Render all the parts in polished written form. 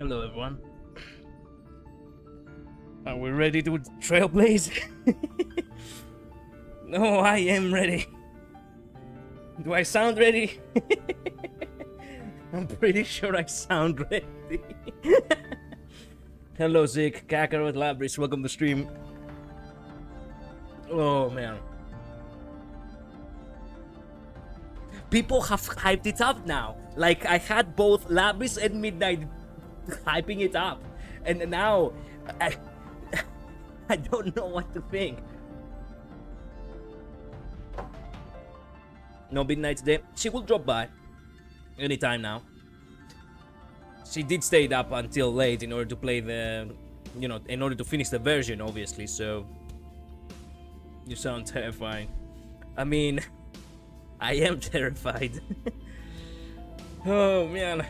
Hello, everyone. Are we ready to trailblaze? No, I am ready. Do I sound ready? I'm pretty sure I sound ready. Hello, Zik, Kakarot, Labris, welcome to stream. Oh, man. People have hyped it up now. Like, I had both Labris and Midnight hyping it up. And now, I don't know what to think. No Midnight today. She will drop by anytime now. She did stay up until late in order to play the, you know, in order to finish the version, obviously. So you sound terrifying. I mean, I am terrified. Oh man.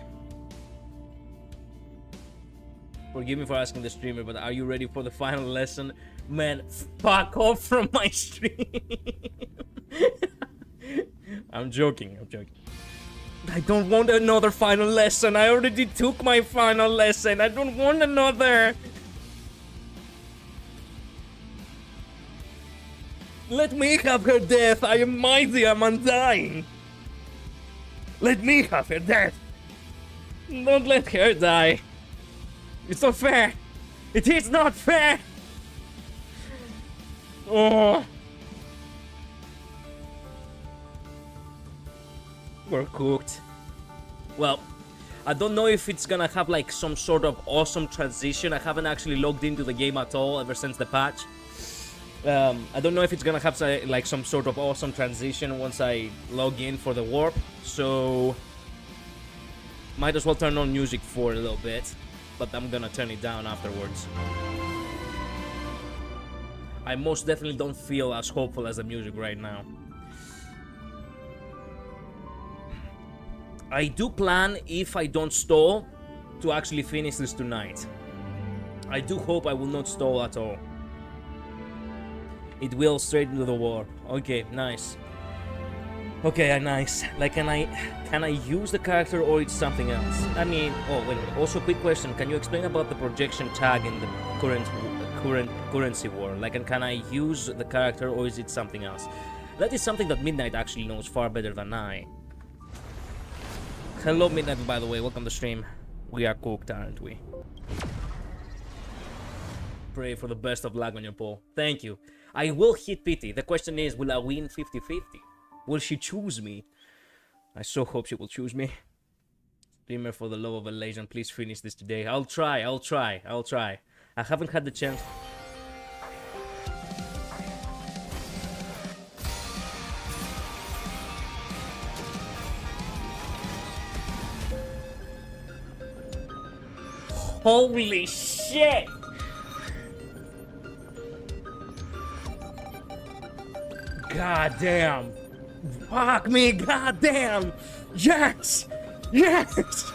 Forgive me for asking the streamer, but are you ready for the final lesson? Man, fuck off from my stream. I'm joking. I don't want another final lesson. I already took my final lesson. I don't want another. Let me have her death. I am mighty. I'm undying. Let me have her death. Don't let her die. It's not fair. It is not fair. Oh. We're cooked. Well, I don't know if it's gonna have like some sort of awesome transition. I haven't actually logged into the game at all ever since the patch. I don't know if it's gonna have like some sort of awesome transition once I log in for the warp. So might as well turn on music for a little bit, but I'm gonna turn it down afterwards. I most definitely don't feel as hopeful as the music right now. I do plan, if I don't stall, to actually finish this tonight. I do hope I will not stall at all. It will straight into the war. Okay, nice. Okay, nice. Like, can I use the character or it's something else? I mean, oh wait a minute. Also, quick question: can you explain about the projection tag in the current currency war? Like, and can I use the character or is it something else? That is something that Midnight actually knows far better than I. Hello, Midnight, by the way. Welcome to stream. We are cooked, aren't we? Pray for the best of luck on your poll. Thank you. I will hit pity. The question is, will I win 50-50? Will she choose me? I so hope she will choose me. Streamer, for the love of a legend, please finish this today. I'll try. I haven't had the chance. Holy shit! God damn! Fuck me, god damn! Yes! Yes!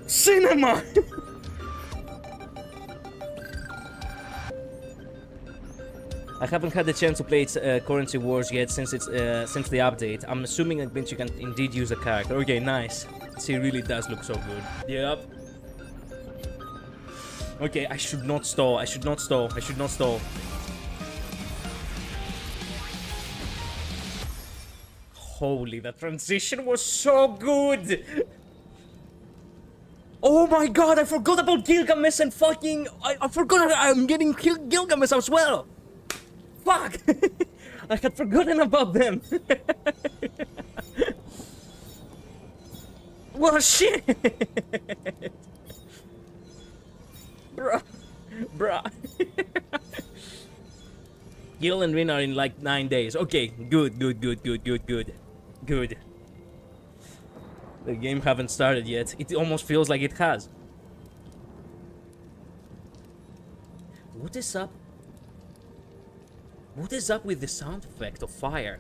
Cinema! I haven't had the chance to play Currency Wars yet since it's since the update. I'm assuming that means you can indeed use a character. Okay, nice. She really does look so good. Yep. Okay, I should not stall. Holy, that transition was so good! Oh my god, I forgot about Gilgamesh and fucking... I forgot I'm getting Gilgamesh as well! Fuck! I had forgotten about them! Well, shit! Bruh. Gil and Rin are in like 9 days. Okay, good. Good. The game haven't started yet. It almost feels like it has. What is up? What is up with the sound effect of fire?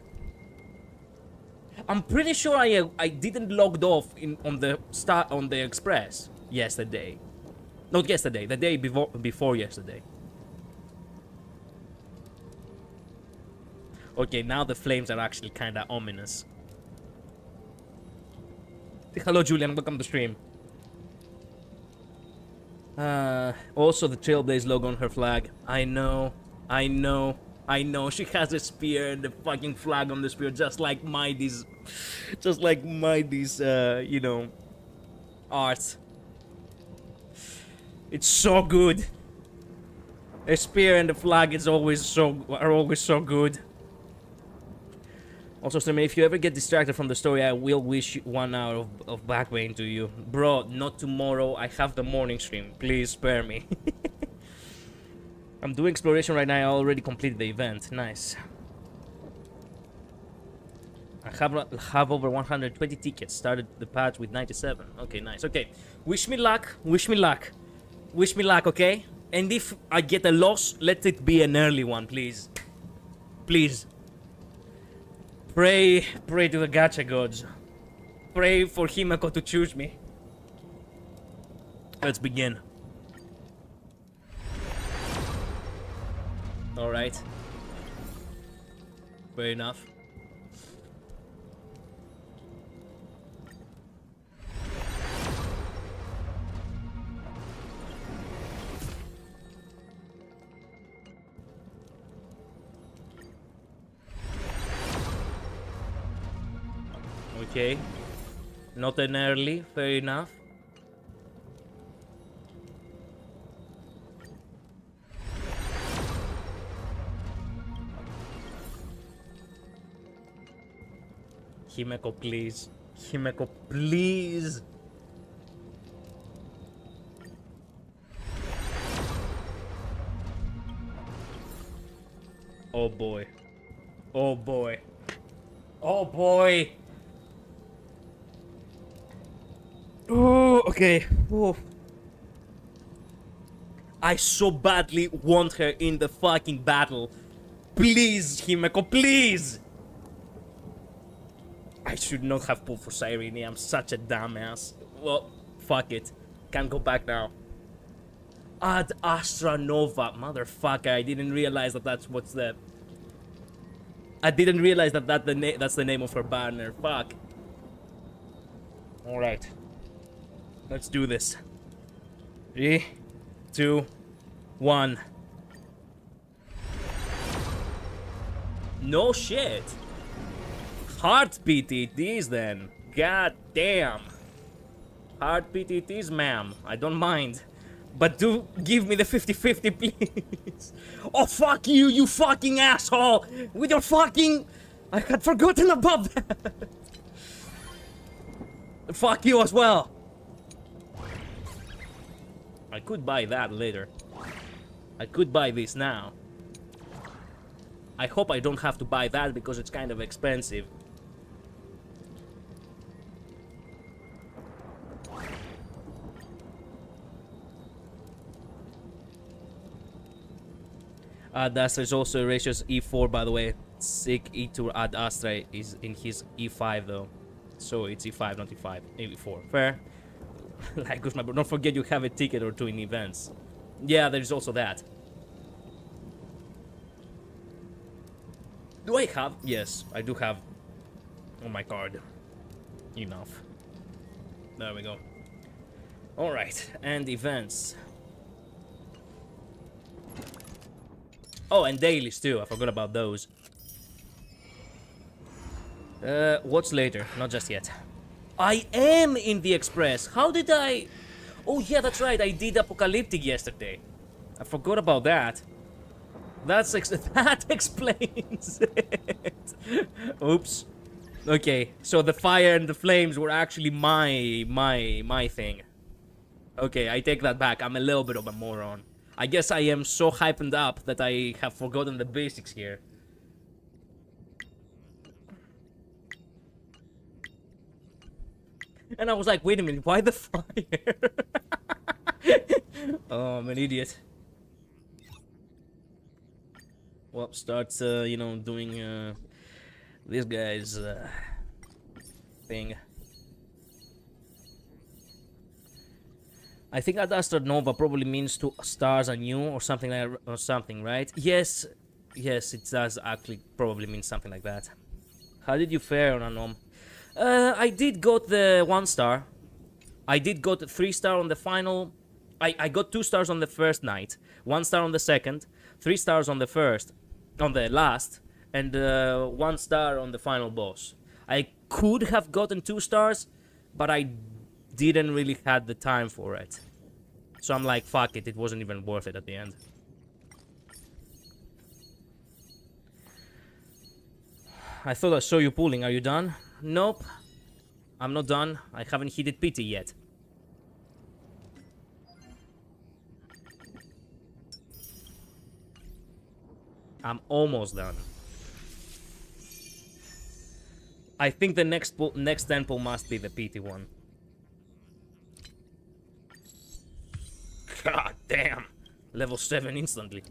I'm pretty sure I didn't logged off on the Express yesterday. Not yesterday, the day before yesterday. Okay, now the flames are actually kinda ominous. Hello, Julian. Welcome to stream. Also the Trailblaze logo on her flag. I know, I know, I know. She has a spear and the fucking flag on the spear, just like Mighty's, you know, art. It's so good. A spear and the flag are always so good. Also, Streamer, if you ever get distracted from the story, I will wish 1 hour of back pain to you. Bro, not tomorrow. I have the morning stream. Please spare me. I'm doing exploration right now. I already completed the event. Nice. I have over 120 tickets. Started the patch with 97. Okay, nice. Okay. Wish me luck. Wish me luck. Wish me luck, okay? And if I get a loss, let it be an early one, please. Please. Pray to the gacha gods. Pray for Himeko to choose me. Let's begin. Alright. Fair enough. Okay. Not an early, fair enough. Himeko, please. Himeko, please. Oh boy. Oh boy. Oh boy. Oh, okay. Oh. I so badly want her in the fucking battle. Please, Himeko, please! I should not have pulled for Cyrene. I'm such a dumbass. Well, fuck it. Can't go back now. Ad Astra Nova. Motherfucker, I didn't realize that that's what's the... I didn't realize that that's the name of her banner. Fuck. Alright. Let's do this. 3, 2, 1. No shit. Heart PTTs then. God damn. Heart PTTs, ma'am. I don't mind. But do give me the 50-50, please. Oh, fuck you, you fucking asshole. With your fucking... I had forgotten about that. Fuck you as well. I could buy that later. I could buy this now. I hope I don't have to buy that because it's kind of expensive. Ad Astra is also Erasures E4, by the way. Sick E2 Ad Astra is in his E5 though. So it's E5, not E5. E4. Fair. Like, don't forget you have a ticket or two in events. Yeah, there's also that. Do I have? Yes, I do have on my card. Enough. There we go. Alright, and events. Oh, and dailies too. I forgot about those. What's later? Not just yet. I am in the Express. How did I... Oh yeah, that's right. I did Apocalyptic yesterday. I forgot about that. That explains it. Oops. Okay, so the fire and the flames were actually my thing. Okay, I take that back. I'm a little bit of a moron. I guess I am so hyped up that I have forgotten the basics here. And I was like, wait a minute, why the fire? Oh, I'm an idiot. Well, starts, you know, doing, this guy's, thing. I think Ad Astra Nova probably means 2 stars are new or something like or something, right? Yes, yes, it does actually probably mean something like that. How did you fare on Anom? I did got the 1 star. I did got 3 star on the final I got 2 stars on the first night, 1 star on the second, 3 stars on the first, on the last, and 1 star on the final boss. I could have gotten 2 stars, but I didn't really had the time for it. So I'm like, fuck it, it wasn't even worth it at the end. I thought I saw you pulling. Are you done? Nope. I'm not done. I haven't hit it pity yet. I'm almost done. I think the next temple must be the pity one. God damn. Level 7 instantly.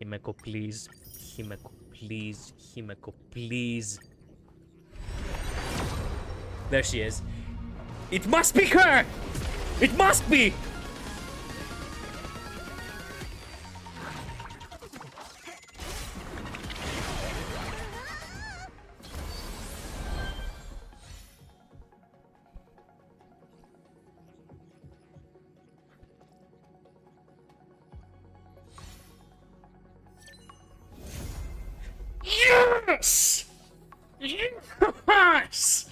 Himeko, please. Himeko, please. Himeko, please. There she is. It must be her! It must be! Yes! Yes!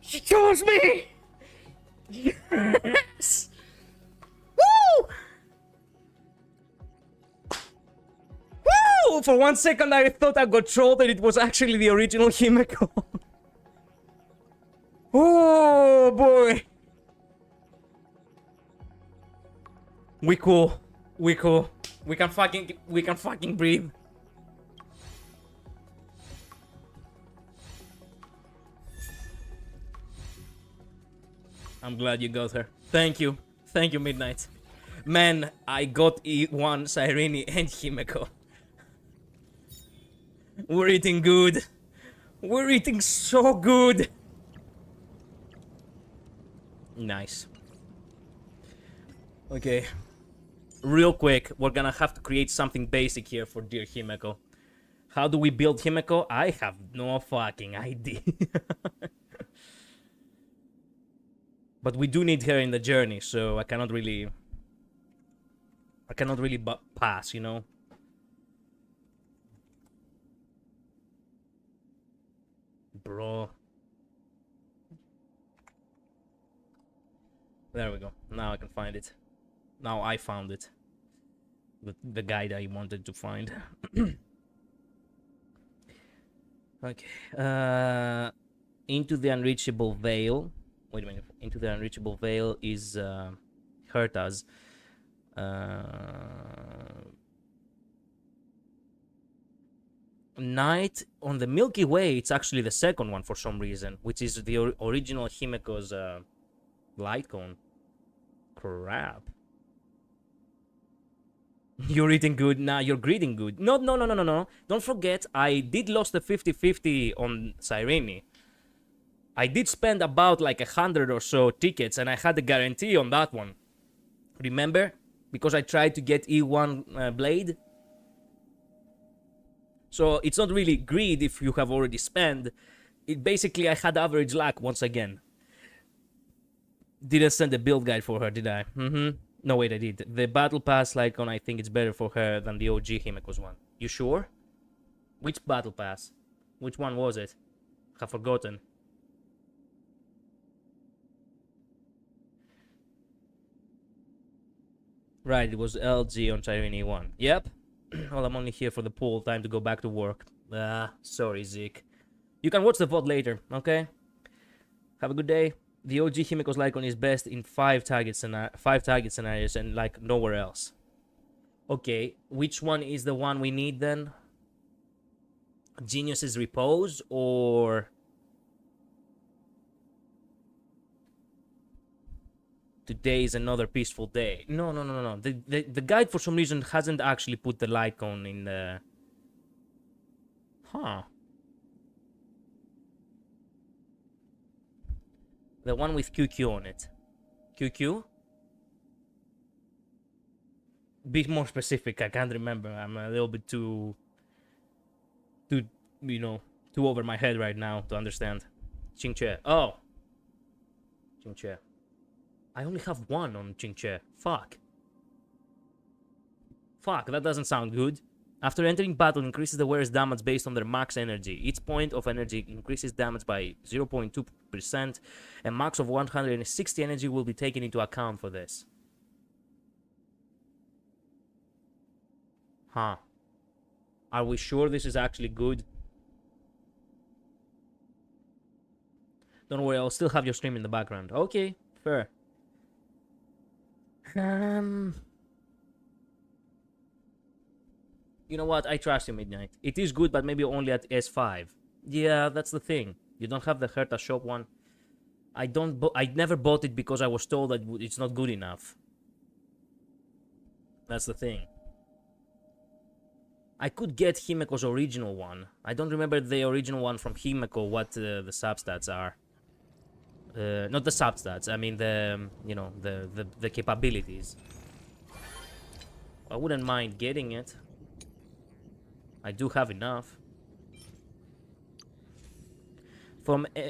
She chose me! Yes! Woo! Woo! For 1 second I thought I got trolled and it was actually the original Himeko. Oh boy! We cool. We cool. We can fucking breathe. I'm glad you got her. Thank you. Thank you, Midnight. Man, I got E1, Cyrene, and Himeko. We're eating good. We're eating so good. Nice. Okay. Real quick, we're gonna have to create something basic here for dear Himeko. How do we build Himeko? I have no fucking idea. But we do need her in the journey, so I cannot really pass, you know? Bro. There we go. Now I can find it. Now I found it. The guide I wanted to find. Okay. Into the Unreachable Veil. Wait a minute. Into the Unreachable Veil is Herta's. Night on the Milky Way, it's actually the second one for some reason, which is the original Himeko's light cone. Crap. You're eating good. Nah, you're greeting good. No. Don't forget, I did lost the 50-50 on Cyrene. I did spend about like 100 or so tickets and I had a guarantee on that one. Remember? Because I tried to get E1 blade. So it's not really greed if you have already spent. It basically, I had average luck once again. Didn't send a build guide for her, did I? No, wait, I did. The battle pass Lycon, I think it's better for her than the OG Himeko's one. You sure? Which battle pass? Which one was it? Have forgotten. Right, it was LG on Cyrene 1. Yep. Well, I'm only here for the pool. Time to go back to work. Sorry, Zeke. You can watch the VOD later, okay? Have a good day. The OG Himeko's Lycon is best in 5 target scenarios and like nowhere else. Okay, which one is the one we need then? Genius's Repose or Today is Another Peaceful Day? No. The guide for some reason hasn't actually put the light cone in the... Huh. The one with QQ on it. QQ? Be more specific. I can't remember. I'm a little bit too, you know, too over my head right now to understand. Qingque. Oh. Qingque. I only have one on Qingque. Fuck. Fuck, that doesn't sound good. After entering battle, increases the wearer's damage based on their max energy. Each point of energy increases damage by 0.2%, and max of 160 energy will be taken into account for this. Huh. Are we sure this is actually good? Don't worry, I'll still have your stream in the background. Okay, fair. You know what? I trust you, Midnight. It is good, but maybe only at S5. Yeah, that's the thing. You don't have the Herta shop one. I never bought it because I was told that it's not good enough. That's the thing. I could get Himeko's original one. I don't remember the original one from Himeko, what the substats are. Not the substats, I mean the, you know, the capabilities. I wouldn't mind getting it. I do have enough.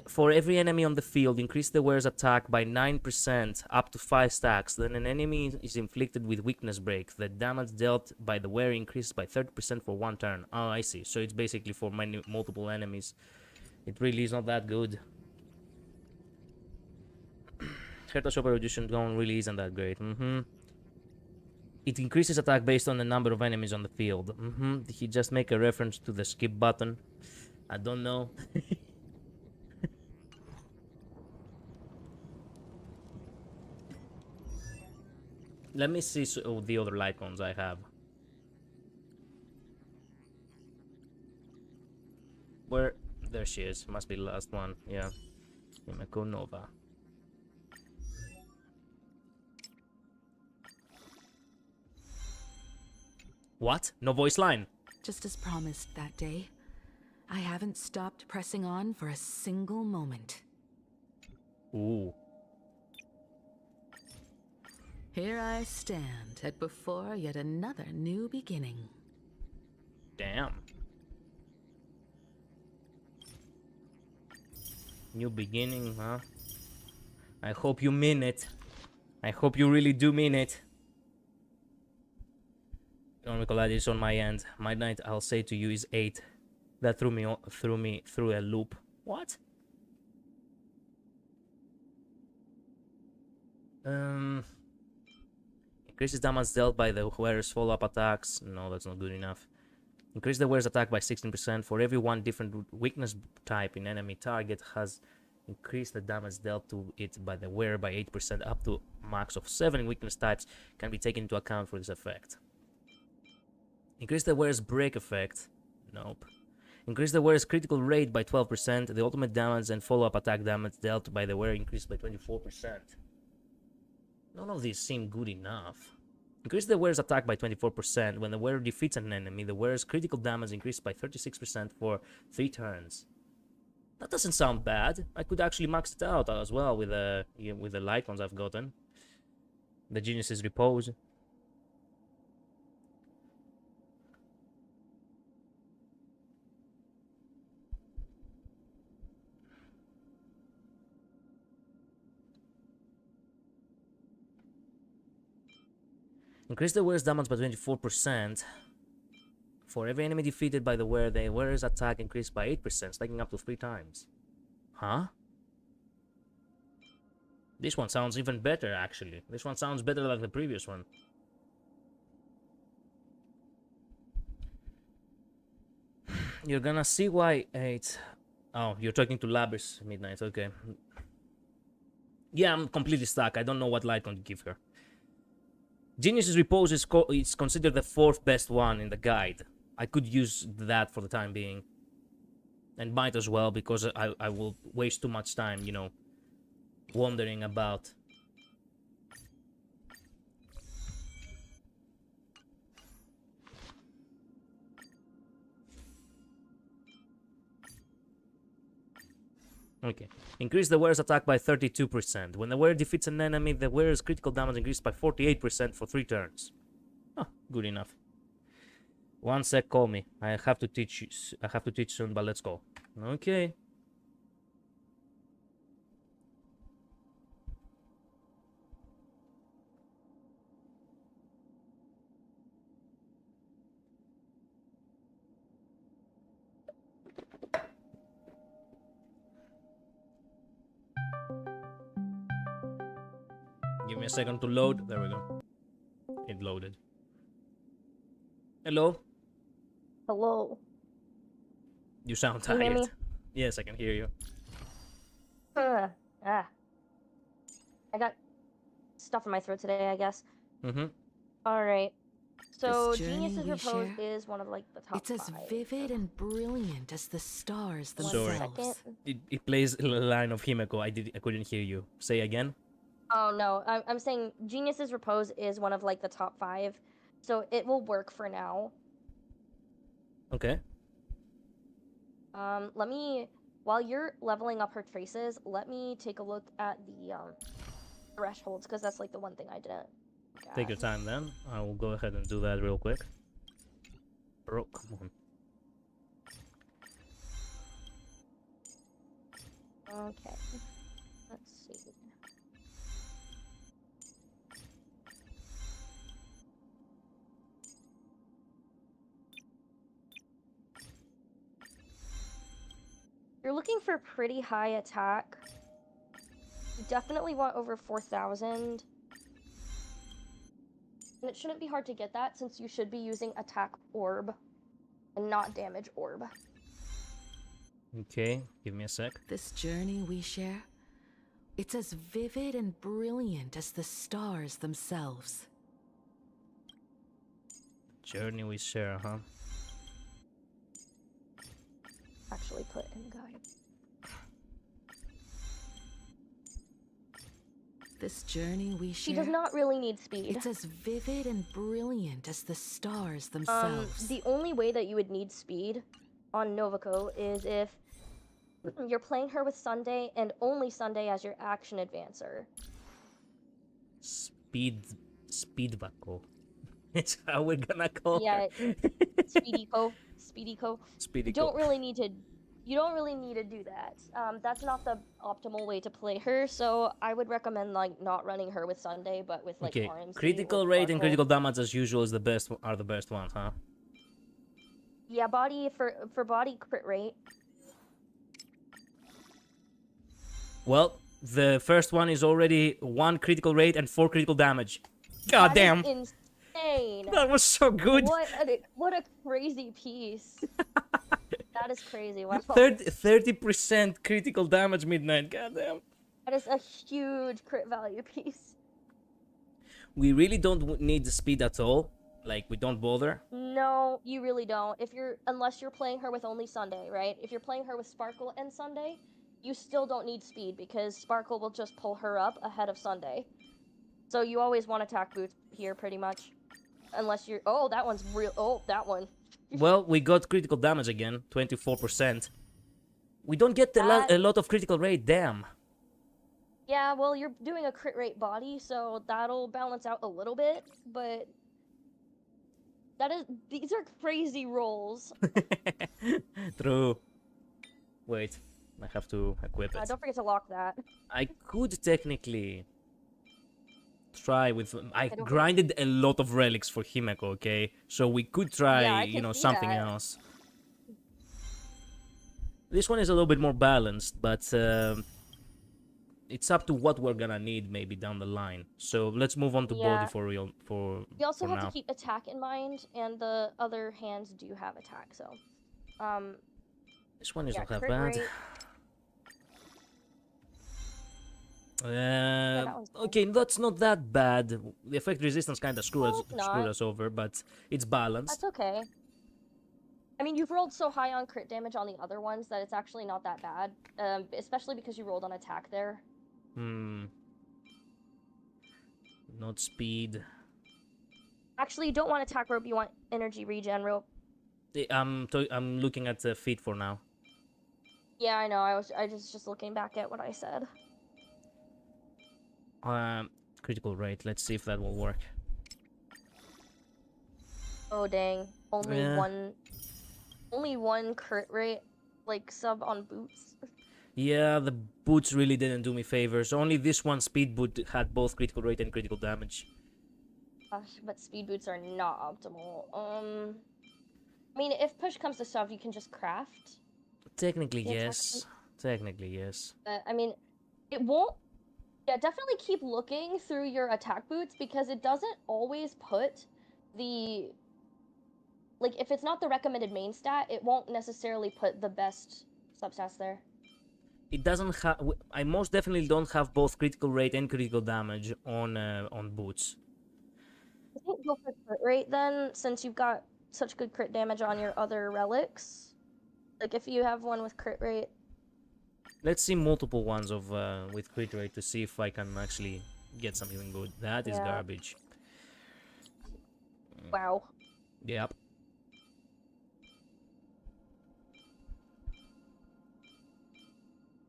For every enemy on the field, increase the wearer's attack by 9% up to 5 stacks. Then an enemy is inflicted with weakness break. The damage dealt by the wearer increases by 30% for 1 turn. Oh, I see. So it's basically for multiple enemies. It really is not that good. Herta Shopper Edition really isn't that great. It increases attack based on the number of enemies on the field. Did he just make a reference to the skip button? I don't know. Let me see the other Lycons I have. Where? There she is. Must be the last one. Yeah. Himeko Nova. What? No voice line? Just as promised that day, I haven't stopped pressing on for a single moment. Ooh. Here I stand at before yet another new beginning. Damn. New beginning, huh? I hope you mean it. I hope you really do mean it. Nicolai is on my end. My knight, I'll say to you, is 8. That threw me through a loop. What? Increases damage dealt by the wearer's follow-up attacks. No, that's not good enough. Increase the wearer's attack by 16%. For every one different weakness type in enemy target has increased the damage dealt to it by the wearer by 8% up to max of 7 weakness types can be taken into account for this effect. Increase the wearer's break effect. Nope. Increase the wearer's critical rate by 12%. The ultimate damage and follow-up attack damage dealt by the wearer increased by 24%. None of these seem good enough. Increase the wearer's attack by 24%. When the wearer defeats an enemy, the wearer's critical damage increased by 36% for 3 turns. That doesn't sound bad. I could actually max it out as well with the Lycons I've gotten. The Genius's Repose. Increase the wearer's damage by 24%. For every enemy defeated by the wearer's attack increased by 8%, stacking up to 3 times. Huh? This one sounds even better, actually. This one sounds better than the previous one. You're gonna see why it's... Oh, you're talking to Labyrinth Midnight, okay. Yeah, I'm completely stuck. I don't know what Lycon to give her. Genius's Repose is considered the 4th best one in the guide. I could use that for the time being. And might as well, because I will waste too much time, you know, wandering about. Okay. Increase the wearer's attack by 32%. When the wearer defeats an enemy, the wearer's critical damage increased by 48% for 3 turns. Huh. Good enough. 1 sec, call me. I have to teach you. I have to teach soon, but let's go. Okay. Give me a second to load. There we go. It loaded. Hello? Hello. You sound Can you hear tired. me? Yes, I can hear you. I got stuff in my throat today, I guess. Mm-hmm. Alright. So, This journey Genius's we Repose share, is one of, like, the top It's as 5. vivid and brilliant as the stars One Sorry. themselves. second. It plays a line of Himeko. I couldn't hear you. Say again. Oh, no. I'm saying Genius's Repose is one of, like, the top 5. So, it will work for now. Okay. Let me... While you're leveling up her traces, let me take a look at the, thresholds, because that's, like, the one thing I didn't look Take your at. time then. I will go ahead and do that real quick. Bro, come on. Okay. Let's see. You're looking for pretty high attack. You definitely want over 4,000. And it shouldn't be hard to get that since you should be using attack orb and not damage orb. Okay, give me a sec. This journey we share, it's as vivid and brilliant as the stars themselves. Journey we share, huh? Actually put in guide. This journey we She share, does not really need speed. it's as vivid and brilliant as the stars themselves. The only way that you would need speed on Novaco is if you're playing her with Sunday and only Sunday as your action advancer. Speed Vako. It's how we're gonna call Yeah, her. Speedyco. Speedy You don't really need to do that. That's not the optimal way to play her, so I would recommend like not running her with Sunday, but with like Okay, RMC critical or rate and Sparkle. critical damage as usual is the best ones, huh? Yeah, body for body crit rate. Well, the first one is already 1 critical rate and 4 critical damage. God damn! That is insane. That was so good. What a crazy piece. That is crazy. Wow. 30% critical damage midnight. God damn. That is a huge crit value piece. We really don't need the speed at all. Like, we don't bother. No, you really don't. Unless you're playing her with only Sunday, right? If you're playing her with Sparkle and Sunday, you still don't need speed because Sparkle will just pull her up ahead of Sunday. So you always want attack boots here, pretty much. Unless you're... Oh, that one's real... Oh, that one. Well, we got critical damage again, 24%. We don't get a lot of critical rate, damn. Yeah, well, you're doing a crit rate body, so that'll balance out a little bit, but... These are crazy rolls. True. Wait, I have to equip it. Don't forget to lock that. I could technically try with... I don't grinded a lot of relics for Himeko, okay? So we could try, Yeah, I you can know, see something that. else. This one is a little bit more balanced, but it's up to what we're gonna need maybe down the line. So let's move on to body Yeah. for real, You also for have now. to keep attack in mind, and the other hands do have attack, so... This one is yeah, not that crit bad. rate. that one's fine. Okay, that's not that bad. The effect resistance kind of screwed No, it's not. us over, but it's balanced. That's okay. I mean, you've rolled so high on crit damage on the other ones that it's actually not that bad. Especially because you rolled on attack there. Not speed. Actually, you don't want attack rope, you want energy regen rope. I'm looking at the feet for now. Yeah, I know, I was just looking back at what I said. Critical rate. Let's see if that will work. Oh dang. Yeah. Only one crit rate, like, sub on boots. Yeah, the boots really didn't do me favors. Only this one speed boot had both critical rate and critical damage. Gosh, but speed boots are not optimal. I mean, if push comes to shove, you can just craft Technically, the attack yes. boot. Technically, yes. But, I mean, it won't... Yeah, definitely keep looking through your attack boots because it doesn't always put the... Like, if it's not the recommended main stat, it won't necessarily put the best substats there. It doesn't have. I most definitely don't have both critical rate and critical damage on boots. I think go for crit rate then, since you've got such good crit damage on your other relics. Like, if you have one with crit rate. Let's see multiple ones of with crit rate to see if I can actually get something good. That is garbage. Wow. Yep.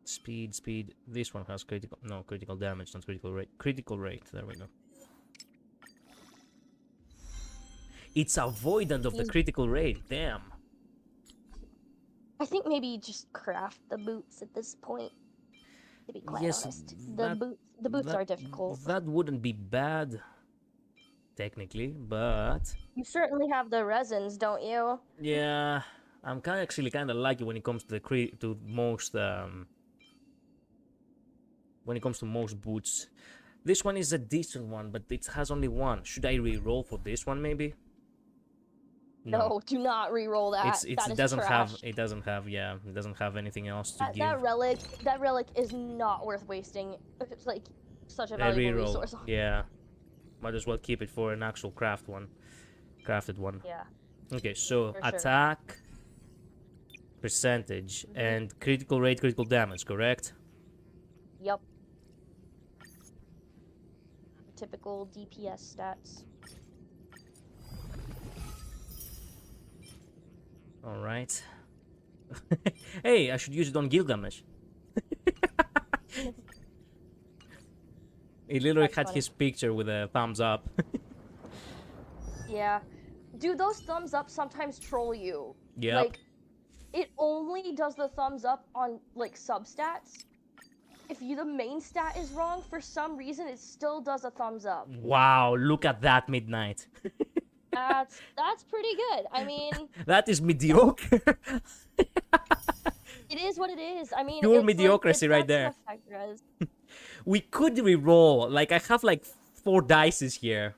Speed. This one has critical damage, not critical rate. Critical rate. There we go. It's avoidant of the critical rate. Damn. I think maybe just craft the boots at this point. To be quite honest, the boots are difficult. That wouldn't be bad, technically, but you certainly have the resins, don't you? Yeah, I'm actually kind of lucky when it comes to when it comes to most boots. This one is a decent one, but it has only one. Should I re-roll for this one, maybe? No, do not re-roll that. It that doesn't trash. it doesn't have anything else to give. That relic is not worth wasting. It's like such a valuable resource. Yeah, might as well keep it for an actual crafted one. Yeah. Okay, so For attack, percentage, and critical rate, critical damage, correct? Yep. Typical DPS stats. All right. Hey, I should use it on Gilgamesh. He literally had his picture with a thumbs up. Yeah. Dude, those thumbs up sometimes troll you. Yeah. Like, it only does the thumbs up on, like, substats. If the main stat is wrong, for some reason, it still does a thumbs up. Wow, look at that, Midnight. That's pretty good. I mean... That is mediocre. It is what it is. I mean, pure mediocrity right there. We could re-roll. Like, I have like 4 dices here.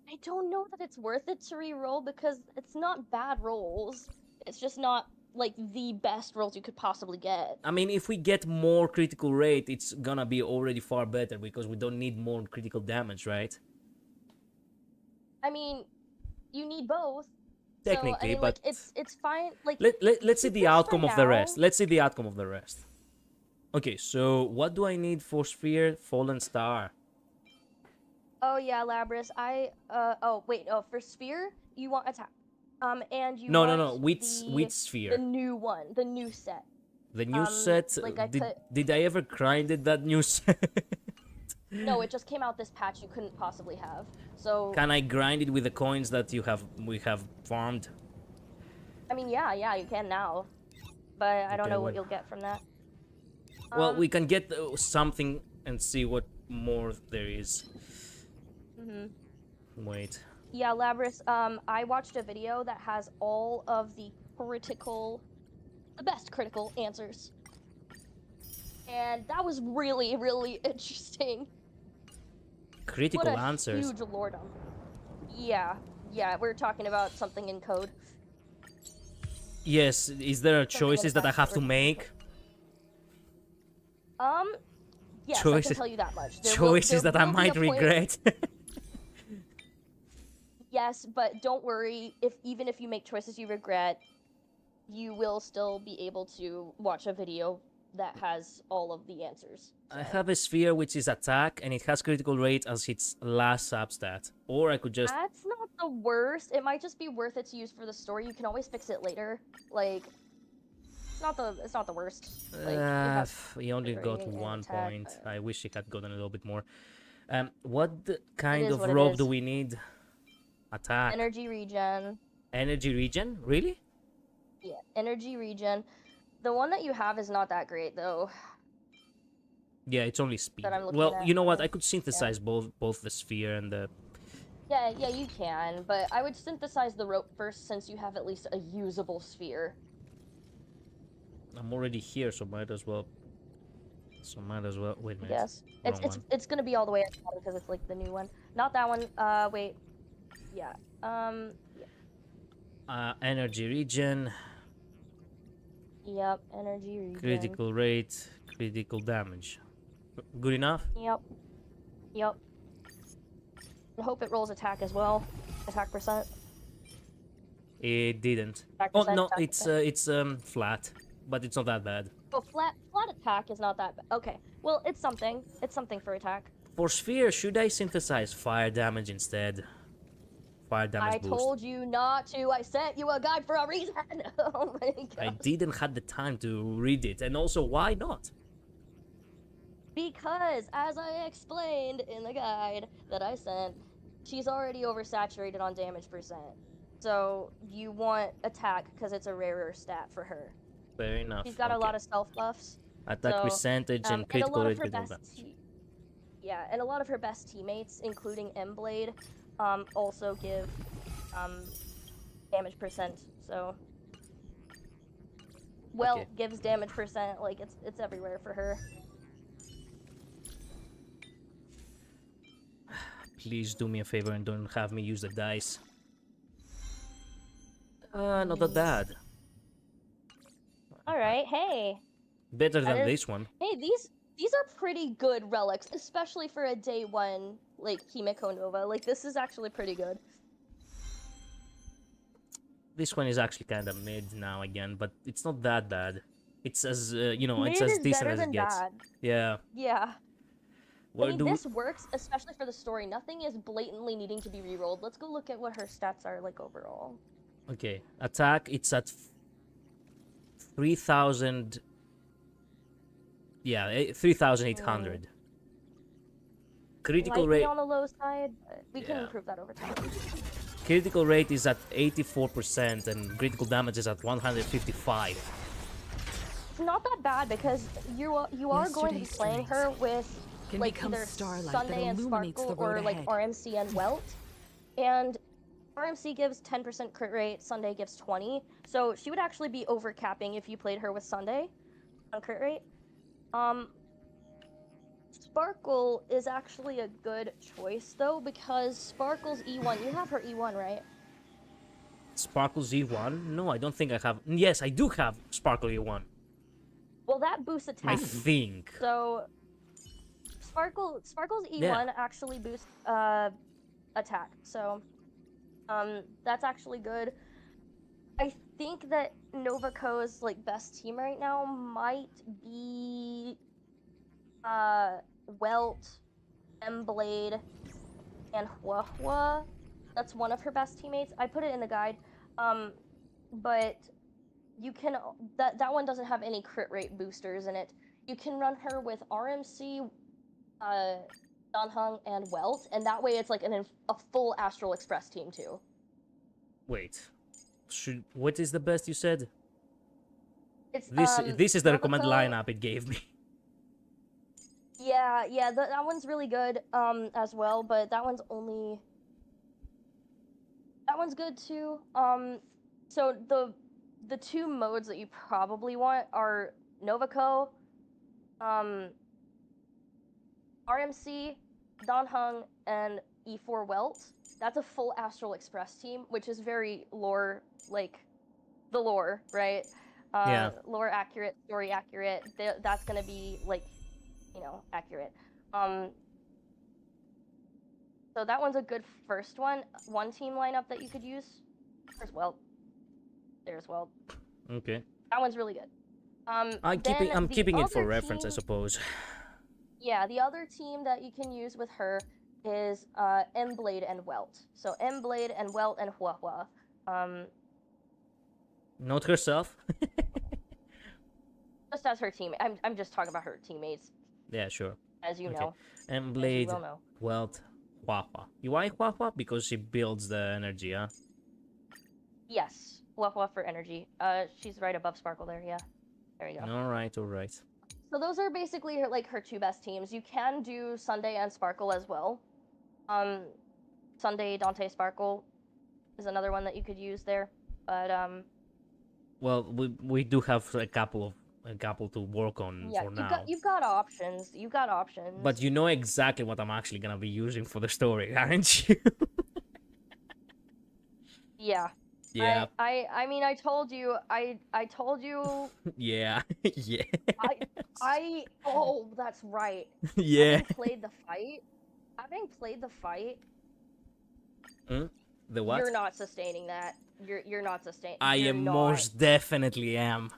I don't know that it's worth it to re-roll because it's not bad rolls. It's just not like the best rolls you could possibly get. I mean, if we get more critical rate, it's gonna be already far better because we don't need more critical damage, right? I mean, you need both. Technically, so, I mean, but like, it's fine. Like, let's see the outcome of the rest. Let's see the outcome of the rest. Okay, so what do I need for Sphere? Fallen Star. Oh yeah, Labris. For Sphere, you want attack. And you No. Which Sphere? The new one, the new set. The new set? Like did I ever grinded that new set? No, it just came out this patch you couldn't possibly have. So can I grind it with the coins that we have farmed? I mean, yeah, you can now. But I don't know what you'll get from that. Well, we can get something and see what more there is. Wait. Yeah, Labris, I watched a video that has all of the best critical answers. And that was really, really interesting. Critical answers? Huge lordom. Yeah, we're talking about something in code. Yes, is there choices that I have to make? Yes, I can tell you that much. Choices that I might regret. Yes, but don't worry. Even if you make choices you regret, you will still be able to watch a video that has all of the answers. So. I have a sphere which is attack, and it has critical rate as its last substat. Or I could just... That's not the worst. It might just be worth it to use for the story. You can always fix it later. Like, it's not the worst. Like, he only got 1 point. I wish he had gotten a little bit more. What kind of rope do we need? Attack. Energy regen. Energy regen? Really? Yeah, energy regen. The one that you have is not that great though. Yeah, it's only speed. That I'm looking Well, at, you know what? I could synthesize yeah. both the sphere and the... Yeah, you can, but I would synthesize the rope first since you have at least a usable sphere. I'm already here, so might as well... Wait a minute. Yes. Wrong one. It's gonna be all the way at the bottom because it's like the new one. Not that one. Wait. Yeah. Yeah. Energy regen, Yep. Energy regen. critical rate, critical damage. Good enough? Yep. Yep. I hope it rolls attack as well. Attack percent. It didn't. Attack Oh percent, no, attack it's flat, but it's not that bad. Oh, flat attack is not that bad. Okay. Well, it's something. It's something for attack. For sphere, should I synthesize fire damage instead? Fire damage I boost. told you not to. I sent you a guide for a reason. Oh my god. I didn't have the time to read it, and also why not? Because, as I explained in the guide that I sent, she's already oversaturated on damage percent. So you want attack because it's a rarer stat for her. Fair enough. She's got a Okay. lot of self buffs. Attack so, percentage and and a critical lot rate. of her Critical best damage. yeah, and a lot of her best teammates, including M-Blade, also give damage percent. So Okay. gives damage percent. Like it's everywhere for her. Please do me a favor and don't have me use the dice. Not that bad. All right, hey. Better than That is- this one. Hey, these are pretty good relics, especially for a day one like Himeko Nova. Like this is actually pretty good. This one is actually kind of mid now again, but it's not that bad. It's as you know, Mid it's as is decent better as it than gets. bad. Yeah. Yeah. Where I mean, do this works, especially for the story. Nothing is blatantly needing to be re-rolled. Let's go look at what her stats are like overall. Okay, attack. It's at 3,000. Yeah, 3,800. Critical Might rate. be on the low side, but we can Yeah. improve that over time. Critical rate is at 84%, and critical damage is at 155. It's not that bad because you are going to be Yesterday's playing her with can like become either starlight that Sunday and illuminates Sparkle the road or like ahead. RMC and Welt. And RMC gives 10% crit rate, Sunday gives 20. So she would actually be overcapping if you played her with Sunday on crit rate. Sparkle is actually a good choice though because Sparkle's E1, you have her E1, right? Sparkle Z1? No, I don't think I have. Yes, I do have Sparkle E1. Well, that boosts I attack. think. So Sparkle's E1 Yeah. actually boosts attack. So that's actually good. I think that Novaco's like best team right now might be Welt, M-Blade, and Hua. That's one of her best teammates. I put it in the guide. But you can that one doesn't have any crit rate boosters in it. You can run her with RMC, Danheng, and Welt, and that way it's like a full Astral Express team too. Wait. What is the best you said? It's This is the recommended Novaco- lineup it gave me. Yeah, that one's really good as well, but that one's good too. So the two modes that you probably want are Novaco, RMC, Danheng, and E4 Welt. That's a full Astral Express team, which is very lore, like the lore, right? Yeah. Lore accurate, story accurate. That's gonna be like, accurate. So that one's a good first one. One team lineup that you could use. There's Welt. There's Welt. Okay. That one's really good. I'm Then keeping the it for other reference, I team- suppose. Yeah, the other team that you can use with her is M-Blade and Welt. So M-Blade and Welt and Hua. Not herself. Just as her team. I'm just talking about her teammates, Yeah, sure. as you Okay. know. And Blade, will know. Welt, Huahua. Why Huahua? Because she builds the energy, huh? Yes, Huahua for energy. She's right above Sparkle there. Yeah, there you go. All right, all right. So those are basically her two best teams. You can do Sunday and Sparkle as well. Sunday Dante Sparkle is another one that you could use there, but Well, we do have a couple to work on yeah, for now. you've got options. You've got options. But you know exactly what I'm actually gonna be using for the story, aren't you? Yeah. Yeah. I mean, I told you. I told you. Yeah. Yeah. Oh, that's right. Yeah. Having played the fight. Hmm? The what? You're not sustaining that. You're not sustaining. I am most definitely am.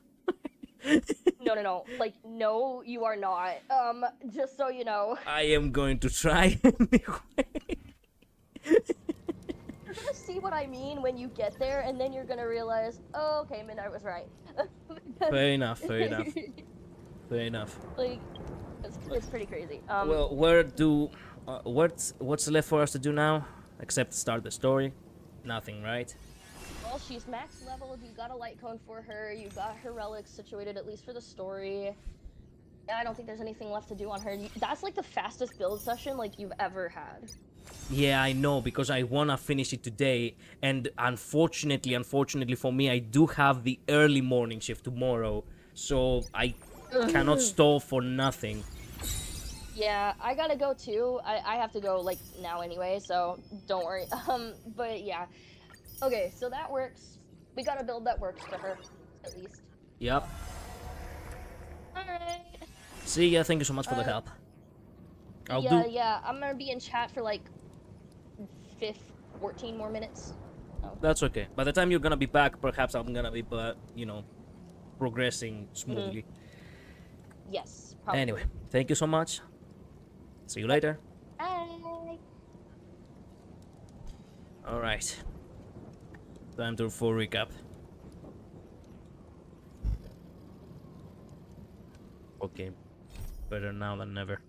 No. Like, no, you are not. Just so you know. I am going to try anyway. You're gonna see what I mean when you get there, and then you're gonna realize, oh, okay, Midnight was right. Fair enough. Fair enough. Like, it's pretty crazy. Well, what's left for us to do now? Except start the story? Nothing, right? Well, she's max leveled. You got a light cone for her. You got her relics situated, at least for the story. Yeah, I don't think there's anything left to do on her. That's like the fastest build session like you've ever had. Yeah, I know, because I wanna finish it today, and unfortunately for me, I do have the early morning shift tomorrow, so I cannot stall for nothing. Yeah, I gotta go too. I have to go like now anyway, so don't worry. But yeah. Okay, so that works. We got a build that works for her, at least. Yep. Alright. See ya, thank you so much for the help. Yeah, I'm gonna be in chat for like 14 more minutes. Oh. That's okay. By the time you're gonna be back, perhaps I'm gonna be, progressing smoothly. Yes, probably. Anyway, thank you so much. See you later. Bye. Alright. Time to full recap. Okay. Better now than never.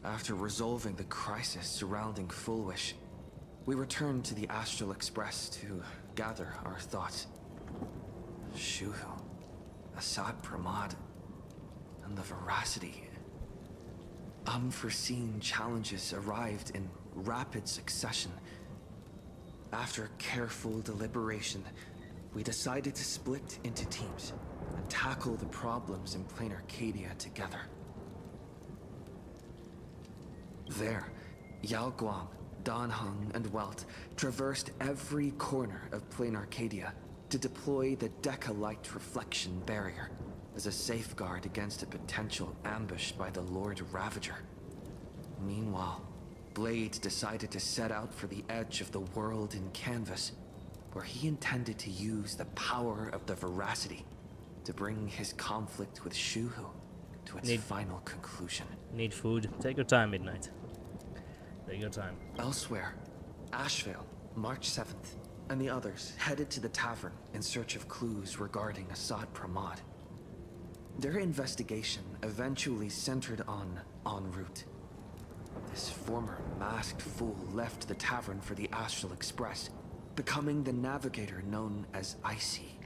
After resolving the crisis surrounding Full Wish, we returned to the Astral Express to gather our thoughts. Shuhu, ASAT PRAMAD, and the Veracity. Unforeseen challenges arrived in rapid succession. After careful deliberation, we decided to split into teams and tackle the problems in Plain Arcadia together. There, Yao Guang, Dan Heng, and Welt traversed every corner of Plain Arcadia to deploy the Deca-Light Reflection Barrier as a safeguard against a potential ambush by the Lord Ravager. Meanwhile, Blade decided to set out for the edge of the world in Canvas, where he intended to use the power of the Veracity to bring his conflict with Shuhu to its final conclusion. Need food. Take your time, Midnight. Take your time. Elsewhere, Ashvale, March 7th, and the others headed to the tavern in search of clues regarding ASAT PRAMAD. Their investigation eventually centered on En route. This former masked fool left the tavern for the Astral Express, becoming the navigator known as Icy.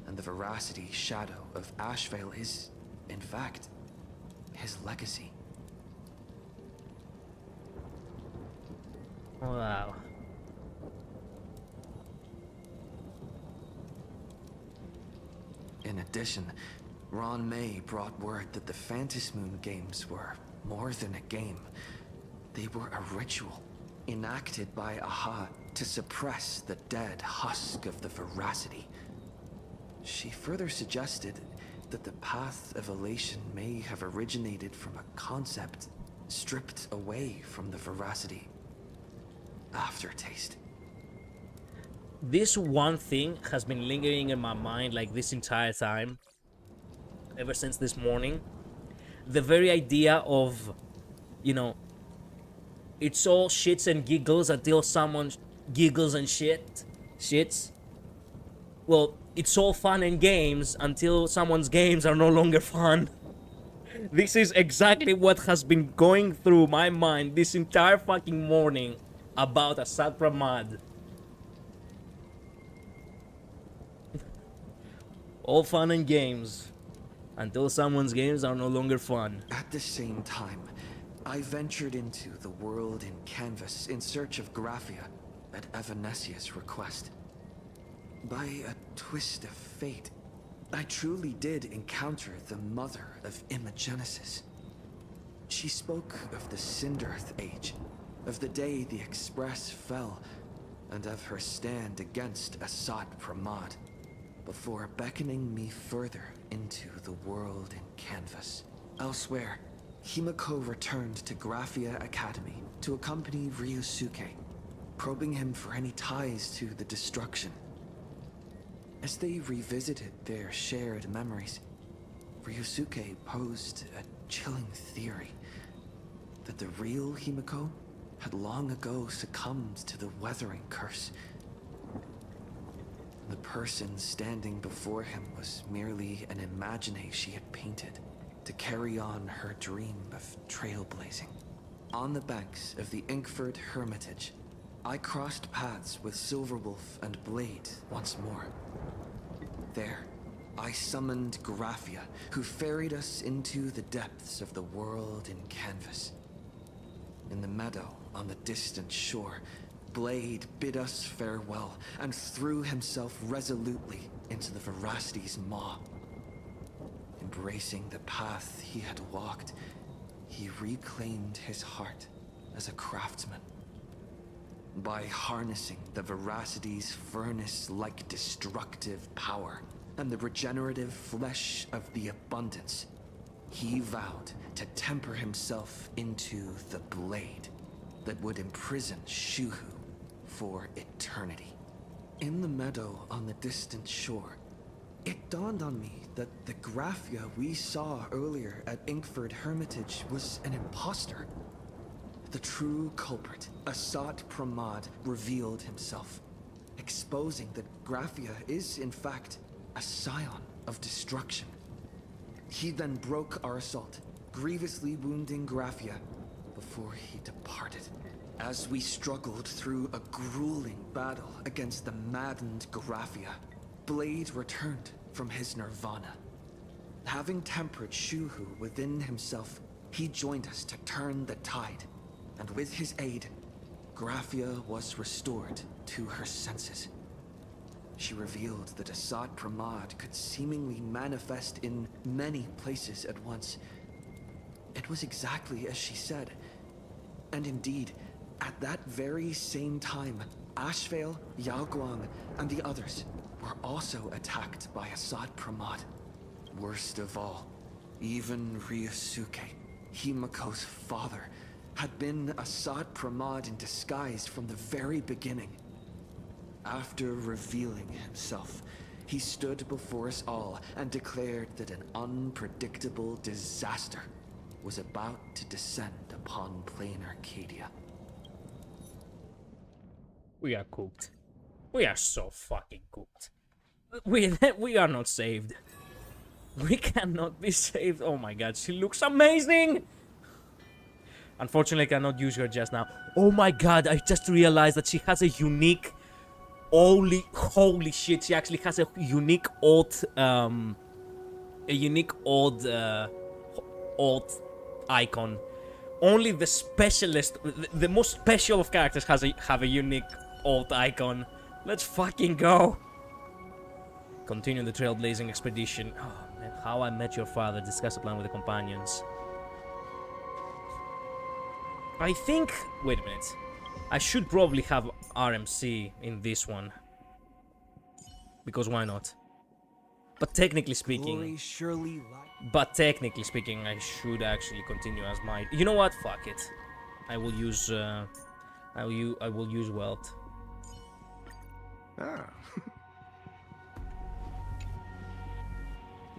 And the Veracity shadow of Ashvale is, in fact, his legacy. Wow. In addition, Ron May brought word that the Phantasmoon games were more than a game. They were a ritual, enacted by Aha to suppress the dead husk of the Veracity. She further suggested that the path of elation may have originated from a concept stripped away from the Veracity. Aftertaste. This one thing has been lingering in my mind like this entire time. Ever since this morning. The very idea of, it's all shits and giggles until someone giggles and shits. Well, it's all fun and games until someone's games are no longer fun. This is exactly what has been going through my mind this entire fucking morning about ASAT PRAMAD. All fun and games until someone's games are no longer fun. At the same time, I ventured into the world in canvas in search of Graphia at Evanesia's request. By a twist of fate, I truly did encounter the mother of Imogenesis. She spoke of the Cinderth Age, of the day the Express fell, and of her stand against ASAT PRAMAD, before beckoning me further into the world in canvas. Elsewhere, Himiko returned to Graphia Academy to accompany Ryusuke, probing him for any ties to the destruction. As they revisited their shared memories, Ryusuke posed a chilling theory that the real Himiko had long ago succumbed to the weathering curse. The person standing before him was merely an imagination she had painted to carry on her dream of trailblazing. On the banks of the Inkford Hermitage, I crossed paths with Silverwolf and Blade once more. There, I summoned Graphia, who ferried us into the depths of the world in canvas. In the meadow on the distant shore, Blade bid us farewell and threw himself resolutely into the Veracity's maw. Embracing the path he had walked, he reclaimed his heart as a craftsman. By harnessing the Veracity's furnace-like destructive power and the regenerative flesh of the abundance, he vowed to temper himself into the blade that would imprison Shuhu for eternity. In the meadow on the distant shore, it dawned on me that the Graphia we saw earlier at Inkford Hermitage was an imposter. The true culprit, ASAT PRAMAD, revealed himself, exposing that Graphia is, in fact, a scion of destruction. He then broke our assault, grievously wounding Graphia before he departed. As we struggled through a grueling battle against the maddened Graphia, Blade returned from his nirvana. Having tempered Shuhu within himself, he joined us to turn the tide. And with his aid, Graphia was restored to her senses. She revealed that ASAT PRAMAD could seemingly manifest in many places at once. It was exactly as she said. And indeed, at that very same time, Ashvale, Yaoguang, and the others were also attacked by ASAT PRAMAD. Worst of all, even Ryusuke, Himiko's father, had been ASAT PRAMAD in disguise from the very beginning. After revealing himself, he stood before us all and declared that an unpredictable disaster was about to descend upon plain Arcadia. We are cooked. We are so fucking cooked. We are not saved. We cannot be saved. Oh my god, she looks amazing! Unfortunately, I cannot use her just now. Oh my god, I just realized that she has a unique... Holy shit, she actually has a unique odd... odd icon. Only the specialist, the most special of characters have a unique old icon. Let's fucking go. Continue the trailblazing expedition. Oh man, How I Met Your Father. Discuss a plan with the companions. I think... Wait a minute. I should probably have RMC in this one. Because why not? But technically speaking... I should actually continue as my... You know what? Fuck it. I will use... I will use Wealth. Ah.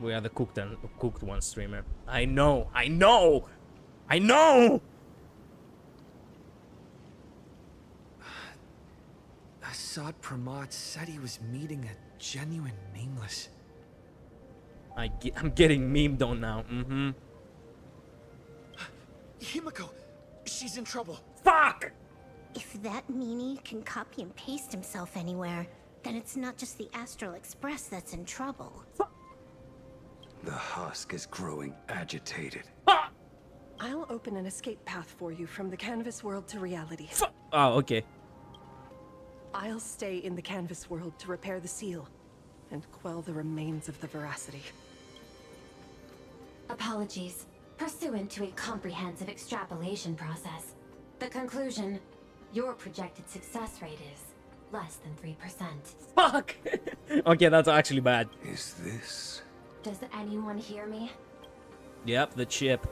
We are the cooked one streamer. I know! I know! I know! ASAT PRAMAD said he was meeting a genuine nameless. I'm getting memed on now. Himiko! She's in trouble. Fuck! If that meanie can copy and paste himself anywhere, then it's not just the Astral Express that's in trouble. The husk is growing agitated. I'll open an escape path for you from the canvas world to reality. Oh, okay. I'll stay in the canvas world to repair the seal and quell the remains of the veracity. Apologies. Pursuant to a comprehensive extrapolation process, the conclusion, your projected success rate is less than 3%. Fuck! Okay, that's actually bad. Is this... Does anyone hear me? Yep, the chip.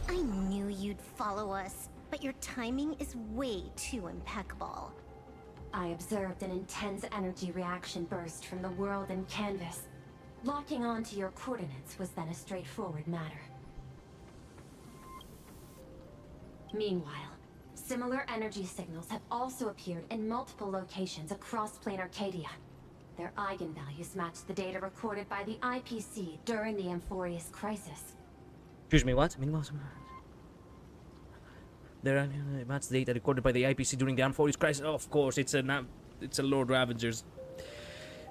I knew you'd follow us, but your timing is way too impeccable. I observed an intense energy reaction burst from the world in canvas. Locking onto your coordinates was then a straightforward matter. Meanwhile, similar energy signals have also appeared in multiple locations across plane Arcadia. Their eigenvalues match the data recorded by the IPC during the Amphorius crisis. Excuse me, what? There are match data recorded by the IPC during the Amphorius crisis. Oh, of course, it's a Lord Ravager's,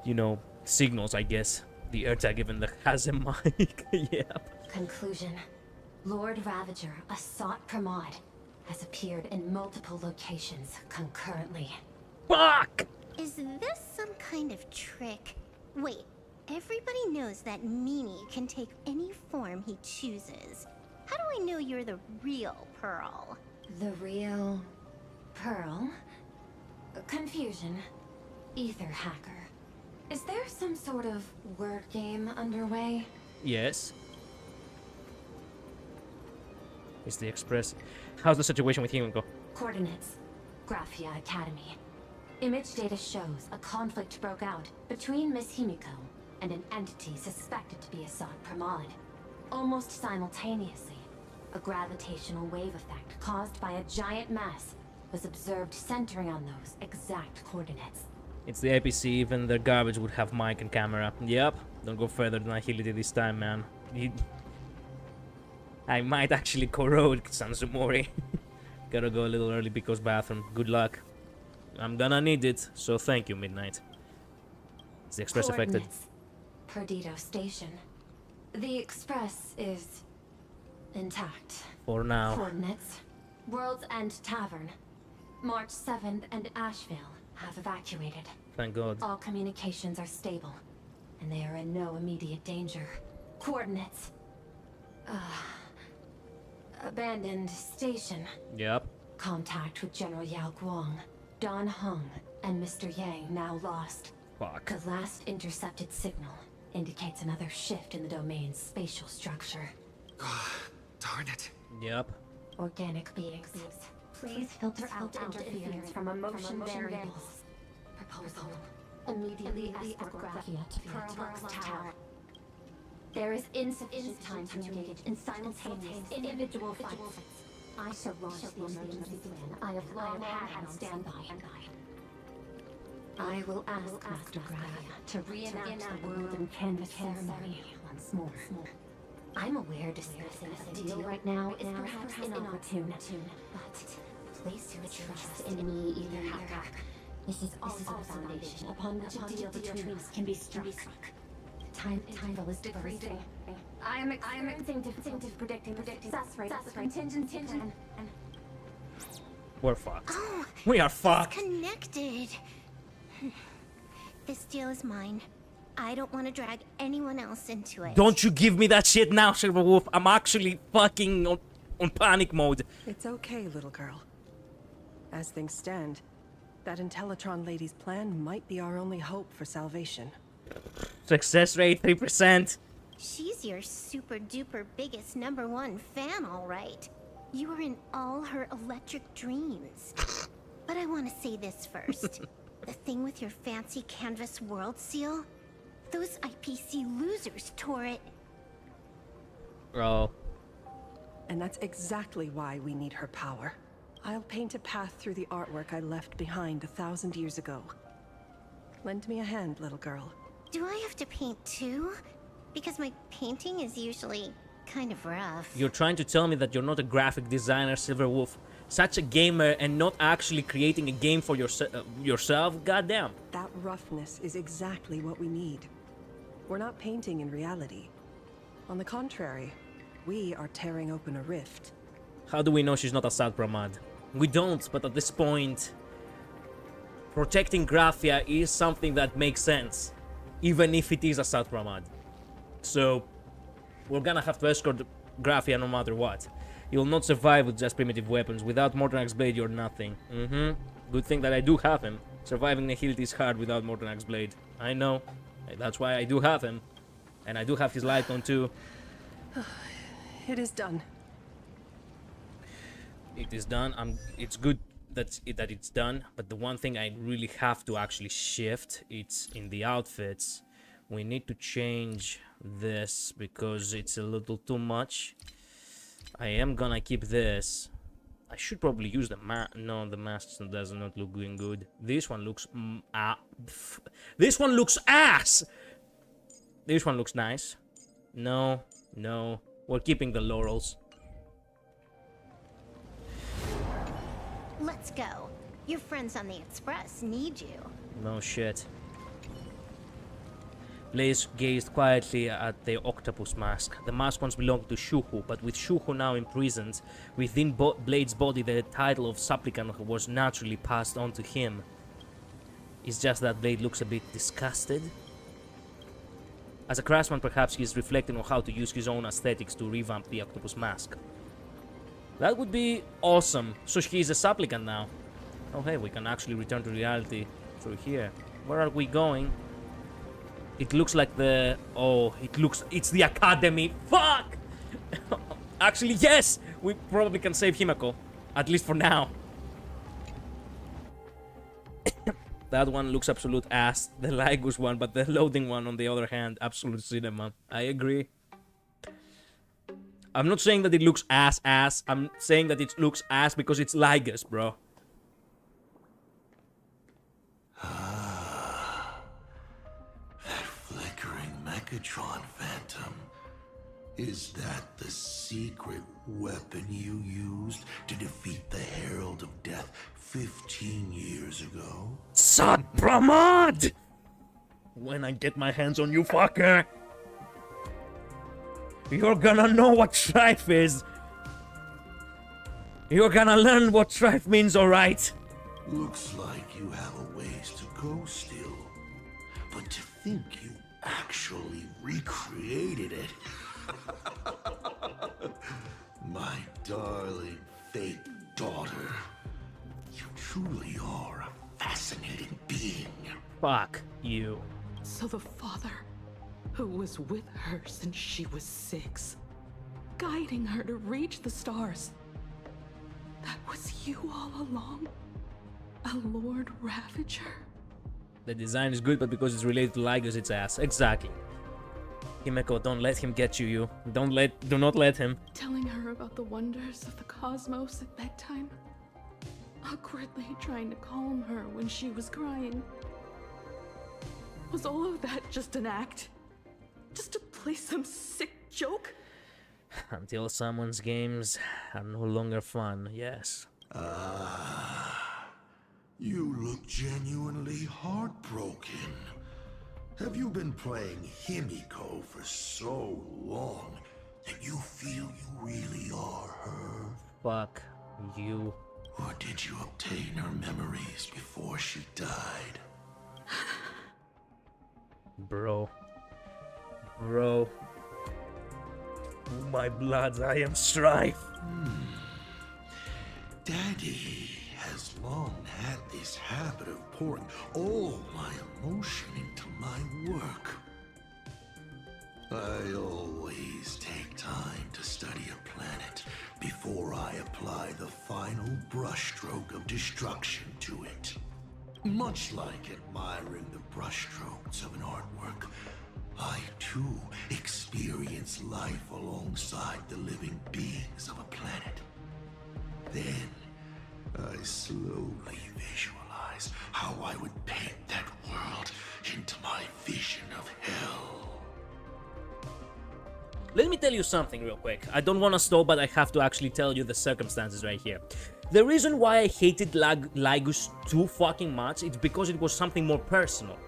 you know, signals, I guess. The AirTag even that has a mic. Yep. Conclusion. Lord Ravager, ASAT PRAMAD, has appeared in multiple locations concurrently. Fuck! Is this some kind of trick? Wait, everybody knows that meanie can take any form he chooses. How do I know you're the real Pearl? The real... Pearl? Confusion. Ether hacker. Is there some sort of word game underway? Yes. It's the Express. How's the situation with Himiko? Coordinates. Graphia Academy. Image data shows a conflict broke out between Miss Himiko and an entity suspected to be ASAT PRAMAD. Almost simultaneously, a gravitational wave effect caused by a giant mass was observed centering on those exact coordinates. It's the APC, even their garbage would have mic and camera. Yep. Don't go further than Ahili did this time, man. I might actually corrode Sansumori. Gotta go a little early because bathroom. Good luck. I'm gonna need it, so thank you, Midnight. Is the Express affected? Perdido Station. The Express is intact. For now. Coordinates. World's End Tavern. March 7th and Asheville have evacuated. Thank God. All communications are stable, and they are in no immediate danger. Coordinates. Abandoned station. Yep. Contact with General Yao Guang, Don Hung, and Mr. Yang now lost. Fuck. The last intercepted signal indicates another shift in the domain's spatial structure. Darn it. Yep. Organic beings. Please filter out interference from emotion variables. Proposal. Immediately escort Graphia to Pearl's Tower. There is insufficient time to engage in simultaneous individual fights. I shall launch the emergency plan I have long had on standby. I will ask Master Graphia to reenact the world and canvas ceremony once more. I'm aware discussing this deal right now is perhaps inopportune, but place your trust in me, Ether Hacker. This is also the foundation upon which a deal between us can be struck. Time interval is decreasing. I am experiencing difficulty predicting success rate of the contingency plan. We're fucked. Oh, We are fucked. connected. This deal is mine. I don't want to drag anyone else into it. Don't you give me that shit now, Silver Wolf. I'm actually fucking on panic mode. It's okay, little girl. As things stand, that Intellitron lady's plan might be our only hope for salvation. Success rate 3%. She's your super duper biggest #1 fan, all right. You were in all her electric dreams. But I want to say this first. The thing with your fancy canvas world seal? Those IPC losers tore it. Bro. And that's exactly why we need her power. I'll paint a path through the artwork I left behind 1,000 years ago. Lend me a hand, little girl. Do I have to paint too? Because my painting is usually kind of rough. You're trying to tell me that you're not a graphic designer, Silverwolf, such a gamer, and not actually creating a game for yourself? Goddamn. That roughness is exactly what we need. We're not painting in reality. On the contrary, we are tearing open a rift. How do we know she's not ASAT PRAMAD? We don't, but at this point, protecting Graphia is something that makes sense, even if it is ASAT PRAMAD. So, we're gonna have to escort Graphia no matter what. You'll not survive with just primitive weapons. Without Morton Axe Blade, you're nothing. Good thing that I do have him. Surviving Nihility is hard without Morton Axe Blade. I know. That's why I do have him. And I do have his light on too. It is done. It is done. It's good that it's done. But the one thing I really have to actually shift, it's in the outfits. We need to change this because it's a little too much. I am gonna keep this. I should probably use the no, the mask does not look good. This one looks this one looks ass. This one looks nice. No, we're keeping the laurels. Let's go. Your friends on the Express need you. No shit. Blaze gazed quietly at the octopus mask. The mask once belonged to Shuhu, but with Shuhu now imprisoned within Blade's body, the title of supplicant was naturally passed on to him. It's just that Blade looks a bit disgusted. As a craftsman, perhaps he is reflecting on how to use his own aesthetics to revamp the octopus mask. That would be awesome. So he is a supplicant now. Oh hey, we can actually return to reality through here. Where are we going? It looks like the... Oh, it's the academy. Fuck! Actually, yes! We probably can save Himeko. At least for now. That one looks absolute ass. The Lygus one, but the loading one, on the other hand, absolute cinema. I agree. I'm not saying that it looks ass. I'm saying that it looks ass because it's Lygus, bro. Megatron Phantom. Is that the secret weapon you used to defeat the Herald of Death 15 years ago? ASAT PRAMAD! When I get my hands on you, fucker, you're gonna know what strife is. You're gonna learn what strife means, alright? Looks like you have a ways to go still. But to think you actually recreated it. My darling fake daughter. You truly are a fascinating being. Fuck you. So the father, who was with her since she was 6, guiding her to reach the stars, that was you all along? A Lord Ravager? The design is good, but because it's related to Lygus, it's ass. Exactly. Himeko, don't let him get you. Do not let him. Telling her about the wonders of the cosmos at bedtime. Awkwardly trying to calm her when she was crying. Was all of that just an act? Just to play some sick joke? Until someone's games are no longer fun, yes. You look genuinely heartbroken. Have you been playing Himeko for so long that you feel you really are her? Fuck you. Or did you obtain her memories before she died? Bro. Oh my bloods, I am strife. Daddy has long had this habit of pouring all my emotion into my work. I always take time to study a planet before I apply the final brushstroke of destruction to it. Much like admiring the brushstrokes of an artwork, I too experience life alongside the living beings of a planet. Then, I slowly visualize how I would paint that world into my vision of hell. let me tell you something real quick. I don't want to stop, but I have to actually tell you the circumstances right here. The reason why I hated Lygus too fucking much is because it was something more personal.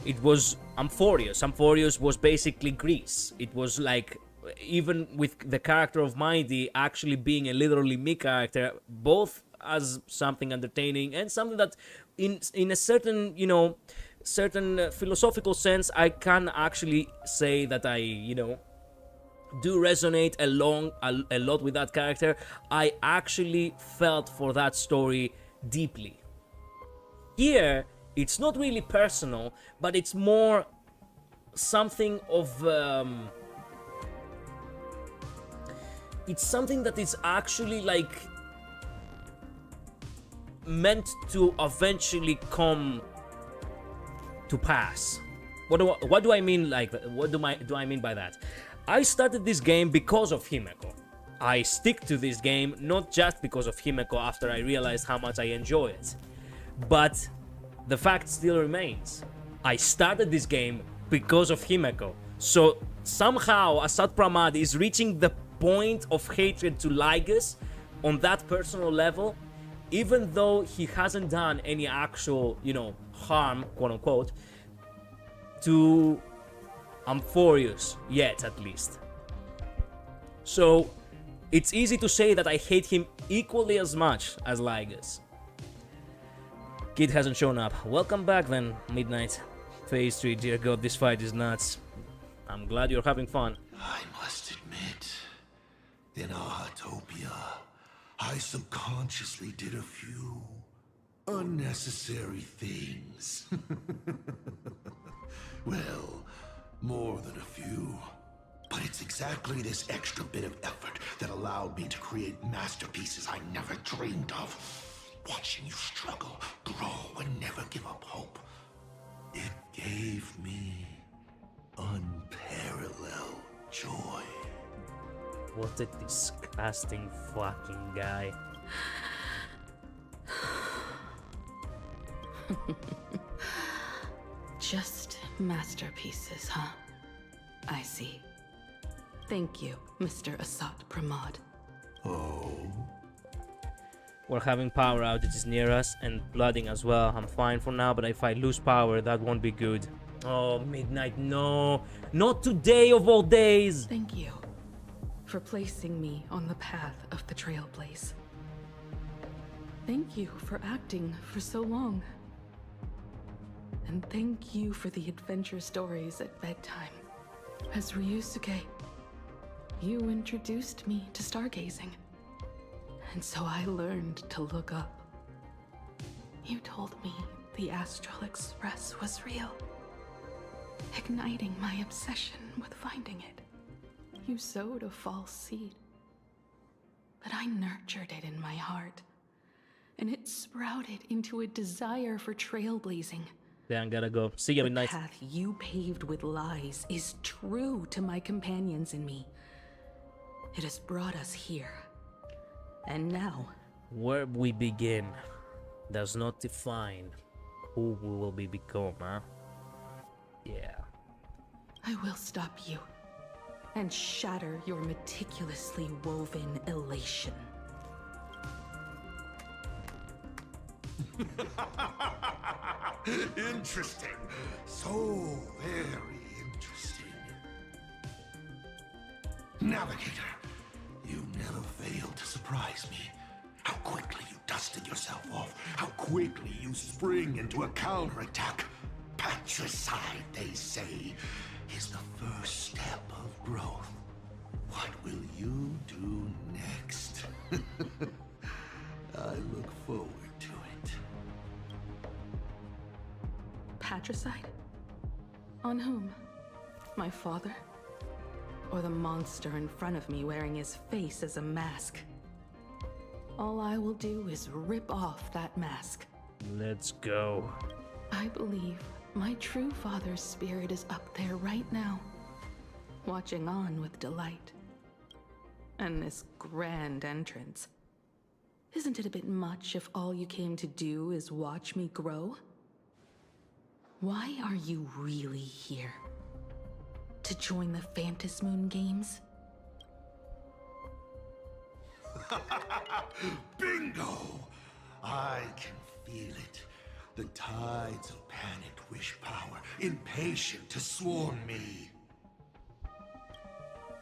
It was Amphorius. Amphorius was basically Greece. It was like, even with the character of Mighty actually being a literally me character, both as something entertaining and something that in a certain, you know, certain philosophical sense, I can actually say that I, you know, do resonate a lot with that character. I actually felt for that story deeply. Here, it's not really personal, but it's more something of... it's something that is actually like meant to eventually come to pass. What do I mean like that? What do I mean by that? I started this game because of Himeko. I stick to this game not just because of Himeko after I realized how much I enjoy it, but the fact still remains. I started this game because of Himeko. So somehow ASAT PRAMAD is reaching the point of hatred to Lygus on that personal level, even though he hasn't done any actual, you know, harm, quote unquote, to Amphorius yet, at least. So it's easy to say that I hate him equally as much as Lygus. Kid hasn't shown up. Welcome back then, Midnight. Phase 3, dear god, this fight is nuts. I'm glad you're having fun. I must admit, in Ahatopia, I subconsciously did a few unnecessary things. Well, more than a few. But it's exactly this extra bit of effort that allowed me to create masterpieces I never dreamed of. Watching you struggle, grow, and never give up hope. It gave me unparalleled joy. What a disgusting fucking guy. Just masterpieces, huh? I see. Thank you, Mr. ASAT PRAMAD. Oh? We're having power outages near us and flooding as well. I'm fine for now, but if I lose power, that won't be good. Oh, Midnight, no. Not today of all days. Thank you for placing me on the path of the Trailblaze. Thank you for acting for so long. And thank you for the adventure stories at bedtime. As Ryusuke, you introduced me to stargazing. And so I learned to look up. You told me the Astral Express was real, igniting my obsession with finding it. You sowed a false seed, but I nurtured it in my heart, and it sprouted into a desire for trailblazing. Then gotta go. See you, Midnight. The path you paved with lies is true to my companions and me. It has brought us here. And now... Where we begin does not define who we will become, huh? Yeah. I will stop you and shatter your meticulously woven elation. Interesting. So very interesting. Navigator, you never fail to surprise me. How quickly you dusted yourself off. How quickly you spring into a counterattack. Patricide, they say, is the first step of growth. What will you do next? I look forward to it. Patricide? On whom? My father? Or the monster in front of me wearing his face as a mask? All I will do is rip off that mask. Let's go. I believe my true father's spirit is up there right now, watching on with delight. And this grand entrance. Isn't it a bit much if all you came to do is watch me grow? Why are you really here? to join the Phantasmoon Games? Bingo! I can feel it. The tides of panicked wish power, impatient to swarm me.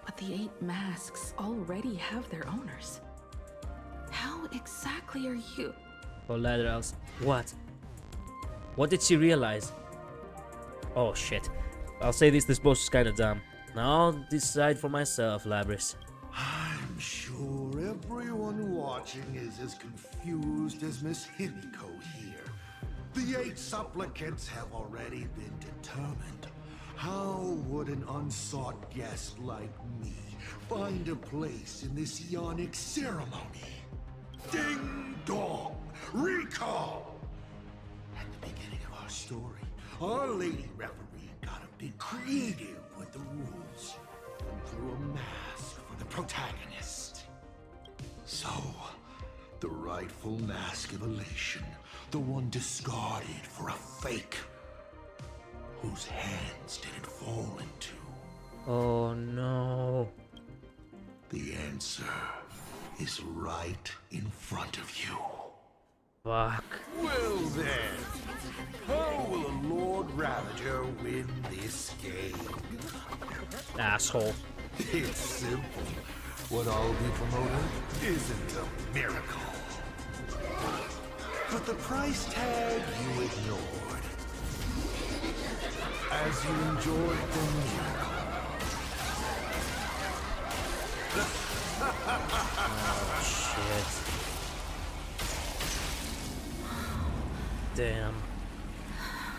But the 8 masks already have their owners. How exactly are you? Collaterals. What? What did she realize? Oh shit. I'll say this boss is kinda dumb. I'll decide for myself, Labris. I'm sure everyone watching is as confused as Miss Himiko here. The 8 supplicants have already been determined. How would an unsought guest like me find a place in this yonic ceremony? Ding dong! Recall! At the beginning of our story, our lady referee got a bit creative with the rules and drew a mask for the protagonist. So, the rightful mask of elation, the one discarded for a fake, whose hands did it fall into? Oh no. The answer is right in front of you. Fuck. Well then, how will a Lord Ravager win this game? Asshole. It's simple. What I'll be promoting isn't a miracle. But the price tag you ignored. As you enjoyed the miracle. Oh shit. Damn.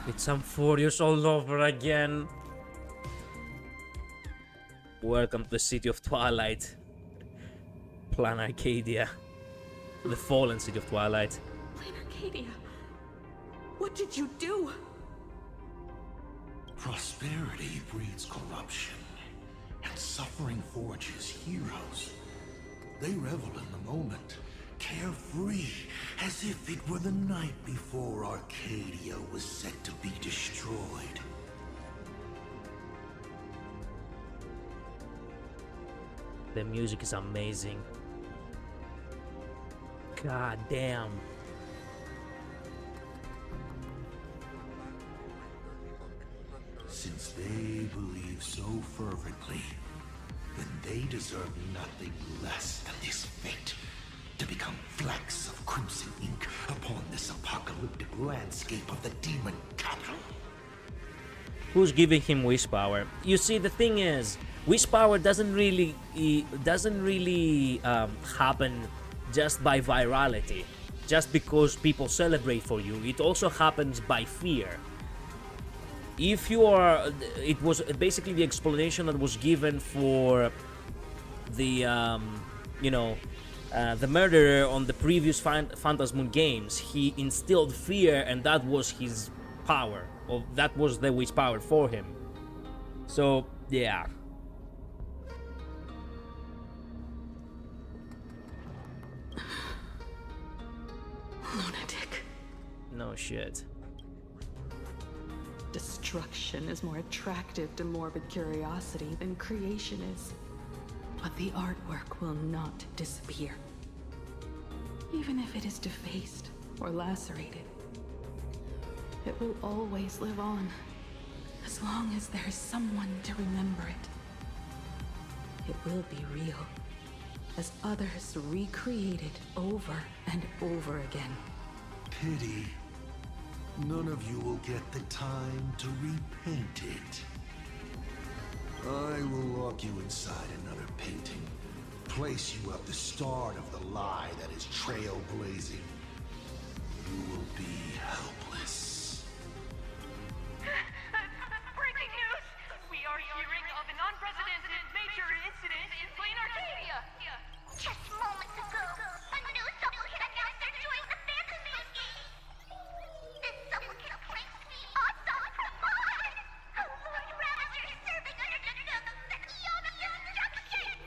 It's I'm furious all over again. Welcome to the City of Twilight. Plan Arcadia. The fallen City of Twilight. Plain Arcadia, what did you do? Prosperity breeds corruption, and suffering forges heroes. They revel in the moment, carefree, as if it were the night before Arcadia was set to be destroyed. The music is amazing. God damn. Since they believe so fervently, then they deserve nothing less than this fate, to become flecks of crimson ink upon this apocalyptic landscape of the demon capital. Who's giving him wish power? You see, the thing is, wish power doesn't really happen just by virality, just because people celebrate for you. It also happens by fear. If you are, it was basically the explanation that was given for the, the murderer on the previous Phantasmoon games. He instilled fear, and that was his power. Or that was the wish power for him. So yeah. Lunatic. No shit. Destruction is more attractive to morbid curiosity than creation is. But the artwork will not disappear. Even if it is defaced or lacerated, it will always live on, as long as there is someone to remember it. It will be real, as others recreate it over and over again. Pity. None of you will get the time to repaint it. I will lock you inside another painting. Place you at the start of the lie that is trailblazing. You will be helpless. Breaking news! We are hearing of an unprecedented major incident in Plain Arcadia! Just moments ago, a new supplicant announced they're joining the Phantasmoon game. This supplicant claims to be ASAT PRAMAD, a Lord Ravager serving under the Yonic instructions.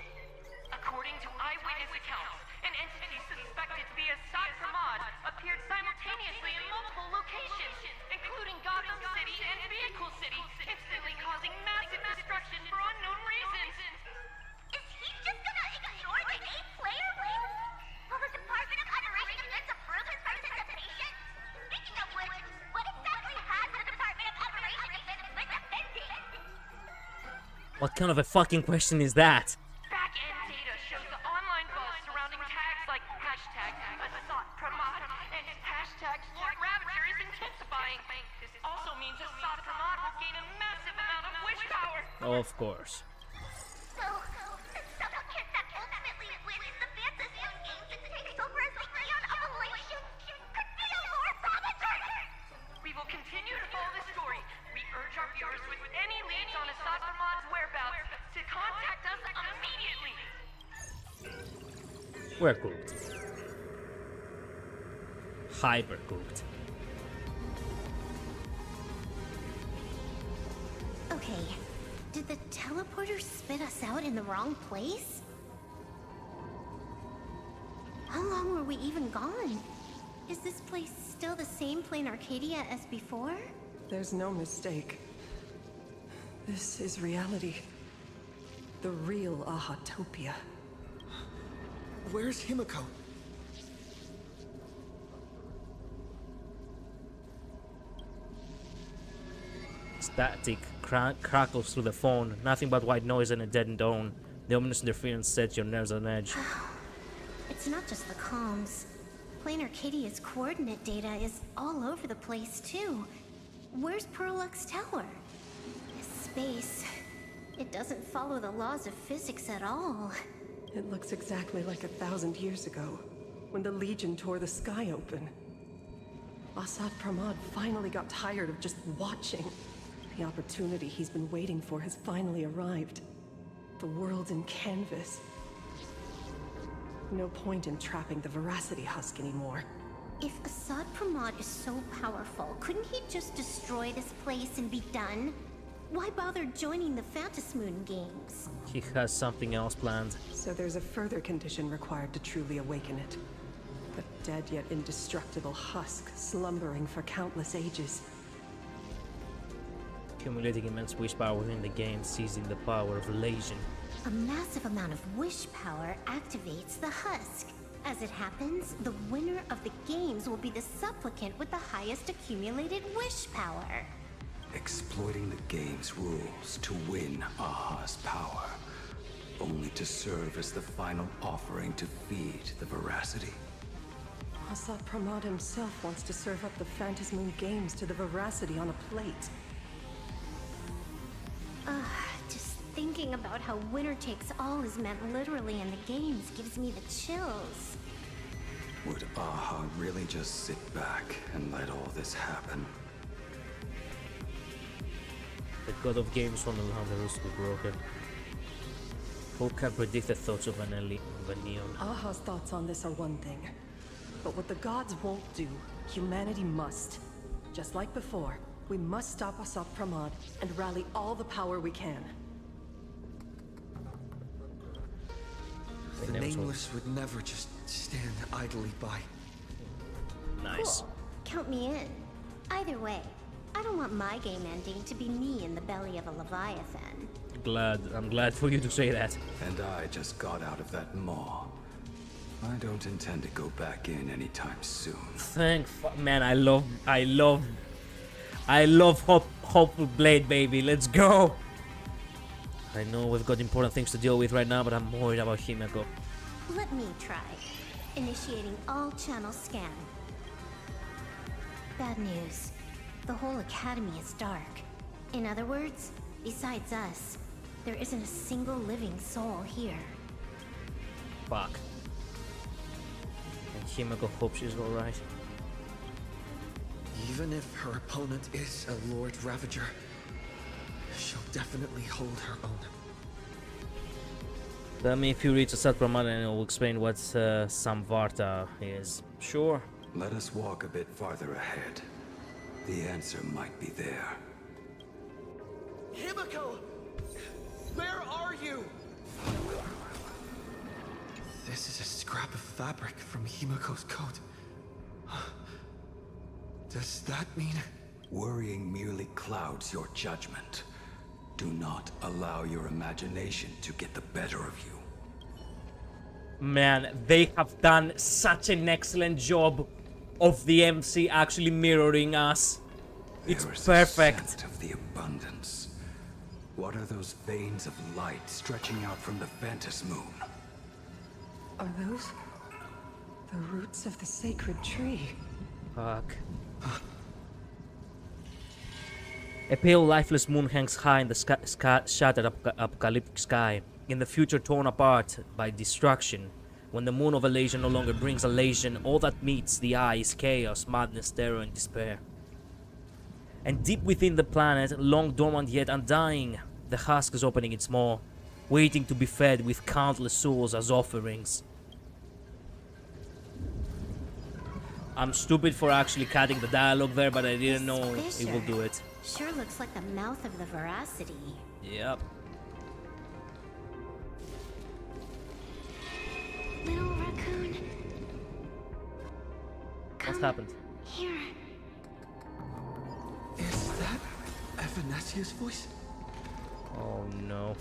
According to eyewitness accounts, an entity suspected to be ASAT PRAMAD appeared simultaneously in multiple locations, including God Gotham City and Vehicle City, instantly causing massive destruction for unknown reasons. Is he just gonna ignore the 8-player rules? Will the Department of Underwriting Defense approve his participation? Speaking of which, what exactly has the Department of Underwriting Defense been defending? What kind of a fucking question is that? Back-end data shows the online buzz surrounding tags like hashtag ASAT PRAMAD and hashtag Lord Ravager is intensifying. This also means ASAT PRAMAD will gain a massive amount of wish power. Of course. So, the supplicant that ultimately wins the Fantasy Games and takes over as the Eon of Elation could be a Lord Ravager! We will continue to follow the story. We urge our viewers with any leads on ASAT PRAMAD's whereabouts to contact us immediately. We're cooked. Hyper cooked. Okay, did the teleporter spit us out in the wrong place? How long were we even gone? Is this place still the same plain Arcadia as before? There's no mistake. This is reality. The real Ahatopia. Where's Himiko? Static crackles through the phone. Nothing but white noise and a deadened tone. The ominous interference sets your nerves on edge. It's not just the comms. Plain Arcadia's coordinate data is all over the place, too. Where's Perlux Tower? Space. It doesn't follow the laws of physics at all. It looks exactly like 1,000 years ago, when the Legion tore the sky open. ASAT PRAMAD finally got tired of just watching. The opportunity he's been waiting for has finally arrived. The world in canvas. No point in trapping the Veracity Husk anymore. If ASAT PRAMAD is so powerful, couldn't he just destroy this place and be done? Why bother joining the Phantasmoon Games? He has something else planned. So there's a further condition required to truly awaken it. The dead yet indestructible husk slumbering for countless ages. Accumulating immense wish power within the game, seizing the power of elation. A massive amount of wish power activates the husk. As it happens, the winner of the games will be the supplicant with the highest accumulated wish power. Exploiting the game's rules to win Aha's power, only to serve as the final offering to feed the Veracity. ASAT PRAMAD himself wants to serve up the Phantasmoon Games to the Veracity on a plate. Just thinking about how winner takes all is meant literally in the games gives me the chills. Would Aha really just sit back and let all this happen? The god of games won't allow the rules to be broken. Who can predict the thoughts of an neon? Aha's thoughts on this are one thing. But what the gods won't do, humanity must. Just like before, we must stop ASAT PRAMAD and rally all the power we can. The Nameless would never just stand idly by. Nice. Cool. Count me in. Either way, I don't want my game ending to be me in the belly of a Leviathan. I'm glad for you to say that. And I just got out of that maw. I don't intend to go back in anytime soon. Man, I love Hopeful Blade, baby. Let's go. I know we've got important things to deal with right now, but I'm worried about Himiko. Let me try. Initiating all channel scan. Bad news. The whole academy is dark. In other words, besides us, there isn't a single living soul here. Fuck. And Himiko hopes she's alright. Even if her opponent is a Lord Ravager, she'll definitely hold her own. Tell me if you reach ASAT PRAMAD and it will explain what Samvarta is. Sure. Let us walk a bit farther ahead. The answer might be there. Himiko! Where are you? This is a scrap of fabric from Himiko's coat. Does that mean... Worrying merely clouds your judgment. Do not allow your imagination to get the better of you. Man, they have done such an excellent job of the MC actually mirroring us. It's There is perfect. a scent of the abundance. What are those veins of light stretching out from the Phantom Moon? Are those the roots of the sacred tree? Fuck. A pale, lifeless moon hangs high in the shattered apocalyptic sky, in the future torn apart by destruction. When the moon of elation no longer brings elation, all that meets the eye is chaos, madness, terror, and despair. And deep within the planet, long dormant yet undying, the husk is opening its maw, waiting to be fed with countless souls as offerings. I'm stupid for actually cutting the dialogue there, but I didn't know it will do it. Sure looks like the mouth of the veracity. Yep. Little raccoon. What's happened? Here. Is that Evanesia's voice? Oh no.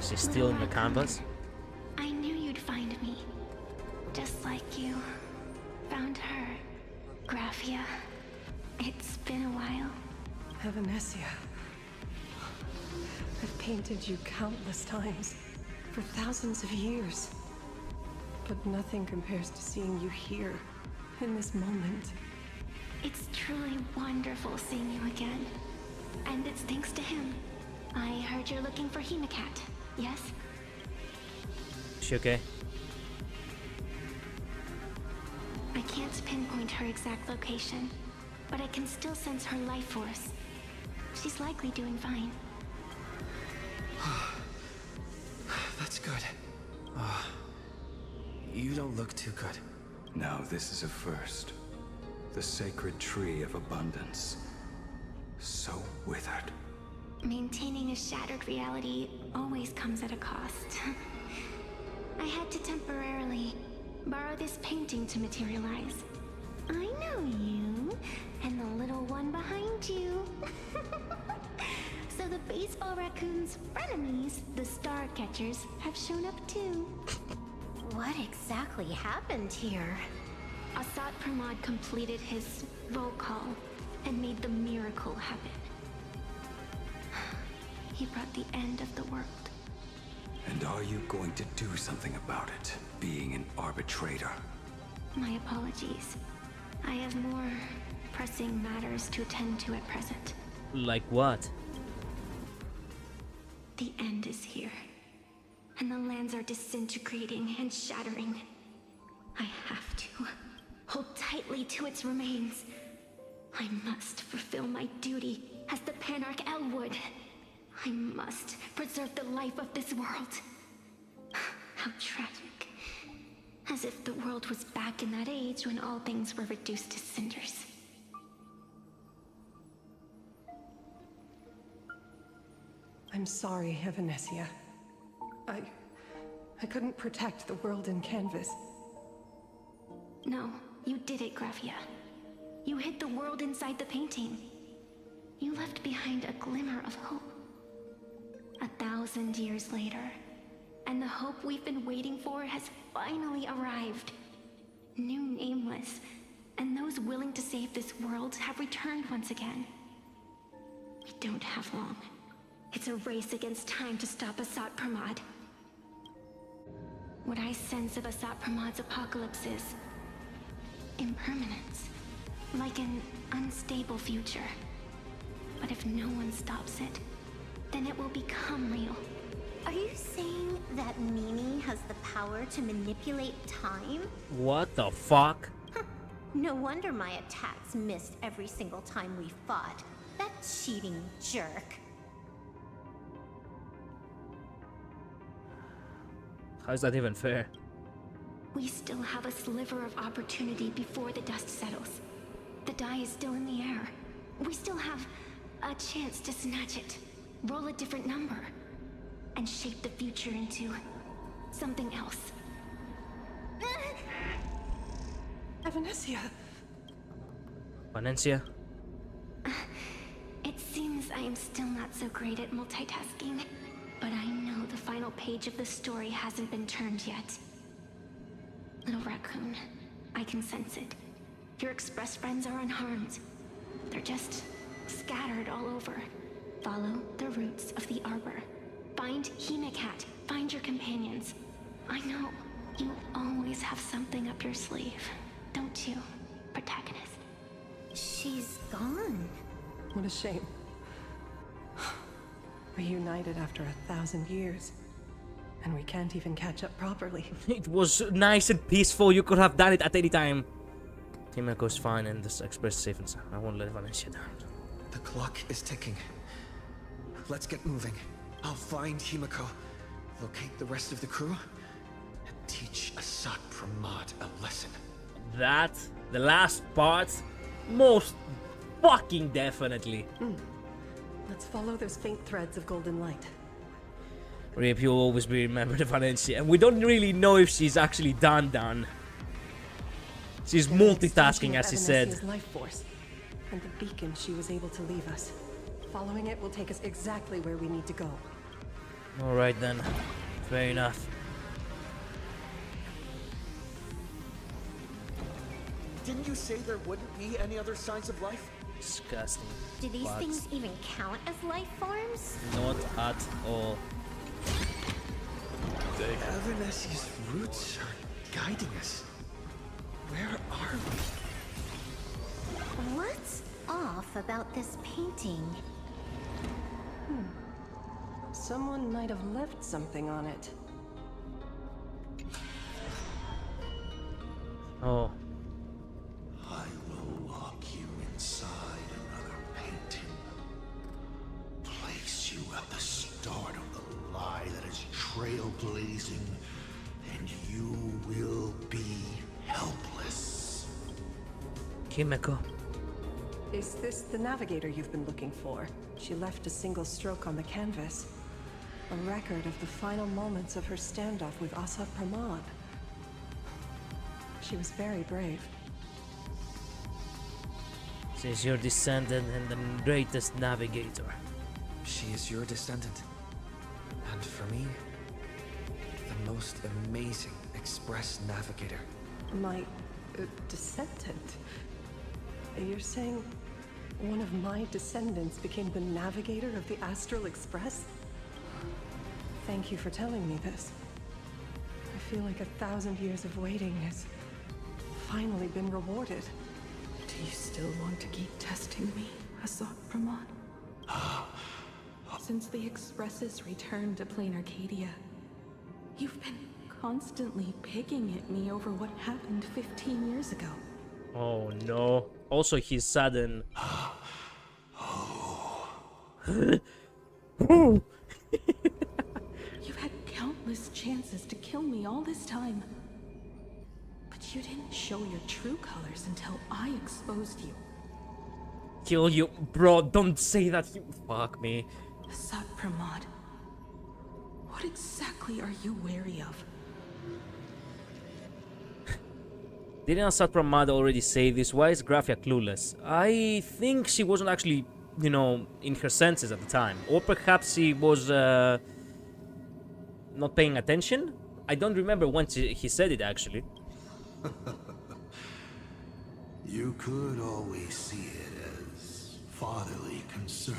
She's still in the canvas? I knew you'd find me. Just like you found her, Graphia. It's been a while. Evanesia. I've painted you countless times, for thousands of years. But nothing compares to seeing you here, in this moment. It's truly wonderful seeing you again. And it's thanks to him. I heard you're looking for Hemacat, yes? Is she okay? I can't pinpoint her exact location, but I can still sense her life force. She's likely doing fine. That's good. You don't look too good. Now this is a first. The sacred tree of abundance. So withered. Maintaining a shattered reality always comes at a cost. I had to temporarily borrow this painting to materialize. I know you, and the little one behind you. So the baseball raccoon's frenemies, the star catchers, have shown up too. What exactly happened here? ASAT PRAMAD completed his roll call and made the miracle happen. He brought the end of the world. And are you going to do something about it, being an arbitrator? My apologies. I have more pressing matters to attend to at present. Like what? The end is here, and the lands are disintegrating and shattering. I have to hold tightly to its remains. I must fulfill my duty as the Panarch Elwood. I must preserve the life of this world. How tragic. As if the world was back in that age when all things were reduced to cinders. I'm sorry, Evanesia. I couldn't protect the world in canvas. No, you did it, Graphia. You hid the world inside the painting. You left behind a glimmer of hope. 1,000 years later, and the hope we've been waiting for has finally arrived. New Nameless, and those willing to save this world have returned once again. We don't have long. It's a race against time to stop ASAT PRAMAD. What I sense of ASAT PRAMAD's apocalypse is impermanence, like an unstable future. But if no one stops it, then it will become real. Are you saying that Mimi has the power to manipulate time? What the fuck? No wonder my attacks missed every single time we fought. That cheating jerk. How's that even fair? We still have a sliver of opportunity before the dust settles. The die is still in the air. We still have a chance to snatch it. Roll a different number. And and shape the future into something else. Evanesia. Valencia? It seems I am still not so great at multitasking, but I know the final page of the story hasn't been turned yet. Little raccoon, I can sense it. Your express friends are unharmed. They're just scattered all over. Follow the roots of the arbor. Find Hinacat. Find your companions. I know you always have something up your sleeve, don't you, protagonist? She's gone. What a shame. Reunited after 1,000 years. And we can't even catch up properly. It was nice and peaceful. You could have done it at any time. Himeko's fine and this express is safe and sound. I won't let Valencia down. The clock is ticking. Let's get moving. I'll find Himeko, locate the rest of the crew, and teach ASAT PRAMAD a lesson. That, the last part, most fucking definitely. Let's follow those faint threads of golden light. Rip, you'll always be remembered, Valencia. And we don't really know if she's actually done. She's multitasking, as he said. Evanesia's life force, and the beacon she was able to leave us. Following it will take us exactly where we need to go. Alright then. Fair enough. Didn't you say there wouldn't be any other signs of life? Disgusting. Do these Bugs. things even count as life forms? Not at all. Evanesia's roots are guiding us. Where are we? What's off about this painting? Someone might have left something on it. Oh. I will lock you inside another painting. Place you at the start of the lie that is trailblazing, and you will be helpless. Himeko. Is this the navigator you've been looking for? She left a single stroke on the canvas. A record of the final moments of her standoff with ASAT PRAMAD. She was very brave. She's your descendant and the greatest navigator. She is your descendant. And for me, the most amazing express navigator. My descendant? You're saying one of my descendants became the navigator of the Astral Express? Thank you for telling me this. I feel like 1,000 years of waiting has finally been rewarded. Do you still want to keep testing me, ASAT PRAMAD? Since the Expresses returned to Plain Arcadia, you've been constantly picking at me over what happened 15 years ago. Oh no. Also, he's sudden. You've had countless chances to kill me all this time. But you didn't show your true colors until I exposed you. Kill you. Bro, don't say that. You fuck me. ASAT PRAMAD, what exactly are you wary of? Didn't ASAT PRAMAD already say this? Why is Grafia clueless? I think she wasn't actually, you know, in her senses at the time. Or perhaps she was not paying attention? I don't remember when he said it actually. You could always see it as fatherly concern.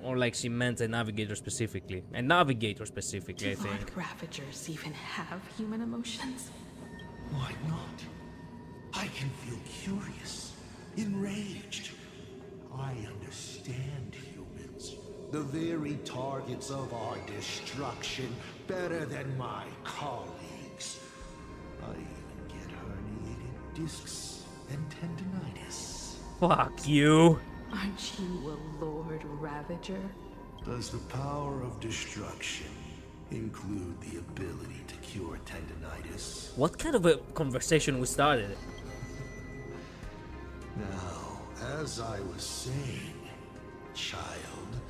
Or like she meant a navigator specifically. A navigator specifically, I Do think. Lord Ravagers even have human emotions? Why not? I can feel curious, enraged. I understand humans, the very targets of our destruction, better than my colleagues. I even get herniated discs and tendinitis. Fuck you. Aren't you a Lord Ravager? Does the power of destruction include the ability to cure tendinitis? What kind of a conversation we started? Now, as I was saying, child,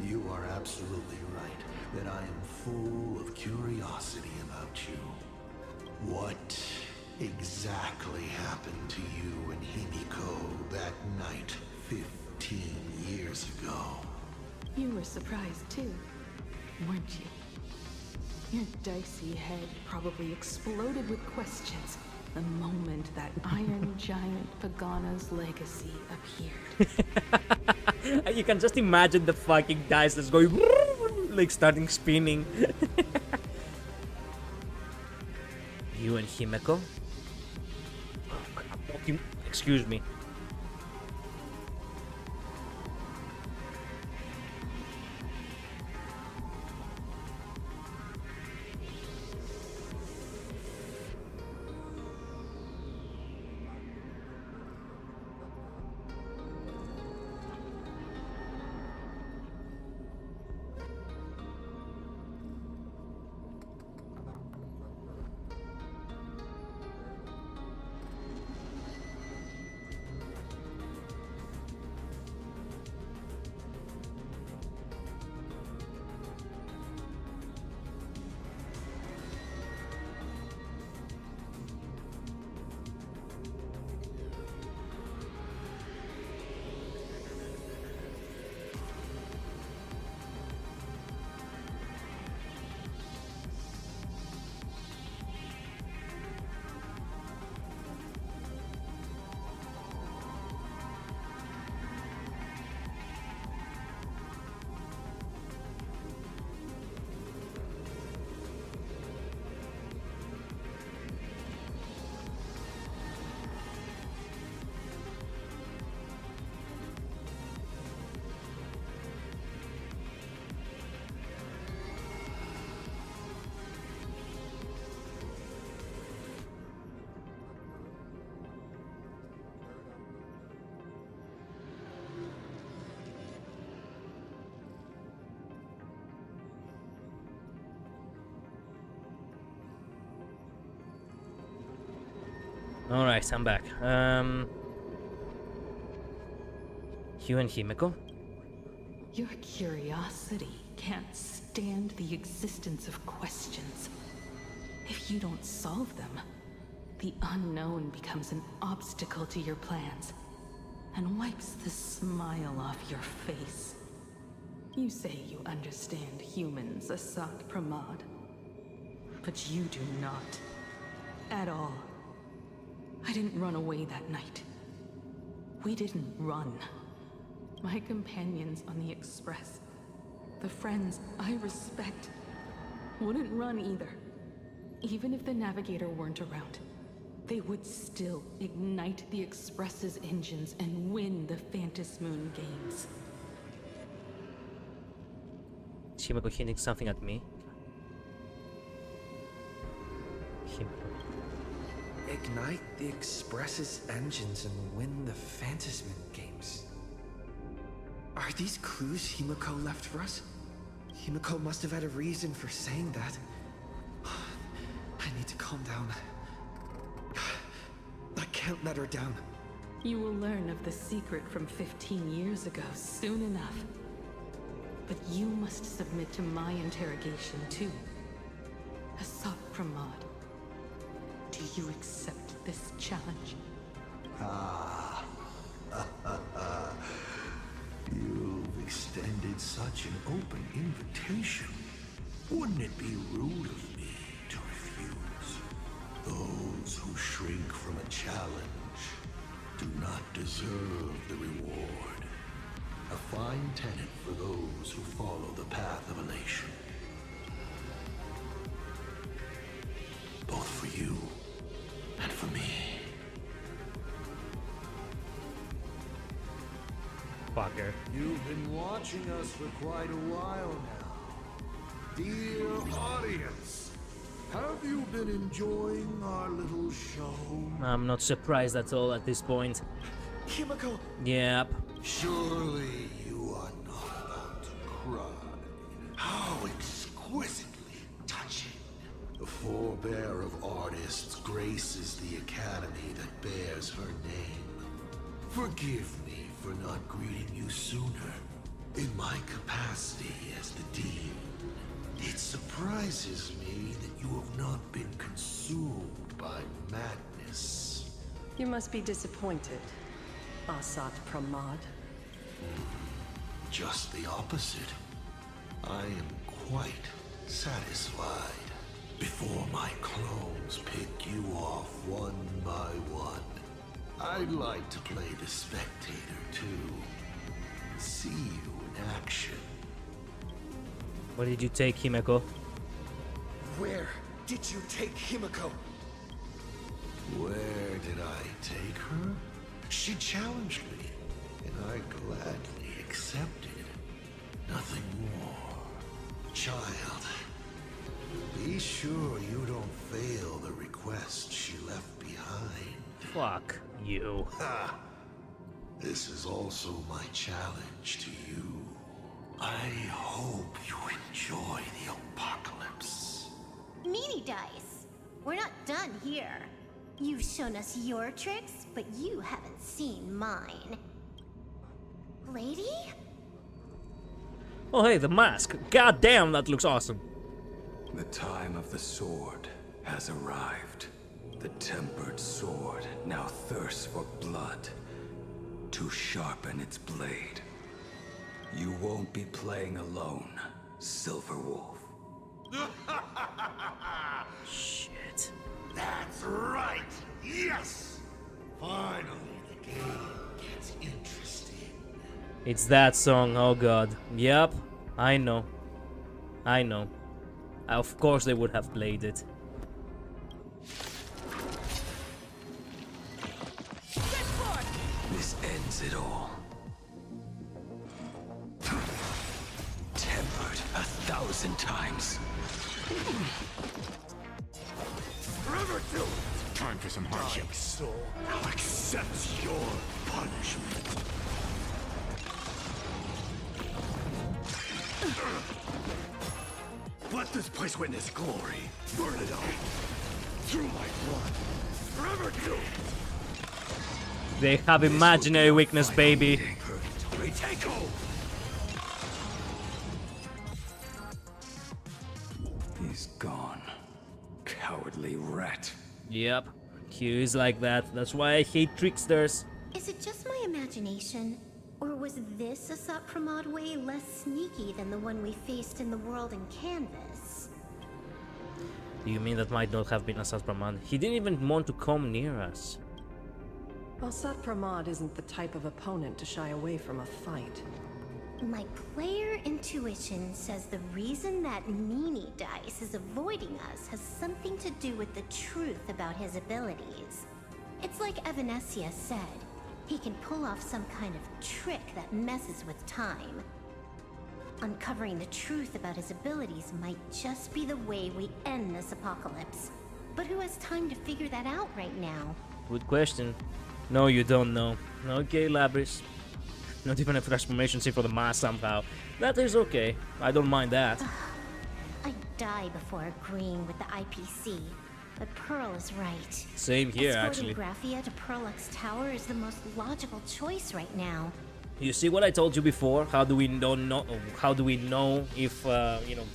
you are absolutely right. that I am full of curiosity about you. What exactly happened to you and Himiko that night 15 years ago? You were surprised too, weren't you? Your dicey head probably exploded with questions the moment that Iron Giant Pagana's legacy appeared. You can just imagine the fucking dice that's going like starting spinning. You and Himeko? Excuse me. Alright, I'm back. You and Himeko? Your curiosity can't stand the existence of questions. If you don't solve them, the unknown becomes an obstacle to your plans and wipes the smile off your face. You say you understand humans, ASAT PRAMAD, but you do not. At all. I didn't run away that night. We didn't run. My companions on the Express, the friends I respect, wouldn't run either. Even if the Navigator weren't around, they would still ignite the Express's engines and win the Phantom Moon games. Is Himeko hinting something at me? Himeko. Ignite the Express's engines and win the Phantom games. Are these clues Himeko left for us? Himeko must have had a reason for saying that. I need to calm down. I can't let her down. You will learn of the secret from 15 years ago soon enough. But you must submit to my interrogation too. ASAT PRAMAD. Do you accept this challenge? Ah. You've extended such an open invitation. Wouldn't it be rude of me to refuse? Those who shrink from a challenge do not deserve the reward. A fine tenet for those who follow the path of elation. Both for you and for me. Fucker. You've been watching us for quite a while now. Dear audience, have you been enjoying our little show? I'm not surprised at all at this point. Himeko! Yep. Surely you are not about to cry. How exquisitely touching. The forebear of artists graces the academy that bears her name. Forgive me for not greeting you sooner. In my capacity as the Dean, surprises me that you have not been consumed by madness. You must be disappointed, ASAT PRAMAD. Just the opposite. I am quite satisfied. Before my clones pick you off one by one, I'd like to play the spectator too. See you in action. Where did you take Himeko? Where did you take Himeko? Where did I take her? She challenged me, and I gladly accepted. Nothing more. Child, be sure you don't fail the request she left behind. Fuck you. Ha! This is also my challenge to you. I hope you enjoy the apocalypse. Meanie Dice! We're not done here. You've shown us your tricks, but you haven't seen mine. Lady? Oh hey, the mask. God damn, that looks awesome. The time of the sword has arrived. The tempered sword now thirsts for blood to sharpen its blade. You won't be playing alone, Silver Wolf. Shit. That's right! Yes! Finally, the game gets interesting. It's that song, oh god. Yep, I know. I know. Of course they would have played it. This ends it all. Tempered 1,000 times. Forever do it! Time for some hardship. Soul, I'll accept your punishment. Let this place witness glory. Burn it up. Through my blood. Forever do it! They have imaginary weakness, baby. Purgatory, take hold! He's gone. Cowardly rat. Yep, Q is like that. That's why I hate tricksters. Is it just my imagination? Or was this ASAT PRAMAD way less sneaky than the one we faced in the world in Canvas? Do you mean that might not have been ASAT PRAMAD? He didn't even want to come near us. ASAT PRAMAD isn't the type of opponent to shy away from a fight. My player intuition says the reason that Meanie Dice is avoiding us has something to do with the truth about his abilities. It's like Evanesia said, he can pull off some kind of trick that messes with time. Uncovering the truth about his abilities might just be the way we end this apocalypse. But who has time to figure that out right now? Good question. No, you don't know. Okay, Labris. Not even a transformation scene for the mask somehow. That is okay. I don't mind that. I die before agreeing with the IPC, but Pearl is right. Same here, actually. Escorting Graphia to Pearlux Tower is the most logical choice right now. You see what I told you before? How do we know? How do we know if you know,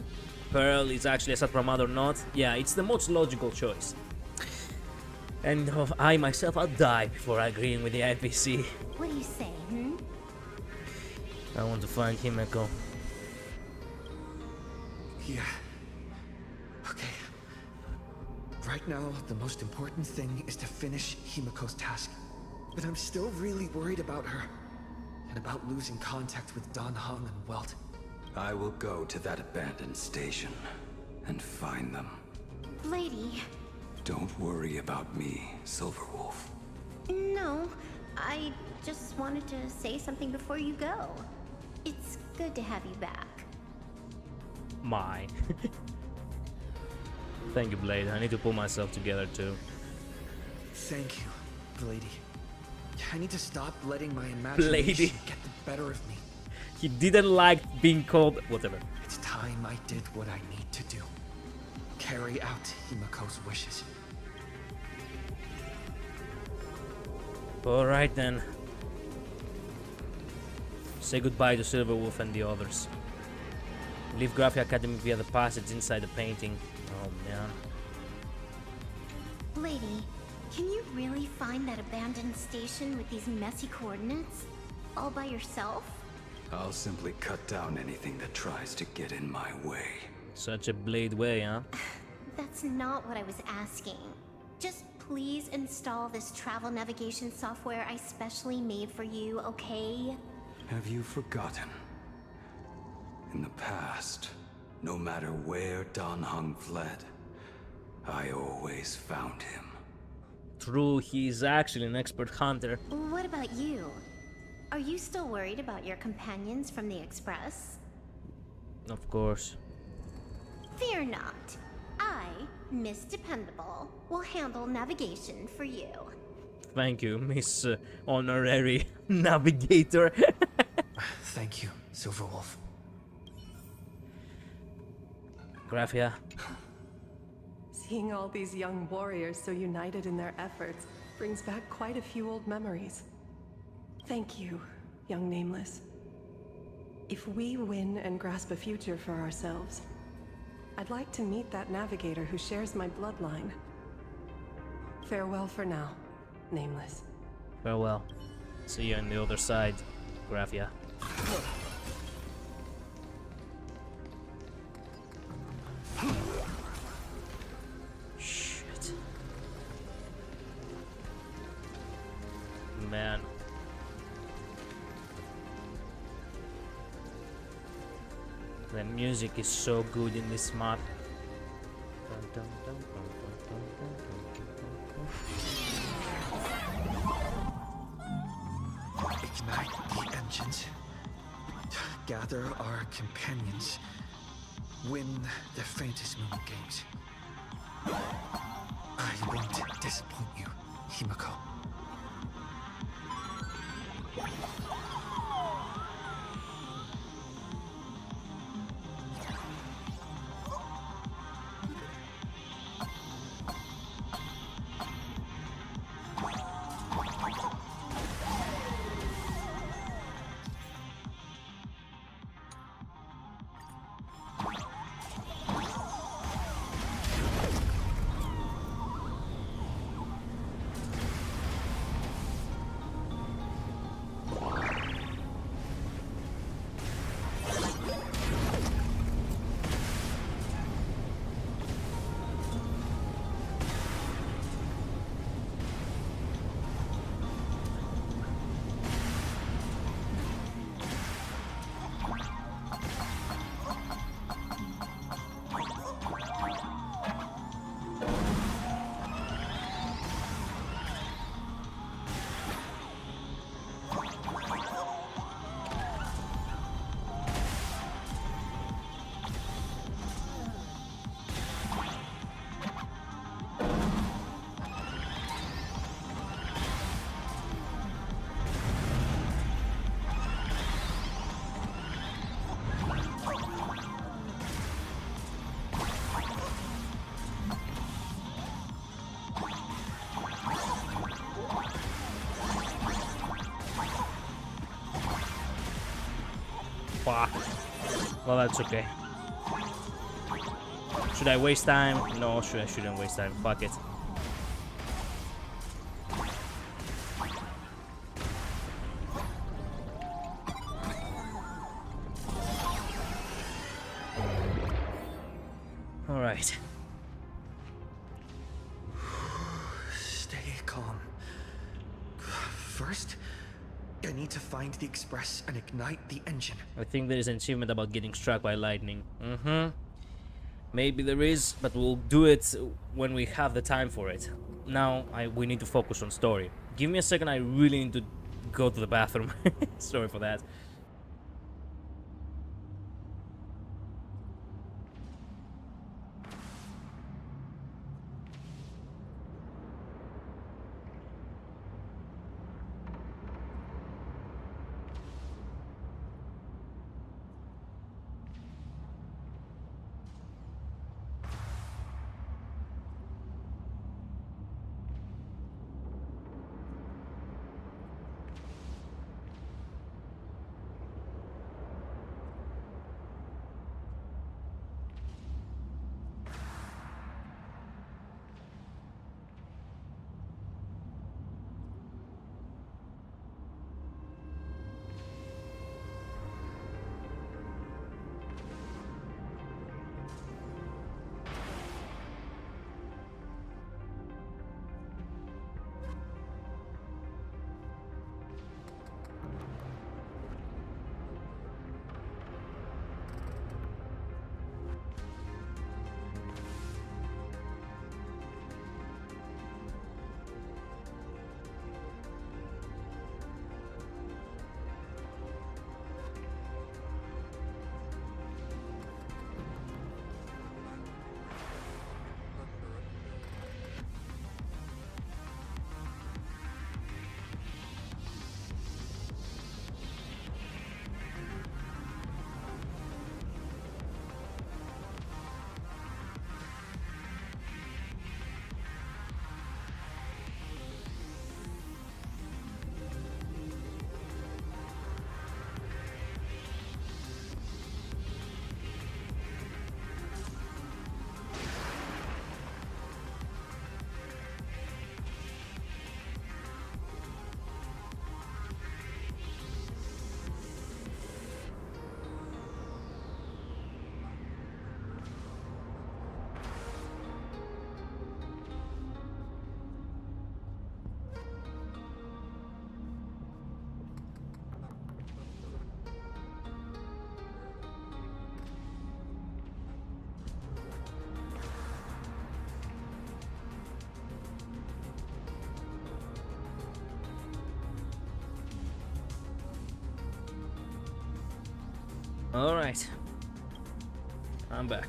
Pearl is actually ASAT PRAMAD or not? Yeah, it's the most logical choice. And I myself, I'll die before agreeing with the IPC. What do you say, hmm? I want to find Himeko. Yeah. Okay. Right now, the most important thing is to finish Himeko's task. But I'm still really worried about her. And about losing contact with Dan Heng and Welt. I will go to that abandoned station and find them. Lady. Don't worry about me, Silver Wolf. No, I just wanted to say something before you go. It's good to have you back. My. Thank you, Blade. I need to pull myself together too. Thank you, Blady. I need to stop letting my imagination get the better of me. He didn't like being called whatever. It's time I did what I need to do. Carry out Himeko's wishes. Alright then. Say goodbye to Silverwolf and the others. Leave Graphia Academy via the passage inside the painting. Oh man. Lady, can you really find that abandoned station with these messy coordinates? All by yourself? I'll simply cut down anything that tries to get in my way. Such a blade way, huh? That's not what I was asking. Just please install this travel navigation software I specially made for you, okay? Have you forgotten? In the past, no matter where Dan Heng fled, I always found him. True, he's actually an expert hunter. What about you? Are you still worried about your companions from the Express? Of course. Fear not. I, Miss Dependable, will handle navigation for you. Thank you, Miss Honorary Navigator. Thank you, Silverwolf. Graphia. Seeing all these young warriors so united in their efforts brings back quite a few old memories. Thank you, young Nameless. If we win and grasp a future for ourselves, I'd like to meet that navigator who shares my bloodline. Farewell for now, Nameless. Farewell. See you on the other side, Graphia. Shit. Man. The music is so good in this map. Ignite the engines. Gather our companions. Win the faintest moon games. I won't disappoint you, Himiko. Fuck. Well, that's okay. Should I waste time? No, I shouldn't waste time. Fuck it. Alright. Stay calm. First, I need to find the express and ignite the engine. I think there is an achievement about getting struck by lightning. Maybe there is, but we'll do it when we have the time for it. Now, we need to focus on story. Give me a second, I really need to go to the bathroom. Sorry for that. Alright. I'm back.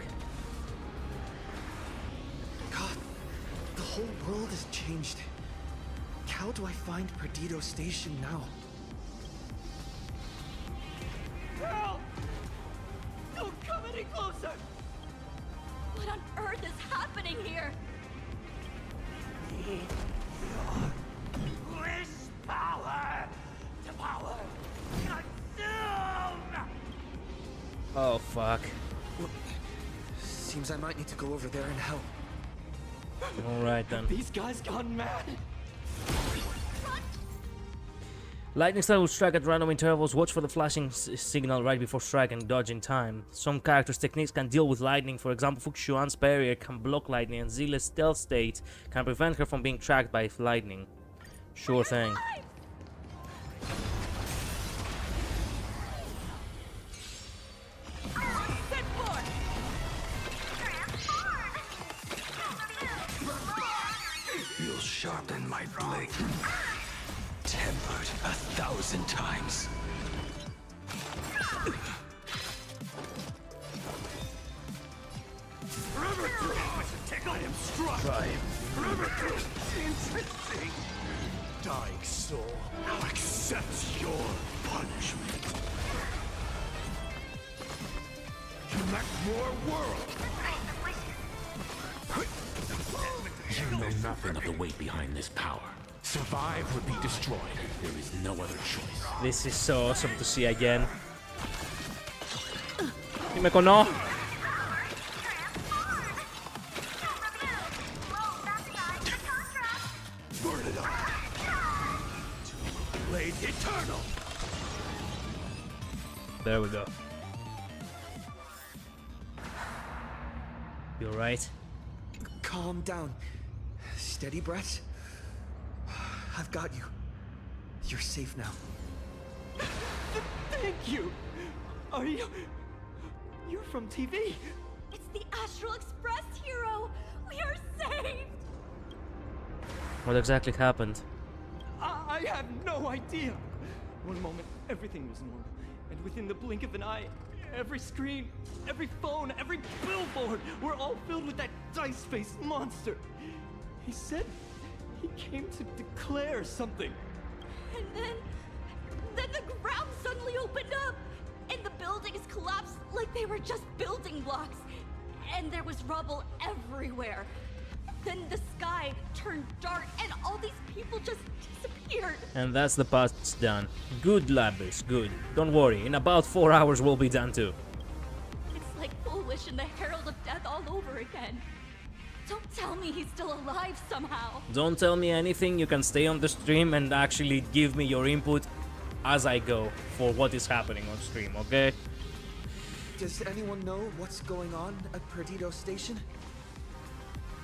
God, the whole world has changed. How do I find Perdido Station now? Help! Don't come any closer! What on earth is happening here? Wish power to power! Consume! Oh, fuck. Seems I might need to go over there and help. Alright then. These guys gone mad! Lightning style will strike at random intervals. Watch for the flashing signal right before strike and dodge in time. Some characters' techniques can deal with lightning. For example, Fuxuan's barrier can block lightning, and Zile's stealth state can prevent her from being tracked by lightning. Sure thing. You'll sharpen my blade. Tempered 1,000 times. I am struck. Interesting. Dying soul, now accept your punishment. Connect more world. You know nothing of the weight behind this power. Survive or be destroyed. There is no other choice. This is so awesome to see again. Dime con no. Burn it up. Blade eternal. There we go. You alright? Calm down. Steady breath. I've got you. You're safe now. Thank you! Are you... You're from TV? It's the Astral Express, hero! We are saved! What exactly happened? I have no idea! One moment, everything was normal. And within the blink of an eye, every screen, every phone, every billboard were all filled with that dice-faced monster. He said he came to declare something. And then the ground suddenly opened up, and the buildings collapsed like they were just building blocks. And there was rubble everywhere. Then the sky turned dark, and all these people just disappeared. And that's the part's done. Good, Labyrinth, good. Don't worry, in about 4 hours we'll be done too. It's like Foolish and the Herald of Death all over again. Don't tell me he's still alive somehow. Don't tell me anything, you can stay on the stream and actually give me your input as I go for what is happening on stream, okay? Does anyone know what's going on at Perdido Station?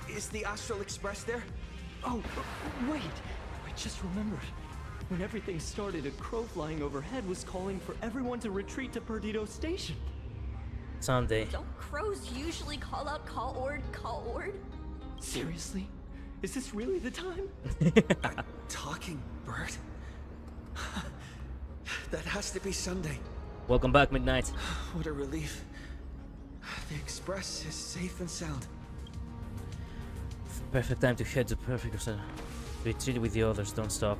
Is the Astral Express there? Oh, wait! I just remembered. When everything started, a crow flying overhead was calling for everyone to retreat to Perdido Station. Sunday. Don't crows usually call out call ord? Seriously? Is this really the time? A talking bird? That has to be Sunday. Welcome back, Midnight. What a relief. The Express is safe and sound. Perfect time to head to Perfect. Retreat with the others, don't stop.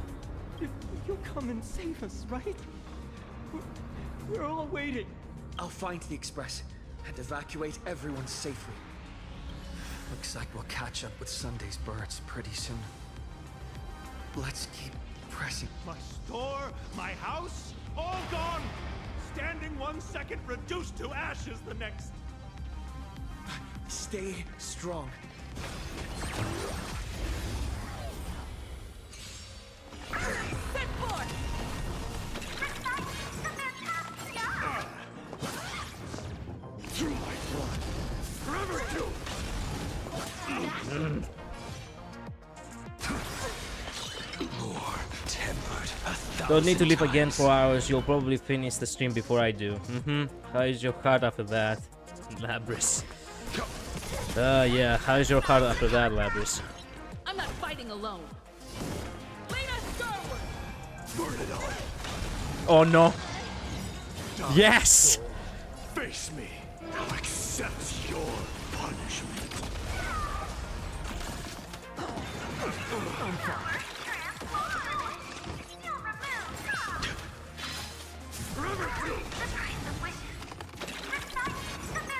You'll come and save us, right? We're all waiting. I'll find the Express and evacuate everyone safely. Looks like we'll catch up with Sunday's birds pretty soon. Let's keep pressing. My store, my house, all gone! Standing 1 second, reduced to ashes the next. Stay strong. Through my blood, forever doomed. More tempered 1,000 Don't need to leave again times. for hours, you'll probably finish the stream before I do. How is your heart after that? Labyrinth. Yeah, how is your heart after that, Labyrinth? I'm not fighting alone. Lena Starwood! Burn it all. Oh no. Yes! Face me. I'll accept your punishment.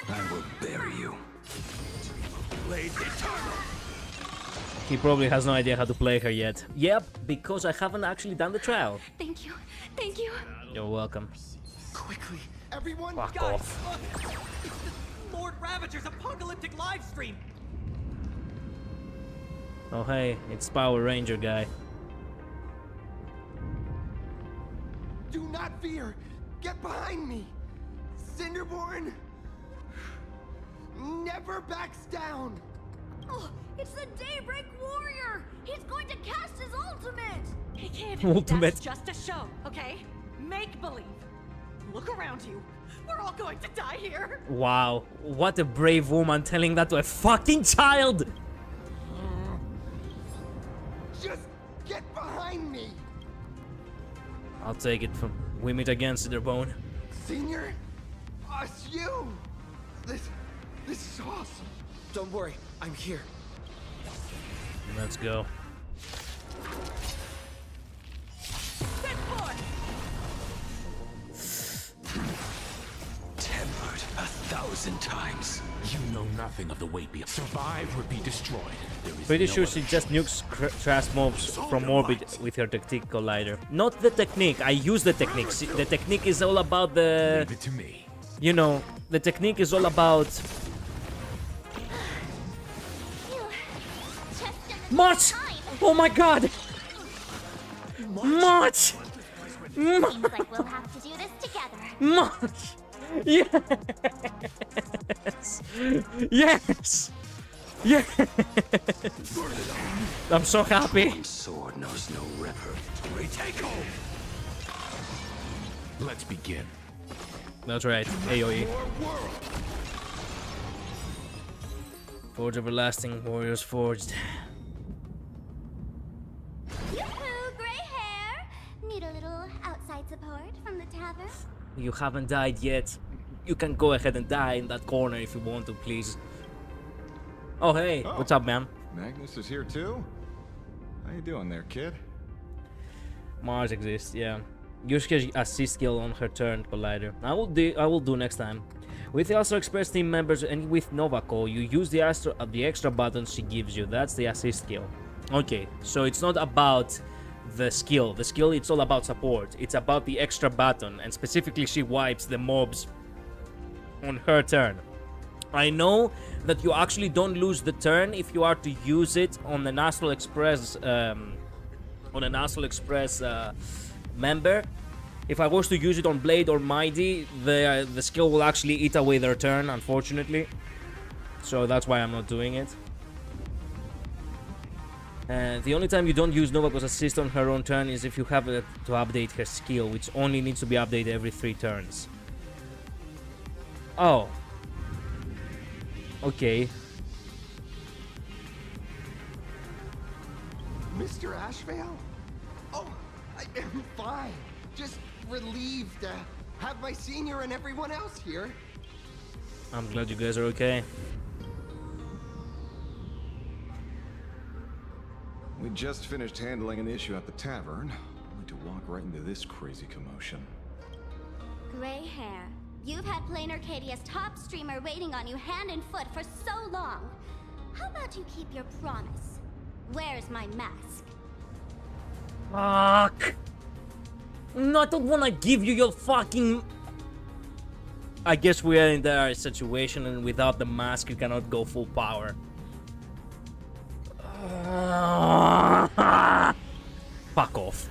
I will bury you. Blades eternal. He probably has no idea how to play her yet. Yep, because I haven't actually done the trial. Thank you. Thank you. You're welcome. Quickly, everyone! Fuck Guys, off. look! It's the Lord Ravager's apocalyptic live stream! Oh hey, it's Power Ranger guy. Do not fear! Get behind me! Cinderborn never backs down! Oh, it's the Daybreak Warrior! He's going to cast his ultimate! Hey kid, Ultimate. that's just a show, okay? Make believe. Look around you. We're all going to die here. Wow, what a brave woman telling that to a fucking child! Just get behind me! I'll take it from we meet again, Cinderbone. Senior? It's you! This is awesome! Don't worry, I'm here. Let's go. Tempered 1,000 times. You know nothing of the weight beyond. Survive would be destroyed. There is Pretty no sure other she just nukes trash mobs from orbit with her technique collider. Not the technique, I use the technique. See, the technique is all about the... Leave it to me. You know, the technique is all about... March! Oh my god! March! Seems like we'll have to do this together. March! Yes! Yes! Yes! I'm so happy. One sword knows no ripper. Retake home. Let's begin. That's right, AoE. Forge Everlasting Warriors Forged. Yoo-hoo, gray hair! Need a little outside support from the tavern? You haven't died yet. You can go ahead and die in that corner if you want to, please. Oh, hey, what's up, man? Magnus is here too? How you doing there, kid? Mars exists, yeah. Use her assist skill on her turn, Collider. I will do next time. With the Astro Express team members and with Novako, you use the extra buttons she gives you. That's the assist skill. Okay, so it's not about the skill. The skill, it's all about support. It's about the extra button, and specifically she wipes the mobs on her turn. I know that you actually don't lose the turn if you are to use it on an Astral Express member. If I was to use it on Blade or Mighty, the skill will actually eat away their turn, unfortunately. So that's why I'm not doing it. The only time you don't use Novako's assist on her own turn is if you have to update her skill, which only needs to be updated every 3 turns. Oh. Okay. Mr. Ashvale? Oh, I am fine. Just relieved to have my senior and everyone else here. I'm glad you guys are okay. We just finished handling an issue at the tavern, only to walk right into this crazy commotion. Gray hair. You've had Plain Arcadia's top streamer waiting on you hand and foot for so long. How about you keep your promise? Where's my mask? Fuck! No, I don't wanna give you your fucking... I guess we are in that situation, and without the mask you cannot go full power. Fuck off.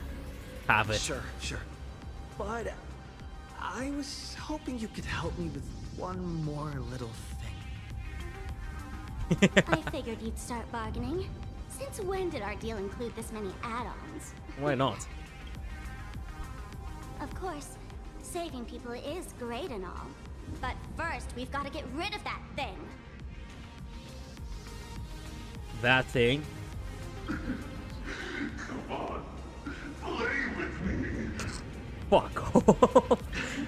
Have it. Sure. But I was hoping you could help me with one more little thing. I figured you'd start bargaining. Since when did our deal include this many add-ons? Why not? Of course, saving people is great and all. But first, we've got to get rid of that thing. That thing? Come on, play with me. Fuck off.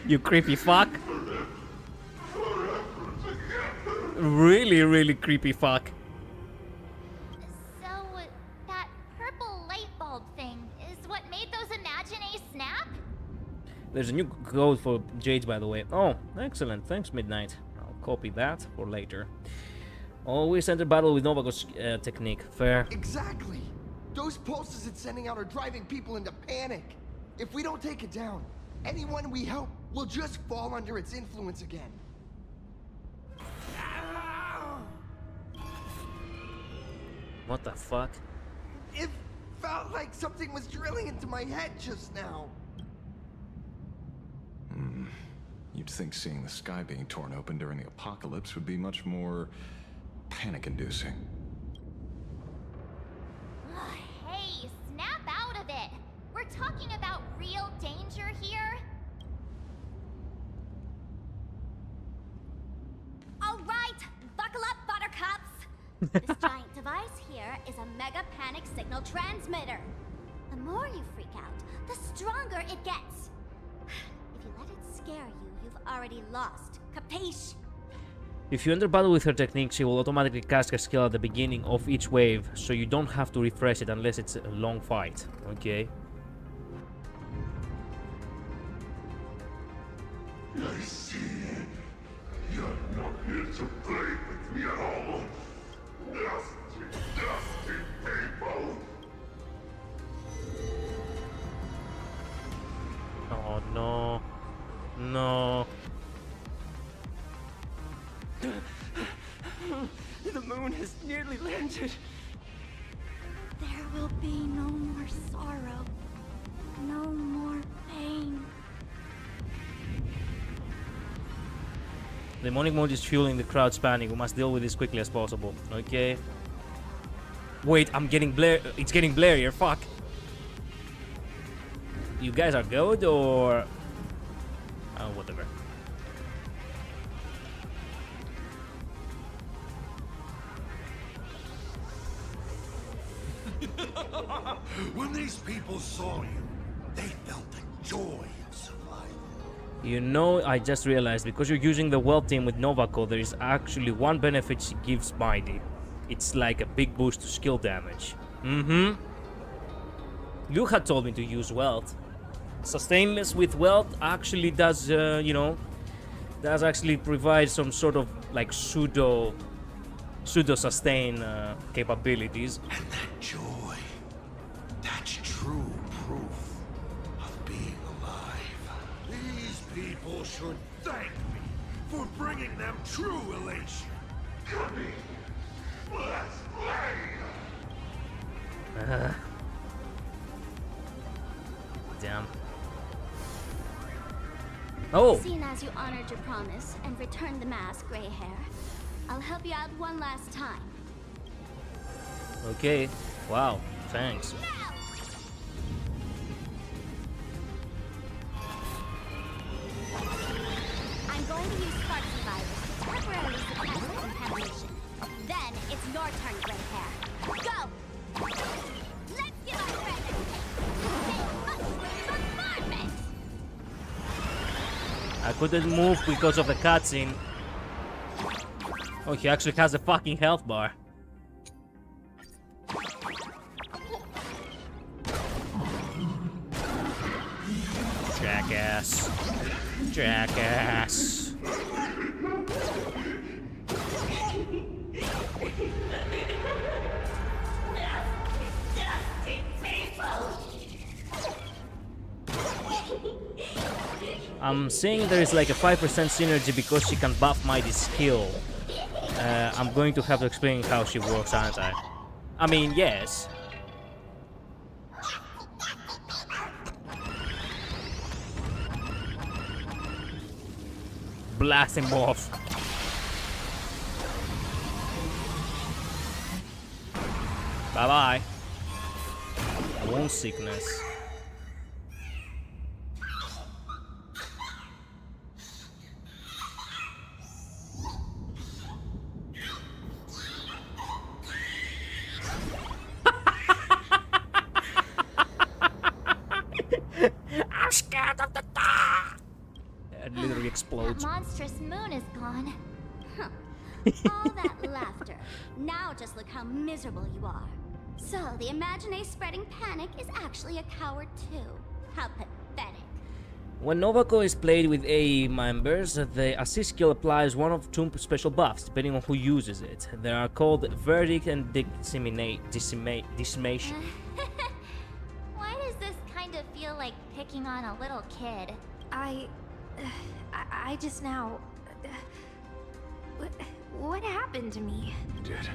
You creepy fuck. really, really creepy fuck. So, that purple light bulb thing is what made those imaginae snap? There's a new code for Jades, by the way. Oh, excellent. Thanks, Midnight. I'll copy that for later. Always enter battle with Novako's technique. Fair. Exactly. Those pulses it's sending out are driving people into panic. If we don't take it down, anyone we help will just fall under its influence again. What the fuck? It felt like something was drilling into my head just now. You'd think seeing the sky being torn open during the apocalypse would be much more panic-inducing. Hey, snap out of it! We're talking about real danger here. All right, buckle up, buttercups. This giant device here is a mega panic signal transmitter. The more you freak out, the stronger it gets. If you let it scare you, you've already lost. Capiche? If you enter battle with her technique, she will automatically cast her skill at the beginning of each wave, so you don't have to refresh it unless it's a long fight. Okay. I see. You're not here to play with me at all. Nasty, nasty people. Oh no. No. The moon has nearly landed. There will be no more sorrow, no more pain. The demonic mode is fueling the crowd's panic. We must deal with this quickly as possible. Okay. Wait, I'm getting it's getting blurrier. Fuck. You guys are good or... Oh, whatever. When these people saw you, they felt the joy of survival. You know, I just realized, because you're using the Weld team with Novako, there is actually one benefit she gives Mighty. It's like a big boost to skill damage. Luke had told me to use Weld. Sustainless with Weld actually does, you know, does actually provide some sort of like pseudo sustain capabilities. And that joy, that's true proof of being alive. These people should thank me for bringing them true elation. Come in, let's play. Damn. Oh! Seeing as you honored your promise and returned the mask, Gray Hair, I'll help you out one last time. Okay. Wow. Thanks. I'm going to use Sparky Virus to temporarily suppress the contamination. Then it's your turn, Gray Hair. Go! Let's give our friend a bombardment! I couldn't move because of the cutscene. Oh, he actually has a fucking health bar. Jackass. Jackass. I'm saying there is like a 5% synergy because she can buff Mighty's skill. I'm going to have to explain how she works, aren't I? I mean, yes. Blast him off. Bye-bye. Wound sickness. I'm scared of the dark. It literally explodes. That monstrous moon is gone. Huh. All that laughter. Now just look how miserable you are. So, the Imagine spreading panic is actually a coward too. How pathetic. When Novako is played with AE members, the assist skill applies one of two special buffs, depending on who uses it. They are called Verdict and Decimation. Why does this kind of feel like picking on a little kid? I just now... What happened to me? Did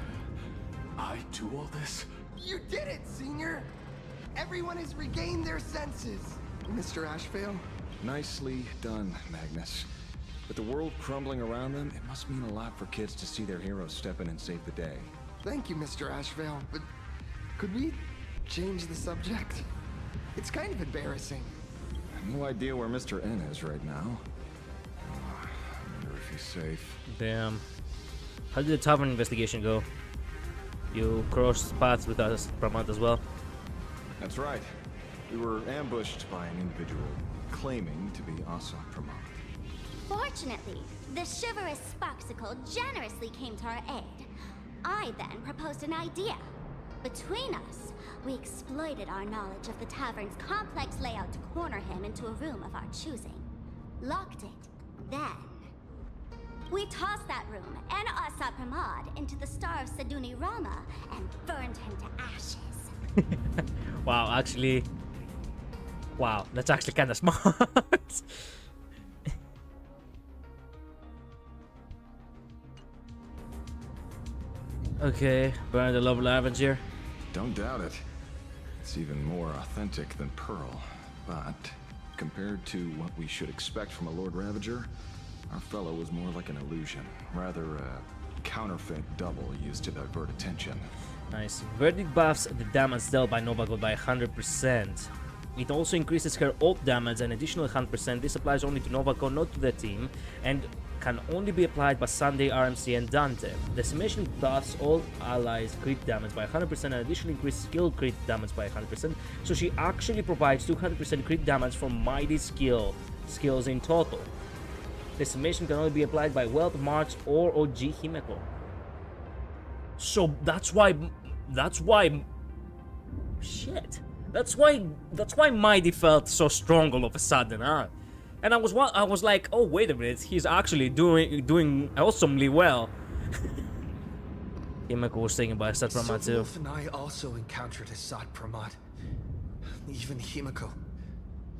I do all this? You did it, Senior! Everyone has regained their senses. Mr. Ashvale? Nicely done, Magnus. With the world crumbling around them, it must mean a lot for kids to see their heroes step in and save the day. Thank you, Mr. Ashvale, but could we change the subject? It's kind of embarrassing. No idea where Mr. N is right now. I wonder if he's safe. Damn. How did the tavern investigation go? You crossed paths with us, Pramad, as well? That's right. We were ambushed by an individual claiming to be ASAT PRAMAD. Fortunately, the chivalrous Sparksicle generously came to our aid. I then proposed an idea. Between us, we exploited our knowledge of the tavern's complex layout to corner him into a room of our choosing. Locked it. Then, we tossed that room and ASAT PRAMAD into the star of Saduni Rama and burned him to ashes. Wow, actually... Wow, that's actually kind of smart. Okay, burn the Love Lavender. Don't doubt it. It's even more authentic than Pearl. But, compared to what we should expect from a Lord Ravager, our fellow was more like an illusion. Rather a counterfeit double used to divert attention. Nice. Verdict buffs the damage dealt by Novako by 100%. It also increases her ult damage an additional 100%. This applies only to Novako, not to the team, and can only be applied by Sunday, RMC, and Dante. Decimation buffs all allies crit damage by 100% and additionally increases skill crit damage by 100%. So she actually provides 200% crit damage from mighty skills in total. Decimation can only be applied by Wealth, March, or OG Himeko. So that's why shit. That's why Mighty felt so strong all of a sudden, huh? And I was like, oh wait a minute, he's actually doing awesomely well. Himeko was taken by ASAT PRAMAD too. Wolf and I also encountered ASAT PRAMAD. Even Himeko.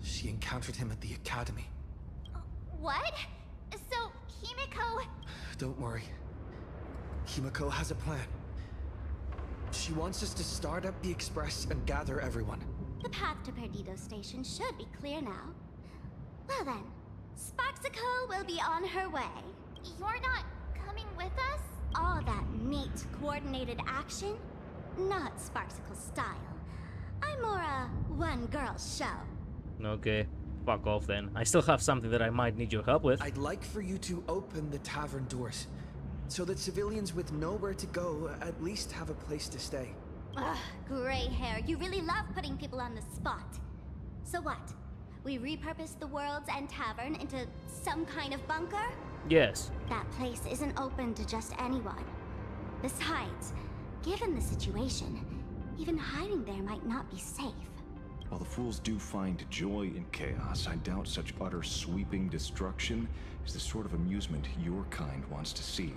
She encountered him at the academy. What? So, Himeko... Don't worry. Himeko has a plan. She wants us to start up the Express and gather everyone. The path to Perdido Station should be clear now. Well then, Sparksicle will be on her way. You're not coming with us? All that neat, coordinated action? Not Sparksicle style. I'm more a one-girl show. Okay, fuck off then. I still have something that I might need your help with. I'd like for you to open the tavern doors, so that civilians with nowhere to go at least have a place to stay. Ugh, gray hair, you really love putting people on the spot. So what? We repurposed the worlds and tavern into some kind of bunker? Yes. That place isn't open to just anyone. Besides, given the situation, even hiding there might not be safe. While the fools do find joy in chaos, I doubt such utter sweeping destruction is the sort of amusement your kind wants to see.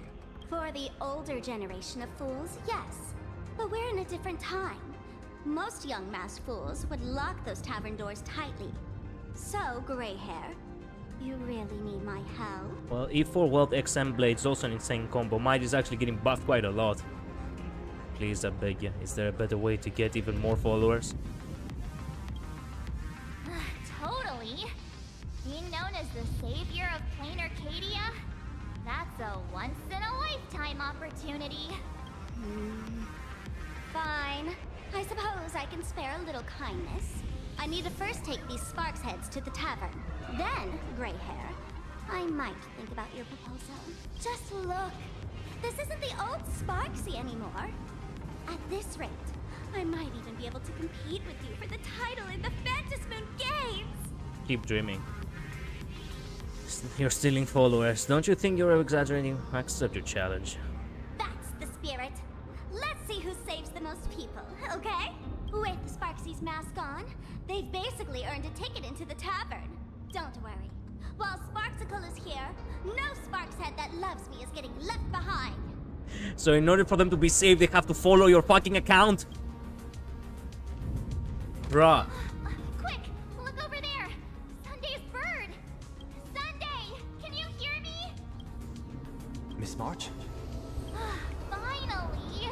For the older generation of fools, yes. But we're in a different time. Most young masked fools would lock those tavern doors tightly. So, gray hair, you really need my help? Well, E4 Wealth XM Blade is also an insane combo. Might is actually getting buffed quite a lot. Please, I beg you, is there a better way to get even more followers? Totally. Being known as the savior of plain Arcadia? That's a once-in-a-lifetime opportunity. Fine. I suppose I can spare a little kindness. I need to first take these Sparks heads to the tavern. Then, gray hair, I might think about your proposal. Just look. This isn't the old Sparksy anymore. At this rate, I might even be able to compete with you for the title in the Phantasmoon Games! Keep dreaming. You're stealing followers. Don't you think you're exaggerating? Accept your challenge. That's the spirit. Let's see who saves the most people, okay? With Sparksy's mask on, they've basically earned a ticket into the tavern. Don't worry. While Sparksicle is here, no Sparkshead that loves me is getting left behind. So in order for them to be saved, they have to follow your fucking account? Bruh. Quick, look over there. Sunday's bird. Sunday, can you hear me? Miss March? Finally.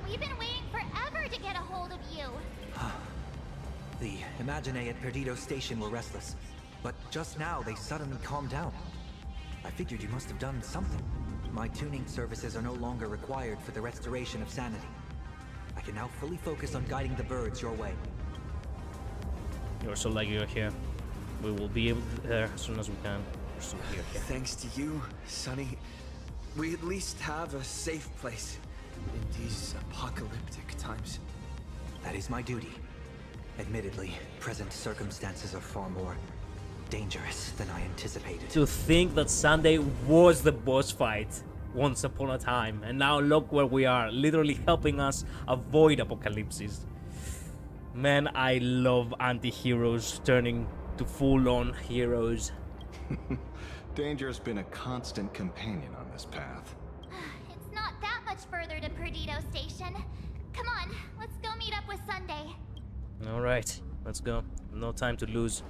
We've been waiting forever to get a hold of you. The Imaginae at Perdido Station were restless, but just now they suddenly calmed down. I figured you must have done something. My tuning services are no longer required for the restoration of sanity. I can now fully focus on guiding the birds your way. You're so lucky you're here. We will be able to there as soon as we can. We're still here. Thanks to you, Sonny, we at least have a safe place in these apocalyptic times. That is my duty. Admittedly, present circumstances are far more dangerous than I anticipated. To think that Sunday was the boss fight once upon a time, and now look where we are, literally helping us avoid apocalypses. Man, I love anti-heroes turning to full-on heroes. Danger has been a constant companion on this path. It's not that much further to Perdido Station. Come on, let's go meet up with Sunday. Alright, let's go. No time to lose.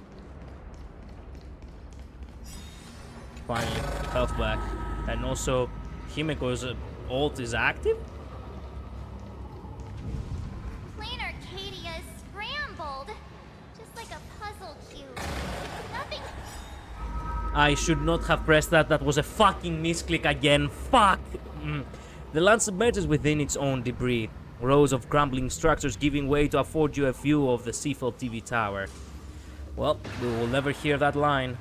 Finally, health back. And also, Himiko's ult is active? Plain Arcadia is scrambled. Just like a puzzle cube. Nothing. I should not have pressed that. That was a fucking misclick again. Fuck! The land submerges within its own debris. Rows of crumbling structures giving way to afford you a view of the Seafield TV tower. Well, we will never hear that line.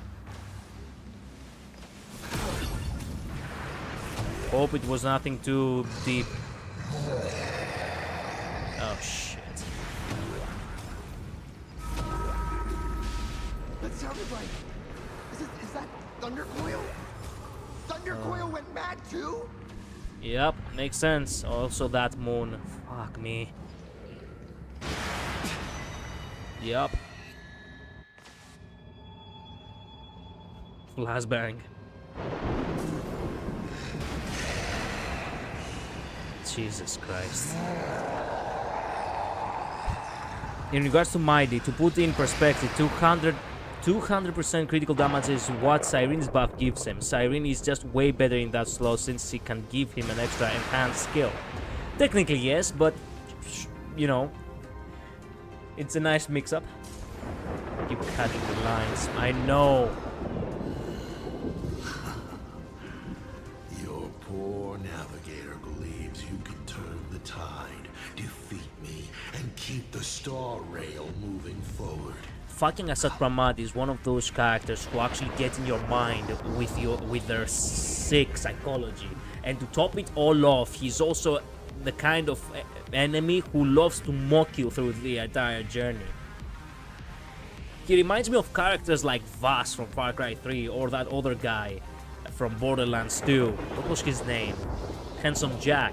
Hope it was nothing too deep. Oh shit. That sounded like... Is that Thundercoil? Thundercoil went mad too? Yep, makes sense. Also that moon. Fuck me. Yep. Flashbang. Jesus Christ. In regards to Mighty, to put in perspective, 200% critical damage is what Sirene's buff gives him. Sirene is just way better in that slot since she can give him an extra enhanced skill. Technically yes, but you know, it's a nice mix-up. Keep cutting the lines. I know. Your poor navigator believes you can turn the tide, defeat me, and keep the Star Rail moving forward. Fucking ASAT PRAMAD is one of those characters who actually get in your mind with their sick psychology. And to top it all off, he's also the kind of enemy who loves to mock you through the entire journey. He reminds me of characters like Vass from Far Cry 3 or that other guy from Borderlands 2. What was his name? Handsome Jack.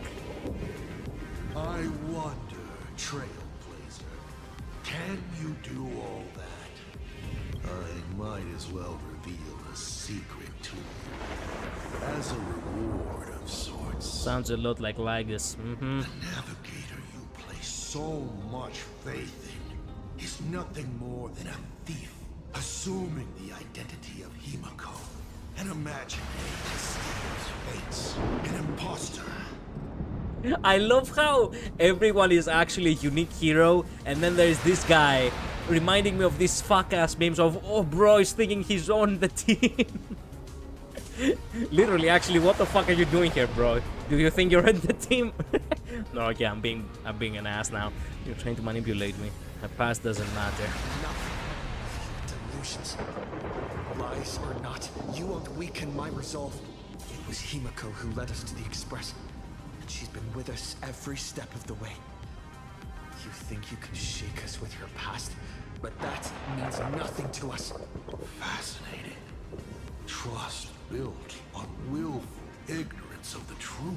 I wonder, Trailblazer, can you do all that? I might as well reveal a secret to you. As a reward of sorts. Sounds a lot like Lygus. The navigator you place so much faith in is nothing more than a thief, assuming the identity of Himiko, an imaginary fates, an imposter. I love how everyone is actually a unique hero, and then there's this guy reminding me of these fuck-ass memes of, oh bro, he's thinking he's on the team. Literally, actually, what the fuck are you doing here, bro? Do you think you're on the team? No, okay, I'm being an ass now. You're trying to manipulate me. My past doesn't matter. Delusions. Lies or not, you won't weaken my resolve. It was Himiko who led us to the Express, and she's been with us every step of the way. You think you can shake us with your past, but that means nothing to us. Fascinating. trust built on willful ignorance of the truth.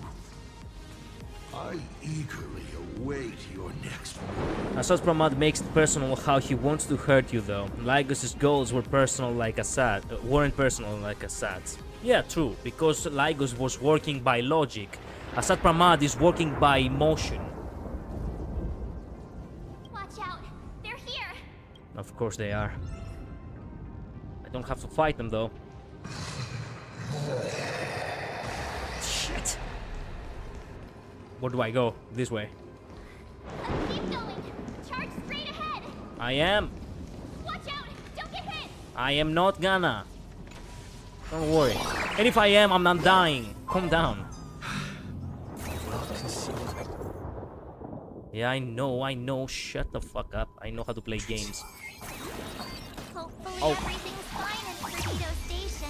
I eagerly await your next move. ASAT PRAMAD makes it personal how he wants to hurt you though. Lygos's goals were personal like ASAT, weren't personal like ASAT's. Yeah, true, because Lygos was working by logic. ASAT PRAMAD is working by emotion. Watch out! They're here! Of course they are. I don't have to fight them though. Shit. Where do I go? This way. Keep going! Charge straight ahead! I am. Watch out! Don't get hit! I am not gonna. Don't worry. And if I am, I'm not dying. Calm down. Yeah, I know. Shut the fuck up. I know how to play games. Hopefully everything's fine in Perdido Station.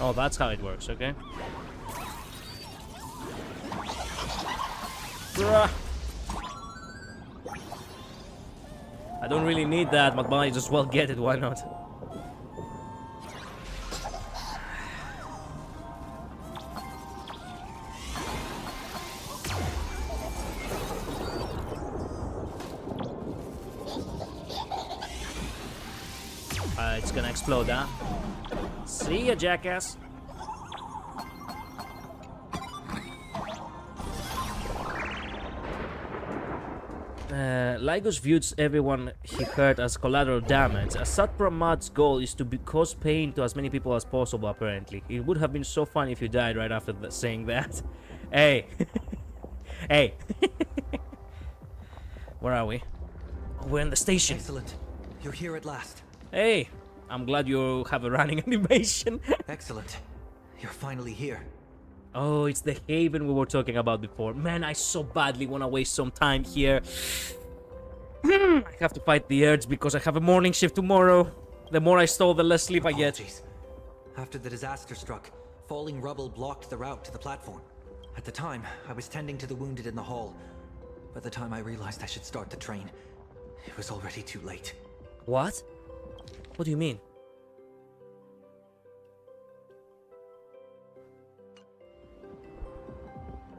Oh, that's how it works, okay? Bruh. I don't really need that, but might as well get it, why not? It's gonna explode, huh? See ya, jackass. Lygos views everyone he hurt as collateral damage. ASAT PRAMAD's goal is to cause pain to as many people as possible, apparently. It would have been so fun if you died right after saying that. Hey. Hey. Where are we? Oh, we're in the station. Excellent. You're here at last. Hey. I'm glad you have a running animation. Excellent. You're finally here. Oh, it's the haven we were talking about before. Man, I so badly want to waste some time here. I have to fight the urge because I have a morning shift tomorrow. The more I stall, the less sleep I get. After the disaster struck, falling rubble blocked the route to the platform. At the time, I was tending to the wounded in the hall. By the time I realized I should start the train, it was already too late. What? What do you mean?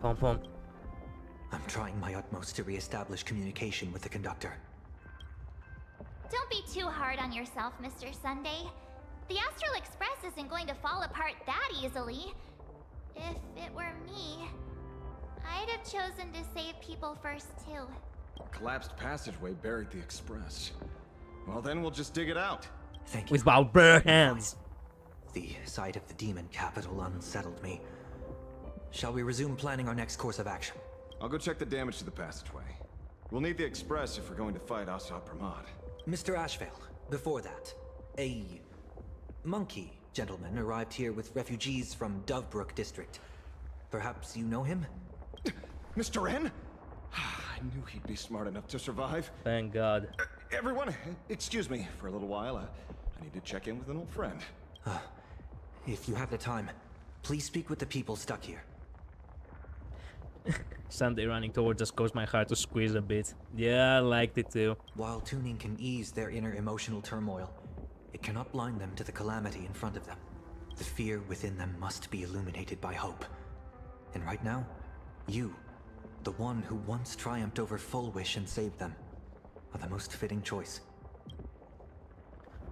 Pom Pom. I'm trying my utmost to re-establish communication with the conductor. Don't be too hard on yourself, Mr. Sunday. The Astral Express isn't going to fall apart that easily. If it were me, I'd have chosen to save people first, too. A collapsed passageway buried the express. Well, then we'll just dig it out. Thank you. With our bare hands. The sight of the demon capital unsettled me. Shall we resume planning our next course of action? I'll go check the damage to the passageway. We'll need the express if we're going to fight ASAT PRAMAD. Mr. Ashvale, before that, a monkey gentleman arrived here with refugees from Dovebrook district. Perhaps you know him? Mr. N? I knew he'd be smart enough to survive. Thank God. Everyone, excuse me for a little while. I need to check in with an old friend. If you have the time, please speak with the people stuck here. Sunday running towards us caused my heart to squeeze a bit. Yeah, I liked it too. While tuning can ease their inner emotional turmoil, it cannot blind them to the calamity in front of them. The fear within them must be illuminated by hope. And right now, you, the one who once triumphed over Full Wish and saved them, are the most fitting choice.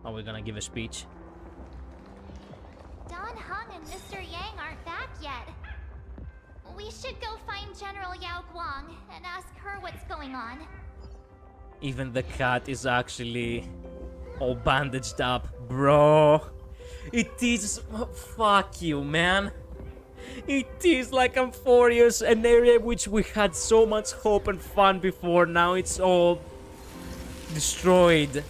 Are we gonna give a speech? Don Hung and Mr. Yang aren't back yet. We should go find General Yao Guang and ask her what's going on. Even the cat is actually all bandaged up, bro. It is... Fuck you, man. It is like I'm 4 years, an area which we had so much hope and fun before. Now it's all destroyed.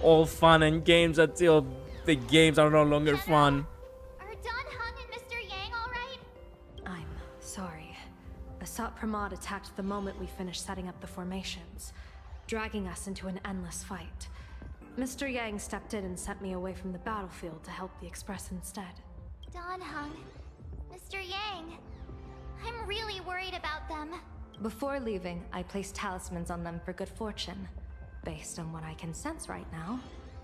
All fun and games until the games are no longer fun. Are Don Hung and Mr. Yang alright? I'm sorry. ASAT PRAMAD attacked the moment we finished setting up the formations, dragging us into an endless fight. Mr. Yang stepped in and sent me away from the battlefield to help the Express instead. Don Hung, Mr. Yang, I'm really worried about them. Before leaving, I placed talismans on them for good fortune. Based on what I can sense right now,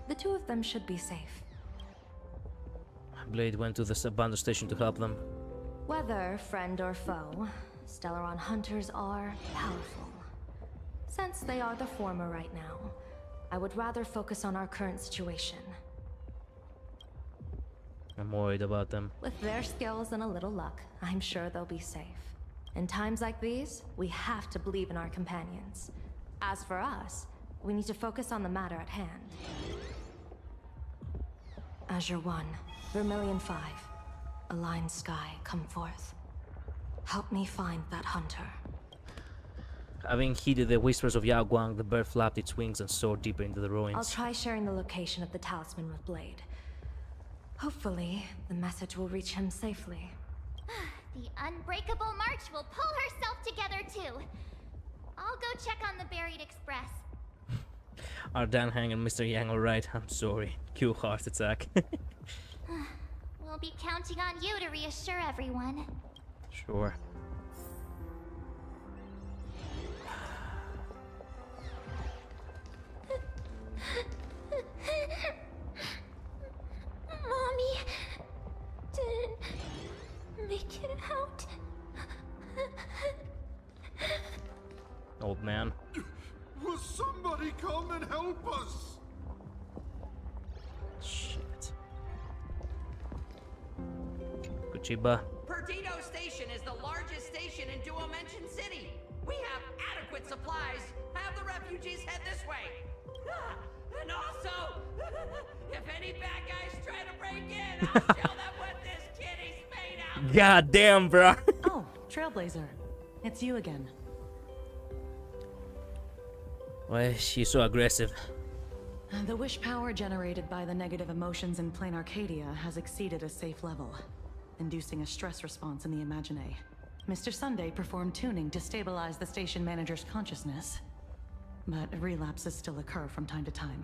the two of them should be safe. Blade went to the abandoned station to help them. Whether friend or foe, Stellaron hunters are powerful. Since they are the former right now, I would rather focus on our current situation. I'm worried about them. With their skills and a little luck, I'm sure they'll be safe. In times like these, we have to believe in our companions. As for us, we need to focus on the matter at hand. Azure 1, Vermilion 5, Aligned Sky, come forth. Help me find that hunter. Having heeded the whispers of Yao Guang, the bird flapped its wings and soared deeper into the ruins. I'll try sharing the location of the talisman with Blade. Hopefully, the message will reach him safely. The Unbreakable March will pull herself together too. I'll go check on the Buried Express. Are Dan Hang and Mr. Yang alright? I'm sorry. Cue heart attack. We'll be counting on you to reassure everyone. Sure. Mommy didn't make it out. Old man. Will somebody come and help us? Shit. Kuchiba. Perdido Station is the largest station in Duomension City. We have adequate supplies. Have the refugees head this way. And also, if any bad guys try to break in, I'll show them what this kitty's made out. God damn, bro. Oh, Trailblazer. It's you again. Why is she so aggressive? The wish power generated by the negative emotions in Plain Arcadia has exceeded a safe level, inducing a stress response in the Imagine. Mr. Sunday performed tuning to stabilize the station manager's consciousness, but relapses still occur from time to time.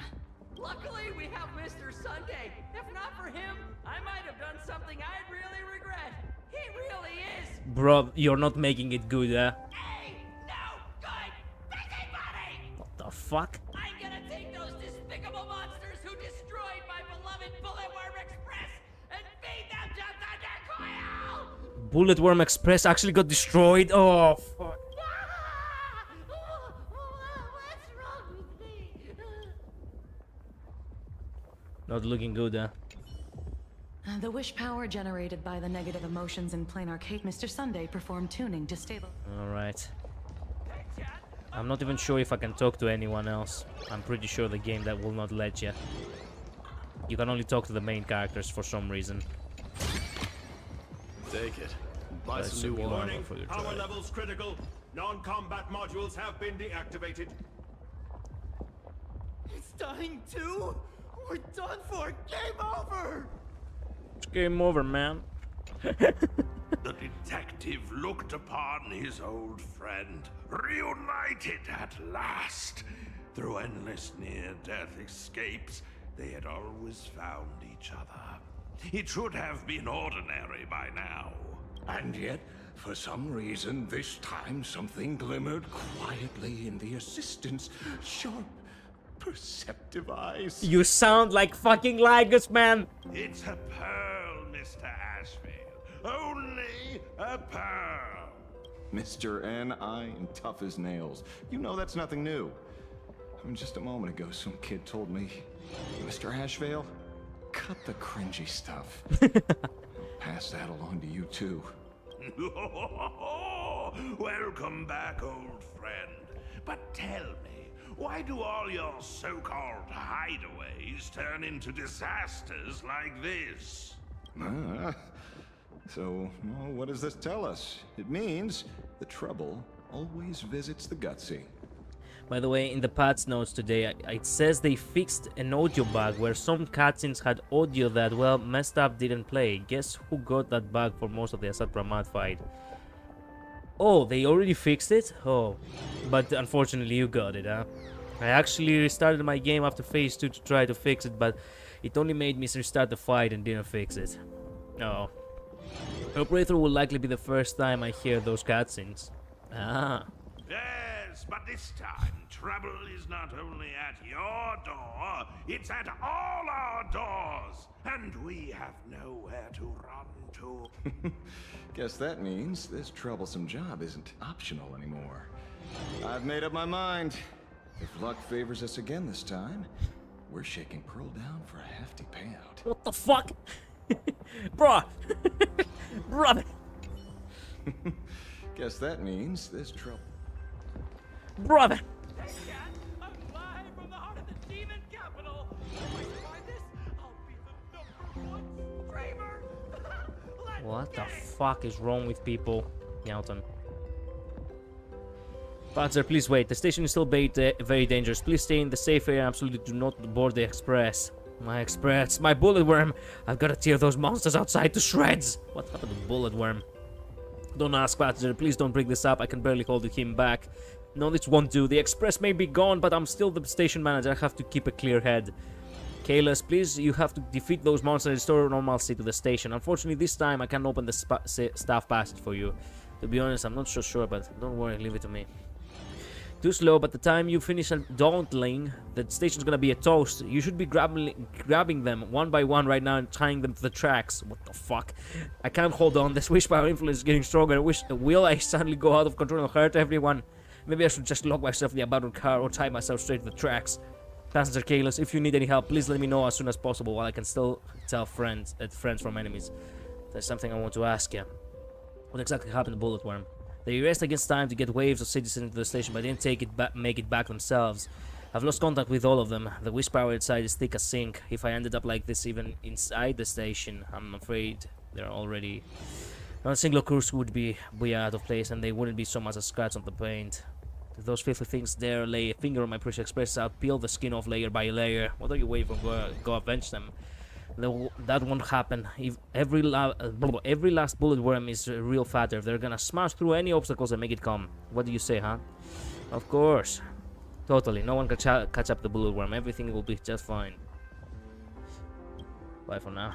Luckily, we have Mr. Sunday. If not for him, I might have done something I'd really regret. He really is. Bro, you're not making it good, huh? Hey, no good busybody! What the fuck? I'm gonna take those despicable monsters who destroyed my beloved Bulletworm Express and feed them to Thunder Coil! Bulletworm Express actually got destroyed? Oh, fuck. What's wrong with me? Not looking good, huh? The wish power generated by the negative emotions in Plain Arcade, Mr. Sunday performed tuning to stabilize. Alright. I'm not even sure if I can talk to anyone else. I'm pretty sure the game that will not let you. You can only talk to the main characters for some reason. Take it. Buy some new warning. Power levels critical. Non-combat modules have been deactivated. It's dying too? We're done for! Game over! It's game over, man. The detective looked upon his old friend, reunited at last. Through endless near-death escapes, they had always found each other. It should have been ordinary by now. And yet, for some reason, this time something glimmered quietly in the assistant's sharp, perceptive eyes. You sound like fucking Lygus, man. It's a pearl, Mr. Ashvale. Only a pearl. Mr. N.I. and tough as nails. You know that's nothing new. I mean, just a moment ago, some kid told me, Mr. Ashvale, cut the cringy stuff. I'll pass that along to you, too. Welcome back, old friend. But tell me, why do all your so-called hideaways turn into disasters like this? So, well, what does this tell us? It means the trouble always visits the gutsy. By the way, in the patch notes today, it says they fixed an audio bug where some cutscenes had audio that, well, messed up didn't play. Guess who got that bug for most of the ASAT PRAMAD fight? Oh, they already fixed it? Oh, but unfortunately you got it, huh? I actually restarted my game after phase 2 to try to fix it, but it only made me restart the fight and didn't fix it. Oh. Her playthrough will likely be the first time I hear those cutscenes. Ah. Yes, but this time, trouble is not only at your door, it's at all our doors, and we have nowhere to run to. Guess that means this troublesome job isn't optional anymore. I've made up my mind. If luck favors us again this time, we're shaking Pearl down for a hefty payout. What the fuck? Bruh! Brother! Guess that means this trouble. Brother! Hey, Cat! I'm live from the heart of the demon capital! If I survive this, I'll be the #1 streamer! What the fuck is wrong with people? Yalton. Panzer, please wait. The station is still very dangerous. Please stay in the safe area and absolutely do not board the express. My express. My bullet worm. I've got to tear those monsters outside to shreds. What happened to bullet worm? Don't ask, Panzer. Please don't bring this up. I can barely hold him back. No, this won't do. The express may be gone, but I'm still the station manager. I have to keep a clear head. Kalis, please, you have to defeat those monsters and restore normalcy to the station. Unfortunately, this time I can't open the staff passage for you. To be honest, I'm not so sure, but don't worry, leave it to me. Too slow, but the time you finish Daunting, the station's gonna be a toast. You should be grabbing them one by one right now and tying them to the tracks. What the fuck? I can't hold on. This wish power influence is getting stronger. Will I suddenly go out of control and hurt everyone? Maybe I should just lock myself in the abandoned car or tie myself straight to the tracks. Passenger Kalis, if you need any help, please let me know as soon as possible while I can still tell friends from enemies. There's something I want to ask you. What exactly happened to Bullet Worm? They raced against time to get waves of citizens into the station, but didn't make it back themselves. I've lost contact with all of them. The wish power inside is thick as ink. If I ended up like this even inside the station, I'm afraid they're already... Not a single curse would be out of place, and they wouldn't be so much as scratch on the paint. If those filthy things dare lay a finger on my precious express, I'll peel the skin off layer by layer. What are you waiting for? Go avenge them. That won't happen. If every last bullet worm is a real fatter, they're gonna smash through any obstacles and make it come. What do you say, huh? Of course. Totally. No one can catch up the bullet worm. Everything will be just fine. Bye for now.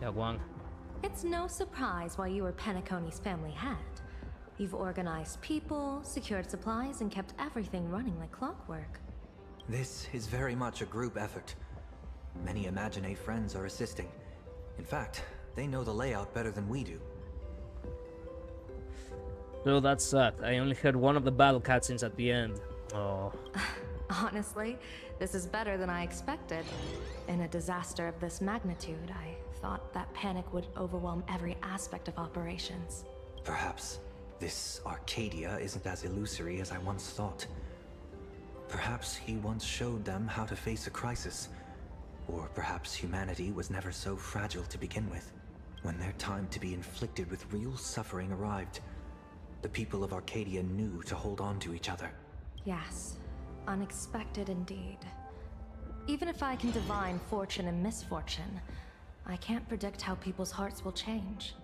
Yeah, Guang. It's no surprise why you were Penacony's family hat. You've organized people, secured supplies, and kept everything running like clockwork. This is very much a group effort. Many Imagine friends are assisting. In fact, they know the layout better than we do. So that's sad. I only heard one of the battle cutscenes at the end. Oh. Honestly, this is better than I expected. In a disaster of this magnitude, I thought that panic would overwhelm every aspect of operations. Perhaps this Arcadia isn't as illusory as I once thought. Perhaps he once showed them how to face a crisis. Or perhaps humanity was never so fragile to begin with. When their time to be inflicted with real suffering arrived, the people of Arcadia knew to hold on to each other. Yes, unexpected indeed. Even if I can divine fortune and misfortune, I can't predict how people's hearts will change.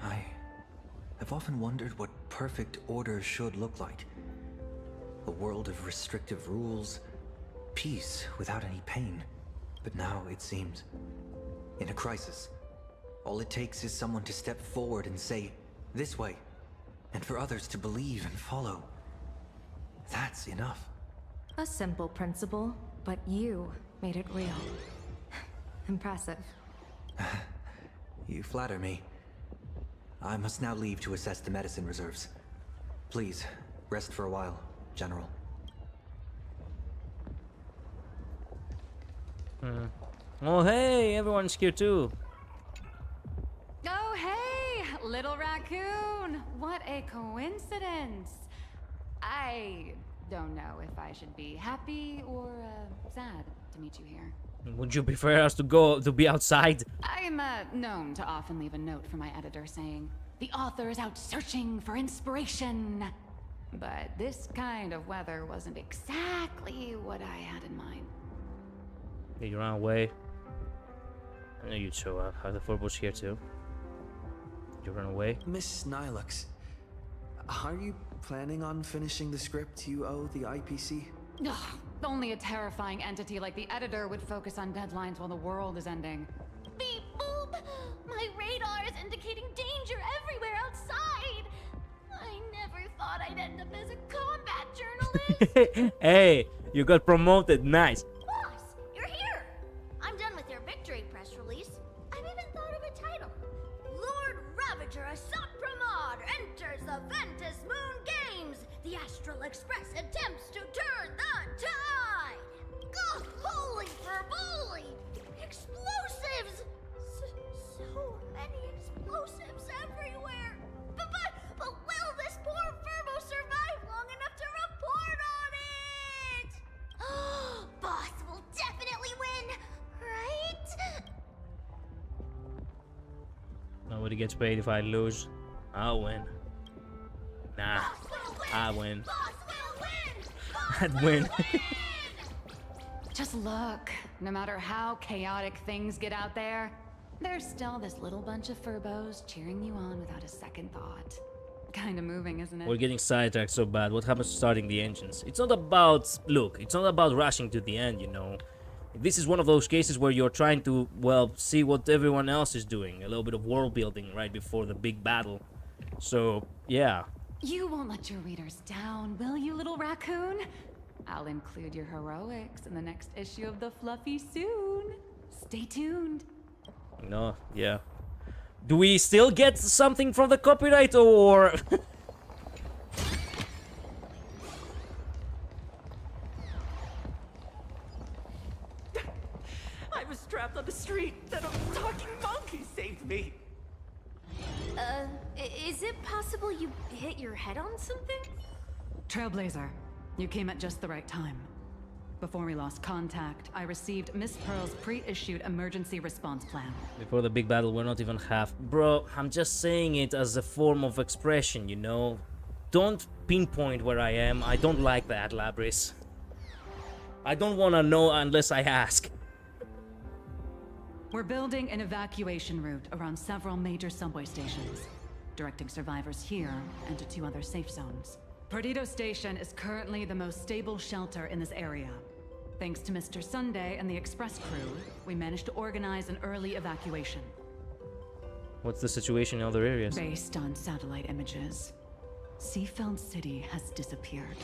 I've often wondered what perfect order should look like. A world of restrictive rules, peace without any pain. But now, it seems, in a crisis, all it takes is someone to step forward and say, "This way," and for others to believe and follow. That's enough. A simple principle, but you made it real. Impressive. You flatter me. I must now leave to assess the medicine reserves. Please, rest for a while, General. Oh hey, everyone's here too. Oh hey, little raccoon! What a coincidence! I don't know if I should be happy or sad to meet you here. Would you prefer us to be outside? I'm known to often leave a note for my editor saying, "The author is out searching for inspiration." But this kind of weather wasn't exactly what I had in mind. Yeah, you ran away. I know you'd show up. Are the Forbos here too? You run away? Miss Nilux, are you planning on finishing the script you owe the IPC? Ugh, only a terrifying entity like the editor would focus on deadlines while the world is ending. Beep boop! My My radar is indicating danger everywhere outside. I never thought I'd end up as a combat journalist. Hey, you got promoted. Nice. Boss, you're here. I'm done with your victory press release. I've even thought of a title. Lord Ravager ASAT PRAMAD enters the Ventus Moon Games. The Astral Express attempts to turn the tide. Ugh, holy verboli! Explosives! So many explosives everywhere. But will this poor Furbo survive long enough to report on it? Boss will definitely win, right? Nobody gets paid if I lose. I'll win. Nah, I win. I'd win. Just look. No matter how chaotic things get out there, there's still this little bunch of Furbos cheering you on without a second thought. Kinda moving, isn't it? We're getting sidetracked so bad. What happens to starting the engines? It's not about... Look, it's not about rushing to the end, you know. This is one of those cases where you're trying to, well, see what everyone else is doing. A little bit of world building right before the big battle. So, yeah. You won't let your readers down, will you, little raccoon? I'll include your heroics in the next issue of the Fluffy soon. Stay tuned. No, yeah. Do we still get something from the copyright, or... I was trapped on the street, then a talking monkey saved me. Is it possible you hit your head on something? Trailblazer, you came at just the right time. Before we lost contact, I received Miss Pearl's pre-issued emergency response plan. Before the big battle, we're not even half... Bro, I'm just saying it as a form of expression, you know? Don't pinpoint where I am. I don't like that, Labris. I don't want to know unless I ask. We're building an evacuation route around several major subway stations, directing survivors here and to 2 other safe zones. Perdido Station is currently the most stable shelter in this area. Thanks to Mr. Sunday and the express crew, we managed to organize an early evacuation. What's the situation in other areas? Based on satellite images, Seafeld City has disappeared.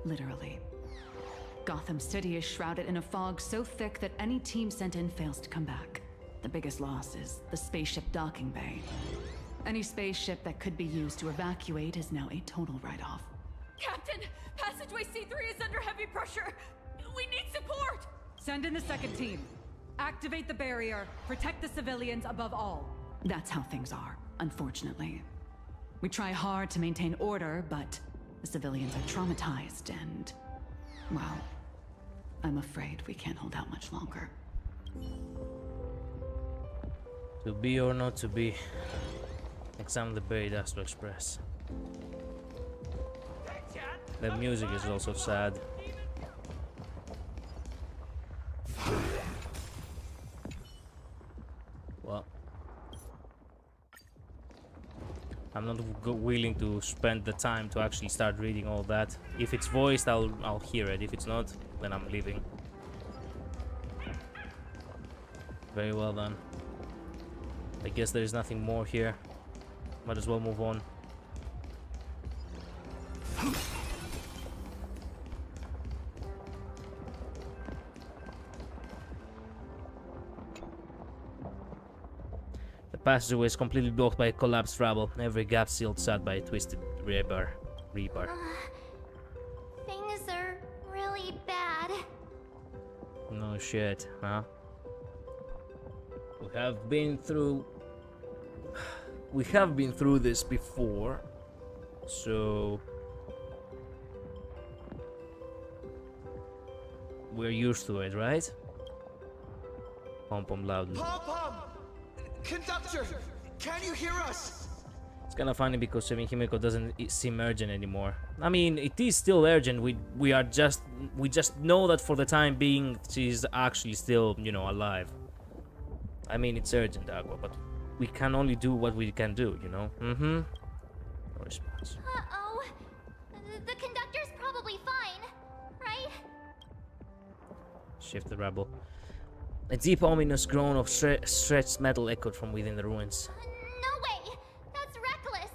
Literally. Gotham City is shrouded in a fog so thick that any team sent in fails to come back. The biggest loss is the spaceship docking bay. Any spaceship that could be used to evacuate is now a total write-off. Captain, passageway C3 is under heavy pressure. We need support. Send in the second team. Activate the barrier. Protect the civilians above all. That's how things are, unfortunately. We try hard to maintain order, but the civilians are traumatized and... well, I'm afraid we can't hold out much longer. To be or not to be. Examine the buried Astro Express. The music is also sad. Well, I'm not willing to spend the time to actually start reading all that. If it's voiced, I'll hear it. If it's not, then I'm leaving. Very well done. I guess there is nothing more here. Might as well move on. The passageway is completely blocked by a collapsed rubble. Every gap sealed shut by a twisted rebar. Things are really bad. No shit, huh? We have been through this before, so we're used to it, right? Pom-pom loudly. Pom-pom! Conductor! Can you hear us? It's kind of funny because Himiko doesn't seem urgent anymore. I mean, it is still urgent. We just know that for the time being she's actually still, you know, alive. I mean, it's urgent, Aqua, but we can only do what we can do, you know? Mm-hmm. No response. Uh-oh. The conductor's probably fine, right? Shift the rebel. A deep, ominous groan of stretched metal echoed from within the ruins. No way! That's reckless!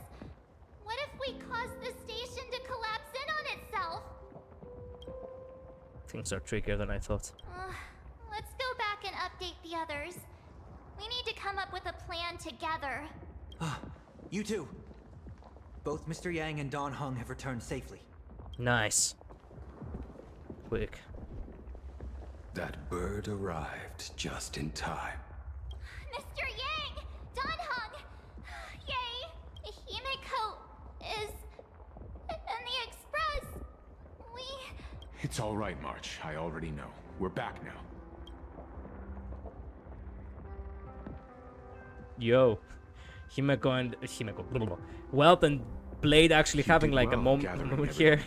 What if we cause the station to collapse in on itself? Things are trickier than I thought. Let's go back and update the others. We need to come up with a plan together. You two. Both Mr. Yang and Don Hung have returned safely. Nice. Quick. That bird arrived just in time. Mr. Yang! Don Hung! Yay! Himiko is in the express. It's all right, March. I already know. We're back now. Yo. Himiko and... Welt and Blade actually having like a moment here.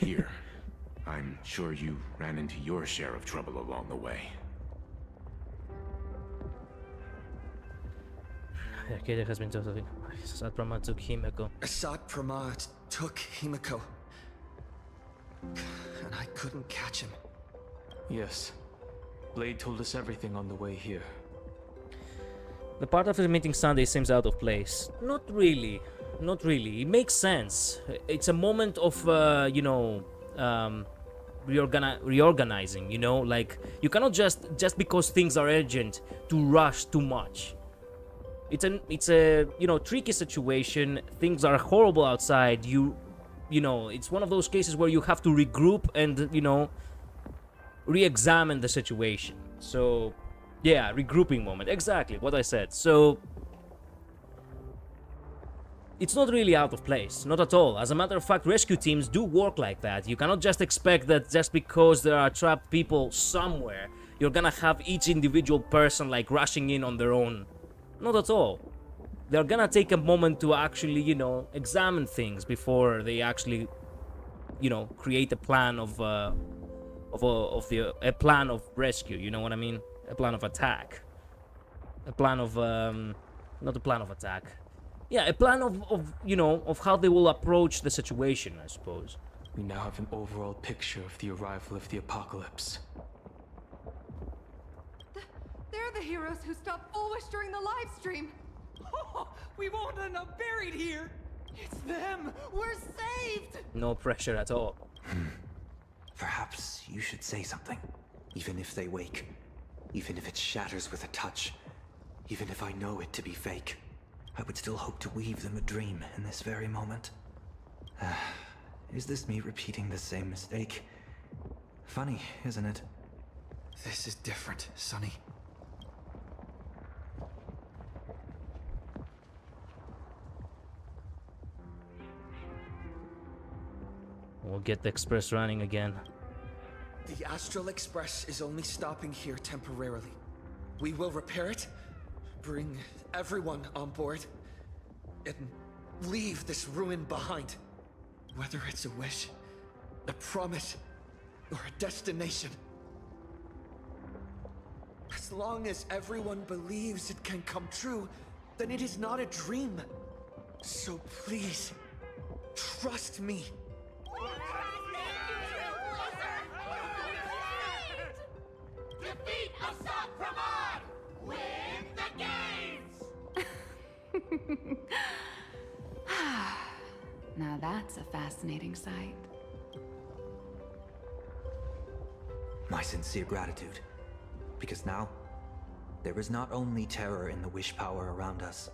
I'm sure you ran into your share of trouble along the way. Arcadia has been totally... ASAT PRAMAD took Himiko. ASAT PRAMAD took Himiko. And I couldn't catch him. Yes. Blade told us everything on the way here. The part of the meeting Sunday seems out of place. Not really. Not really. It makes sense. It's a moment of, you know, reorganizing, you know? Like, you cannot just because things are urgent to rush too much. It's a you know, tricky situation. Things are horrible outside. You know, it's one of those cases where you have to regroup and, you know, re-examine the situation. So, yeah, regrouping moment. Exactly what I said. So, it's not really out of place. Not at all. As a matter of fact, rescue teams do work like that. You cannot just expect that just because there are trapped people somewhere, you're gonna have each individual person, like, rushing in on their own. Not at all. They're gonna take a moment to actually, you know, examine things before they actually, you know, create a plan of a plan of rescue. You know what I mean? A plan of attack. A plan of not a plan of attack. Yeah, a plan of you know, of how they will approach the situation, I suppose. We now have an overall picture of the arrival of the apocalypse. They're the heroes who stopped Bulwish during the live stream. Oh, we won't end up buried here. It's them. We're saved. No pressure at all. Perhaps you should say something. Even if they wake. Even if it shatters with a touch. Even if I know it to be fake. I would still hope to weave them a dream in this very moment. Is this me repeating the same mistake? Funny, isn't it? This is different, Sonny. We'll get the express running again. The Astral Express is only stopping here temporarily. We will repair it, bring everyone on board, and leave this ruin behind. Whether it's a wish, a promise, or a destination. As long as everyone believes it can come true, then it is not a dream. So please, trust me. Defeat ASAT PRAMAD! Win the games! Now that's a fascinating sight. My sincere gratitude. Because now, there is not only terror in the wish power around us,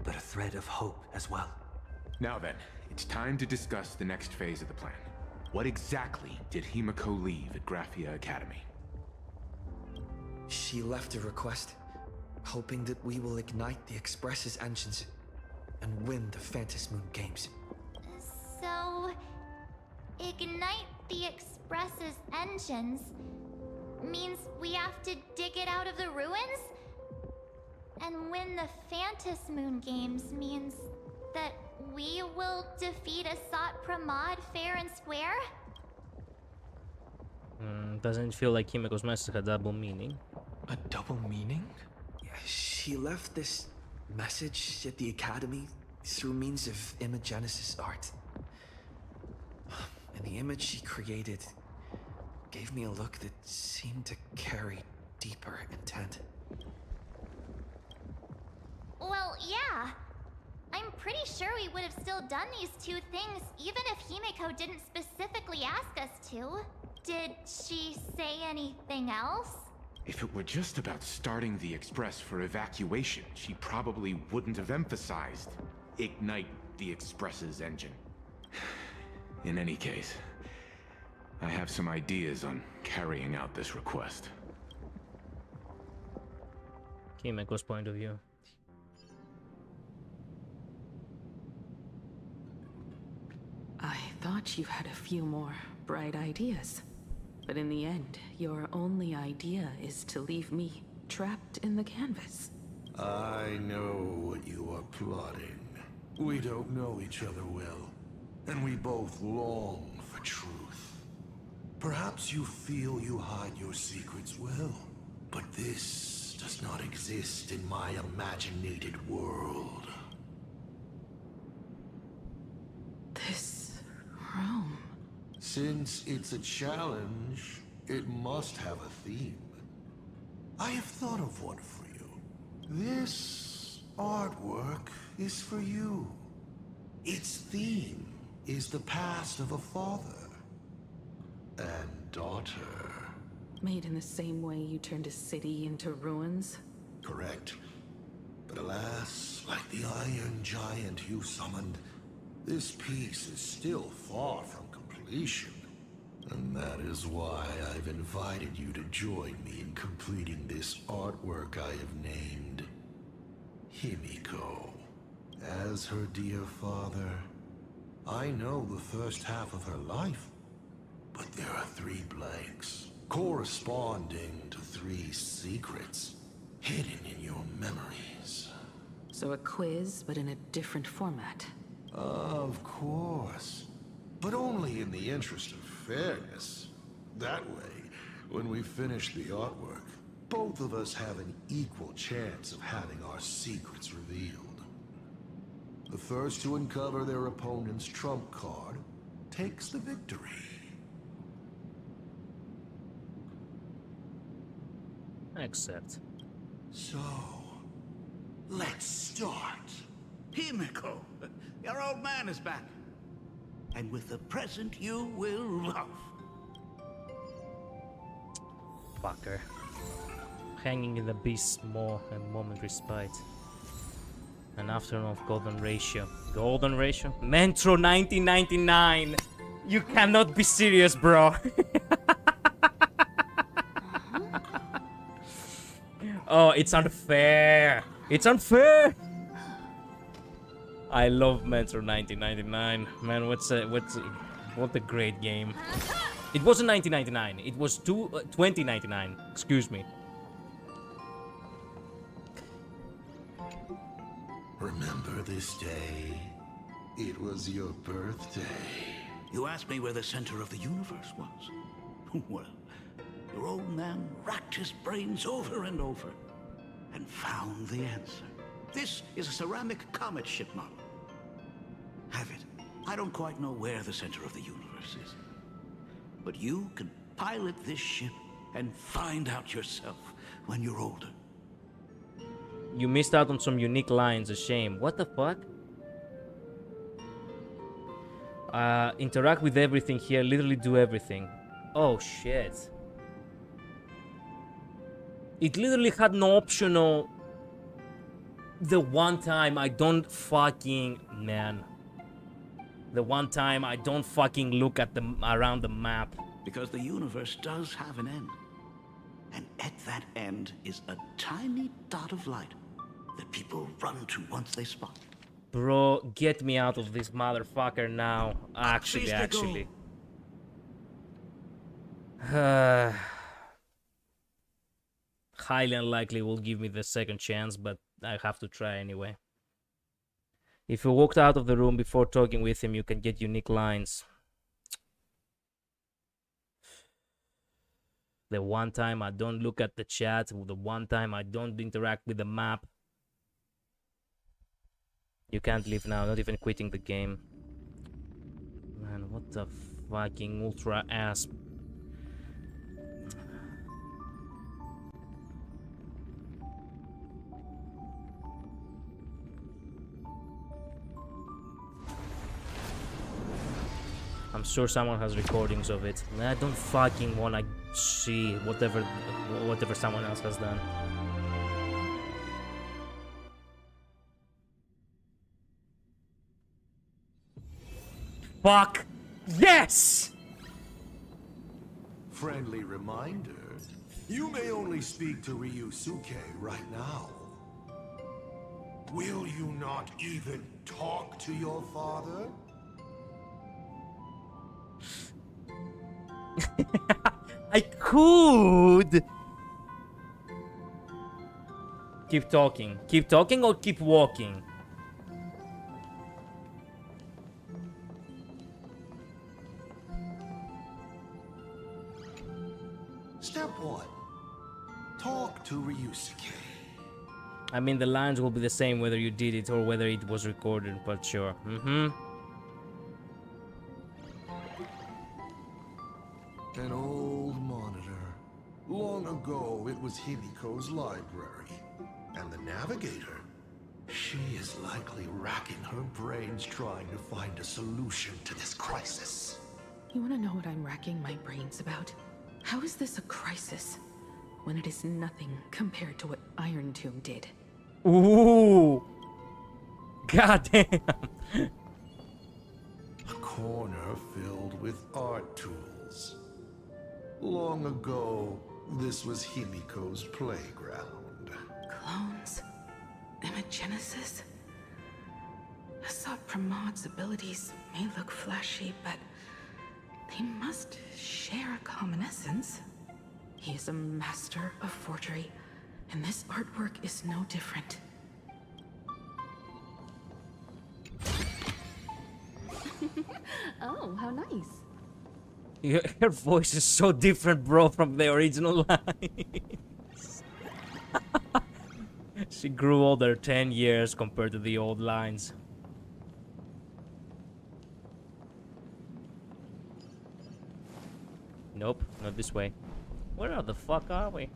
but a thread of hope as well. Now then, it's time to discuss the next phase of the plan. What exactly did Himiko leave at Graphia Academy? She left a request, hoping that we will ignite the Express's engines and win the Phantasmoon Games. So, ignite the Express's engines means we have to dig it out of the ruins? And win the Phantasmoon Games means that we will defeat ASAT PRAMAD fair and square? Doesn't feel like Himiko's message had double meaning. A double meaning? She left this message at the Academy through means of imagenesis art. And the image she created gave me a look that seemed to carry deeper intent. Well, yeah. I'm pretty sure we would have still done these two things even if Himiko didn't specifically ask us to. Did she say anything else? If it were just about starting the express for evacuation, she probably wouldn't have emphasized ignite the express's engine. In any case, I have some ideas on carrying out this request. Himiko's point of view. I thought you had a few more bright ideas. But in the end, your only idea is to leave me trapped in the canvas. I know what you are plotting. We don't know each other well, and we both long for truth. Perhaps you feel you hide your secrets well, but this does not exist in my imaginated world. This room... Since it's a challenge, it must have a theme. I have thought of one for you. This artwork is for you. Its theme is the past of a father and daughter. Made in the same way you turned a city into ruins? Correct. But alas, like the iron giant you summoned, this piece is still far from completion. And that is why I've invited you to join me in completing this artwork I have named Himiko. As her dear father, I know the first half of her life, but there are 3 blanks corresponding to 3 secrets hidden in your memories. So a quiz, but in a different format. Of course. But only in the interest of fairness. That way, when we finish the artwork, both of us have an equal chance of having our secrets revealed. The first to uncover their opponent's trump card takes the victory. I accept. So, let's start. Himiko, your old man is back. And with the present you will love. Fucker. Hanging in the beast more and momentary spite. An afternoon of golden ratio. Golden ratio? Metro 1999! You cannot be serious, bro. Oh, it's unfair. It's unfair. I love Metro 1999. Man, what a great game. It wasn't 1999. It was 2099. Excuse me. Remember this day? It was your birthday. You asked me where the center of the universe was. Well, your old man racked his brains over and over and found the answer. This is a ceramic comet ship model. Have it. I don't quite know where the center of the universe is. But you can pilot this ship and find out yourself when you're older. You missed out on some unique lines, a shame. What the fuck? Interact with everything here, literally do everything. Oh shit. It literally had no optional. The one time I don't fucking... Man. The one time I don't fucking look at the around the map. Because the universe does have an end. And at that end is a tiny dot of light that people run to once they spot. Bro, get me out of this motherfucker now. Actually. Highly unlikely will give me the second chance, but I have to try anyway. If you walked out of the room before talking with him, you can get unique lines. The one time I don't look at the chat, the one time I don't interact with the map. You can't leave now, not even quitting the game. Man, what the fucking ultra ass. I'm sure someone has recordings of it. I don't fucking wanna see whatever someone else has done. Fuck yes! Friendly reminder, you may only speak to Ryusuke right now. Will you not even talk to your father? I could! Keep talking. Keep talking or keep walking? Step 1. Talk to Ryusuke. I mean, the lines will be the same whether you did it or whether it was recorded, but sure. An old monitor. Long ago, it was Himiko's library. And the navigator? She is likely racking her brains trying to find a solution to this crisis. You want to know what I'm racking my brains about? How is this a crisis when it is nothing compared to what Iron Tomb did? Ooh! Goddamn! A corner filled with art tools. Long ago, this was Himiko's playground. Clones? Imagenesis? ASAT PRAMAD's abilities may look flashy, but they must share a common essence. He is a master of forgery, and this artwork is no different. Oh, how nice. Her voice is so different, bro, from the original lines. She grew older 10 years compared to the old lines. Nope, not this way. Where the fuck are we?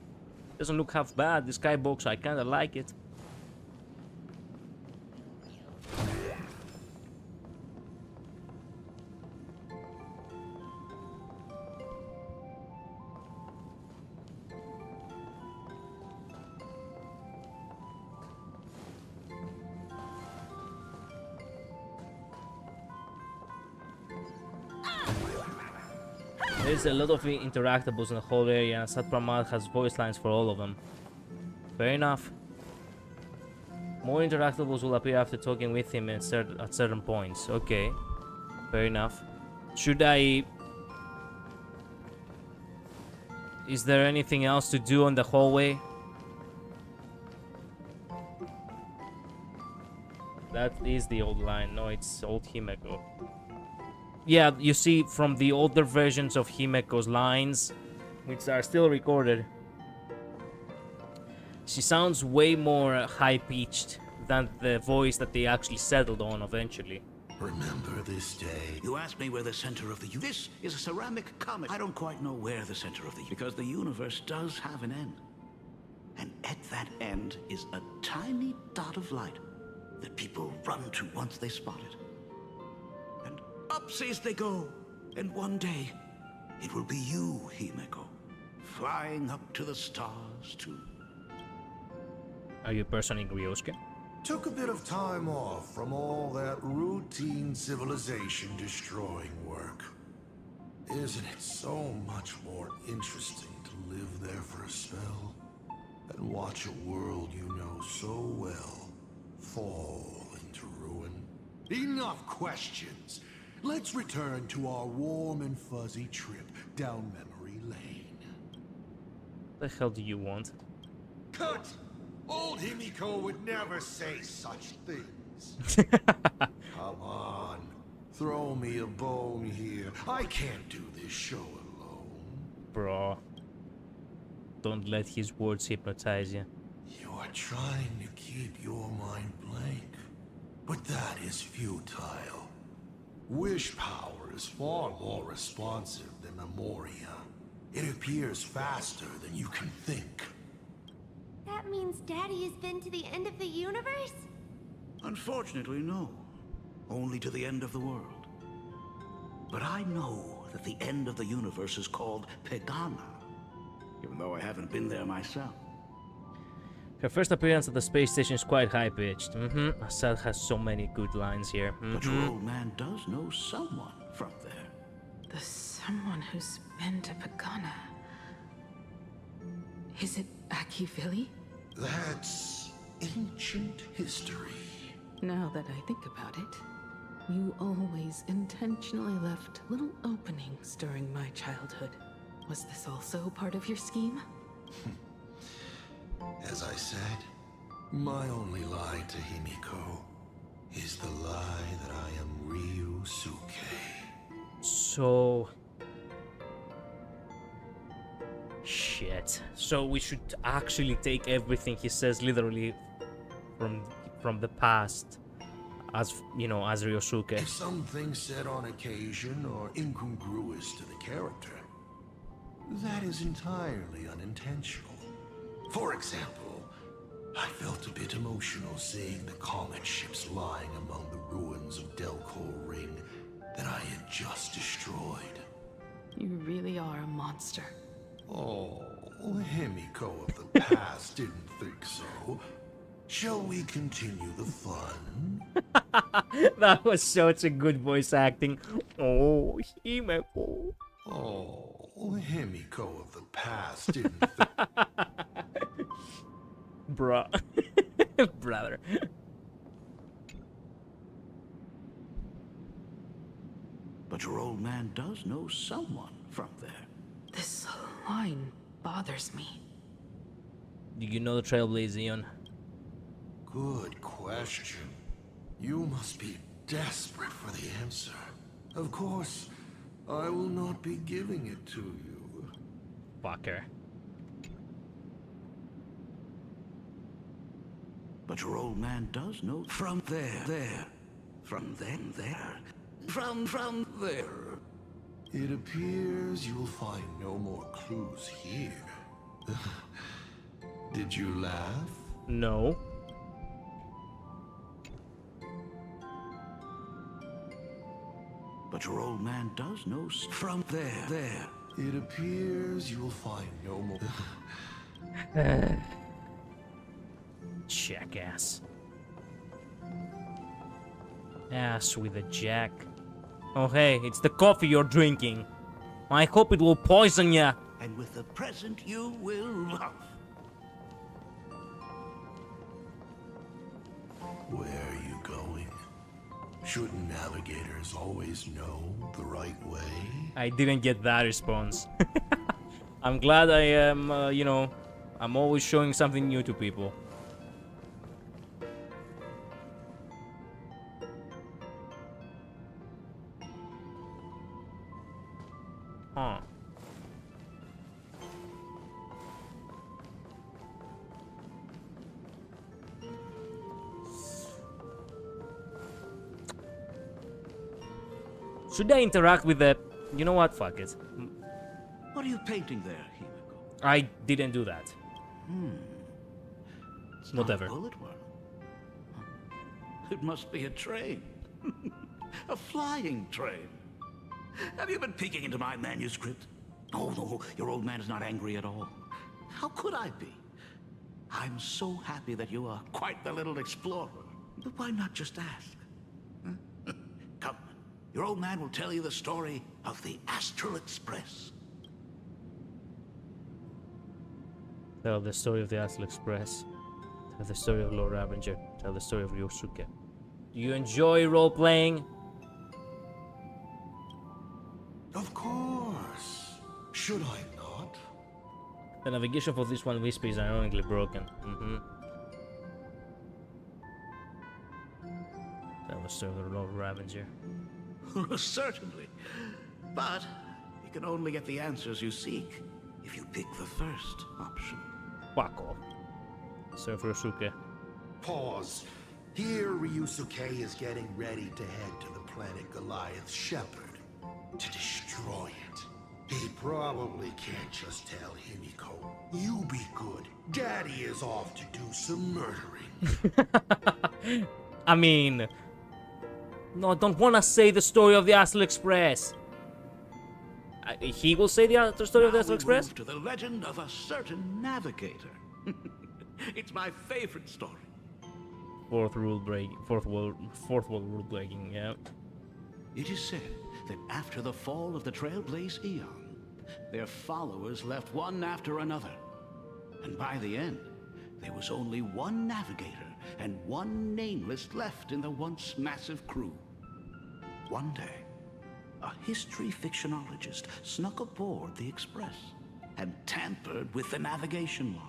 Doesn't look half bad, this skybox, I kinda like it. There's a lot of interactables in the whole area, and ASAT PRAMAD has voice lines for all of them. Fair enough. More interactables will appear after talking with him at certain points. Okay. Fair enough. Should I... Is there anything else to do on the hallway? That is the old line. No, it's old Himeko. Yeah, you see, from the older versions of Himeko's lines, which are still recorded, she sounds way more high-pitched than the voice that they actually settled on eventually. Remember this day? You asked me where the center of the This is a ceramic comet. I don't quite know where the center of the because the universe does have an end. And at that end is a tiny dot of light that people run to once they spot it. Upsies they go, and one day, it will be you, Himeko, flying up to the stars too. Are you personing Ryosuke? Took a bit of time off from all that routine civilization-destroying work. Isn't it so much more interesting to live there for a spell and watch a world you know so well fall into ruin? Enough questions! Let's return to our warm and fuzzy trip down memory lane. The hell do you want? Cut! Old Himiko would never say such things. Come on, throw me a bone here. I can't do this show alone. Bro. Don't let his words hypnotize you. You're trying to keep your mind blank, but that is futile. Wish power is far more responsive than Memoria. It appears faster than you can think. That means Daddy has been to the end of the universe? Unfortunately, no. Only to the end of the world. But I know that the end of the universe is called Pegana, even though I haven't been there myself. Her first appearance at the space station is quite high-pitched. ASAT has so many good lines here. But your old man does know someone from there. The someone who's been to Pagana. Is it Akivili? That's ancient history. Now that I think about it, you always intentionally left little openings during my childhood. Was this also part of your scheme? As I said, my only lie to Himiko is the lie that I am Ryusuke. So... Shit. So we should actually take everything he says literally from the past, as you know, as Ryosuke. If something said on occasion or incongruous to the character, that is entirely unintentional. For example, I felt a bit emotional seeing the comet ships lying among the ruins of Delco Ring that I had just destroyed. You really are a monster. Oh, Himiko of the past didn't think so. Shall we continue the fun? That was such a good voice acting. Oh, Himeko. Oh, Himiko of the past didn't think... Bruh. Brother. But your old man does know someone from there. This line bothers me. Do you know the Trailblaze, Ion? Good question. You must be desperate for the answer. Of course, I will not be giving it to you. Fucker. But your old man does know from there. From then there. From there. It appears you'll find no more clues here. Did you laugh? No. But your old man does know from there. It appears you'll find no more... Jackass. Ass with a jack. Oh hey, it's the coffee you're drinking. I hope it will poison ya. And with the present you will love. Where are you going? Shouldn't navigators always know the right way? I didn't get that response. I'm glad I am, you know, I'm always showing something new to people. Huh. Should I interact with the... You know what? Fuck it. What are you painting there, Himiko? I didn't do that. It's Whatever. not a bullet worm. It must be a train. A flying train. Have you been peeking into my manuscript? Oh, no, your old man is not angry at all. How could I be? I'm so happy that you are quite the little explorer. But why not just ask? Huh? Come, your old man will tell you the story of the Astral Express. Tell the story of the Astral Express. Tell the story of Lord Ravager. Tell the story of Ryosuke. Do you enjoy role-playing? Of course. Should I not? The navigation for this one whisper is ironically broken. Tell the story of Lord Ravager. Certainly. But you can only get the answers you seek if you pick the first option. Fuck off. Story of Ryosuke. Pause. Here Ryusuke is getting ready to head to the planet Goliath's Shepherd to destroy it. He probably can't just tell Himiko, you be good. Daddy is off to do some murdering. I mean, No, I don't want to say the story of the Astral Express. He will say the story of the Astral Express? Move to the legend of a certain navigator. It's my favorite story. Fourth world rule breaking, yeah. It is said that after the fall of the Trailblaze Eon, their followers left one after another. And by the end, there was only one navigator and one nameless left in the once massive crew. One day, a history fictionologist snuck aboard the Express and tampered with the navigation log.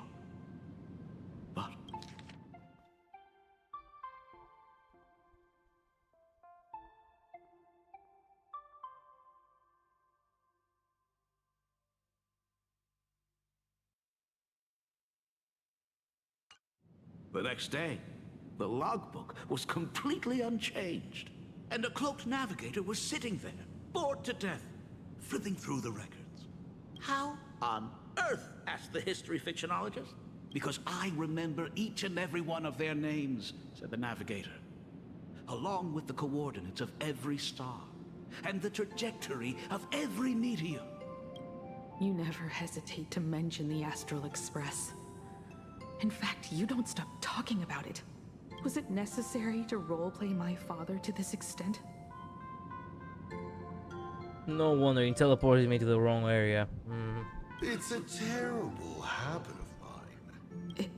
But the next day, the logbook was completely unchanged, and a cloaked navigator was sitting there, bored to death, flipping through the records. How on earth? Asked the history fictionologist. Because I remember each and every one of their names, said the navigator, along with the coordinates of every star, and the trajectory of every meteor. You never hesitate to mention the Astral Express. In fact, you don't stop talking about it. Was it necessary to roleplay my father to this extent? No wonder he teleported me to the wrong area. It's a terrible habit of mine. It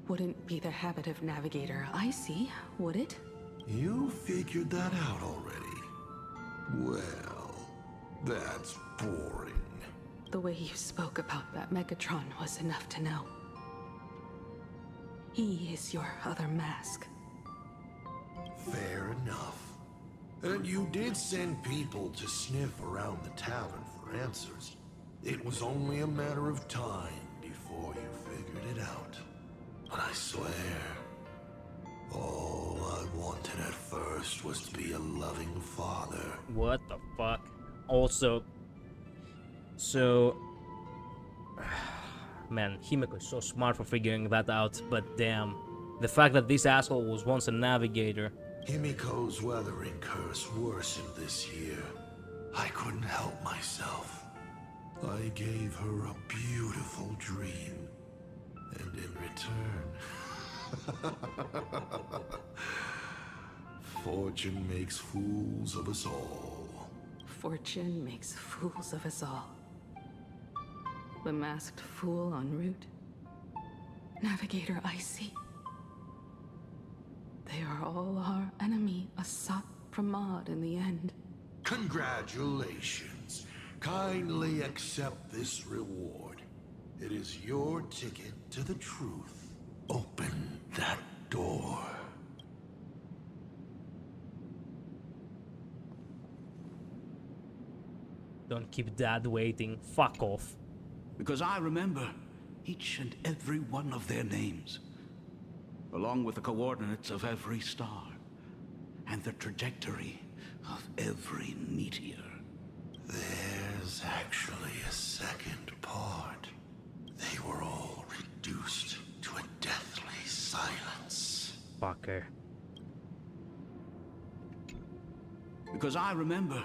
wouldn't be the habit of Navigator Icy, would it? You figured that out already. Well, that's boring. The way you spoke about that Megatron was enough to know. He is your other mask. Fair enough. And you did send people to sniff around the tavern for answers. It was only a matter of time before you figured it out. But I swear, all I wanted at first was to be a loving father. What the fuck? Also, so... Man, Himeko is so smart for figuring that out, but damn. The fact that this asshole was once a navigator. Himiko's weathering curse worsened this year. I couldn't help myself. I gave her a beautiful dream. And in return... Fortune makes fools of us all. Fortune makes fools of us all. The masked fool en route. Navigator Icy. They are all our enemy, ASAT PRAMAD in the end. Congratulations. Kindly accept this reward. It is your ticket to the truth. Open that door. Don't keep Dad waiting. Fuck off. Because I remember each and every one of their names, along with the coordinates of every star, and the trajectory of every meteor. There's actually a second part. They were all reduced to a deathly silence. Fucker. Because I remember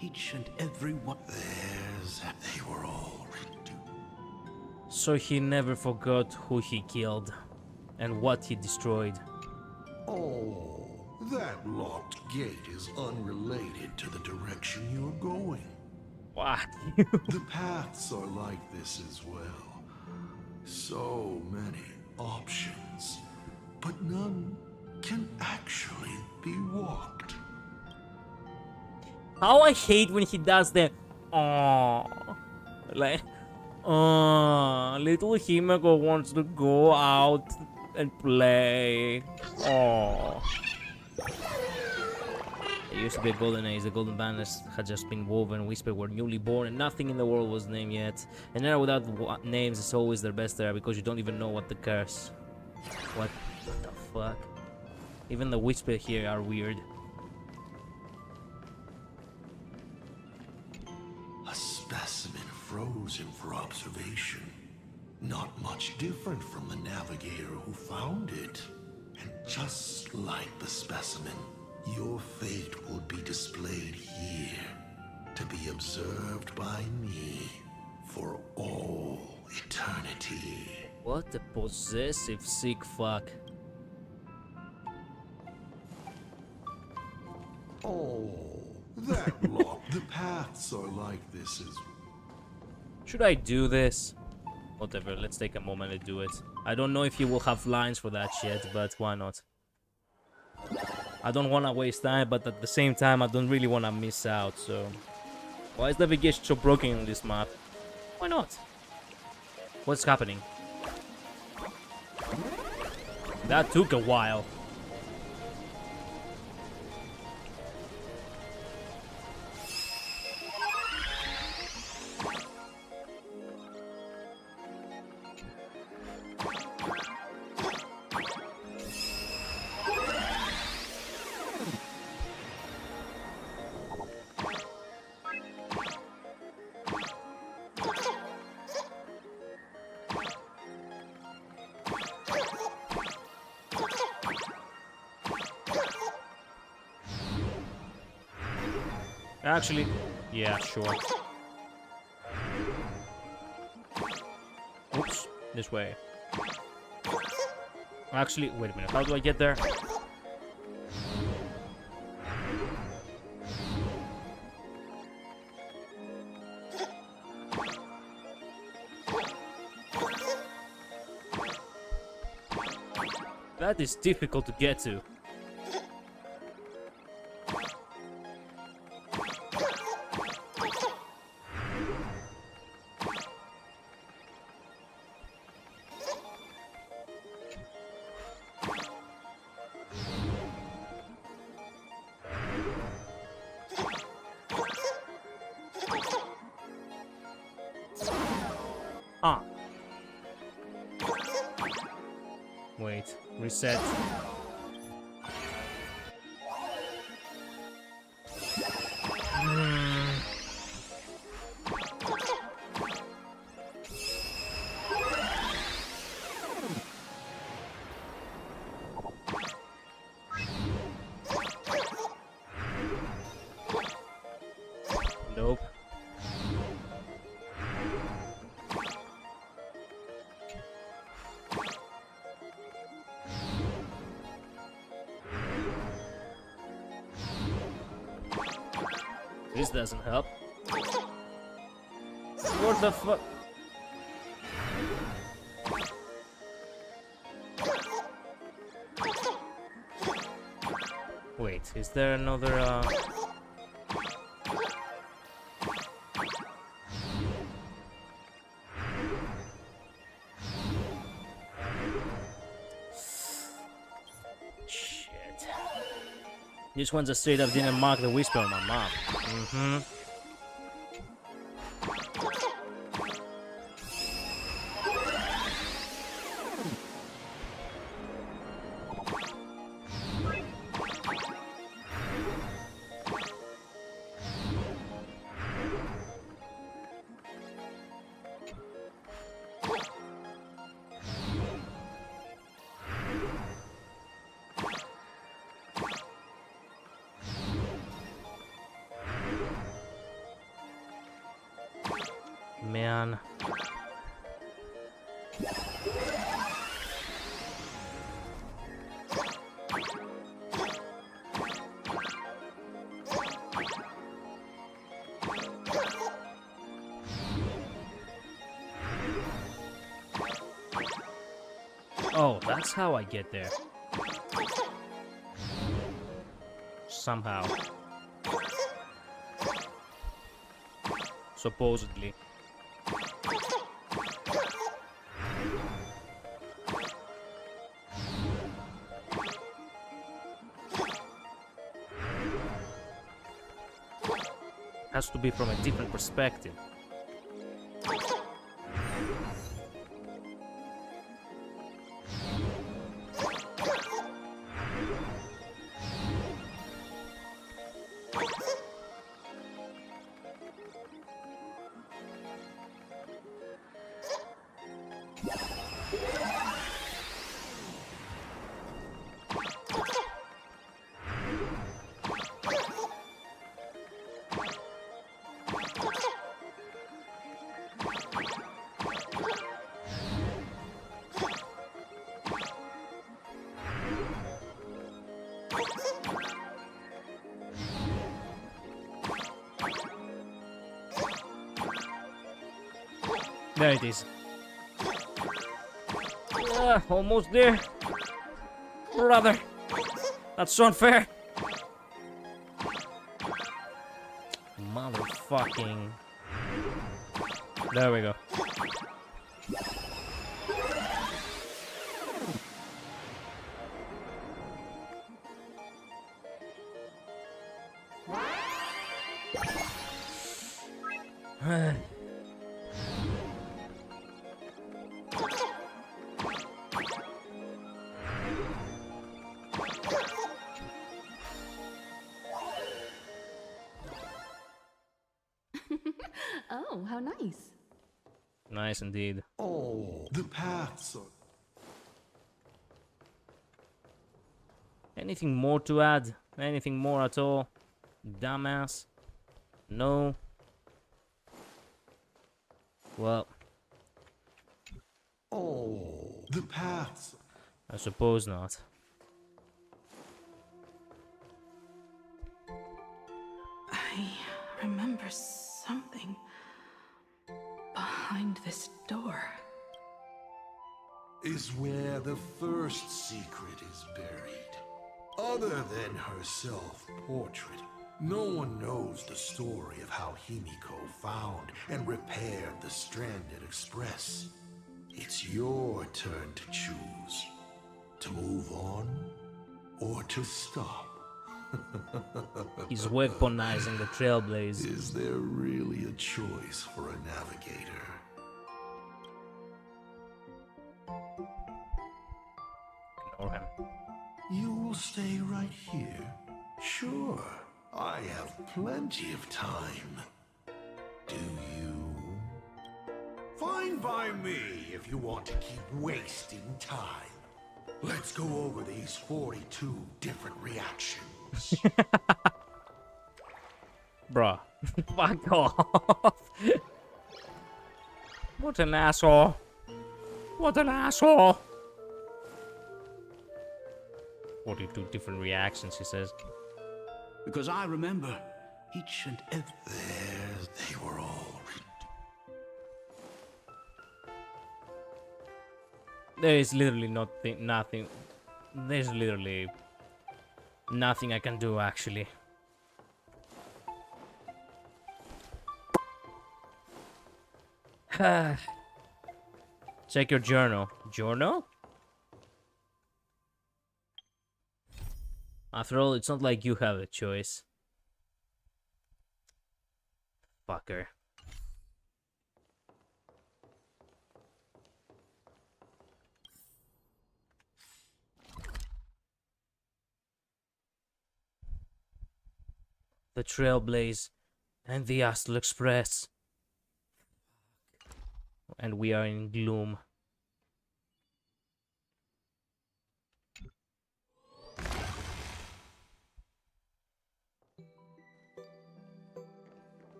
each and every one. They were all reduced. So he never forgot who he killed and what he destroyed. Oh, that locked gate is unrelated to the direction you're going. What? The paths are like this as well. So many options, but none can actually be walked. How I hate when he does the like little Himeko wants to go out and play. It used to be a golden age. The golden banners had just been woven. Whisper were newly born, and nothing in the world was named yet. An era without names is always their best era because you don't even know what to curse. What the fuck? Even the Whisper here are weird. A specimen frozen for observation. Not much different from the navigator who found it. And just like the specimen, Your fate will be displayed here, to be observed by me for all eternity. What a possessive sick fuck. Oh, that lock. The paths are like this as... Should I do this? Whatever, let's take a moment to do it. I don't know if you will have lines for that shit, but why not? I don't want to waste time, but at the same time, I don't really want to miss out, so... Why is navigation so broken on this map? Why not? What's happening? That took a while. Actually, yeah, sure. Oops, this way. Actually, wait a minute, how do I get there? That is difficult to get to. Wait, reset. Nope. This doesn't help. What the fuck? Wait, is there another Shit. This one's a straight up didn't mark the whisper on my map. Man. Oh, that's how I get there. Somehow. Supposedly. Has to be from a different perspective. There it is. Almost there. Brother. That's so unfair. Motherfucking. There we go. Oh, how nice. Nice indeed. Oh, the paths are... Anything more to add? Anything more at all? Dumbass? No? Well... Oh, the paths... I suppose not. I remember something behind this door. is where the first secret is buried. Other than her self-portrait, no one knows the story of how Himiko found and repaired the stranded express. It's your turn to choose. To move on, or to stop. He's weaponizing the Trailblaze. Is there really a choice for a navigator? Ignore him. You will stay right here? Sure, I have plenty of time. Do you? Fine by me if you want to keep wasting time. Let's go over these 42 different reactions. Bruh. Fuck off. What an asshole. What an asshole. 42 different reactions, he says. Because I remember each and every... There they were all. There is literally nothing. There's literally nothing I can do, actually. Check your journal. Journal? After all, it's not like you have a choice. Fucker. The Trailblaze and the Astral Express. And we are in gloom.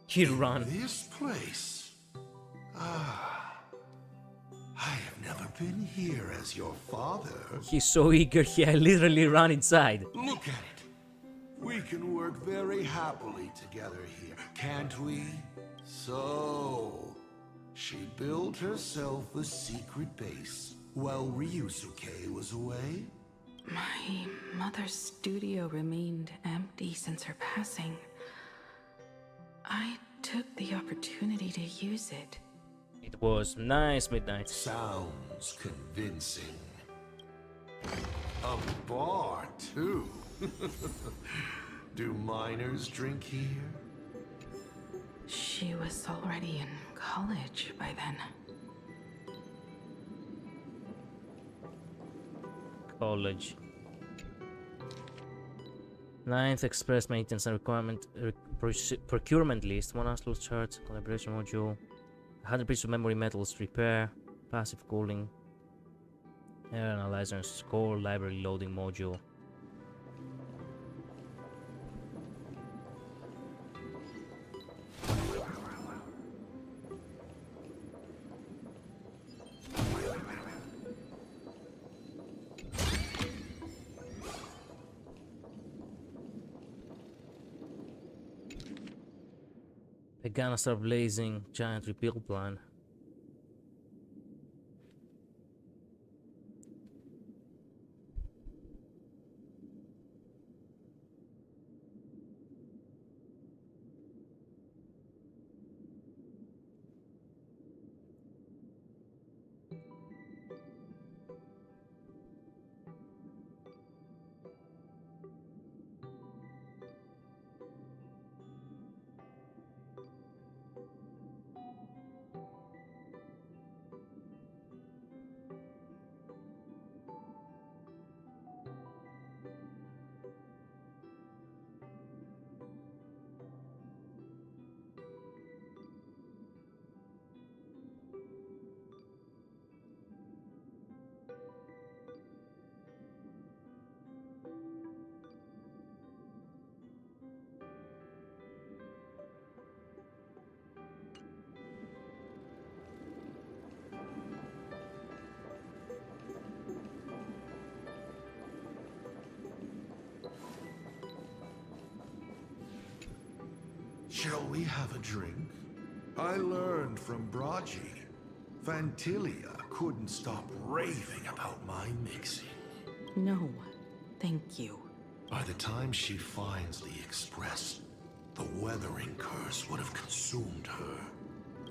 You run. This place? Ah. I have never been here as your father. He's so eager, he literally ran inside. Look at it. We can work very happily together here, can't we? So, she built herself a secret base while Ryusuke was away? My mother's studio remained empty since her passing. I took the opportunity to use it. It was nice midnight. Sounds convincing. A bar, too. Do minors drink here? She was already in college by then. College. 9th Express Maintenance and Requirement Procurement List. 1 Astral Chart, Collaboration Module. 100 pieces of memory metals, repair, passive cooling, air analyzer and score, library loading module. The gonna start blazing. Giant repeal plan. Shall we have a drink? I learned from Braji. Vantilia couldn't stop raving about my mixing. No, thank you. By the time she finds the Express, the weathering curse would have consumed her.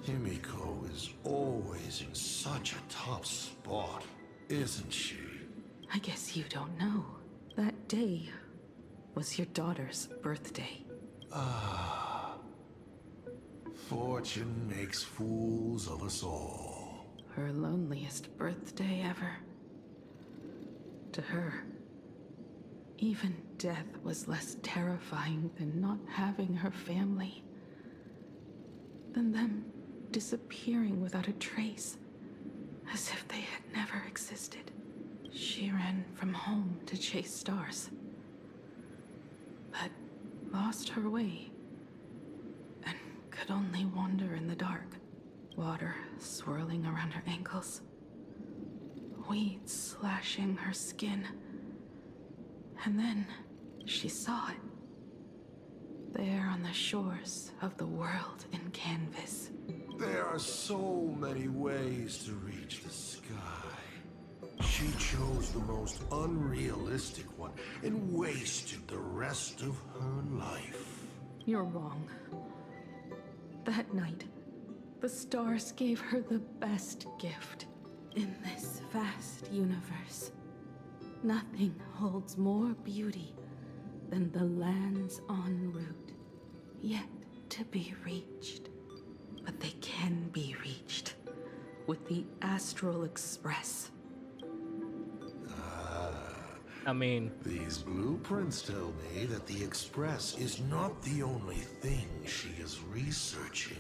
Himiko is always in such a tough spot, isn't she? I guess you don't know. That day was your daughter's birthday. Ah. Fortune makes fools of us all. Her loneliest birthday ever. To her, even death was less terrifying than not having her family. Than them disappearing without a trace, as if they had never existed. She ran from home to chase stars, but lost her way and could only wander in the dark. Water swirling around her ankles, weeds slashing her skin. And then she saw it. There on the shores of the world in canvas. There are so many ways to reach the sky. She chose the most unrealistic one and wasted the rest of her life. You're wrong. That night, the stars gave her the best gift. In this vast universe, nothing holds more beauty than the lands en route, yet to be reached. But they can be reached with the Astral Express. I mean, these blueprints tell me that the Express is not the only thing she is researching.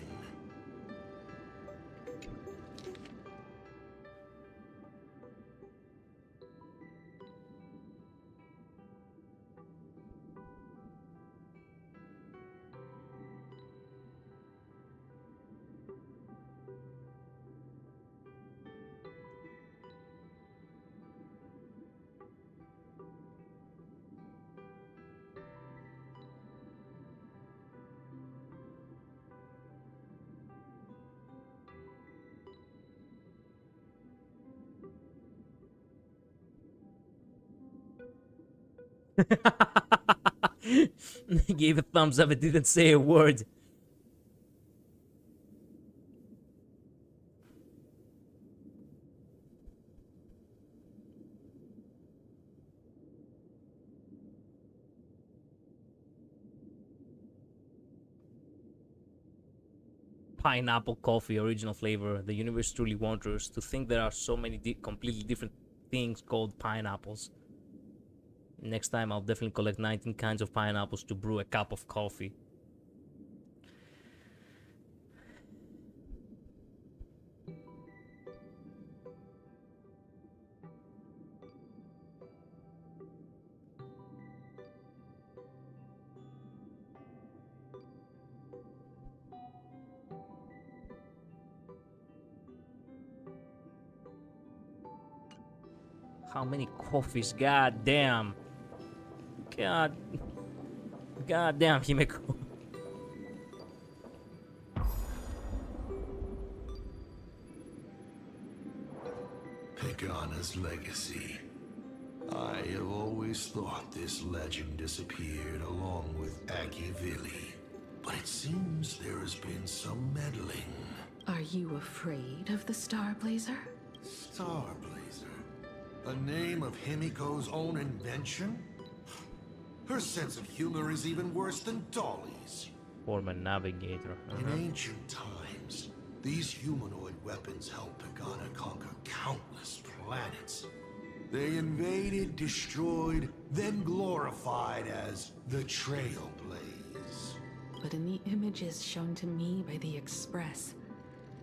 Gave a thumbs up, it didn't say a word. Pineapple coffee, original flavor. The universe truly wonders. To think there are so many completely different things called pineapples. Next time I'll definitely collect 19 kinds of pineapples to brew a cup of coffee. How many coffees? God damn. God damn, Himeko. Pagana's legacy. I have always thought this legend disappeared along with Akivili, but it seems there has been some meddling. Are you afraid of the Starblazer? Starblazer? A name of Himiko's own invention? Her sense of humor is even worse than Dolly's. Former navigator. In ancient times, these humanoid weapons helped Pagana conquer countless planets. They invaded, destroyed, then glorified as the Trailblaze. But in the images shown to me by the Express,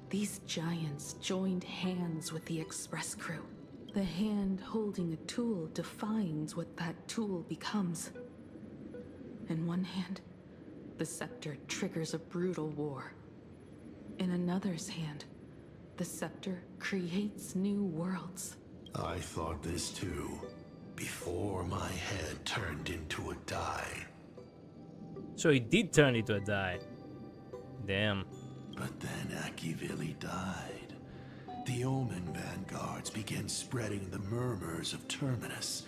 these giants joined hands with the Express crew. The hand holding a tool defines what that tool becomes. In one hand, the scepter triggers a brutal war. In another's hand, the scepter creates new worlds. I thought this too, before my head turned into a die. So he did turn into a die. Damn. But then Akivili died. The Omen vanguards began spreading the murmurs of Terminus,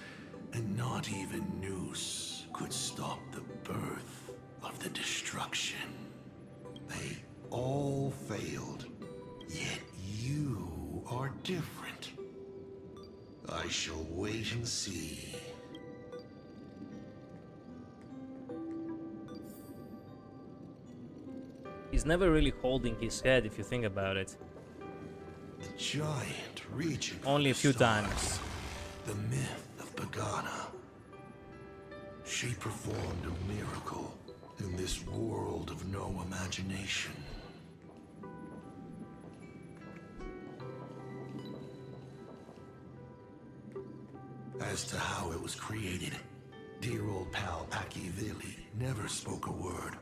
and not even Noose could stop the birth of the destruction. They all failed, yet you are different. I shall wait and see. He's never really holding his head if you think about it. The giant reaching only a few times. The myth of Pagana. She performed a miracle in this world of no imagination. As to how it was created, dear old pal Akivili never spoke a word.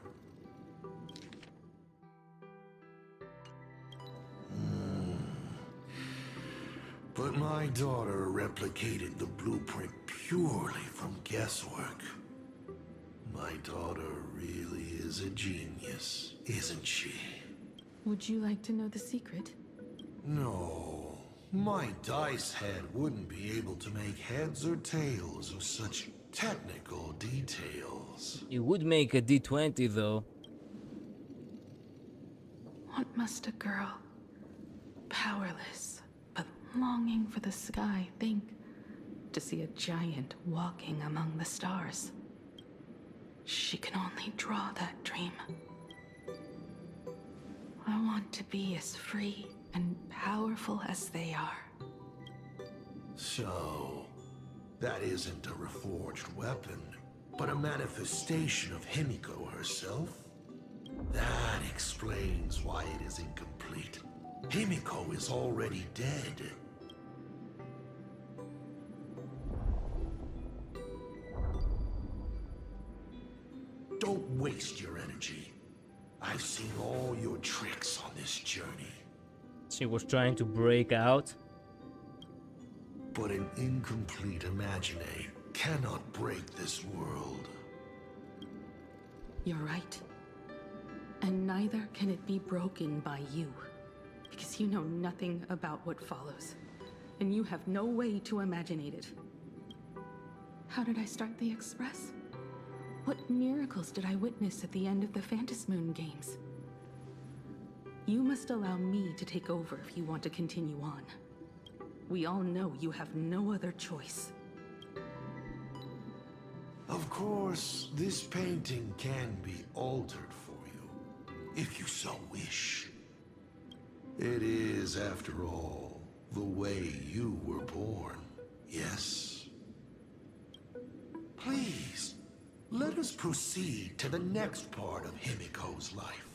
But my daughter replicated the blueprint purely from guesswork. My daughter really is a genius, isn't she? Would you like to know the secret? No, my dice head wouldn't be able to make heads or tails of such technical details. You would make a D20 though. What must a girl, powerless, but longing for the sky, think to see a giant walking among the stars? She can only draw that dream. I want to be as free and powerful as they are. So, that isn't a reforged weapon, but a manifestation of Himiko herself? That explains why it is incomplete. Himiko is already dead. Don't waste your energy. I've seen all your tricks on this journey. She was trying to break out. But an incomplete Imagine cannot break this world. You're right. And neither can it be broken by you. Because you know nothing about what follows. And you have no way to imaginate it. How did I start the Express? What miracles did I witness at the end of the Phantasmoon games? You must allow me to take over if you want to continue on. We all know you have no other choice. Of course, this painting can be altered for you, if you so wish. It is, after all, the way you were born, yes? Please, let us proceed to the next part of Himiko's life.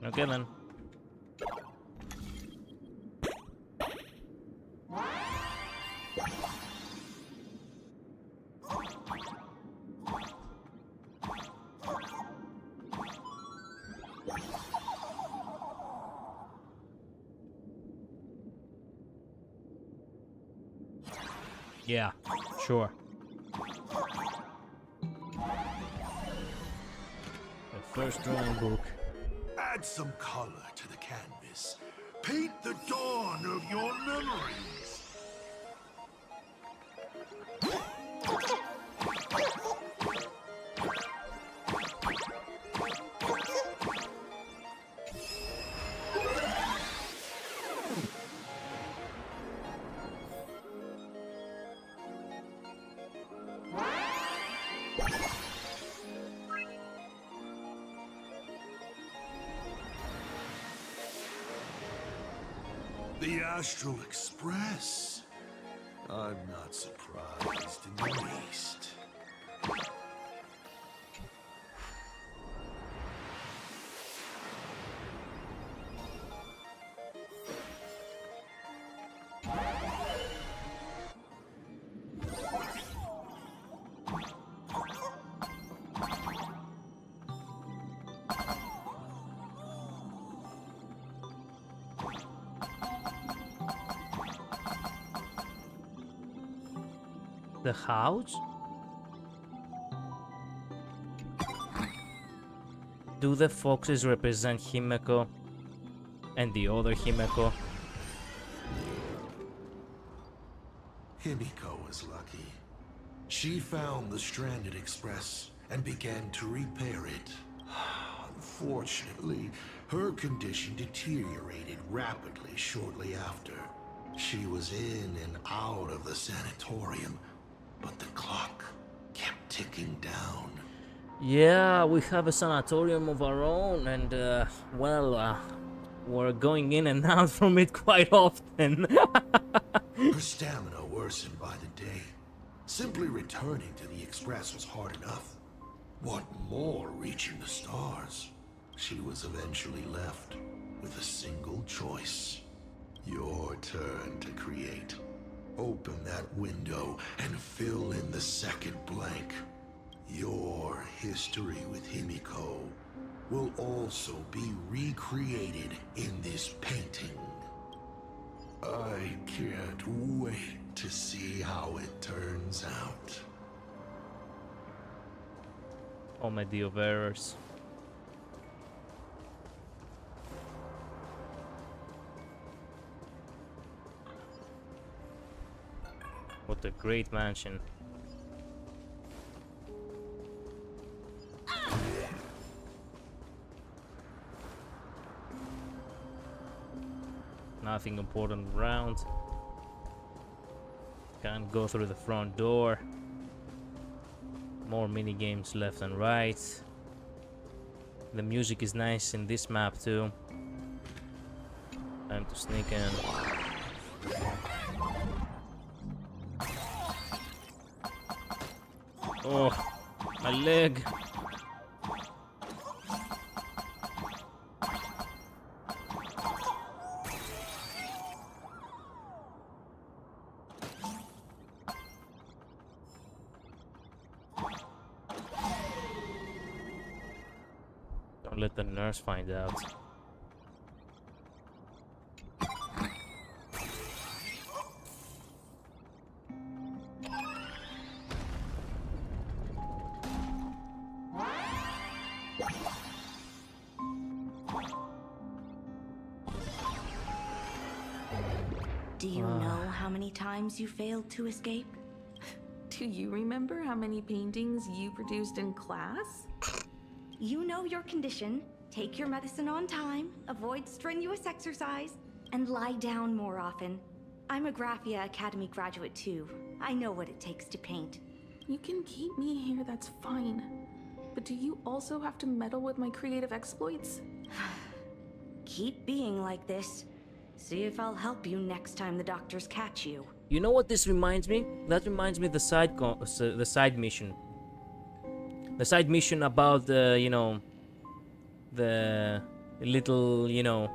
Okay then. Yeah, sure. The first drawing book. Add some color to the canvas. Paint the dawn of your memories. The Astral Express. I'm not surprised in the least. The house? Do the foxes represent Himeko and the other Himeko? Himiko was lucky. She found the stranded express and began to repair it. Unfortunately, her condition deteriorated rapidly shortly after. She was in and out of the sanatorium, but the clock kept ticking down. Yeah, we have a sanatorium of our own, and we're going in and out from it quite often. Her stamina worsened by the day. Simply returning to the express was hard enough. What more reaching the stars? She was eventually left with a single choice. Your turn to create. Open that window and fill in the second blank. Your history with Himiko will also be recreated in this painting. I can't wait to see how it turns out. Comedy of errors. What a great mansion. Nothing important around. Can't go through the front door. More mini games left and right. The music is nice in this map too. Time to sneak in. Oh, my leg. Don't let the nurse find out. Do you know how many times you failed to escape? Do you remember how many paintings you produced in class? You know your condition. Take your medicine on time, avoid strenuous exercise, and lie down more often. I'm a Graphia Academy graduate too. I know what it takes to paint. You can keep me here, that's fine. But do you also have to meddle with my creative exploits? Keep being like this. See if I'll help you next time the doctors catch you. You know what this reminds me? That reminds me of the side mission. The side mission about the, you know, the little, you know,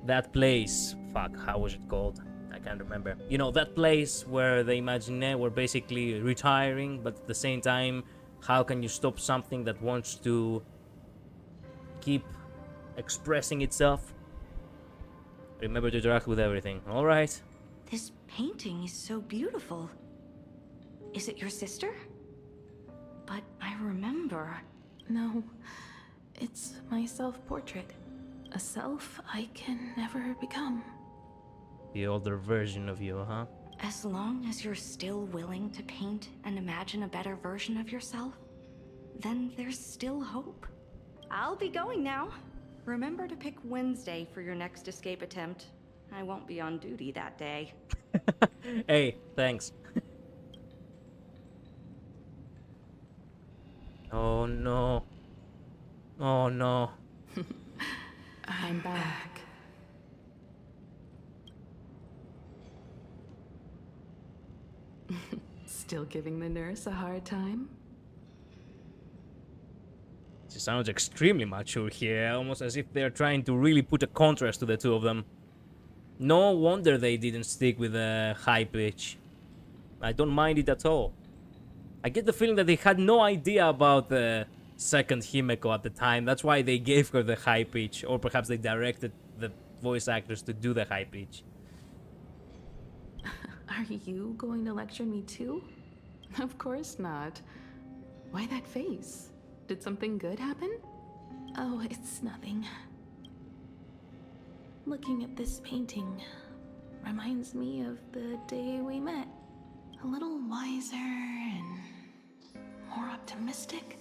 that place. Fuck, how was it called? I can't remember. You know, that place where the Imaginaire were basically retiring, but at the same time, how can you stop something that wants to keep expressing itself? Remember to interact with everything. Alright. This painting is so beautiful. Is it your sister? But I remember... No, it's my self-portrait. A self I can never become. The older version of you, huh? As long as you're still willing to paint and imagine a better version of yourself, then there's still hope. I'll be going now. Remember to pick Wednesday for your next escape attempt. I won't be on duty that day. Hey, thanks. Oh no. Oh no. I'm back. Still giving the nurse a hard time? She sounds extremely mature here, almost as if they're trying to really put a contrast to the two of them. No wonder they didn't stick with a high pitch. I don't mind it at all. I get the feeling that they had no idea about the second Himeko at the time. That's why they gave her the high pitch, or perhaps they directed the voice actors to do the high pitch. Are you going to lecture me too? Of course not. Why that face? Did something good happen? Oh, it's nothing. Looking at this painting reminds me of the day we met. A little wiser and more optimistic.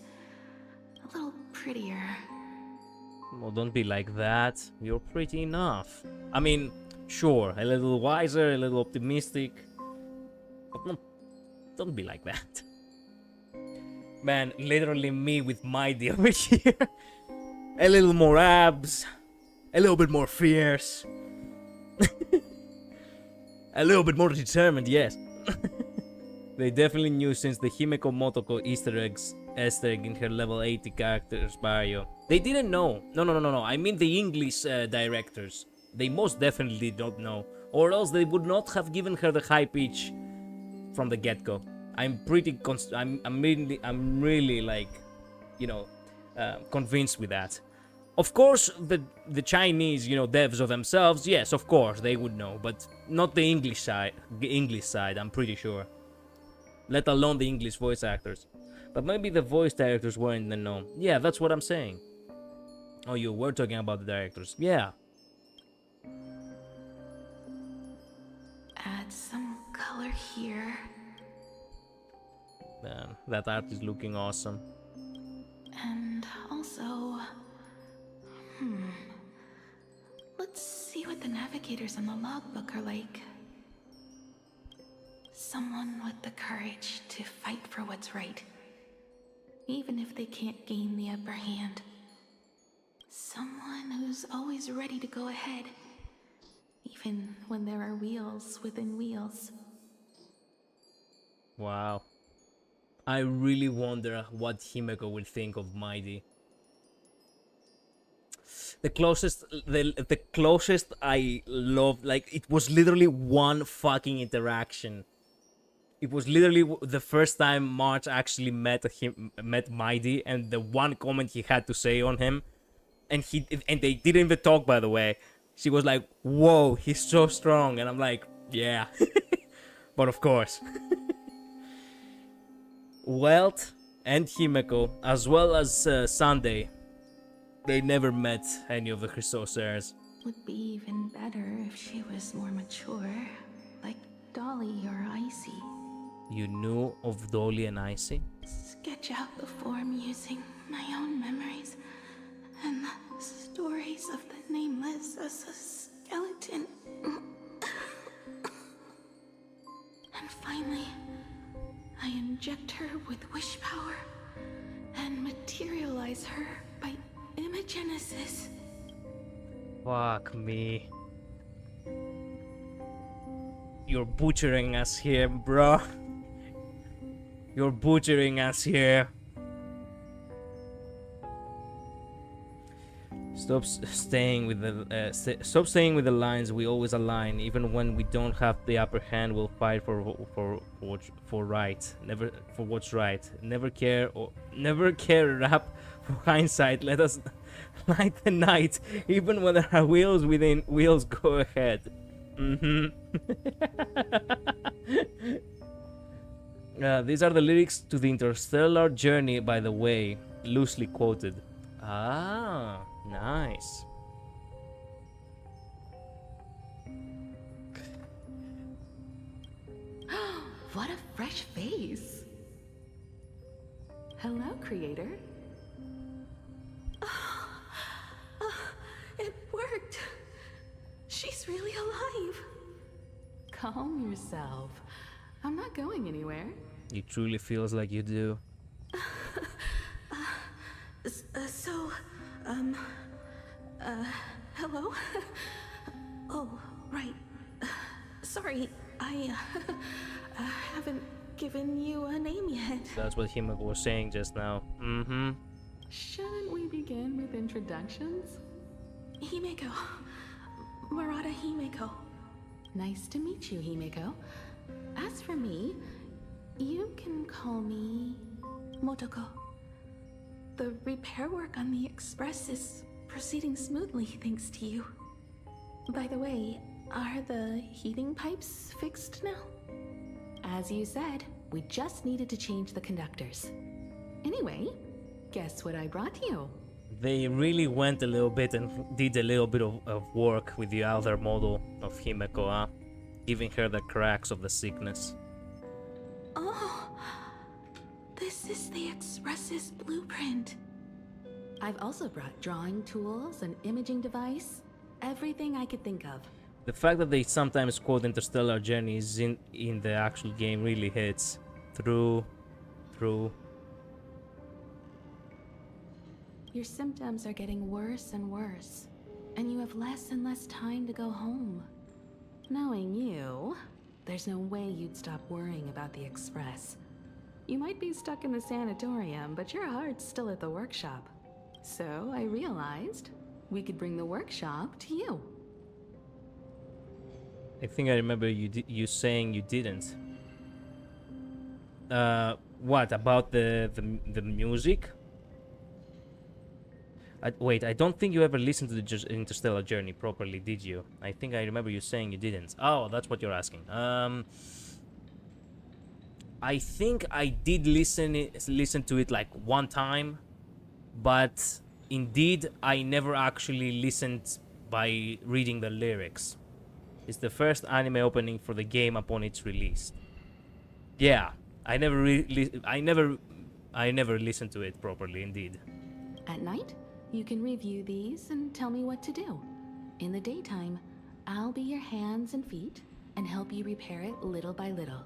A little prettier. Well, don't be like that. You're pretty enough. I mean, sure, a little wiser, a little optimistic. But don't be like that. Man, literally me with Mighty over here. A little more abs. A little bit more fierce. A little bit more determined, yes. They definitely knew since the Himeko Motoko Easter egg in her level 80 character's bio. They didn't know. No. I mean the English directors. They most definitely don't know. Or else they would not have given her the high pitch from the get-go. I'm pretty I'm really like, you know, convinced with that. Of course, the Chinese, you know, devs of themselves, yes, of course, they would know, but not the English side, I'm pretty sure. Let alone the English voice actors. But maybe the voice directors weren't in the know. Yeah, that's what I'm saying. Oh, you were talking about the directors. Yeah. Add some color here. Man, that art is looking awesome. And also... Let's see what the navigators on the logbook are like. Someone with the courage to fight for what's right, even if they can't gain the upper hand. Someone who's always ready to go ahead, even when there are wheels within wheels. Wow. I really wonder what Himeko will think of Mighty. The closest I loved, like, it was literally one fucking interaction. It was literally the first time March actually met Mighty, and the one comment he had to say on him, and they didn't even talk, by the way. She was like, "Whoa, he's so strong," and I'm like, "Yeah," but of course. Welt and Himeko, as well as Sunday, they never met any of the Chrysosaurs. Would be even better if she was more mature, like Dolly or Icy. You knew of Dolly and Icy? Sketch out the form using my own memories and the stories of the Nameless as a skeleton. And finally, I inject her with wish power and materialize her by imagenesis. Fuck me. You're butchering us here, bro. You're butchering us here. Stop staying with the lines we always align. Even when we don't have the upper hand, we'll fight for right. Never for what's right. Never care rap for hindsight. Let us light the night, even when there are wheels within wheels. Go ahead. These are the lyrics to the Interstellar Journey, by the way, loosely quoted. Ah, nice. What a fresh face. Hello, creator. It worked. She's really alive. Calm yourself. I'm not going anywhere. It truly feels like you do. Hello? Oh, right. Sorry, I haven't given you a name yet. That's what Himeko was saying just now. Shouldn't we begin with introductions? Himeko. Murata Himeko. Nice to meet you, Himeko. As for me, you can call me Motoko. The repair work on the Express is proceeding smoothly thanks to you. By the way, are the heating pipes fixed now? As you said, we just needed to change the conductors. Anyway, guess what I brought you? They really went a little bit and did a little bit of work with the other model of Himeko, huh? Giving her the cracks of the sickness. Oh, this is the Express's blueprint. I've also brought drawing tools, an imaging device, everything I could think of. The fact that they sometimes quote Interstellar Journeys in the actual game really hits. True. Your symptoms are getting worse and worse, and you have less and less time to go home. Knowing you, there's no way you'd stop worrying about the Express. You might be stuck in the sanatorium, but your heart's still at the workshop. So I realized we could bring the workshop to you. I think I remember you saying you didn't. What about the music? Wait, I don't think you ever listened to the Interstellar Journey properly, did you? I think I remember you saying you didn't. Oh, that's what you're asking. I think I did listen to it like one time, but indeed I never actually listened by reading the lyrics. It's the first anime opening for the game upon its release. Yeah, I never listened to it properly, indeed. At night, you can review these and tell me what to do. In the daytime, I'll be your hands and feet and help you repair it little by little.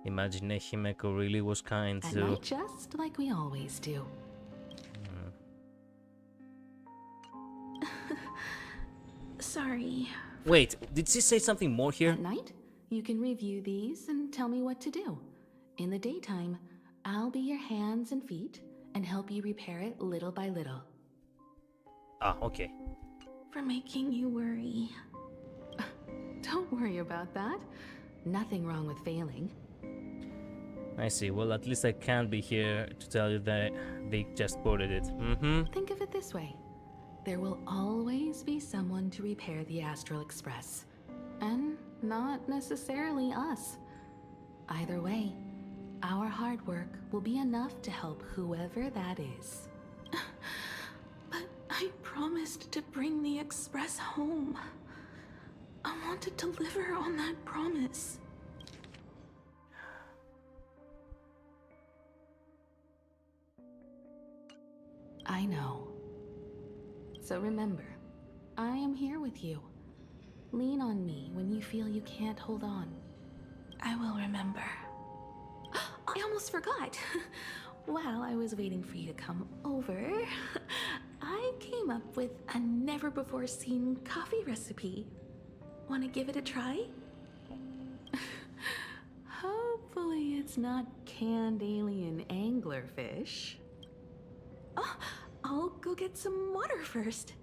Imagine Himeko really was kind At to... night, just like we always do. Sorry. Wait, did she say something more here? At night, you can review these and tell me what to do. In the daytime, I'll be your hands and feet and help you repair it little by little. Ah, okay. For making you worry. Don't worry about that. Nothing wrong with failing. I see. Well, at least I can't be here to tell you that they just quoted it. Think of it this way. There will always be someone to repair the Astral Express. And not necessarily us. Either way, our hard work will be enough to help whoever that is. But I promised to bring the Express home. I want to deliver on that promise. I know. So remember, I am here with you. Lean on me when you feel you can't hold on. I will remember. I almost forgot. While I was waiting for you to come over, I came up with a never-before-seen coffee recipe. Want to give it a try? Hopefully it's not canned alien anglerfish. Oh, I'll go get some water first.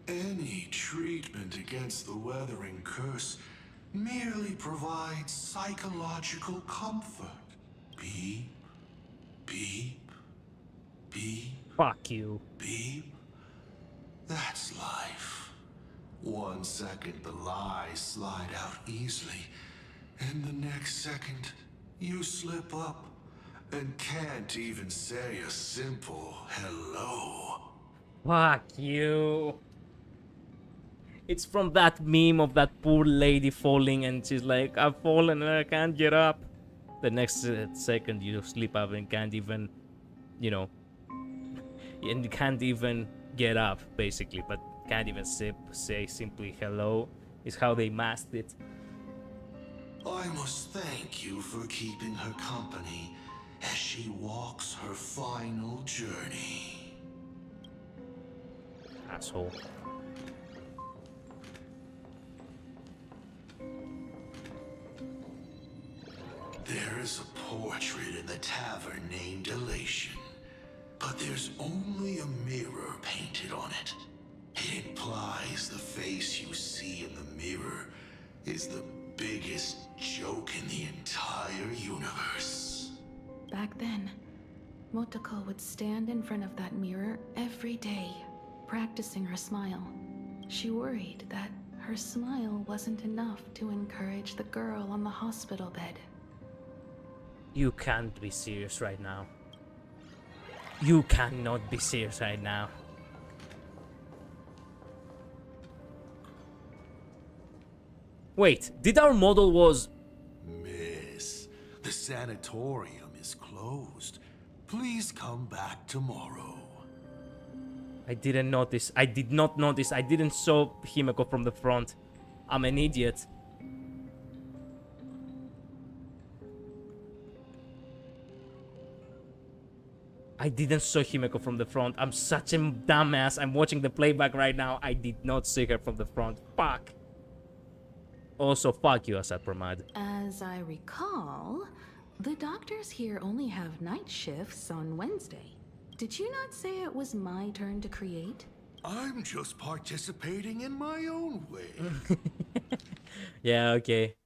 Any treatment against the weathering curse merely provides psychological comfort. Beep, beep, beep. Fuck you. Beep. That's life. 1 second the lies slide out easily, and the next second you slip up and can't even say a simple hello. Fuck you. It's from that meme of that poor lady falling and she's like, I've fallen and I can't get up. The next second you slip up and can't even, you know, and you can't even get up basically, but can't even say simply hello is how they masked it. I must thank you for keeping her company as she walks her final journey. Asshole. There is a portrait in the tavern named Elation, but there's only a mirror painted on it. It implies the face you see in the mirror is the biggest joke in the entire universe. Back then, Motoko would stand in front of that mirror every day, practicing her smile. She worried that her smile wasn't enough to encourage the girl on the hospital bed. You can't be serious right now. You cannot be serious right now. Wait, did our model was... Miss, the sanatorium is closed. Please come back tomorrow. I didn't notice. I did not notice. I didn't saw Himeko from the front. I'm an idiot. I didn't saw Himeko from the front. I'm such a dumbass. I'm watching the playback right now. I did not see her from the front. Fuck. Also, fuck you, ASAT PRAMAD. As I recall, the doctors here only have night shifts on Wednesday. Did you not say it was my turn to create? I'm just participating in my own way. Yeah, okay.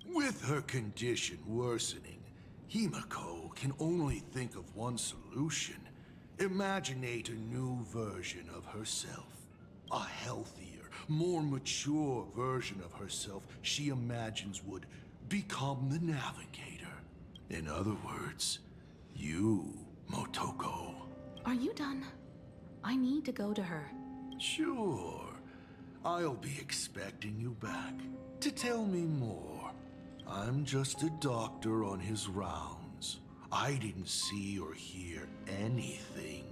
With her condition worsening, Himeko can only think of one solution. Imaginate a new version of herself. A healthier, more mature version of herself she imagines would become the navigator. In other words, you, Motoko. Are you done? I need to go to her. Sure. I'll be expecting you back to tell me more. I'm just a doctor on his rounds. I didn't see or hear anything.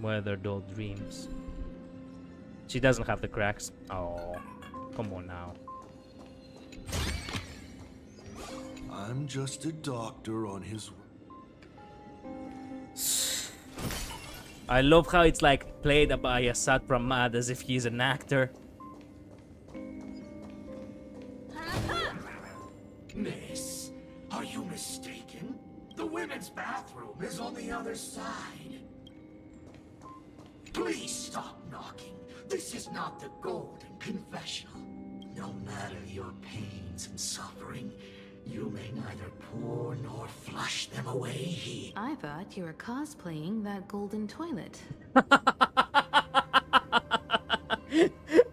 Weathered old dreams. She doesn't have the cracks. Oh, come on now. I'm just a doctor on his... I love how it's like played by ASAT PRAMAD as if he's an actor. Miss, are you mistaken? The women's bathroom is on the other side. Please stop knocking. This is not the Golden Confessional. No matter your pains and suffering, you may neither pour nor flush them away here. I thought you were cosplaying that golden toilet.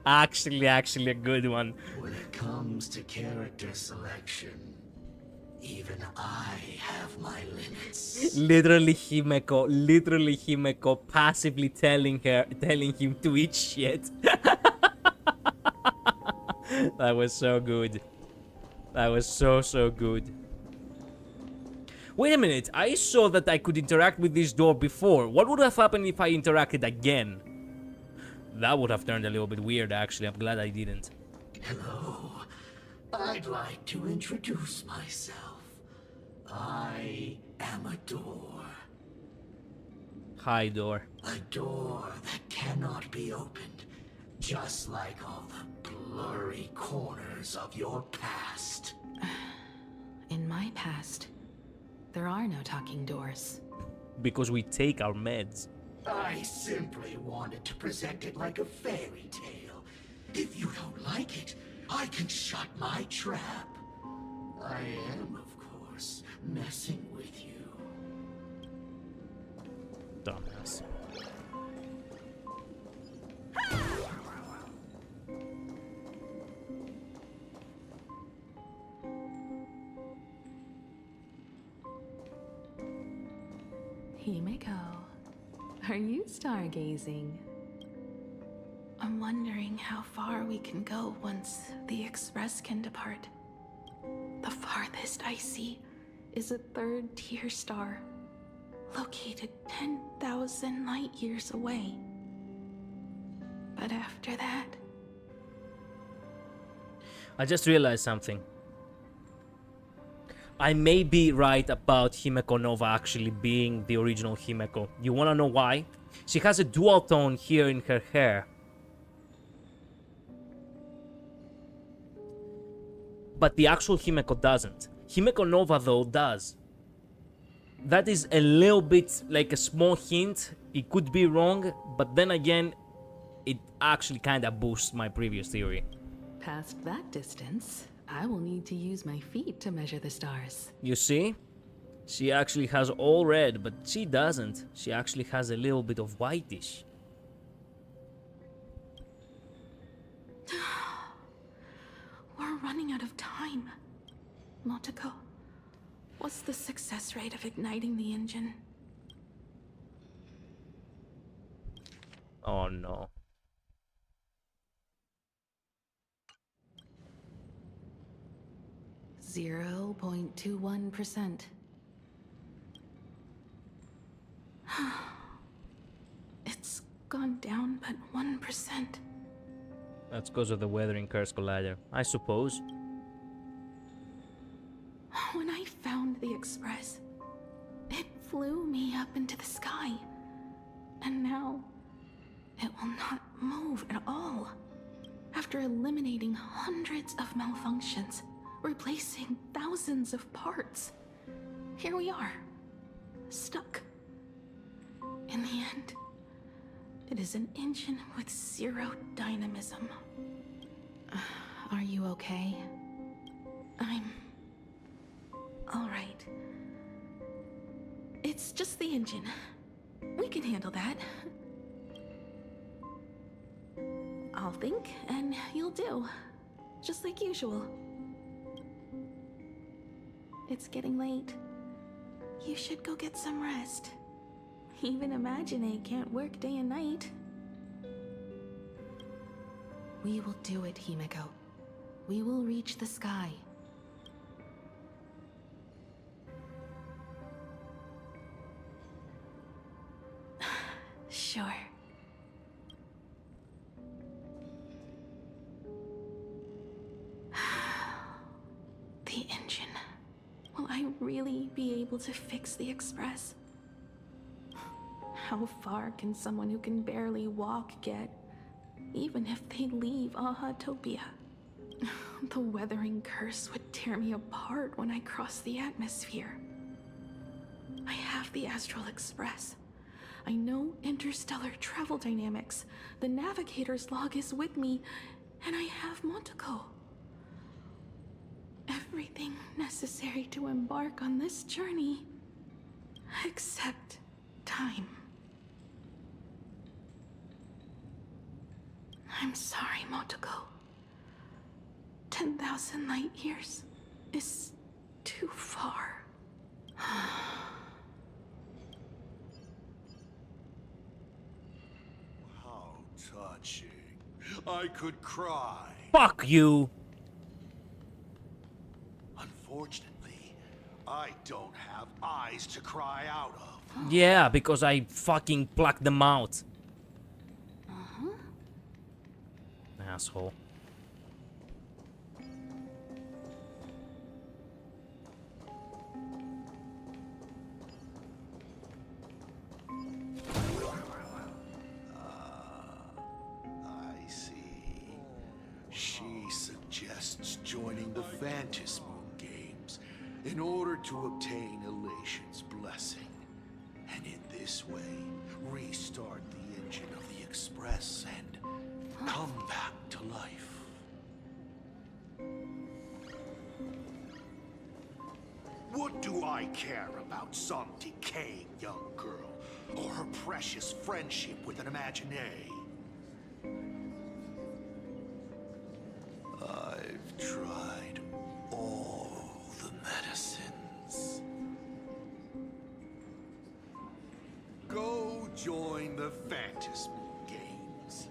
Actually a good one. When it comes to character selection, even I have my limits. Literally Himeko passively telling him to eat shit. That was so good. That was so good. Wait a minute, I saw that I could interact with this door before. What would have happened if I interacted again? That would have turned a little bit weird, actually. I'm glad I didn't. Hello. I'd like to introduce myself. I am a door. Hi, door. A door that cannot be opened. Just like all the blurry corners of your past. In my past, there are no talking doors. Because we take our meds. I simply wanted to present it like a fairy tale. If you don't like it, I can shut my trap. I am, of course, messing with you. Dumbass. Himeko, are you stargazing? I'm wondering how far we can go once the Express can depart. The farthest I see is a third-tier star, located 10,000 light years away. But after that... I just realized something. I may be right about Himeko Nova actually being the original Himeko. You wanna know why? She has a dual tone here in her hair. But the actual Himeko doesn't. Himeko Nova though does. That is a little bit like a small hint. It could be wrong, but then again, it actually kinda boosts my previous theory. Past that distance, I will need to use my feet to measure the stars. You see? She actually has all red, but she doesn't. She actually has a little bit of whitish. We're running out of time. Motoko, what's the success rate of igniting the engine? Oh no. %0.21%. It's gone down but 1%. That's because of the weathering curse collider, I suppose. When I found the Express, it flew me up into the sky. And now, it will not move at all. After eliminating hundreds of malfunctions, replacing thousands of parts, here we are, stuck. In the end, it is an engine with zero dynamism. Are you okay? I'm... all right. It's just the engine. We can handle that. I'll think, and you'll do. Just like usual. It's getting late. You should go get some rest. Even Imagine can't work day and night. We will do it, Himeko. We will reach the sky. Sure. The engine. Will I really be able to fix the Express? How far can someone who can barely walk get, even if they leave Aha-topia? The weathering curse would tear me apart when I cross the atmosphere. I have the Astral Express. I know interstellar travel dynamics. The navigator's log is with me, and I have Motoko. Everything necessary to embark on this journey, except time. I'm sorry, Motoko. 10,000 light years is too far. How touching. I could cry. Fuck you! Unfortunately, I don't have eyes to cry out of. Yeah, because I fucking plucked them out. Asshole. I see. She suggests joining the Phantasmoon Games in order to obtain Elation's blessing. and in this way, restart the engine of the Express and come back to life. What do I care about some decaying young girl or her precious friendship with an Imaginary? I've tried all the medicines. Go join the Phantasmal Games.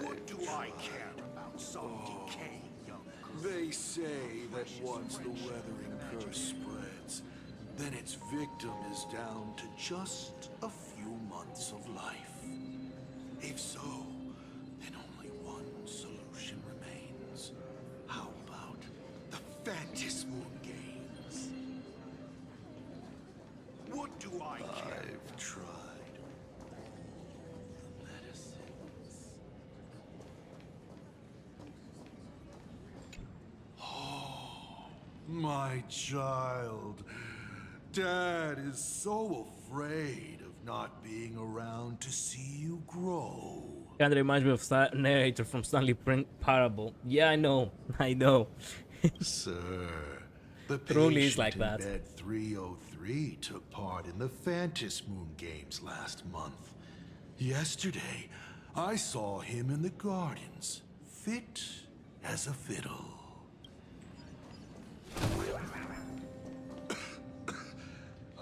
What do I care about some decaying young girl? They say that once the weathering curse spreads, then its victim is down to just a few months of life. If so, then only one solution remains. How about the Phantasmal Games? What do I care? I've tried. My child, Dad is so afraid of not being around to see you grow. Kind of reminds me of that narrator from Stanley Parable. Yeah, I know. Sir, the truly is patient like in that. bed 303 took part in the Phantasmal Games last month. Yesterday, I saw him in the gardens, fit as a fiddle.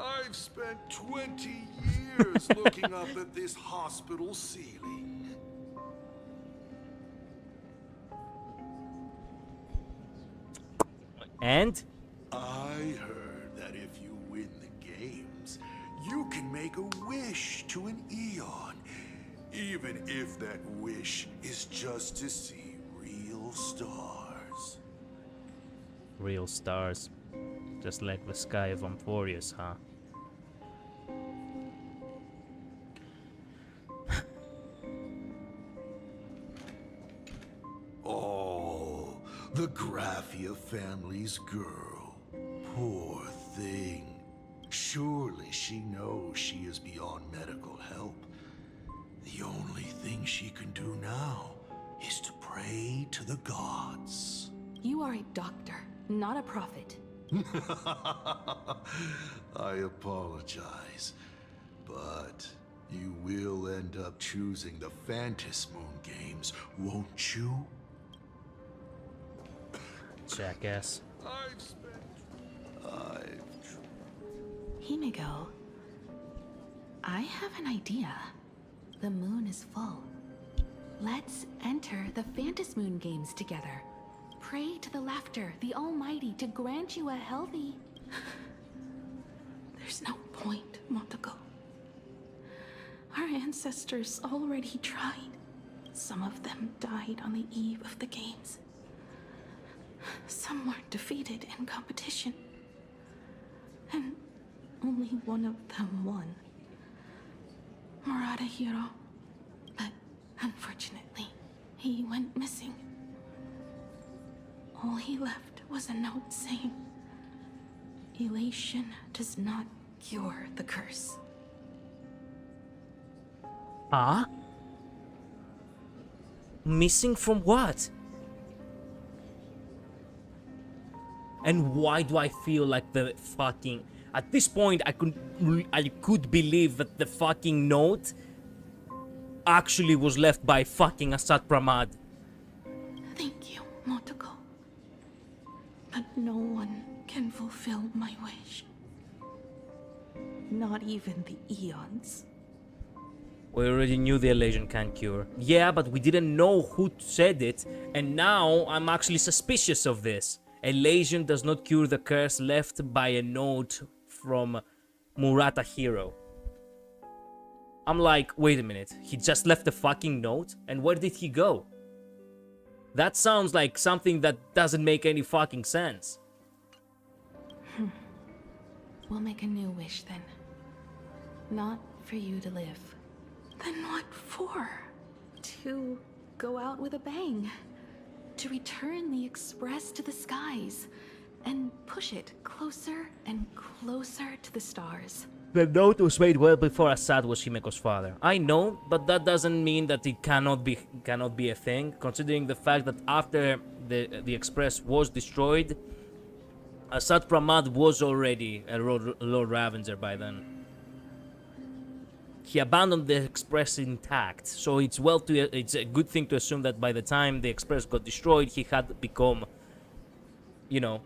I've spent 20 years looking up at this hospital ceiling. And? I heard that if you win the games, you can make a wish to an Eon, even if that wish is just to see real stars. Real stars. Just like the sky of Amphorius, huh? Oh, the Graphia family's girl. Poor thing. Surely she knows she is beyond medical help. The only thing she can do now is to pray to the gods. You are a doctor, not a prophet. I apologize, but you will end up choosing the Phantasmal Games, won't you? Jackass. Himigo, I have an idea. The moon is full. Let's enter the Phantasmal Games together. Pray to the Laughter, the Almighty, to grant you a healthy... There's no point, Montego. Our ancestors already tried. Some of them died on the eve of the games. Some were defeated in competition. And only one of them won. Murata Hiro. But unfortunately, he went missing. All he left was a note saying, "Elation does not cure the curse." Huh? Missing from what? And why do I feel like the fucking... At this point, I could believe that the fucking note actually was left by fucking ASAT PRAMAD. Thank you, Motoko. But no one can fulfill my wish. Not even the Eons. We already knew the elation can't cure. Yeah, but we didn't know who said it, and now I'm actually suspicious of this. Elation does not cure the curse left by a note from Murata Hiro. I'm like, wait a minute, he just left a fucking note? And where did he go? That sounds like something that doesn't make any fucking sense. We'll make a new wish then. Not for you to live. Then what for? To go out with a bang. To return the Express to the skies. And push it closer and closer to the stars. The note was made well before ASAT was Himeko's father. I know, but that doesn't mean that it cannot be a thing, considering the fact that after the Express was destroyed, ASAT PRAMAD was already a Lord Ravager by then. He abandoned the Express intact, so it's a good thing to assume that by the time the Express got destroyed, he had become, you know,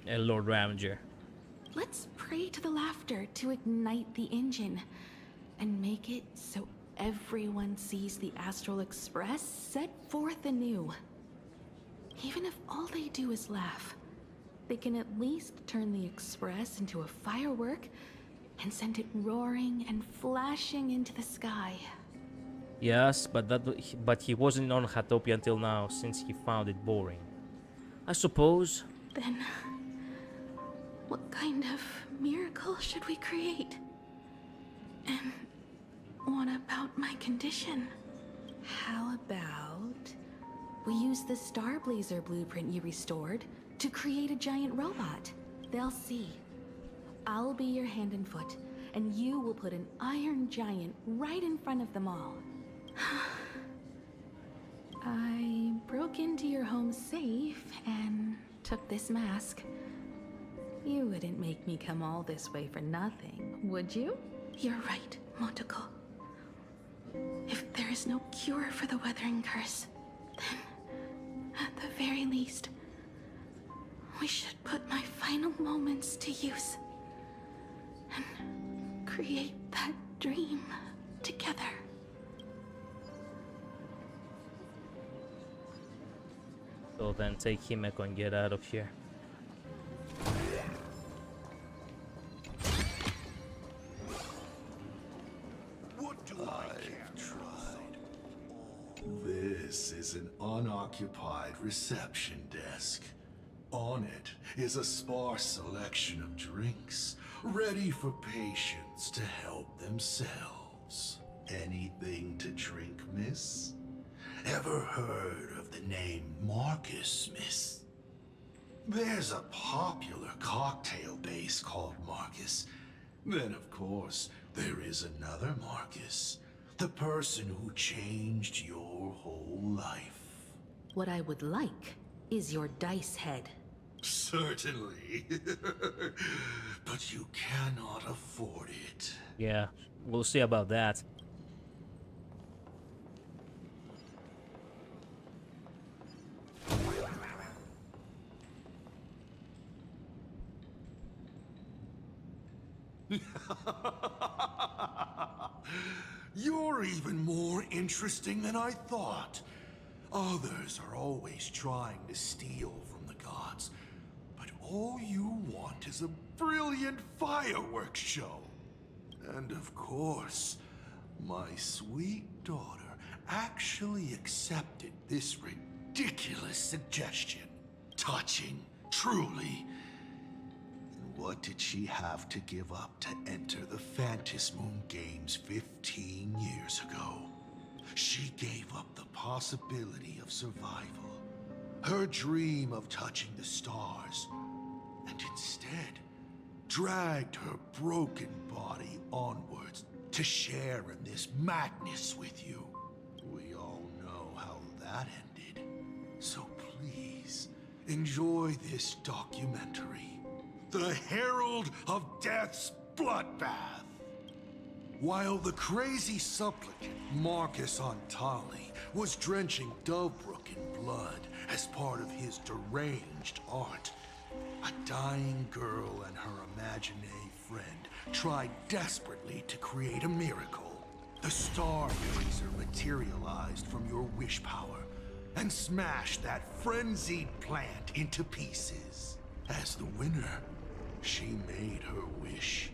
a Lord Ravager. Let's pray to the laughter to ignite the engine and make it so everyone sees the Astral Express set forth anew. Even if all they do is laugh, they can at least turn the Express into a firework and send it roaring and flashing into the sky. Yes, but he wasn't on Hatopia until now, since he found it boring. I suppose. Then, what kind of miracle should we create? And what about my condition? How about we use the Starblazer blueprint you restored to create a giant robot? They'll see. I'll be your hand and foot, and you will put an iron giant right in front of them all. I broke into your home safe and took this mask. You wouldn't make me come all this way for nothing, would you? You're right, Motoko. If there is no cure for the weathering curse, then, at the very least, we should put my final moments to use and create that dream together. So then take Himeko and get out of here. This is an unoccupied reception desk. On it is a sparse selection of drinks, ready for patients to help themselves. Anything to drink, miss? Ever heard of the name Marcus, miss? There's a popular cocktail base called Marcus. Then, of course, there is another Marcus. The person who changed your whole life. What I would like is your dice head. Certainly. But you cannot afford it. Yeah, we'll see about that. You're even more interesting than I thought. Others are always trying to steal from the gods, but all you want is a brilliant fireworks show. And of course, my sweet daughter actually accepted this ridiculous suggestion. Touching, truly. What did she have to give up to enter the Phantasmoon Games 15 years ago? She gave up the possibility of survival, her dream of touching the stars, and instead dragged her broken body onwards to share in this madness with you. We all know how that ended. So please, enjoy this documentary. The Herald of Death's Bloodbath. While the crazy supplicant Marcus Antali was drenching Dovebrook in blood as part of his deranged art, a dying girl and her imaginary friend tried desperately to create a miracle. The Starblazer materialized from your wish power and smashed that frenzied plant into pieces. As the winner, she made her wish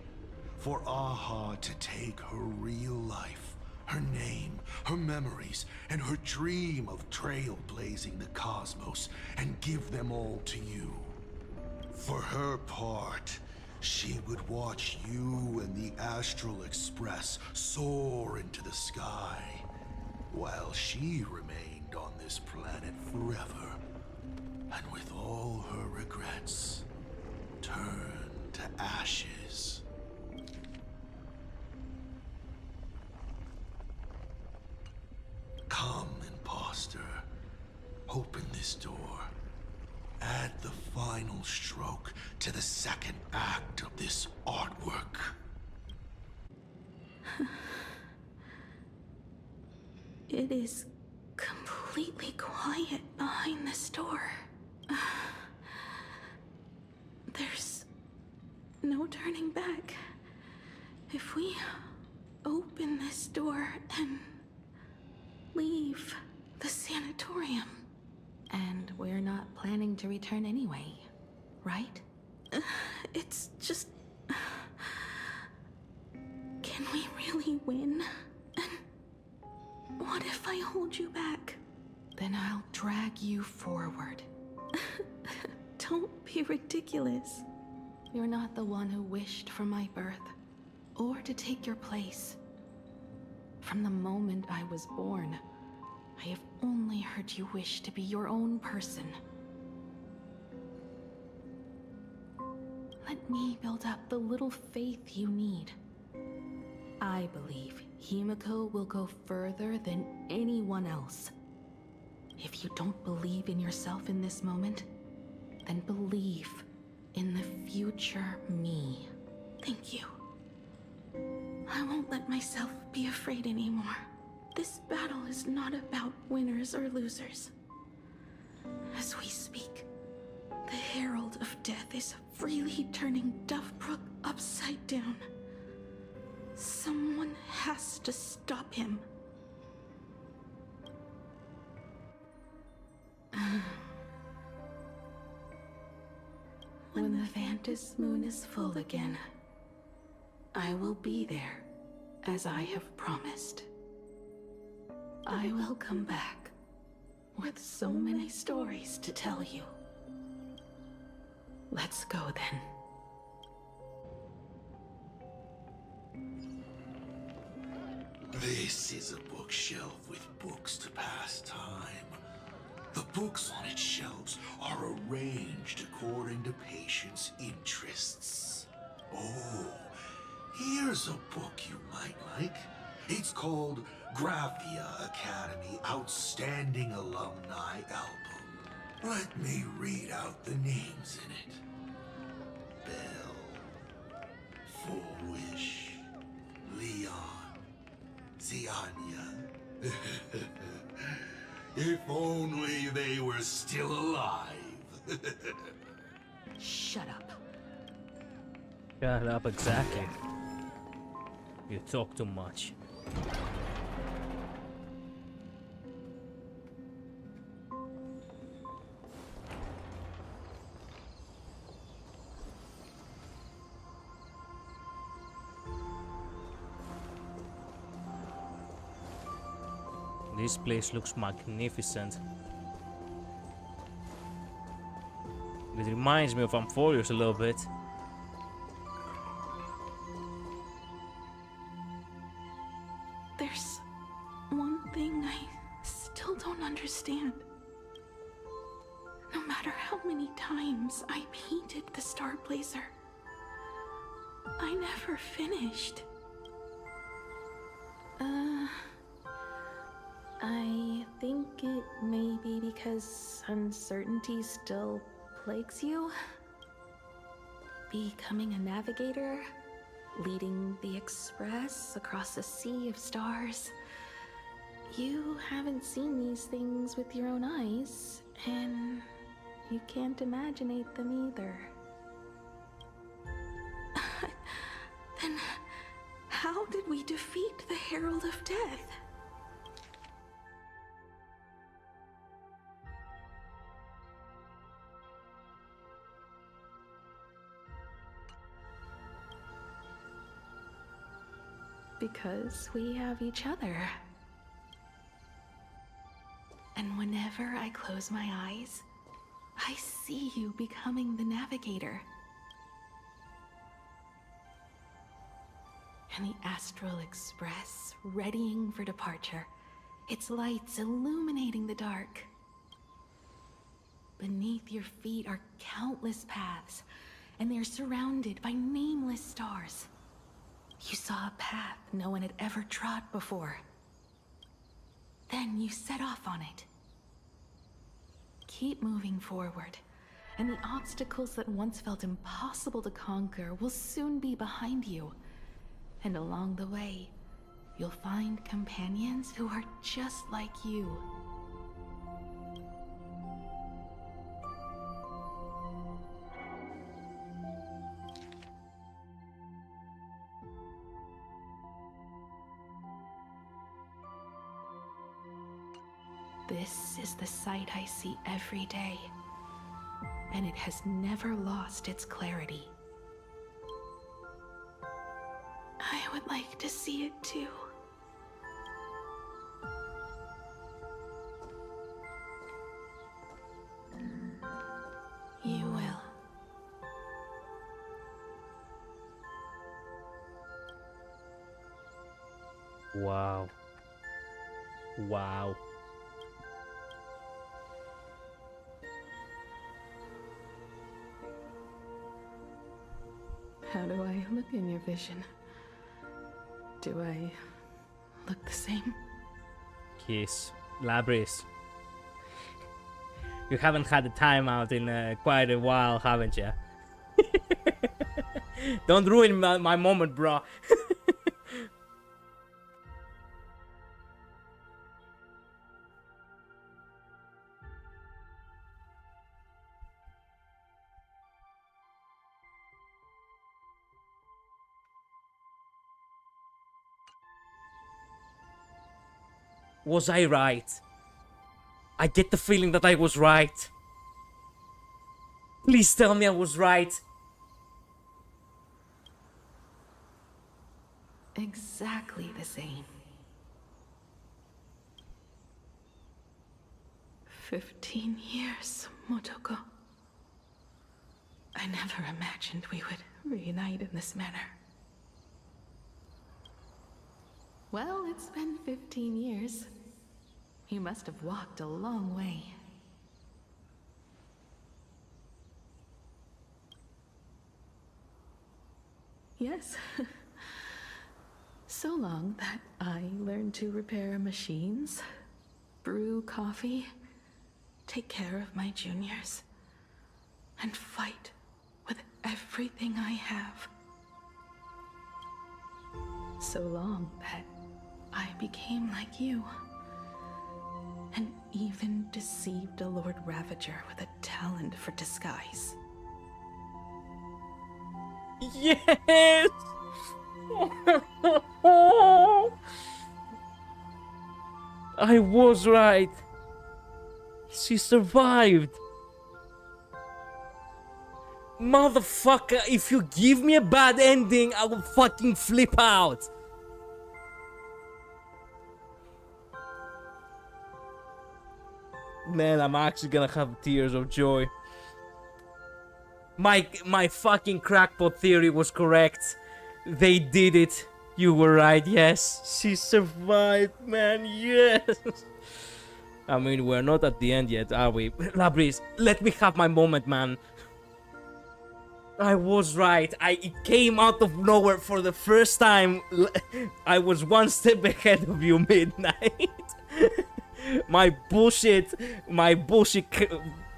for Aha to take her real life Her name, her memories, and her dream of trailblazing the cosmos and give them all to you. For her part, she would watch you and the Astral Express soar into the sky, while she remained on this planet forever, and with all her regrets, turned to ashes. Come, imposter. Open this door. Add the final stroke to the second act of this artwork. It is completely quiet behind this door. There's no turning back. If we open this door and leave the sanatorium. And we're not planning to return anyway, right? It's just... Can we really win? And what if I hold you back? Then I'll drag you forward. Don't be ridiculous. You're not the one who wished for my birth, or to take your place. From the moment I was born, I have only heard you wish to be your own person. Let me build up the little faith you need. I believe Himiko will go further than anyone else. If you don't believe in yourself in this moment, then believe in the future me. Thank you. I won't let myself be afraid anymore. This battle is not about winners or losers. As we speak, the Herald of Death is freely turning Duffbrook upside down. Someone has to stop him. When the Vantis moon is full again, I will be there, as I have promised. I will come back with so many stories to tell you. Let's go then. This is a bookshelf with books to pass time. The books on its shelves are arranged according to patients' interests. Oh, here's a book you might like. It's called Graphia Academy Outstanding Alumni Album. Let me read out the names in it. Belle, Full Wish, Leon, Zianya. If only they were still alive. Shut up. Shut up, exactly. You talk too much. This place looks magnificent. It reminds me of Amphorius a little bit. There's one thing I still don't understand. No matter how many times I painted the Star Blazer, I never finished. I think it may be because uncertainty still plagues you. Becoming a navigator, leading the Express across a sea of stars. You haven't seen these things with your own eyes, and you can't imaginate them either. Then how did we defeat the Herald of Death? because we have each other. And whenever I close my eyes, I see you becoming the navigator. And the Astral Express readying for departure, its lights illuminating the dark. Beneath your feet are countless paths, and they're surrounded by nameless stars. You saw a path no one had ever trod before. Then you set off on it. Keep moving forward, and the obstacles that once felt impossible to conquer will soon be behind you. And along the way, you'll find companions who are just like you. This is the sight I see every day, and it has never lost its clarity. I would like to see it too. You will. Wow. Wow. How do I look in your vision? Do I look the same? Yes, Labris. You haven't had a timeout in quite a while, haven't you? Don't ruin my moment, bro. Was I right? I get the feeling that I was right. Please tell me I was right. Exactly the same. 15 years, Motoko. I never imagined we would reunite in this manner. Well, it's been 15 years. You must have walked a long way. Yes. So long that I learned to repair machines, brew coffee, take care of my juniors, and fight with everything I have. So long that I became like you, and even deceived a Lord Ravager with a talent for disguise. Yes! I was right. She survived. Motherfucker, if you give me a bad ending, I will fucking flip out. Man, I'm actually gonna have tears of joy. My fucking crackpot theory was correct. They did it. You were right, yes. She survived, man, yes. I mean, we're not at the end yet, are we? Labris, let me have my moment, man. I was right. It came out of nowhere for the first time. I was one step ahead of you, Midnight. my bullshit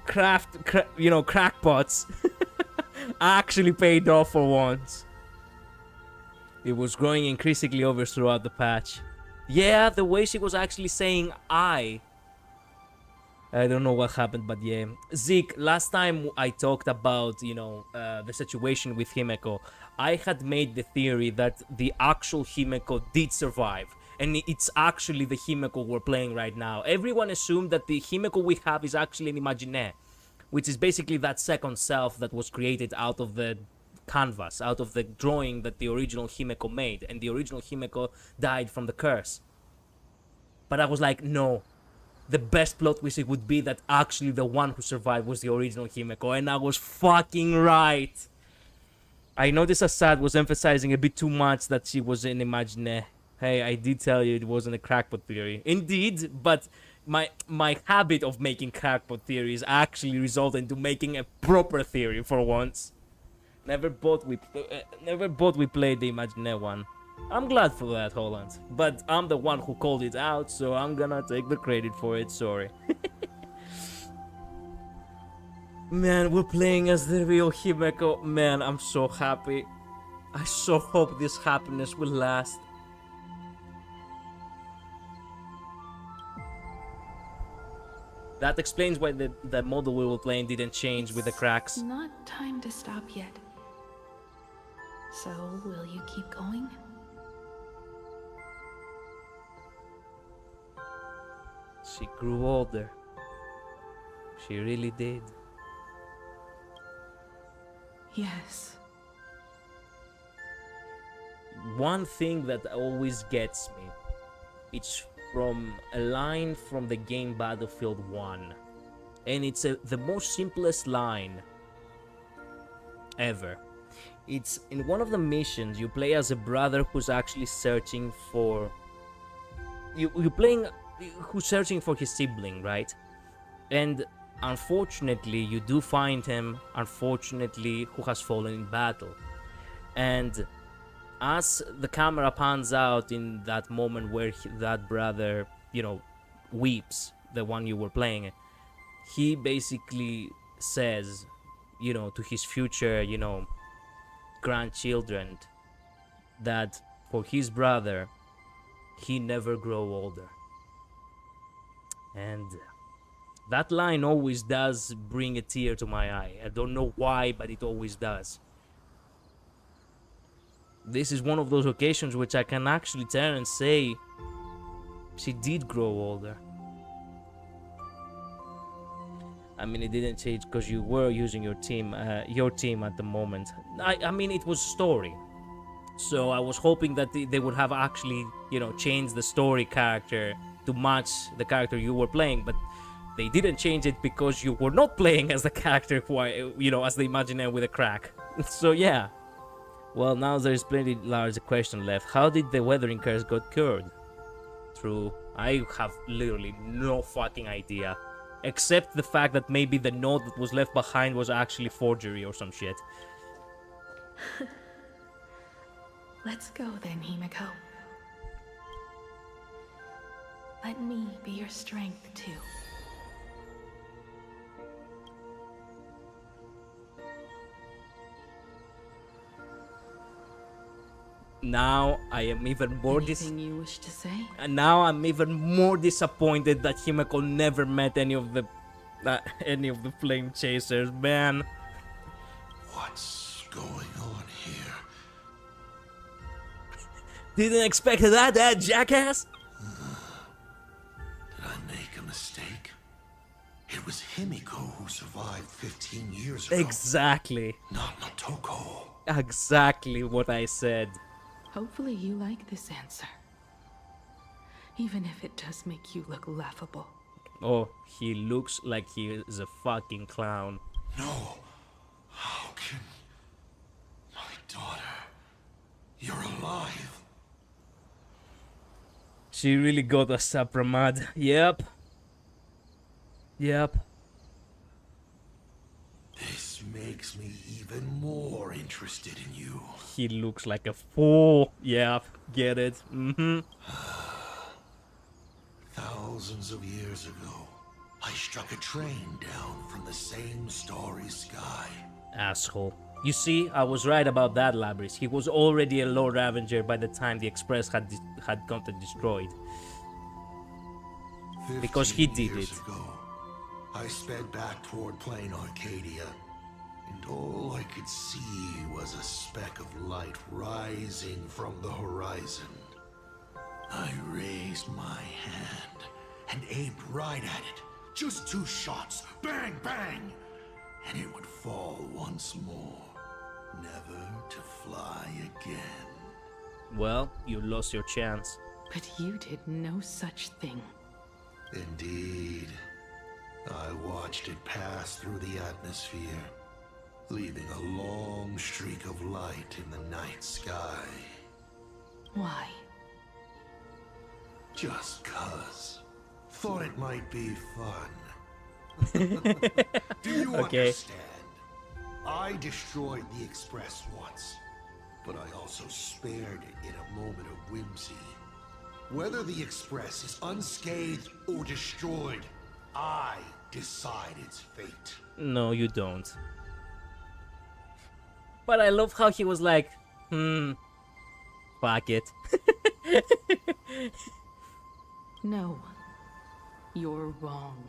crackpots actually paid off for once. It was growing increasingly obvious throughout the patch. Yeah, the way she was actually saying I don't know what happened, but yeah. Zeke, last time I talked about, the situation with Himeko, I had made the theory that the actual Himeko did survive. And it's actually the Himeko we're playing right now. Everyone assumed that the Himeko we have is actually an imaginaire, which is basically that second self that was created out of the canvas, out of the drawing that the original Himeko made, and the original Himeko died from the curse. But I was like, no, the best plot twist it would be that actually the one who survived was the original Himeko, and I was fucking right. I noticed ASAT was emphasizing a bit too much that she was an Imagine. Hey, I did tell you it wasn't a crackpot theory. Indeed, but my habit of making crackpot theories actually resulted into making a proper theory for once. Never bought we played the Imagine one. I'm glad for that, Holland. But I'm the one who called it out, so I'm gonna take the credit for it, sorry. Man, we're playing as the real Himeko. Man, I'm so happy. I so hope this happiness will last. That explains why the model we were playing didn't change with the cracks. It's not time to stop yet. So, will you keep going? She grew older. She really did. Yes. One thing that always gets me, it's from a line from the game Battlefield 1. And it's the most simplest line ever. It's in one of the missions you play as a brother who's actually searching for... You're playing... who's searching for his sibling, right? And unfortunately you do find him, unfortunately, who has fallen in battle. And as the camera pans out in that moment where that brother, you know, weeps, the one you were playing, he basically says, you know, to his future, you know, grandchildren, that for his brother, he never grow older. And that line always does bring a tear to my eye. I don't know why, but it always does. This is one of those occasions which I can actually turn and say she did grow older. I mean, it didn't change because you were using your team at the moment. I mean, it was story. So I was hoping that they would have actually, you know, changed the story character to match the character you were playing, but they didn't change it because you were not playing as the character who you know, as the Imagineer with a crack. So yeah. Well, now there is plenty large question left. How did the weathering curse got cured? True. I have literally no fucking idea. Except the fact that maybe the note that was left behind was actually forgery or some shit. Let's go then, Himeko. Let me be your strength too. Now I am even more Anything you wish to say? And now I'm even more disappointed that Himeko never met any of the flame chasers, man. What's going on here? Didn't expect that, jackass. Did I make a mistake? It was Himeko who survived 15 years ago. Exactly. Not Motoko. Exactly what I said. Hopefully you like this answer. Even if it does make you look laughable. Oh, he looks like he is a fucking clown. No. How can... My daughter... You're alive. She really got us up, PRAMAD. Yep. Yep. This makes me even more interested in you. He looks like a fool. Yeah, get it. Mm-hmm. Thousands of years ago, I struck a train down from the same starry sky. Asshole. You see, I was right about that, Labris. He was already a Lord Ravager by the time the Express had gotten destroyed. Because he did it. Ago, I sped back toward plain Arcadia, and all I could see was a speck of light rising from the horizon. I raised my hand and aimed right at it. Just 2 shots, bang, bang, and it would fall once more, never never to fly again. Well, you lost your chance. But you did no such thing. Indeed. I watched it pass through the atmosphere, leaving a long streak of light in the night sky. Why? Just 'cause. Thought it might be fun. Do you understand? I destroyed the Express once, but I also spared it in a moment of whimsy. Whether the Express is unscathed or destroyed, I decide its fate. No, you don't. But I love how he was like, fuck it. No. You're wrong.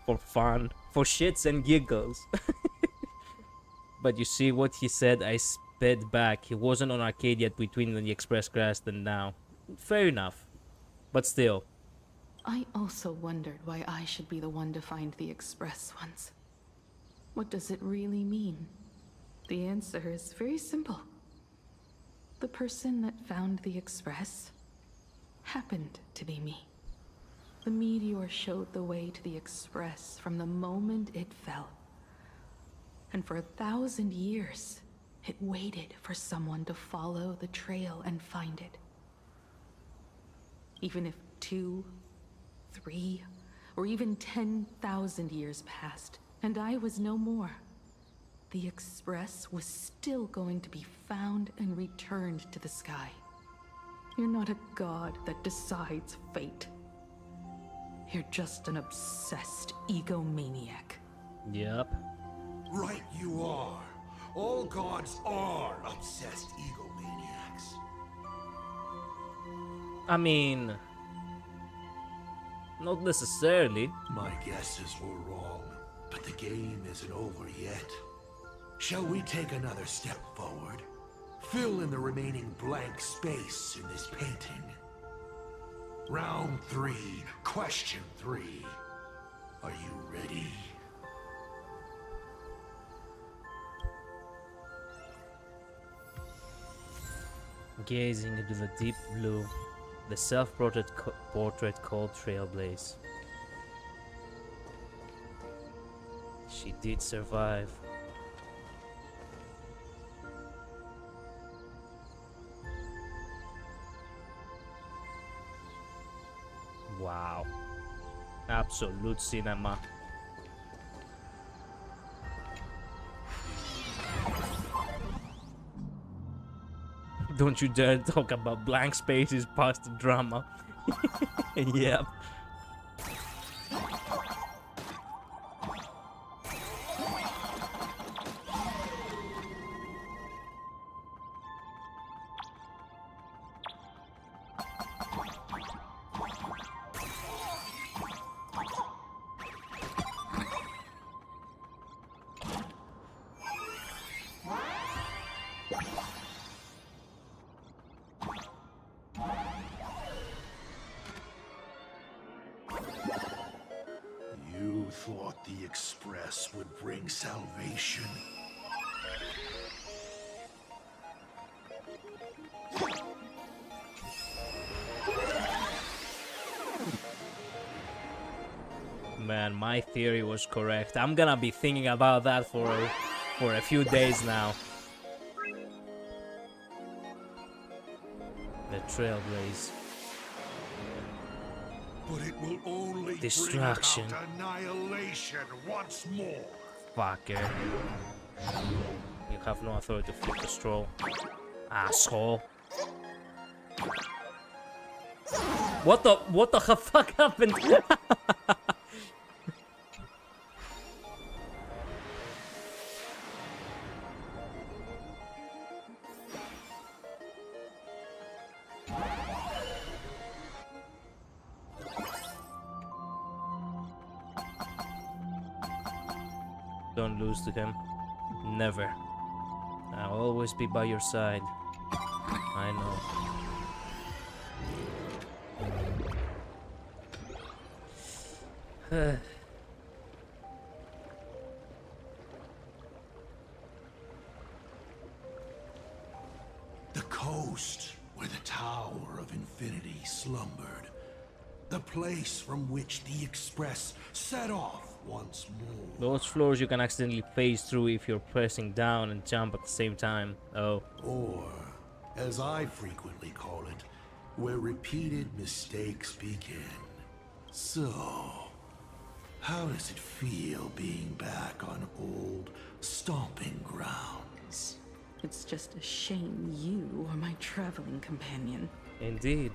For fun. For shits and giggles. But you see what he said, I sped back. He wasn't on Arcadia between the Express crashed and now. Fair enough. But still. I also wondered why I should be the one to find the Express once. What does it really mean? The answer is very simple. The person that found the Express happened to be me. The meteor showed the way to the Express from the moment it fell. And for 1,000 years, it waited for someone to follow the trail and find it. Even if 2, 3, or even 10,000 years passed, and I was no more, the Express was still going to be found and returned to the sky. You're not a god that decides fate. You're just an obsessed egomaniac. Yep. Right you are. All gods are obsessed egomaniacs. I mean, not necessarily. My guesses were wrong, but the game isn't over yet. Shall we take another step forward? Fill in the remaining blank space in this painting. Round 3, question 3. Are you ready? Gazing into the deep blue, the self-portrait called Trailblaze. She did survive. Wow. Absolute cinema. Don't you dare talk about blank spaces past the drama. Yep. You thought the Express would bring salvation? Man, my theory was correct. I'm gonna be thinking about that for a few days now. The Trailblaze. But it will only Distraction. bring about annihilation once more. Fucker. You have no authority to flip the straw. Asshole. What the fuck happened? Don't lose to him. Never. I'll always be by your side. I know. coast where the Tower of Infinity slumbered. The place from which the Express set off once more. Those floors you can accidentally phase through if you're pressing down and jump at the same time. Oh. Or, as I frequently call it, where repeated mistakes begin. So, how does it feel being back on old stomping grounds? It's just a shame you are my traveling companion. Indeed.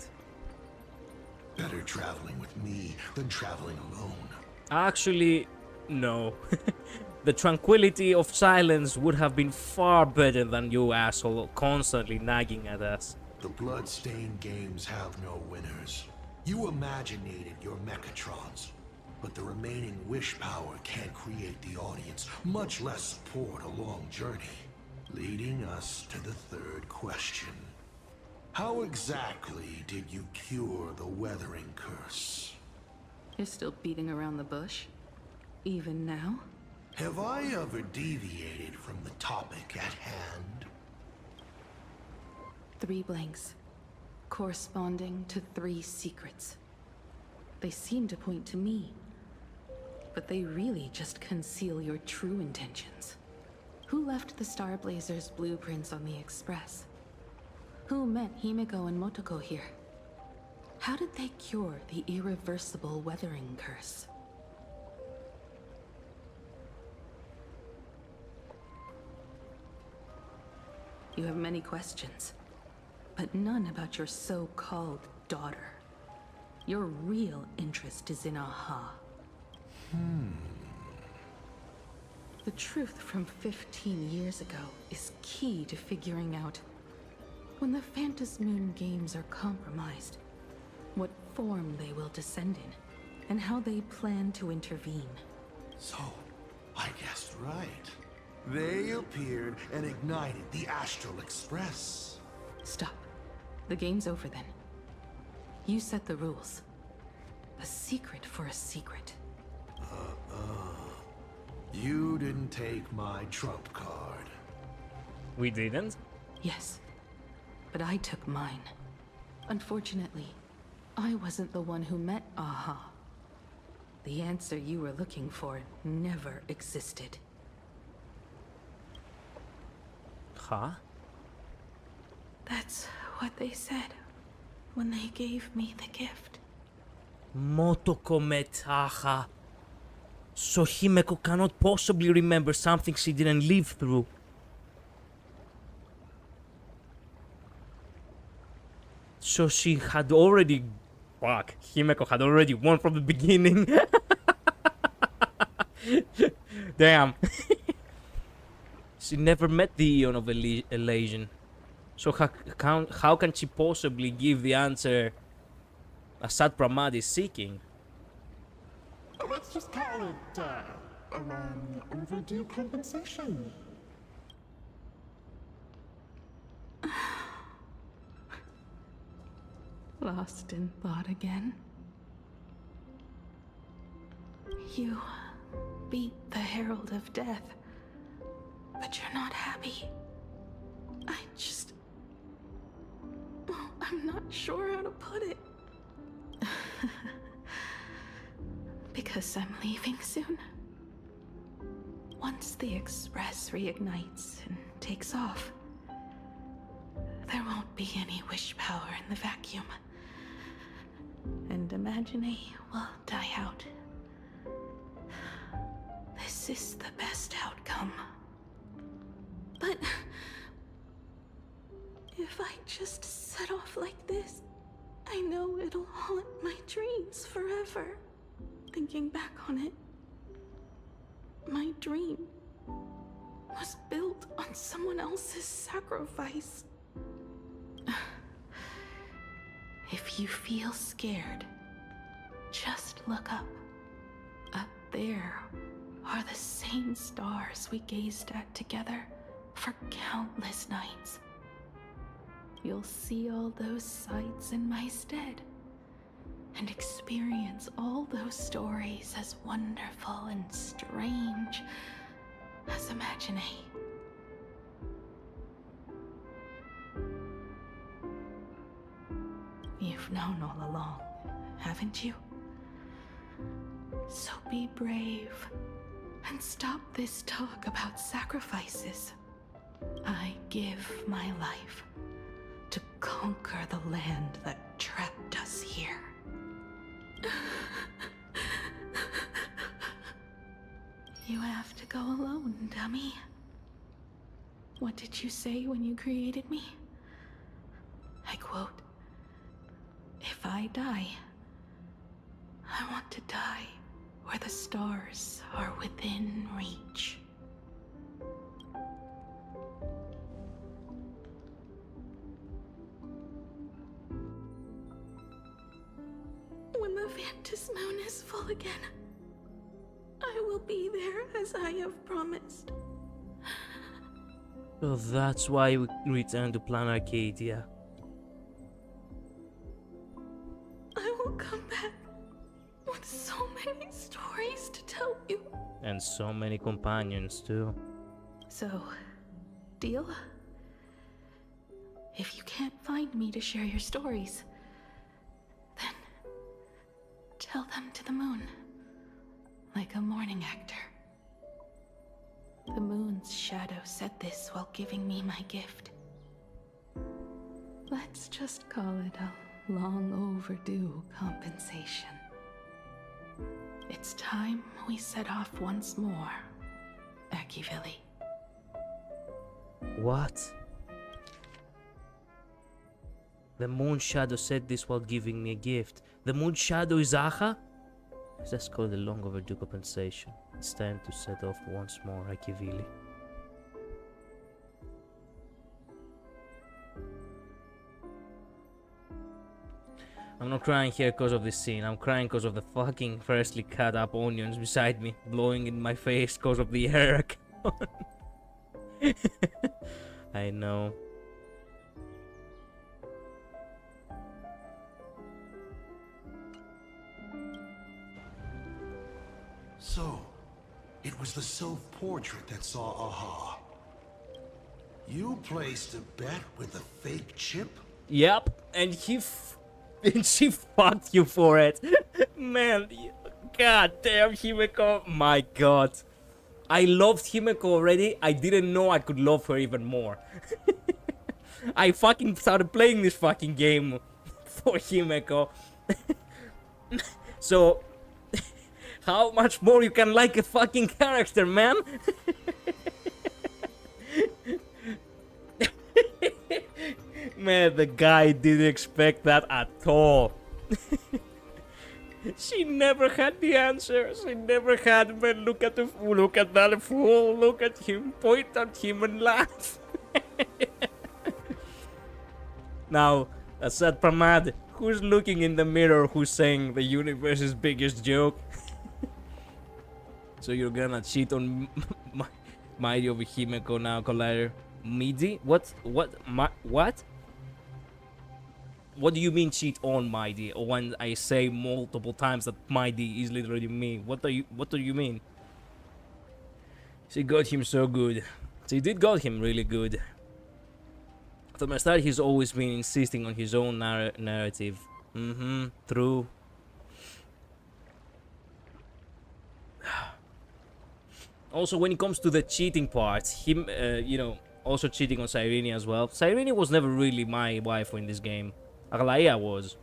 Better traveling with me than traveling alone. Actually, no. The tranquility of silence would have been far better than you asshole constantly nagging at us. The blood-stained games have no winners. You imaginated your Mechatrons, but the remaining wish power can't create the audience, much less support a long journey. Leading us to the third question. How exactly did you cure the weathering curse? You're still beating around the bush? Even now? Have I ever deviated from the topic at hand? 3 blanks, corresponding to 3 secrets. They seem to point to me, but they really just conceal your true intentions. Who left the Starblazer's blueprints on the Express? Who met Himeko and Motoko here? How did they cure the irreversible weathering curse? You have many questions, but none about your so-called daughter. Your real interest is in Aha. The truth from 15 years ago is key to figuring out when the Phantasmoon games are compromised, what form they will descend in, and how they plan to intervene. So, I guessed right. They appeared and ignited the Astral Express. Stop. The game's over then. You set the rules. A secret for a secret. You didn't take my trump card. We didn't? Yes, but I took mine. Unfortunately, I wasn't the one who met Aha. The answer you were looking for never existed. Huh? That's what they said when they gave me the gift. Motoko met Aha. So Himeko cannot possibly remember something she didn't live through. So she had already... Fuck, Himeko had already won from the beginning. Damn. She never met the Eon of Elation. So how can she possibly give the answer ASAT PRAMAD is seeking? Let's just call it, a long overdue compensation. Lost in thought again? You beat the Herald of Death, but you're not happy. I'm not sure how to put it. Because I'm leaving soon. Once the Express reignites and takes off, there won't be any wish power in the vacuum. And Imagine will die out. This is the best outcome. But if I just set off like this, I know it'll haunt my dreams forever. Thinking back on it, my dream was built on someone else's sacrifice. If you feel scared, just look up. Up there are the same stars we gazed at together for countless nights. You'll see all those sights in my stead, and experience all those stories as wonderful and strange as Imagine. You've known all along, haven't you? So be brave and stop this talk about sacrifices. I give my life to conquer the land that trapped us here. You have to go alone, dummy. What did you say when you created me? I quote, "If I die, I want to die where the stars are within reach." When the Ventus moon is full again, I will be there as I have promised. So that's why we return to Plan Arcadia. I will come back with so many stories to tell you. And so many companions too. So, deal? If you can't find me to share your stories, then tell them to the moon, like a morning actor. The moon's shadow said this while giving me my gift. Let's just call it a long overdue compensation. It's time we set off once more, Akivili. What? The moon shadow said this while giving me a gift. The moon shadow is Aha? Let's call it a long overdue compensation. It's time to set off once more, Akivili. I'm not crying here because of this scene. I'm crying because of the fucking freshly cut up onions beside me, blowing in my face because of the air. I know. So, it was the self-portrait that saw Aha. You placed a bet with a fake chip? Yep, and and she fucked you for it. Man, god damn, Himeko. My god. I loved Himeko already. I didn't know I could love her even more. I fucking started playing this fucking game for Himeko. So, how much more you can like a fucking character, man? Man, the guy didn't expect that at all. She never had the answer. She never had. Man, look at that fool. Look at him. Point at him and laugh. Now, ASAT PRAMAD, who's looking in the mirror? Who's saying the universe's biggest joke? So you're gonna cheat on Mighty over Himeko now, Collider? Midi? What? What? What? What do you mean cheat on Mighty? Or when I say multiple times that Mighty is literally me? What do you mean? She got him so good. She did got him really good. From the start, he's always been insisting on his own narrative. True. Also, when it comes to the cheating part, him, you know, also cheating on Cyrene as well. Cyrene was never really my wife in this game. Aglaia was.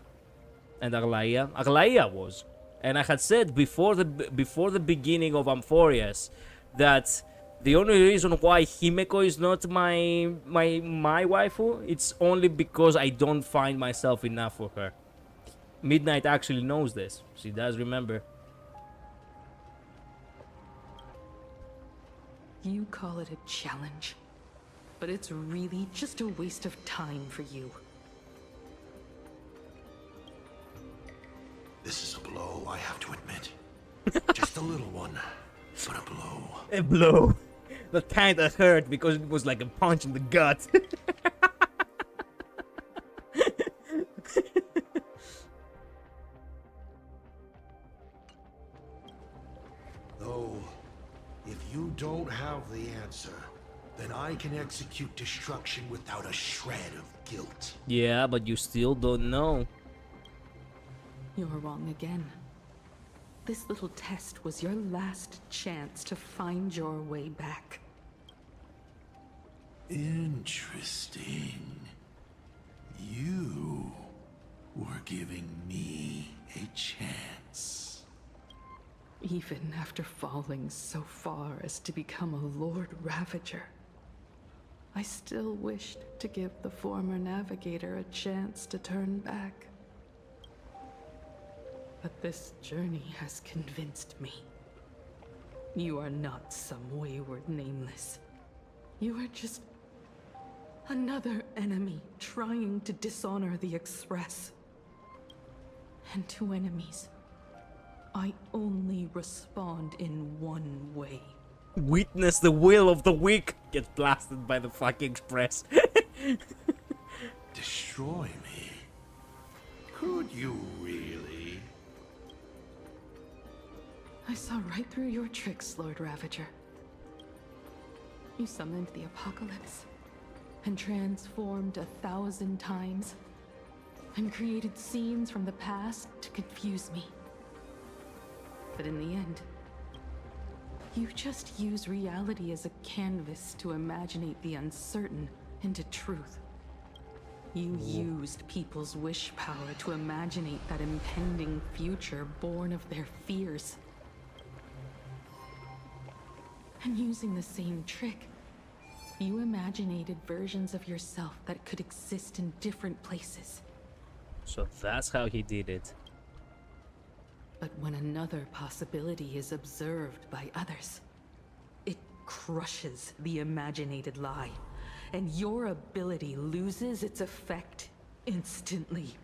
And Aglaia was. And I had said before the beginning of Amphorius that the only reason why Himeko is not my waifu, it's only because I don't find myself enough for her. Midnight actually knows this. She does remember. You call it a challenge, but it's really just a waste of time for you. This is a blow, I have to admit. Just a little one, but a blow. A blow. That kinda hurt because it was like a punch in the gut. Though, if you don't have the answer, then I can execute destruction without a shred of guilt. Yeah, but you still don't know. You're wrong again. This little test was your last chance to find your way back. Interesting. You were giving me a chance. Even after falling so far as to become a Lord Ravager, I still wished to give the former navigator a chance to turn back. But this journey has convinced me. You are not some wayward nameless. You are just another enemy trying to dishonor the Express. And to enemies, I only respond in one way. Witness the will of the weak. Gets blasted by the fucking Express. Destroy me? Could you really? I saw right through your tricks, Lord Ravager. You summoned the apocalypse, and transformed 1,000 times, and created scenes from the past to confuse me. But in the end, you just use reality as a canvas to imaginate the uncertain into truth. You used people's wish power to imaginate that impending future born of their fears. And using the same trick, you imaginated versions of yourself that could exist in different places. So that's how he did it. But when another possibility is observed by others, it crushes the imaginated lie, and your ability loses its effect instantly.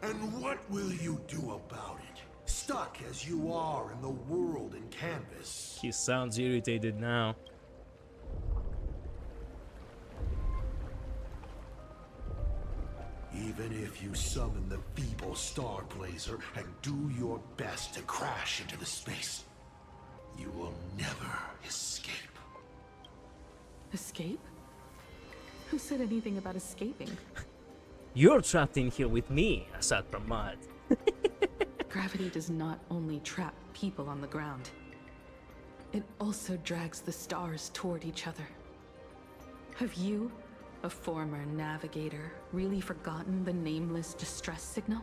And what will you do about it? Stuck as you are in the world in canvas. He sounds irritated now. Even if you summon the feeble Star Blazer and do your best to crash into the space, you will never escape. Escape? Who said anything about escaping? You're trapped in here with me, ASAT PRAMAD. Gravity does not only trap people on the ground, it also drags the stars toward each other. Have you, a former navigator, really forgotten the nameless distress signal?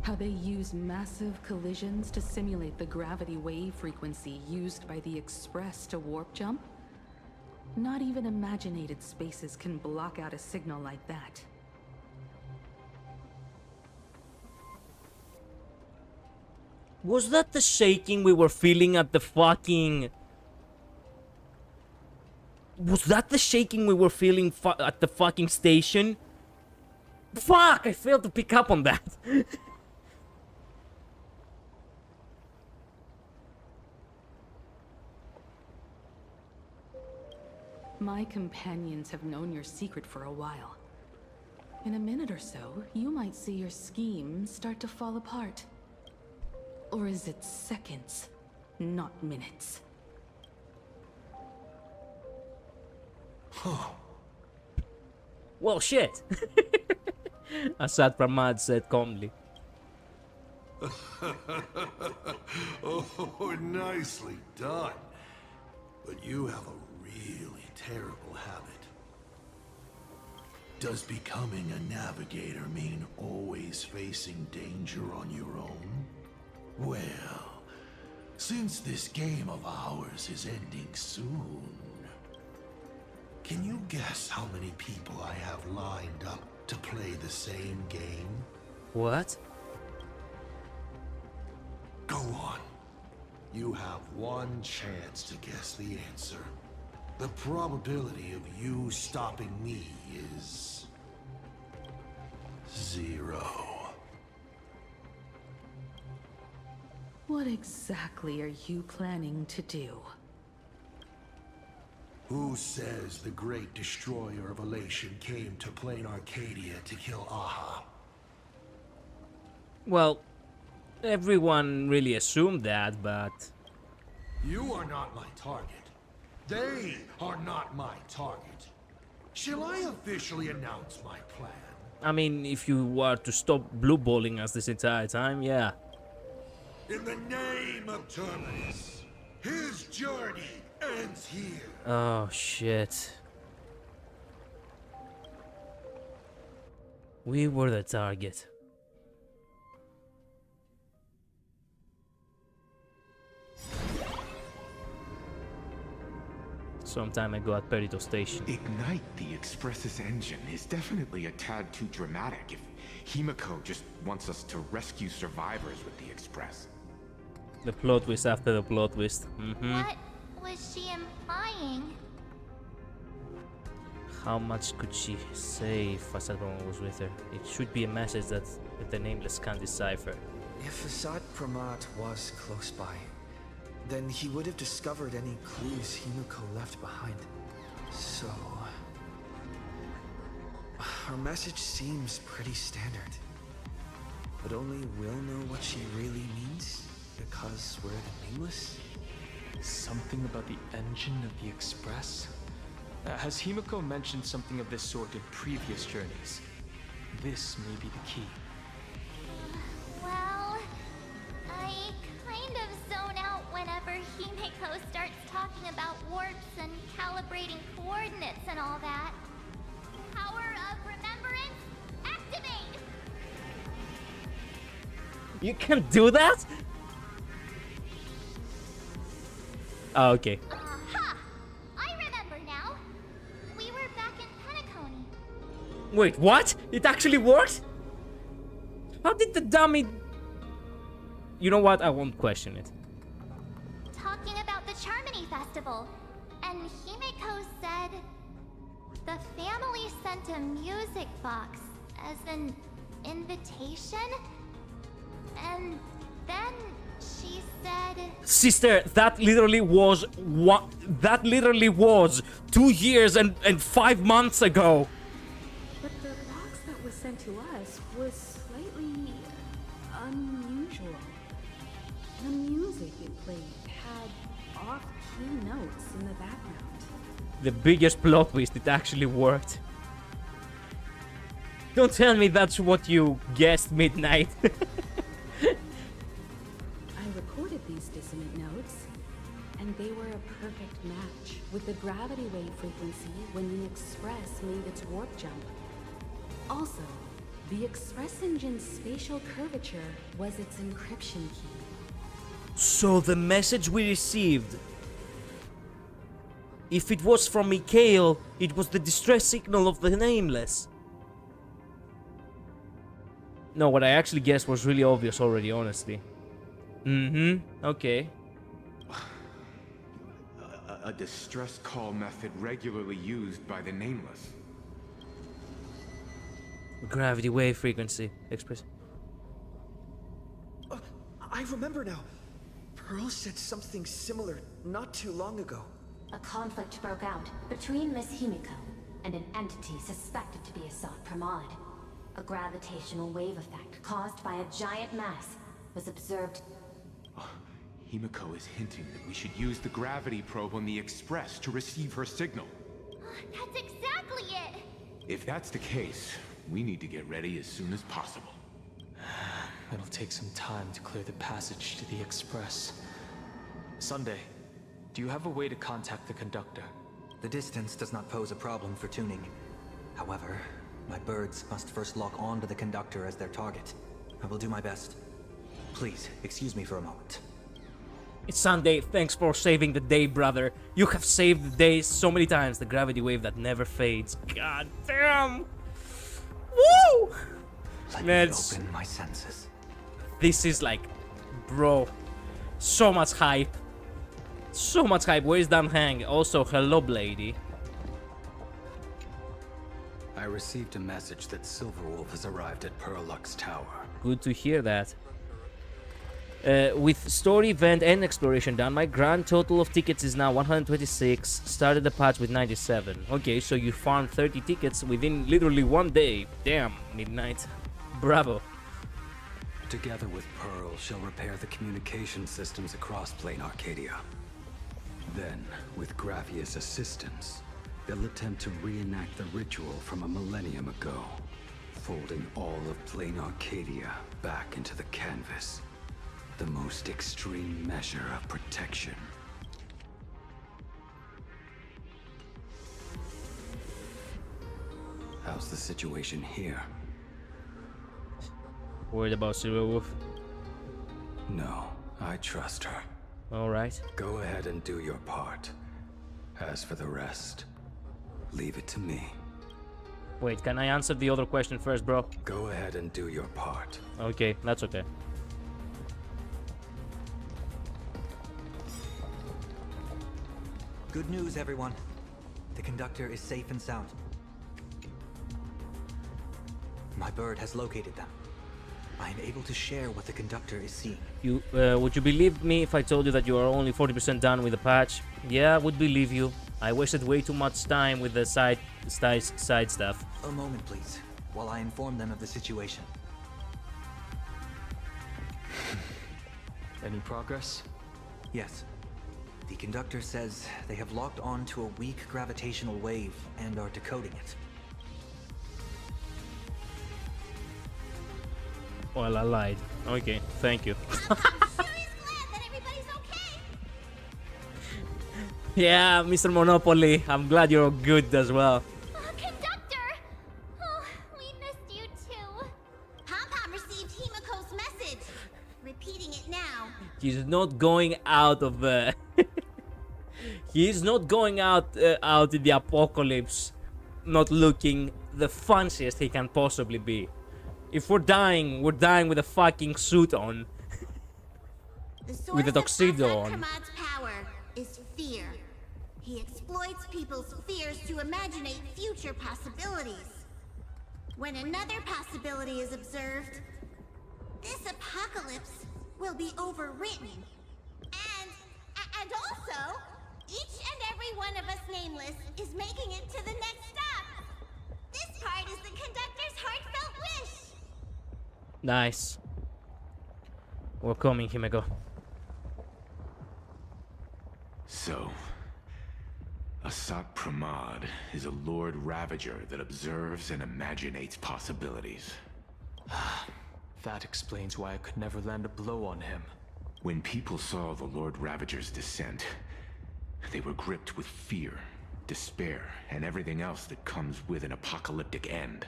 How they use massive collisions to simulate the gravity wave frequency used by the Express to warp jump? Not even imaginated spaces can block out a signal like that. Was that the shaking we were feeling at the fucking... Was that the shaking we were feeling at the fucking station? Fuck! I failed to pick up on that. My companions have known your secret for a while. In a minute or so, you might see your scheme start to fall apart. Or is it seconds, not minutes? Huh. Well, shit. ASAT PRAMAD said calmly. Oh, nicely done. But you have a really terrible habit. Does becoming a navigator mean always facing danger on your own? Well, since this game of ours is ending soon, can you guess how many people I have lined up to play the same game? What? Go on. You have one chance to guess the answer. The probability of you stopping me is 0. What exactly are you planning to do? Who says the great destroyer of Elation came to Plain Arcadia to kill Aha? Well, everyone really assumed that, but... You are not my target. They are not my target. Shall I officially announce my plan? I mean, if you were to stop blue balling us this entire time, yeah. In the name of Terminus, his journey ends here. Oh, shit. We were the target. Some time ago at Perito Station. Ignite the Express's engine is definitely a tad too dramatic if Himiko just wants us to rescue survivors with the Express. The plot twist after the plot twist. What was she implying? How much could she say if ASAT was with her? It should be a message that the Nameless can't decipher. If ASAT PRAMAD was close by, then he would have discovered any clues Himiko left behind. So... our message seems pretty standard. But only we'll know what she really means, because we're the Nameless? Something about the engine of the Express? Has Himiko mentioned something of this sort in previous journeys? This may be the key. Well, I kind of zone out whenever Himiko starts talking about warps and calibrating coordinates and all that. Power of remembrance, activate! You can do that? Oh, okay. Aha! I remember now. We were back in Penacony. Wait, what? It actually worked? How did the dummy... You know what? I won't question it. Talking about the Charmony Festival. And Himiko said... the family sent a music box as an invitation? And then she said... Sister, that literally was what? That literally was 2 years and 5 months ago. But the box that was sent to us was slightly unusual. The music it played had off-key notes in the background. The biggest plot twist, it actually worked. Don't tell me that's what you guessed midnight. I recorded these dissonant notes, and they were a perfect match with the gravity wave frequency when the Express made its warp jump. Also, the Express engine's spatial curvature was its encryption key. So the message we received, if it was from Mikhail, it was the distress signal of the Nameless. No, what I actually guessed was really obvious already, honestly. Okay. A distress call method regularly used by the Nameless. Gravity wave frequency. Express. I remember now. Pearl said something similar not too long ago. A conflict broke out between Miss Himiko and an entity suspected to be ASAT PRAMAD. A gravitational wave effect caused by a giant mass was observed. Himiko is hinting that we should use the gravity probe on the Express to receive her signal. That's exactly it! If that's the case, we need to get ready as soon as possible. It'll take some time to clear the passage to the Express. Sunday, do you have a way to contact the conductor? The distance does not pose a problem for tuning. However, my birds must first lock on to the conductor as their target. I will do my best. Please, excuse me for a moment. It's Sunday. Thanks for saving the day, brother. You have saved the day so many times. The gravity wave that never fades. God damn. Woo! Let me open my senses. This is like, bro, so much hype. So much hype. Where's Dan Hang? Also, hello, Blady. I received a message that Silverwolf has arrived at Perlux Tower. Good to hear that. With story, event, and exploration done, my grand total of tickets is now 126. Started the patch with 97. Okay, so you farmed 30 tickets within literally 1 day. Damn, midnight. Bravo. Together with Pearl, she'll repair the communication systems across Plain Arcadia. Then, with Graphia's assistance, they'll attempt to reenact the ritual from a millennium ago, folding all of plain Arcadia back into the canvas. The most extreme measure of protection. How's the situation here? Worried about Silver Wolf? No, I trust her. Alright. Go ahead and do your part. As for the rest, leave it to me. Wait, can I answer the other question first, bro? Go ahead and do your part. Okay, that's okay. Good news, everyone. The conductor is safe and sound. My bird has located them. I am able to share what the conductor is seeing. You would you believe me if I told you that you are only 40% done with the patch? Yeah, I would believe you. I wasted way too much time with the side stuff. A moment, please, while I inform them of the situation. Any progress? Yes. The conductor says they have locked on to a weak gravitational wave and are decoding it. Well, I lied. Okay, thank you. Yeah, Mr. Monopoly, I'm glad you're good as well. Conductor! Oh, we missed you too. Pom-Pom received Himiko's message. Repeating it now. He's not going out of he's not going out in the apocalypse not looking the fanciest he can possibly be. If we're dying with a fucking suit on. With a tuxedo on. PRAMAD's power is fear. He exploits people's fears to imagine future possibilities. When another possibility is observed, this apocalypse will be overwritten. And also, each and every one of us nameless is making it to the next stop. This part is the conductor's heartfelt wish. Nice. We're coming, Himeko. So, ASAT PRAMAD is a Lord Ravager that observes and imaginates possibilities. That explains why I could never land a blow on him. When people saw the Lord Ravager's descent, they were gripped with fear, despair, and everything else that comes with an apocalyptic end.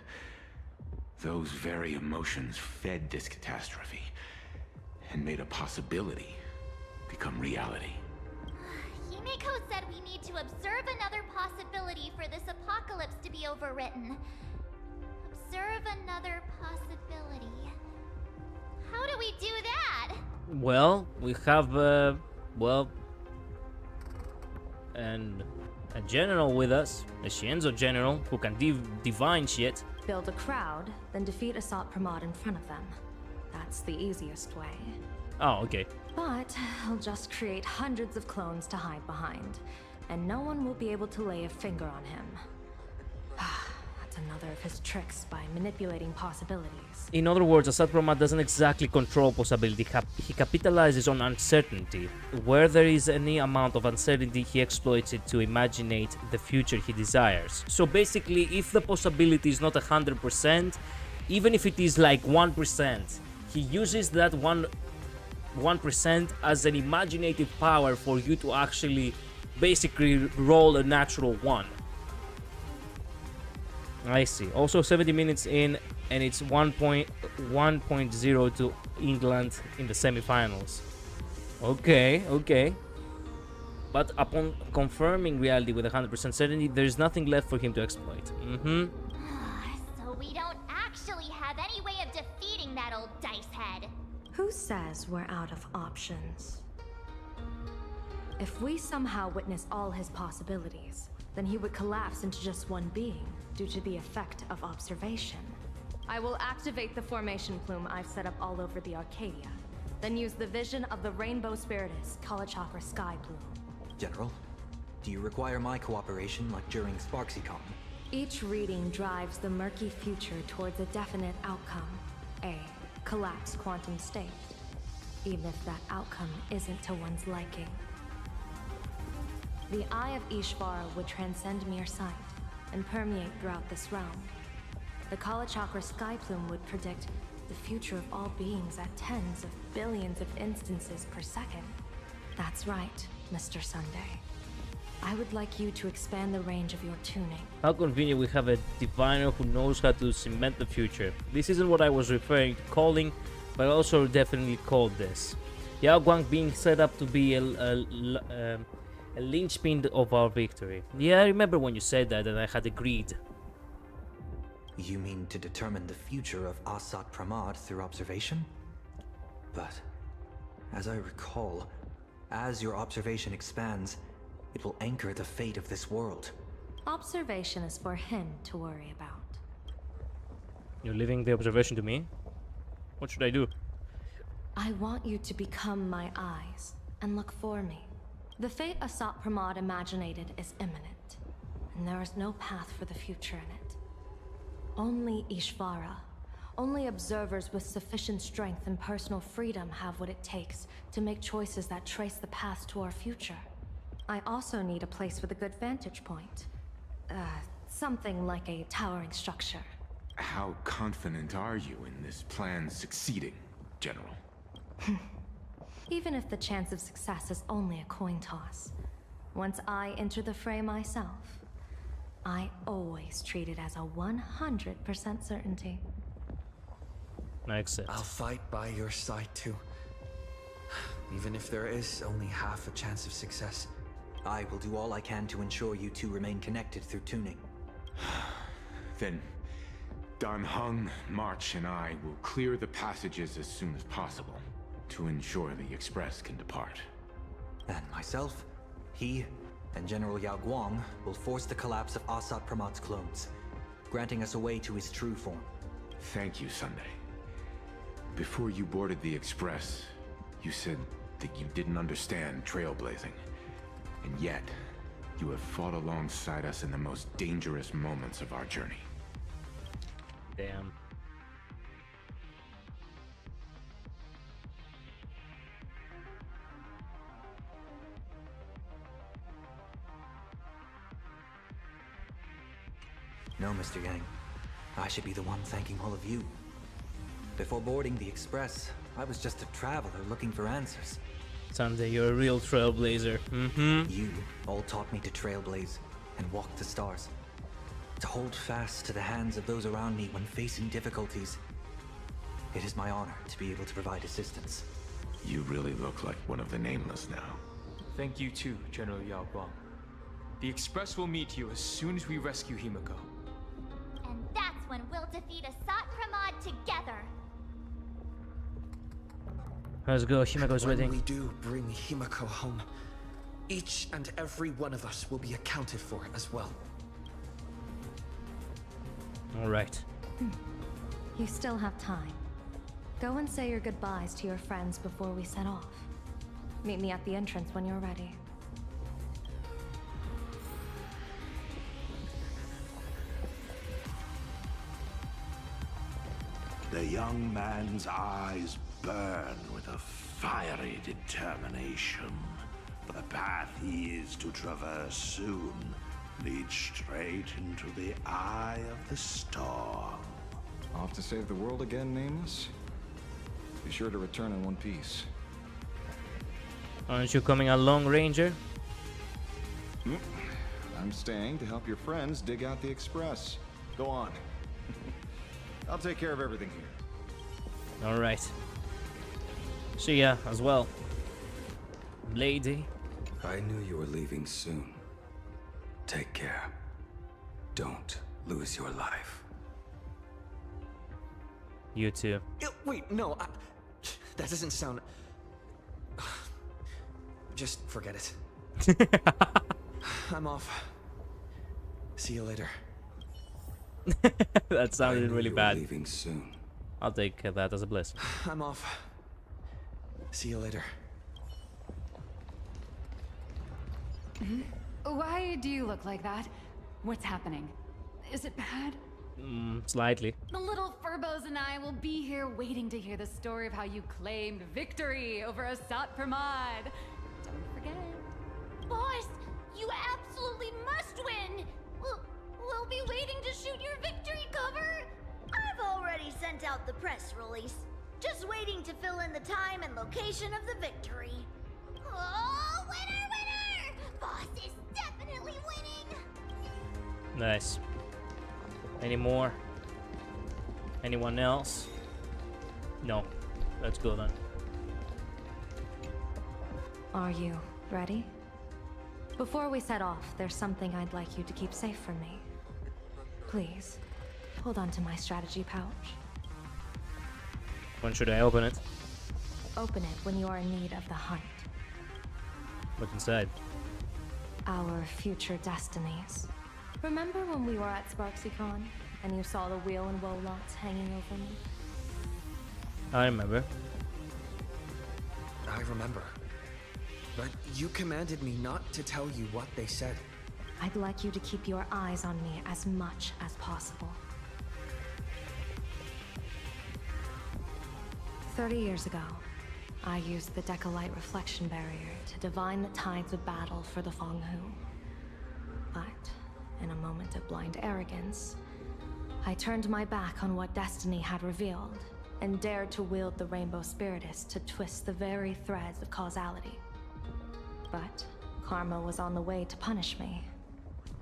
Those very emotions fed this catastrophe and made a possibility become reality. Himiko said we need to observe another possibility for this apocalypse to be overwritten. Observe another possibility. How do we do that? Well, we have and a general with us, a Shienzo general who can divine shit. Build a crowd, then defeat ASAT PRAMAD in front of them. That's the easiest way. Oh, okay. But I'll just create hundreds of clones to hide behind, and no one will be able to lay a finger on him. That's another of his tricks by manipulating possibilities. In other words, ASAT PRAMAD doesn't exactly control possibility. He capitalizes on uncertainty. Where there is any amount of uncertainty, he exploits it to imaginate the future he desires. So basically, if the possibility is not 100%, even if it is like 1%, he uses that 1% as an imaginative power for you to actually basically roll a natural 1. I see. Also 70 minutes in, and it's 1.0 to England in the semifinals. Okay, okay. But upon confirming reality with 100% certainty, there's nothing left for him to exploit. So we don't actually have any way of defeating that old dice head. Who says we're out of options? If we somehow witness all his possibilities, then he would collapse into just one being due to the effect of observation. I will activate the formation plume I've set up all over the Arcadia, then use the vision of the Rainbow Spiritus Kalachakra Sky Plume. General, do you require my cooperation like during SparksyCon? Each reading drives the murky future towards a definite outcome, a collapsed quantum state, even if that outcome isn't to one's liking. The Eye of Ishvara would transcend mere sight and permeate throughout this realm. The Kalachakra sky plume would predict the future of all beings at tens of billions of instances per second. That's right, Mr. Sunday. I would like you to expand the range of your tuning. How convenient we have a diviner who knows how to cement the future. This isn't what I was referring to calling, but I also definitely called this. Yao Guang being set up to be a linchpin of our victory. Yeah, I remember when you said that and I had agreed. You mean to determine the future of ASAT PRAMAD through observation? But, as I recall, as your observation expands, it will anchor the fate of this world. Observation is for him to worry about. You're leaving the observation to me? What should I do? I want you to become my eyes and look for me. The fate ASAT PRAMAD imaginated is imminent, and there is no path for the future in it. Only Ishvara, only observers with sufficient strength and personal freedom have what it takes to make choices that trace the path to our future. I also need a place with a good vantage point. Something like a towering structure. How confident are you in this plan succeeding, General? Even if the chance of success is only a coin toss, once I enter the fray myself, I always treat it as a 100% certainty. I accept. I'll fight by your side too. Even if there is only half a chance of success. I will do all I can to ensure you two remain connected through tuning. Then, Dan Heng, March, and I will clear the passages as soon as possible to ensure the Express can depart. And myself, he, and General Yao Guang will force the collapse of ASAT PRAMAD's clones, granting us a way to his true form. Thank you, Sunday. Before you boarded the Express, you said that you didn't understand trailblazing. And yet, you have fought alongside us in the most dangerous moments of our journey. Damn. No, Mr. Yang. I should be the one thanking all of you. Before boarding the Express, I was just a traveler looking for answers. Sunday, you're a real trailblazer. You all taught me to trailblaze and walk the stars. To hold fast to the hands of those around me when facing difficulties. It is my honor to be able to provide assistance. You really look like one of the Nameless now. Thank you too, General Yao Guang. The Express will meet you as soon as we rescue Himiko. And that's when we'll defeat ASAT PRAMAD together. Let's go, Himiko's waiting. When we do bring Himiko home, each and every one of us will be accounted for as well. Alright. You still have time. Go and say your goodbyes to your friends before we set off. Meet me at the entrance when you're ready. The young man's eyes burn with a fiery determination. The path he is to traverse soon leads straight into the eye of the storm. Off to save the world again, Nameless? Be sure to return in one piece. Aren't you coming along, Ranger? I'm staying to help your friends dig out the Express. Go on. I'll take care of everything here. Alright. See ya as well. Lady. I knew you were leaving soon. Take care. Don't lose your life. You too. Wait, no, that doesn't sound... Just forget it. I'm off. See you later. That sounded really bad. Leaving soon. I'll take that as a blessing. I'm off. See you later. Why do you look like that? What's happening? Is it bad? Slightly. The little Furbos and I will be here waiting to hear the story of how you claimed victory over ASAT PRAMAD. Don't forget. Boss, You absolutely must win! We'll be waiting to shoot your victory cover! I've already sent out the press release. Just waiting to fill in the time and location of the victory. Oh, winner, winner! Boss is definitely winning! Nice. Any more? Anyone else? No. Let's go then. Are you ready? Before we set off, there's something I'd like you to keep safe from me. Please, hold on to my strategy pouch. When should I open it? Open it when you are in need of the hunt. What's inside? Our future destinies. Remember when we were at SparksyCon and you saw the wheel and woe lots hanging over me? I remember. I remember. But you commanded me not to tell you what they said. I'd like you to keep your eyes on me as much as possible. 30 years ago, I used the Decalite reflection barrier to divine the tides of battle for the Fonghu. But, in a moment of blind arrogance, I turned my back on what destiny had revealed and dared to wield the Rainbow Spiritus to twist the very threads of causality. But karma was on the way to punish me.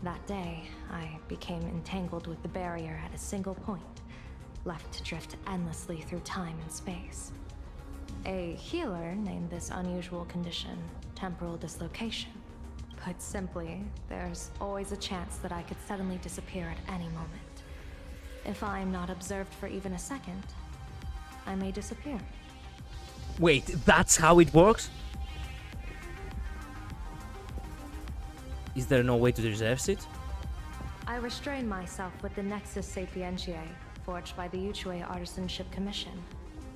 That day, I became entangled with the barrier at a single point, left to drift endlessly through time and space. A healer named this unusual condition temporal dislocation. Put simply, there's always a chance that I could suddenly disappear at any moment. If I'm not observed for even a second, I may disappear. Wait, that's how it works? Is there no way to reverse it? I restrain myself with the Nexus Sapientiae, forged by the Yuchue Artisanship Commission.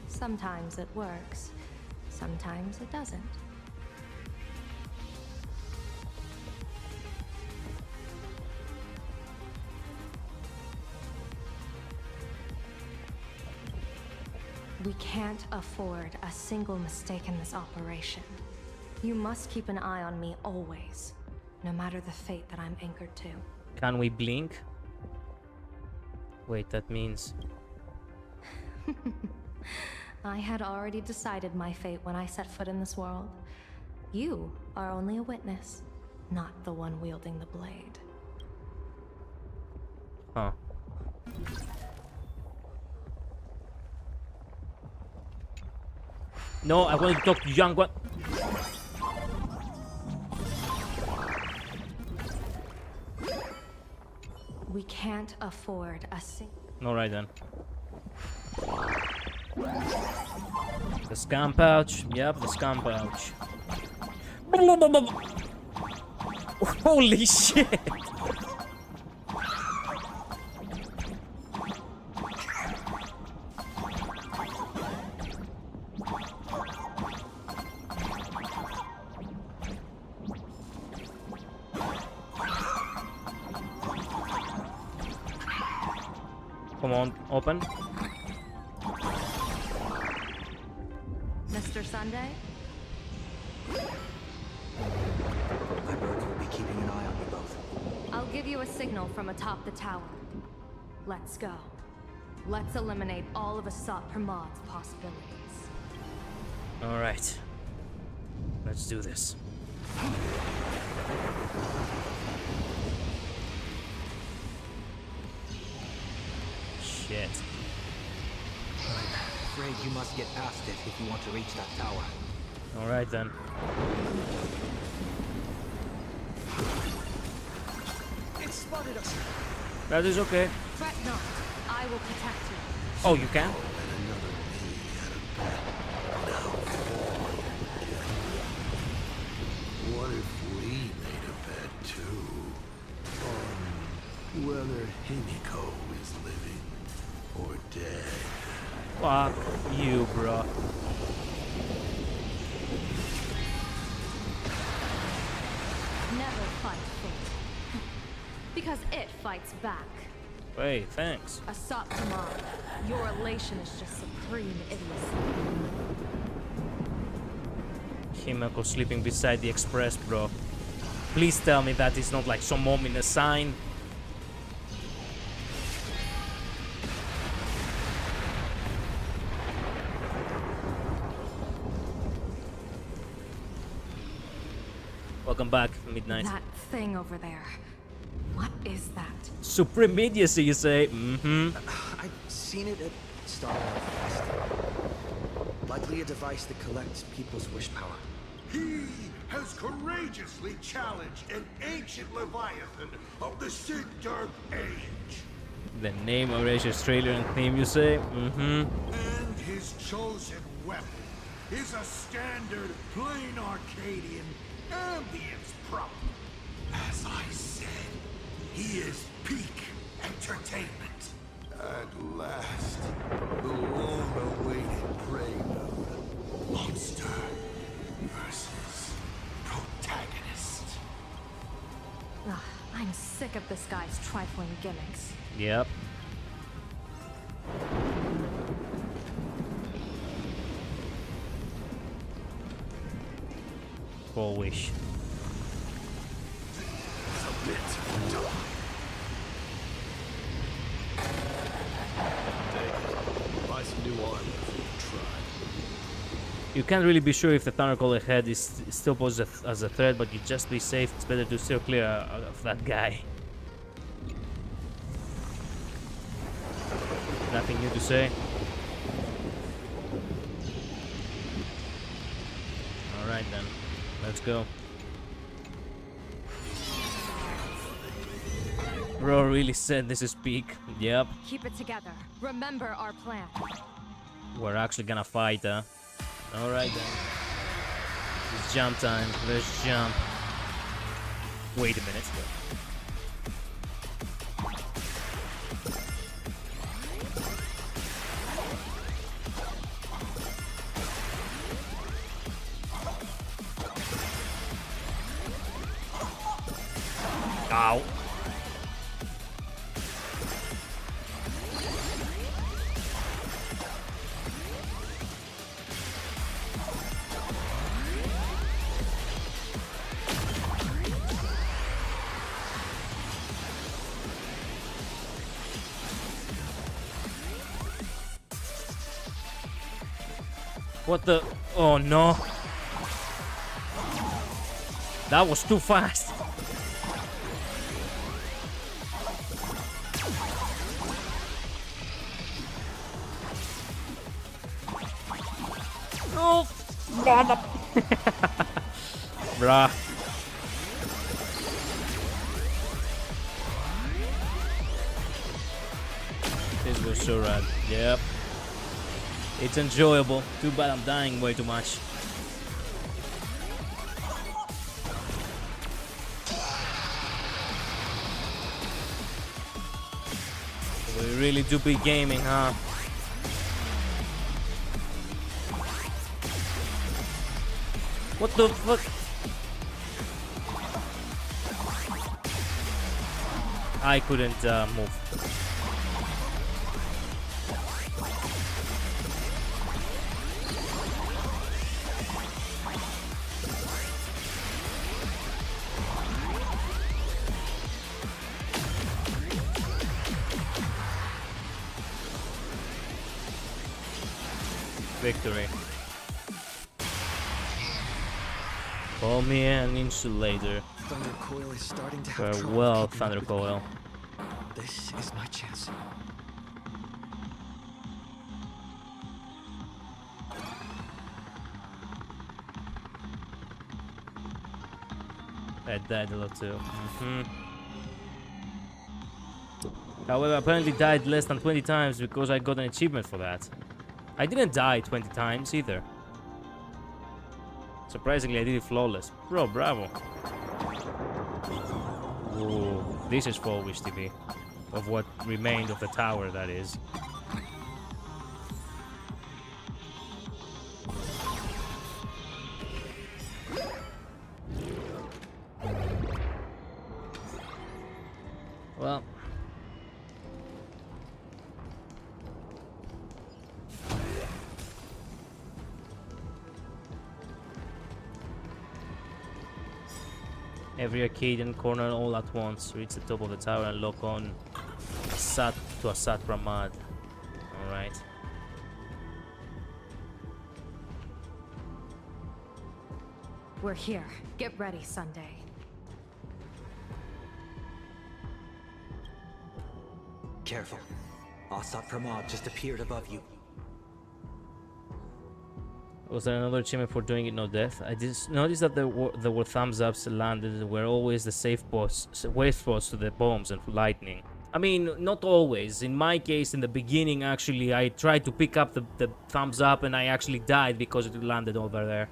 Sometimes it works, sometimes it doesn't. We can't afford a single mistake in this operation. You must keep an eye on me always, no matter the fate that I'm anchored to. Can we blink? Wait, that means... I had already decided my fate when I set foot in this world. You are only a witness, not the one wielding the blade. Huh. No, I want to talk to young one. We can't afford a single... Alright then. The scam pouch. Yep, the scam pouch. Holy shit! Come on, open. Mr. Sunday? My bird will be keeping an eye on you both. I'll give you a signal from atop the tower. Let's go. Let's eliminate all of ASAT PRAMAD's possibilities. Alright. Let's do this. Shit. I'm afraid you must get past it if you want to reach that tower. Alright then. It spotted us! That is okay. Fret not. I will protect you. Oh, you can? What if we made a bet too? On whether Himiko is living or dead? Fuck you, bro. Never fight fate. Because it fights back. Hey, thanks. ASAT PRAMAD, your elation is just supreme idiocy. Himeko sleeping beside the express, bro. Please tell me that is not like some ominous sign. Welcome back, Midnight. That thing over there. What is that? Supreme immediacy, you say? Mm-hmm. I've seen it at StarRail Fest. Likely a device that collects people's wish power. He has courageously challenged an ancient leviathan of the Sigdark Age. The name of Asia Australian theme, you say? Mm-hmm. And his chosen weapon is a standard plain Arcadian ambience prop. As I said, he is peak entertainment. At last, the long-awaited prelude. Monster versus protagonist. Ugh, I'm sick of this guy's trifling gimmicks. Yep. Full wish. Submit. Buy some new armor for your tribe. You can't really be sure if the Thundercaller head is still posed as a threat, but you just be safe. It's better to steer clear of that guy. Nothing new to say. Alright then, let's go. Bro really said this is peak. Yep. Keep it together. Remember our plan. We're actually gonna fight, huh? Alright then. It's jump time. Let's jump. Wait a minute. Ow. What the? Oh no. That was too fast. Oh, bruh. This was so rad. Yep. It's enjoyable. Too bad I'm dying way too much. We really do be gaming, huh? What the fuck? I couldn't move. Victory. Call me an insulator. Thundercoil is starting to have Farewell, Thundercoil. This is my chance. I died a lot too. However, I apparently died less than 20 times because I got an achievement for that. I didn't die 20 times either. Surprisingly, I did it flawless. Bro, bravo. Ooh, this is full wish TV. Of what remained of the tower, that is. Well. Every Arcadian corner all at once. Reach the top of the tower and lock on ASAT to ASAT PRAMAD. Alright. We're here. Get ready, Sunday. Careful. ASAT PRAMAD just appeared above you. Was there another achievement for doing it no death? I just noticed that there were thumbs ups landed were always the safe spots to the bombs and lightning. I mean, not always. In my case, in the beginning, actually, I tried to pick up the thumbs up and I actually died because it landed over there.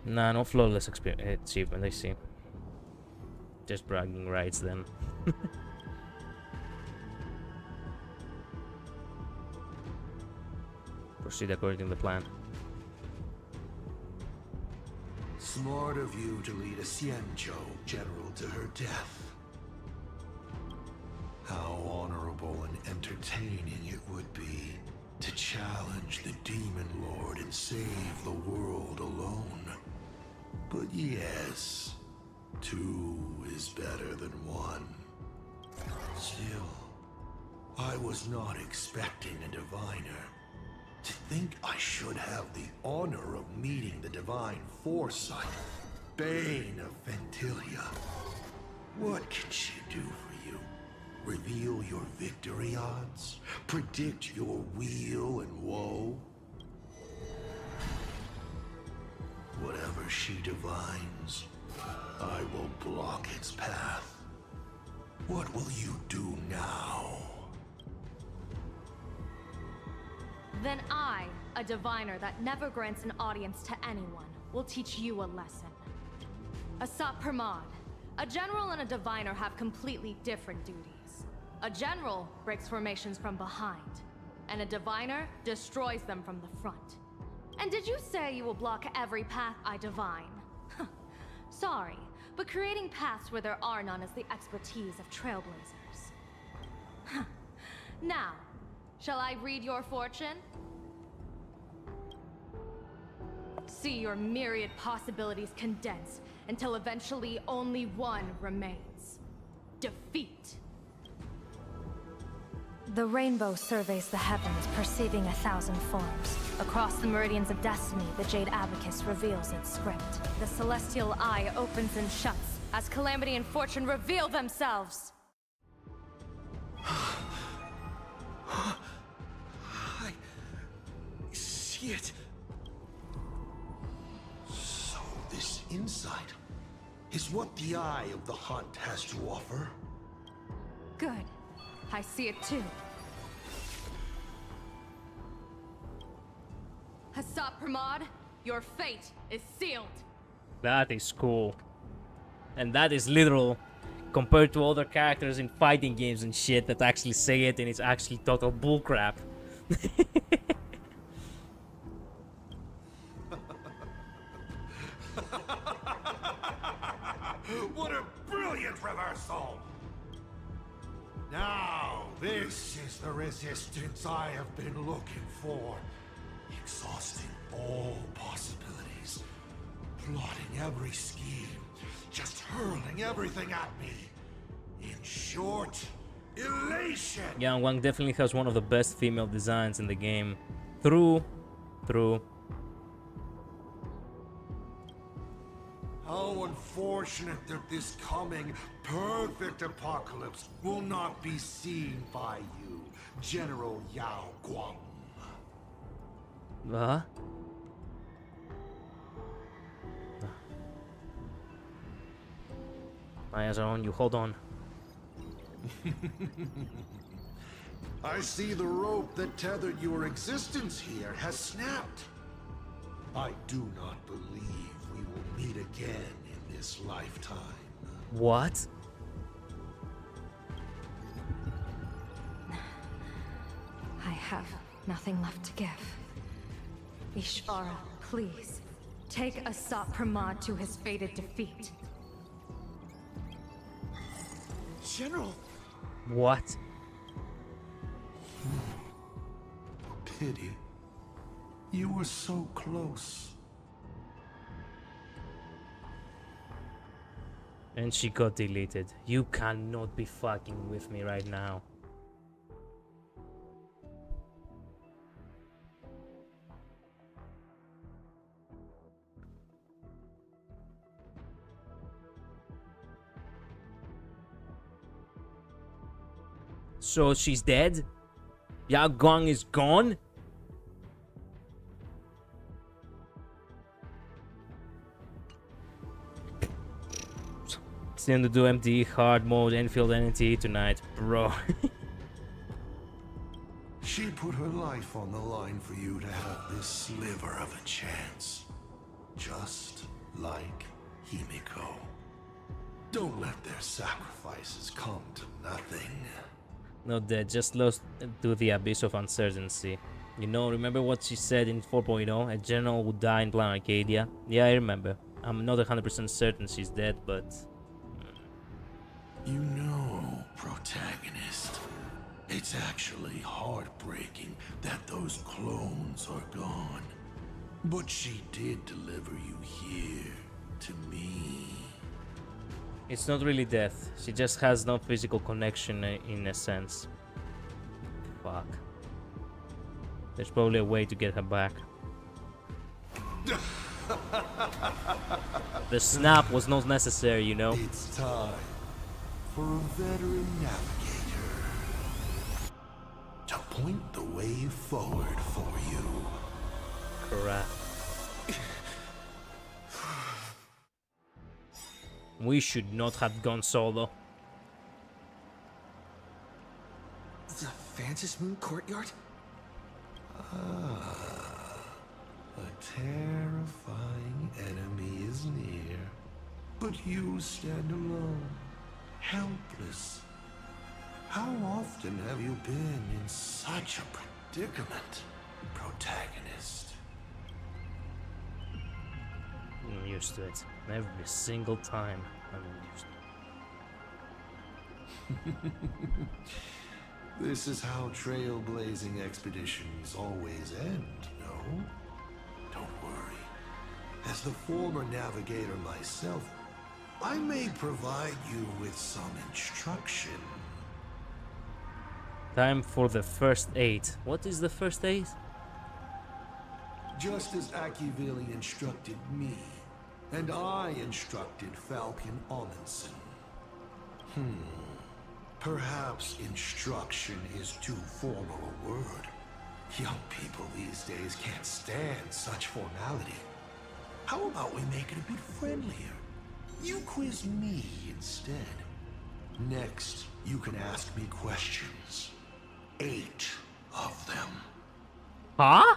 Nah, no flawless achievement, I see. Just bragging rights then. Proceed according to the plan. Smart of you to lead a Xianzhou general to her death. How honorable and entertaining it would be to challenge the Demon Lord and save the world alone. But yes, 2 is better than 1. Still, I was not expecting a diviner. To think I should have the honor of meeting the divine foresight, Bane of Ventilia. What can she do for you? Reveal your victory odds? Predict your weal and woe? Whatever she divines, I will block its path. What will you do now? Then I, a diviner that never grants an audience to anyone, will teach you a lesson. ASAT PRAMAD. A general and a diviner have completely different duties. A general breaks formations from behind, and a diviner destroys them from the front. And did you say you will block every path I divine? Sorry, but creating paths where there are none is the expertise of trailblazers. Now, shall I read your fortune? See your myriad possibilities condense until eventually only one remains. Defeat. The rainbow surveys the heavens, perceiving 1,000 forms. Across the meridians of destiny, the Jade Abacus reveals its script. The celestial eye opens and shuts as calamity and fortune reveal themselves. I see it. So this insight is what the Eye of the Hunt has to offer. Good. I see it too. ASAT PRAMAD, your fate is sealed. That is cool. And that is literal compared to other characters in fighting games and shit that actually say it and it's actually total bullcrap. What a brilliant reversal! Now, this is the resistance I have been looking for. Exhausting all possibilities. Plotting every scheme. Just hurling everything at me. In short, elation! Yang Wang definitely has one of the best female designs in the game. True. How unfortunate that this coming perfect apocalypse will not be seen by you, General Yao Guang. Huh? My eyes are on you, hold on. I see the rope that tethered your existence here has snapped. I do not believe we will meet again in this lifetime. What? I have nothing left to give. Ishvara, please, take ASAT PRAMAD to his fated defeat. General! What? Pity. You were so close. And she got deleted. You cannot be fucking with me right now. So she's dead? Yao Guang is gone? Still to do MD, hard mode, Enfield NT tonight, bro. She put her life on the line for you to have this sliver of a chance. Just like Himiko. Don't let their sacrifices come to nothing. Not dead, just lost to the abyss of uncertainty. You know, remember what she said in 4.0? A general would die in Plan Arcadia? Yeah, I remember. I'm not 100% certain she's dead, but... You know, protagonist, it's actually heartbreaking that those clones are gone. But she did deliver you here, to me. It's not really death. She just has no physical connection in a sense. Fuck. There's probably a way to get her back. The snap was not necessary, you know? It's time for a veteran navigator to point the way forward for you. Crap. We should not have gone solo. The Vantage Moon Courtyard? Ah, a terrifying enemy is near. But you stand alone, helpless. How often have you been in such a predicament, protagonist? I'm used to it. Every single time I'm used to it. This is how trailblazing expeditions always end, no? Don't worry. As the former navigator myself, I may provide you with some instruction. Time for the first aid. What is the first aid? Just as Akivili instructed me, and I instructed Falcon Amundsen. Perhaps instruction is too formal a word. Young people these days can't stand such formality. How about we make it a bit friendlier? You quiz me instead. Next, you can ask me questions. 8 of them. Huh?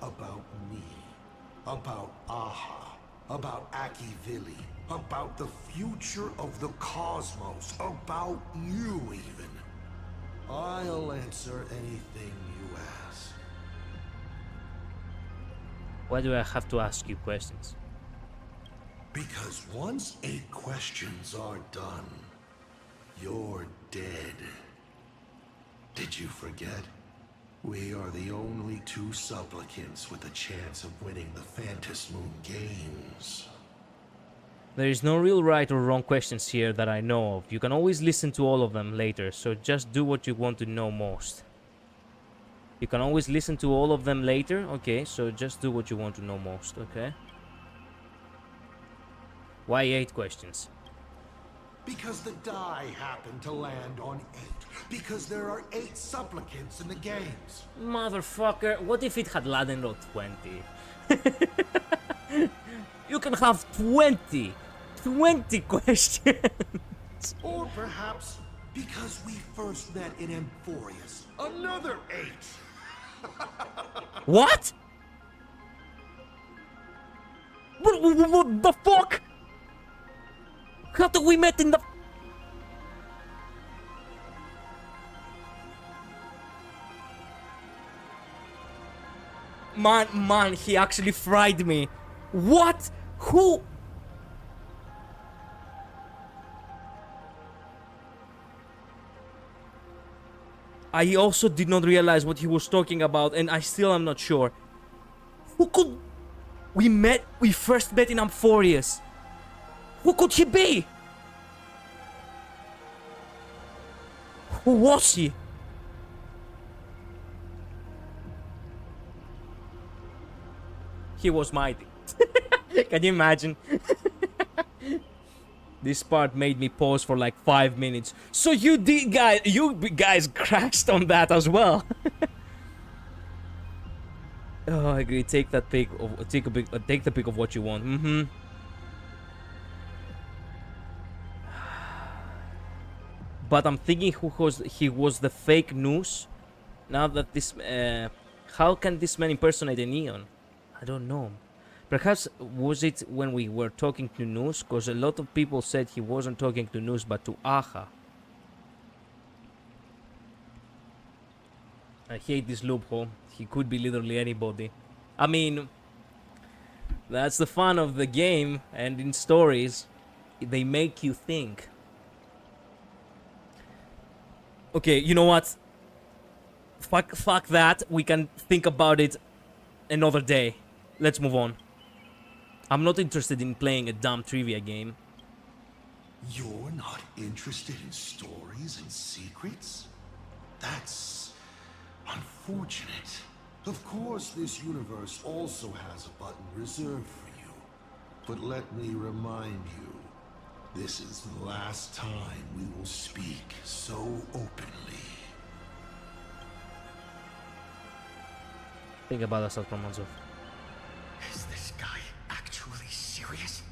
About me. About Aha. About Akivili. About the future of the cosmos. About you, even. I'll answer anything you ask. Why do I have to ask you questions? Because once 8 questions are done, you're dead. Did you forget? We are the only 2 supplicants with a chance of winning the Phantasmoon Games. There is no real right or wrong questions here that I know of. You can always listen to all of them later, so just do what you want to know most. You can always listen to all of them later? Okay, so just do what you want to know most, okay? Why 8 questions? Because the die happened to land on 8. Because there are 8 supplicants in the games. Motherfucker, what if it had landed on 20? You can have 20 questions. Or perhaps because we first met in Amphorius. Another 8. What? What the fuck? How did we met in the... Man, he actually fried me. What? Who? I also did not realize what he was talking about, and I still am not sure. Who could... We first met in Amphorius. Who could he be? Who was he? He was mighty. Can you imagine? This part made me pause for like 5 minutes. So you guys crashed on that as well. Oh, I agree. Take that pic of take the pic of what you want. But I'm thinking he was the fake news. Now that this how can this man impersonate a neon? I don't know. Perhaps was it when we were talking to News? Because a lot of people said he wasn't talking to News but to Aha. I hate this loophole. He could be literally anybody. I mean, that's the fun of the game, and in stories, they make you think. Okay, you know what? Fuck that. We can think about it another day. Let's move on. I'm not interested in playing a dumb trivia game. You're not interested in stories and secrets? That's unfortunate. Of course, this universe also has a button reserved for you. But let me remind you, this is the last time we will speak so openly. Think about ASAT Promazov. Is this guy actually serious?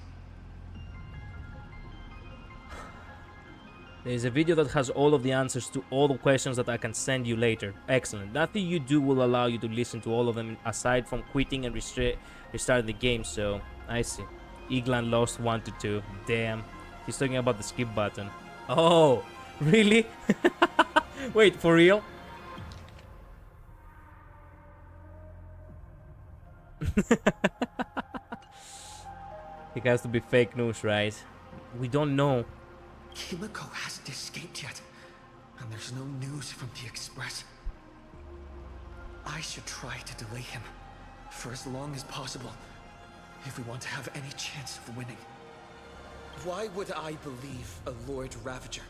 There is a video that has all of the answers to all the questions that I can send you later. Excellent. Nothing you do will allow you to listen to all of them aside from quitting and restarting the game, so I see. Iglan lost 1 to 2. Damn. He's talking about the skip button. Oh, really? Wait, for real? It has to be fake news, right? We don't know. Himiko hasn't escaped yet, and there's no news from the Express. I should try to delay him for as long as possible if we want to have any chance of winning. Why would I believe a Lord Ravager?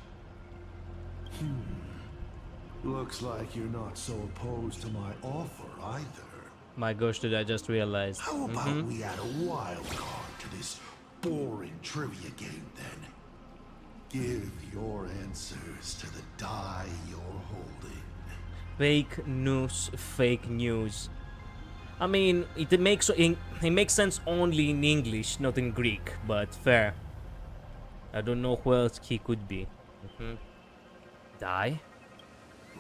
Looks like you're not so opposed to my offer either. My gosh, dude, I just realized. How about we add a wild card to this boring trivia game then? Give your answers to the die you're holding. Fake news, fake news. I mean, it makes sense only in English, not in Greek, but fair. I don't know who else he could be. Die?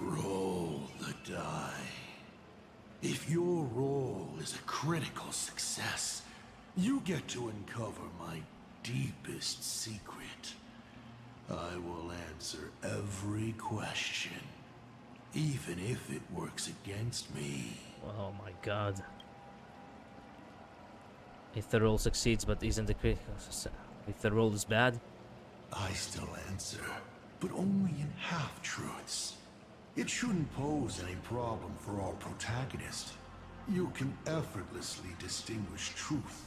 Roll the die. If your roll is a critical success, you get to uncover my deepest secret. I will answer every question, even if it works against me. Oh my god. If the roll succeeds but isn't the critical, if the roll is bad? I still answer, but only in half-truths. It shouldn't pose any problem for our protagonist. You can effortlessly distinguish truth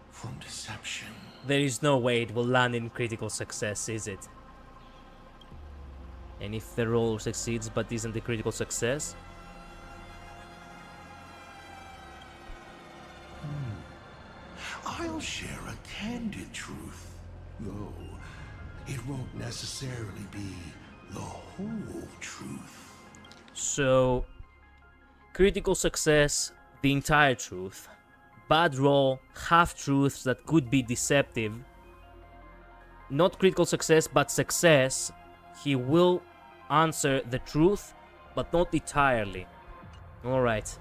from deception. There is no way it will land in critical success, is it? And if the roll succeeds but isn't the critical success? I'll share a candid truth, though it won't necessarily be the whole truth. So, critical success, the entire truth. Bad roll, half-truths that could be deceptive. Not critical success, but success. He will answer the truth, but not entirely. Alright.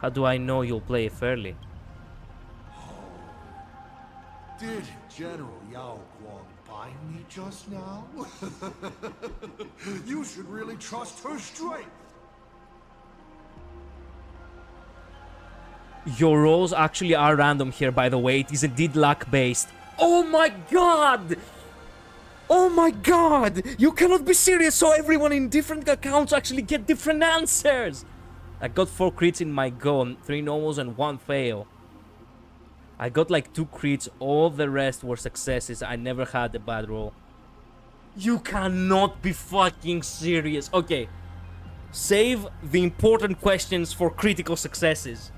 How do I know you'll play fairly? Did General Yao Guang bind me just now? You should really trust her strength. Your rolls actually are random here, by the way. It is indeed luck-based. Oh my god! Oh my god! You cannot be serious, so everyone in different accounts actually get different answers! I got 4 crits in my go, 3 normals and 1 fail. I got like 2 crits, all the rest were successes. I never had a bad roll. You cannot be fucking serious. Okay. Save the important questions for critical successes.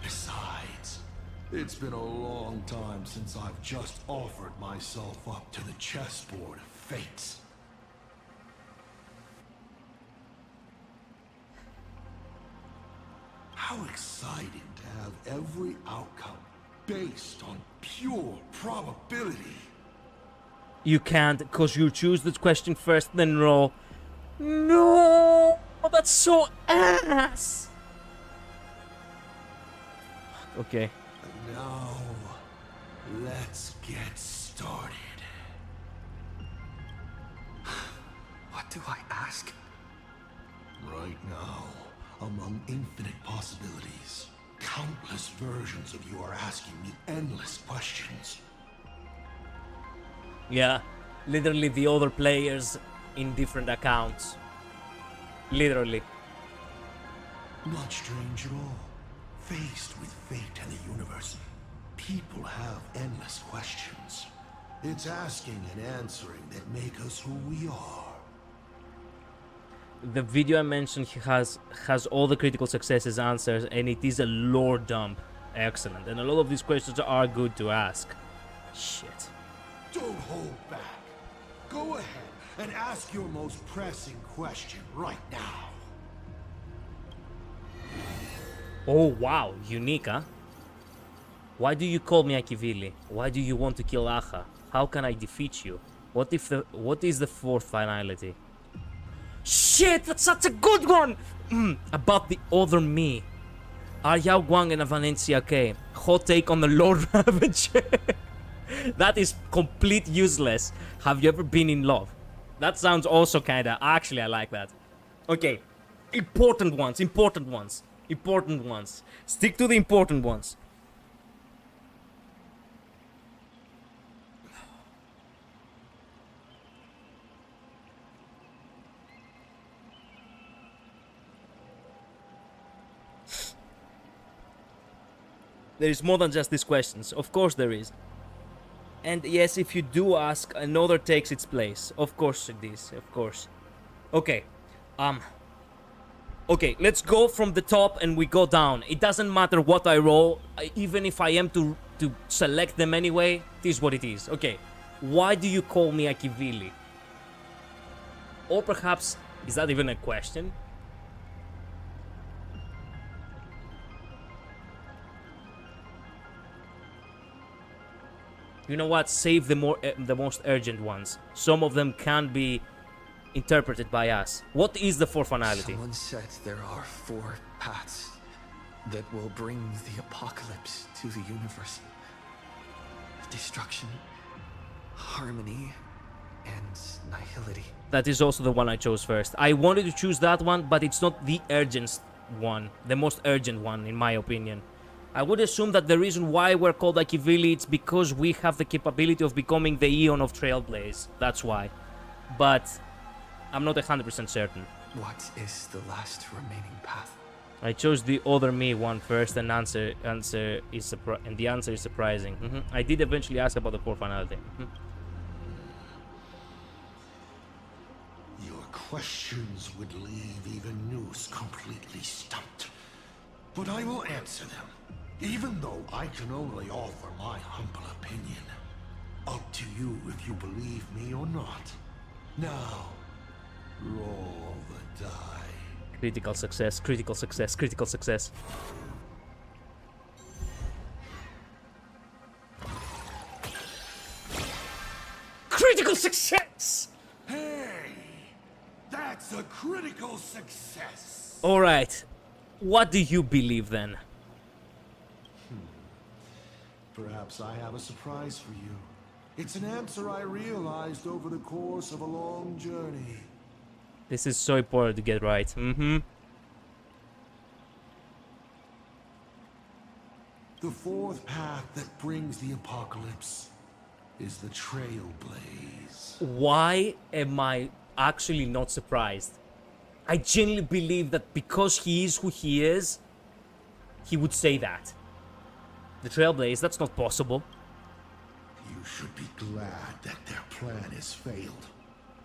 Besides, it's been a long time since I've just offered myself up to the chessboard of fates. How exciting to have every outcome based on pure probability. You can't, because you choose the question first, then roll. No! That's so ass! Okay. Now, let's get started. What do I ask? Right now, among infinite possibilities, countless versions of you are asking me endless questions. Yeah, literally the other players in different accounts. Literally. Not strange at all. Faced with fate and the universe, people have endless questions. It's asking and answering that make us who we are. The video I mentioned has all the critical successes answers, and it is a lore dump. Excellent. And a lot of these questions are good to ask. Shit. Don't hold back. Go ahead and ask your most pressing question right now. Oh wow, unique, huh? Why do you call me Akivili? Why do you want to kill Aha? How can I defeat you? What is the fourth finality? Shit, that's such a good one! About the other me. Are Yao Guang and Valencia K? Hot take on the Lord Ravager. That is complete useless. Have you ever been in love? That sounds also kinda... Actually, I like that. Okay. Important ones. Stick to the important ones. There is more than just these questions. Of course there is. And yes, if you do ask, another takes its place. Of course it is. Of course. Okay. Okay, let's go from the top and we go down. It doesn't matter what I roll. Even if I am to select them anyway, it is what it is. Okay. Why do you call me Akivili? Or perhaps, is that even a question? You know what? Save the most urgent ones. Some of them can be interpreted by us. What is the fourth finality? Someone said there are 4 paths that will bring the apocalypse to the universe. Destruction, harmony, and nihility. That is also the one I chose first. I wanted to choose that one, but it's not the urgent one. The most urgent one, in my opinion. I would assume that the reason why we're called Akivili it's because we have the capability of becoming the Eon of Trailblaze. That's why. But I'm not 100% certain. What is the last remaining path? I chose the other me one first, and the answer is surprising. I did eventually ask about the fourth finality. Your questions would leave even Noose completely stumped. But I will answer them. Even though I can only offer my humble opinion. Up to you if you believe me or not. Now, roll the die. Critical success, critical success, critical success. Critical success! Hey! That's a critical success! Alright. What do you believe then? Perhaps I have a surprise for you. It's an answer I realized over the course of a long journey. This is so important to get right. The fourth path that brings the apocalypse is the Trailblaze. Why am I actually not surprised? I genuinely believe that because he is who he is, he would say that. The Trailblaze, that's not possible. You should be glad that their plan has failed.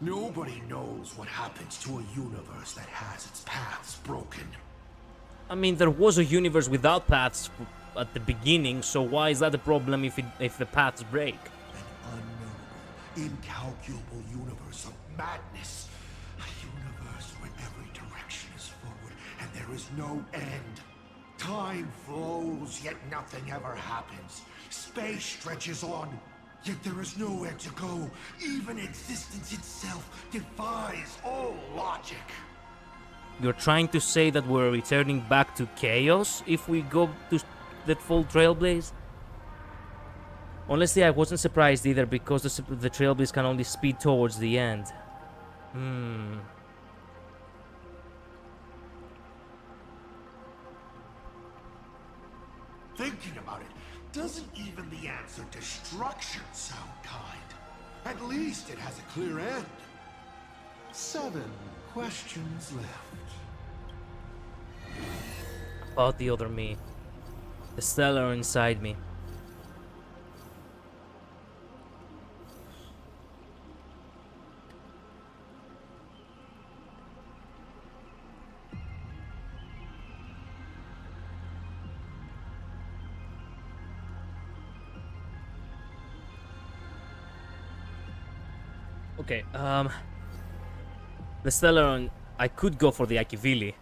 Nobody knows what happens to a universe that has its paths broken. I mean, there was a universe without paths at the beginning, so why is that a problem if the paths break? An unknowable, incalculable universe of madness. A universe where every direction is forward and there is no end. Time flows, yet nothing ever happens. Space stretches on, yet there is nowhere to go. Even existence itself defies all logic. You're trying to say that we're returning back to chaos if we go to that full Trailblaze? Honestly, I wasn't surprised either, because the Trailblaze can only speed towards the end. Thinking about it, doesn't even the answer destruction sound kind? At least it has a clear end. 7 questions left. About the other me. The stellar inside me. Okay, the Stellar, I could go for the Akivili.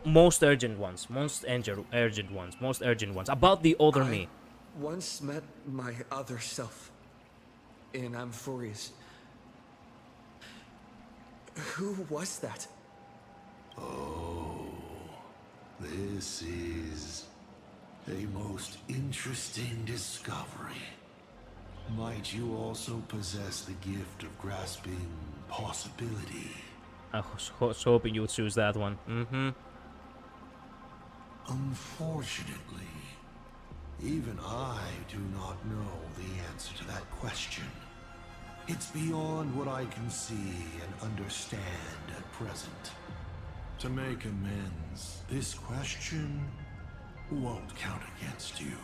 Most urgent ones, most urgent ones. About the other me. Once met my other self in Amphorius. Who was that? Oh, this is a most interesting discovery. Might you also possess the gift of grasping possibility? I was hoping you would choose that one. Unfortunately, even I do not know the answer to that question. It's beyond what I can see and understand at present. To make amends, this question won't count against you.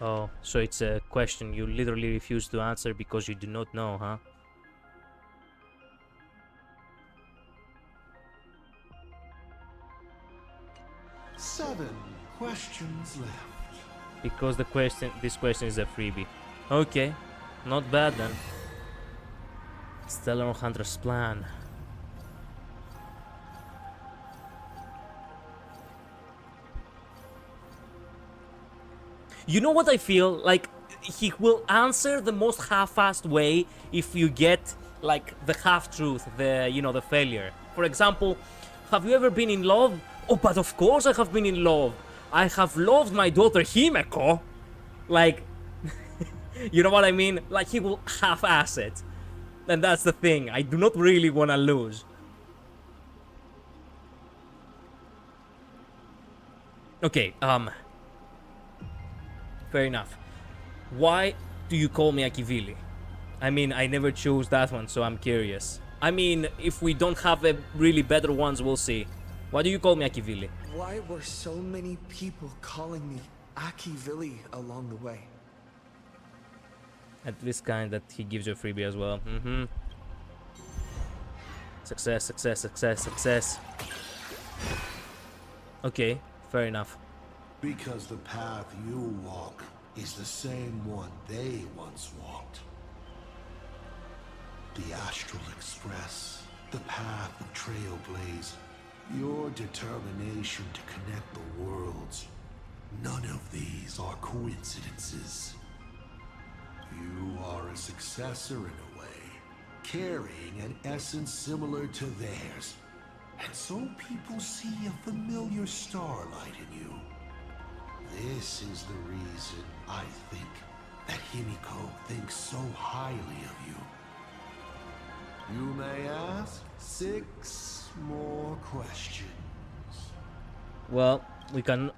Oh, so it's a question you literally refuse to answer because you do not know, huh? Seven questions left. Because this question is a freebie. Okay, not bad then. Stellar Hunter's plan. You know what I feel? Like, he will answer the most half-assed way if you get, like, the half-truth, the failure. For example, have you ever been in love? Oh, but of course I have been in love. I have loved my daughter Himeko. Like, you know what I mean? Like, he will half-ass it. And that's the thing. I do not really want to lose. Okay, fair enough. Why do you call me Akivili? I mean, I never chose that one, so I'm curious. I mean, if we don't have a really better ones, we'll see. Why do you call me Akivili? Why were so many people calling me Akivili along the way? At this kind that he gives you a freebie as well. Success, success, success, success. Okay, fair enough. Because the path you walk is the same one they once walked. The Astral Express, the path of Trailblaze, your determination to connect the worlds. None of these are coincidences. You are a successor in a way, carrying an essence similar to theirs. And so people see a familiar starlight in you. This is the reason I think that Himiko thinks so highly of you. You may ask 6 more questions. Well, we can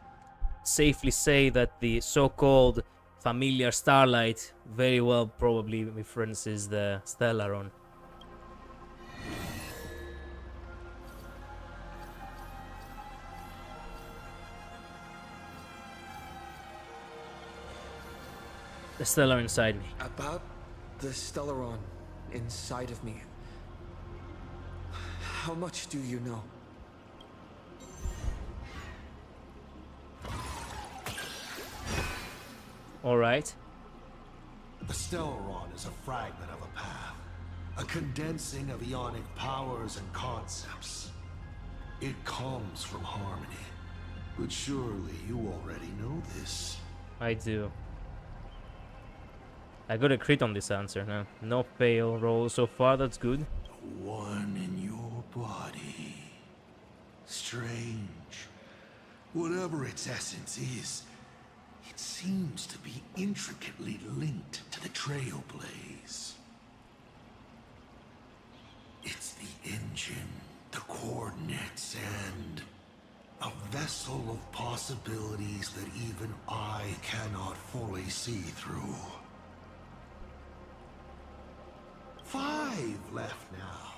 safely say that the so-called familiar starlight very well probably references the Stellaron. The Stellar inside me. About the Stellaron inside of me. How much do you know? Alright. The Stellaron is a fragment of a path, a condensing of ionic powers and concepts. It comes from harmony, but surely you already know this. I do. I got a crit on this answer now. No fail roll so far, that's good. One in your body. Strange. Whatever its essence is, it seems to be intricately linked to the Trailblaze. It's the engine, the coordinates, and a vessel of possibilities that even I cannot fully see through. 5 left now.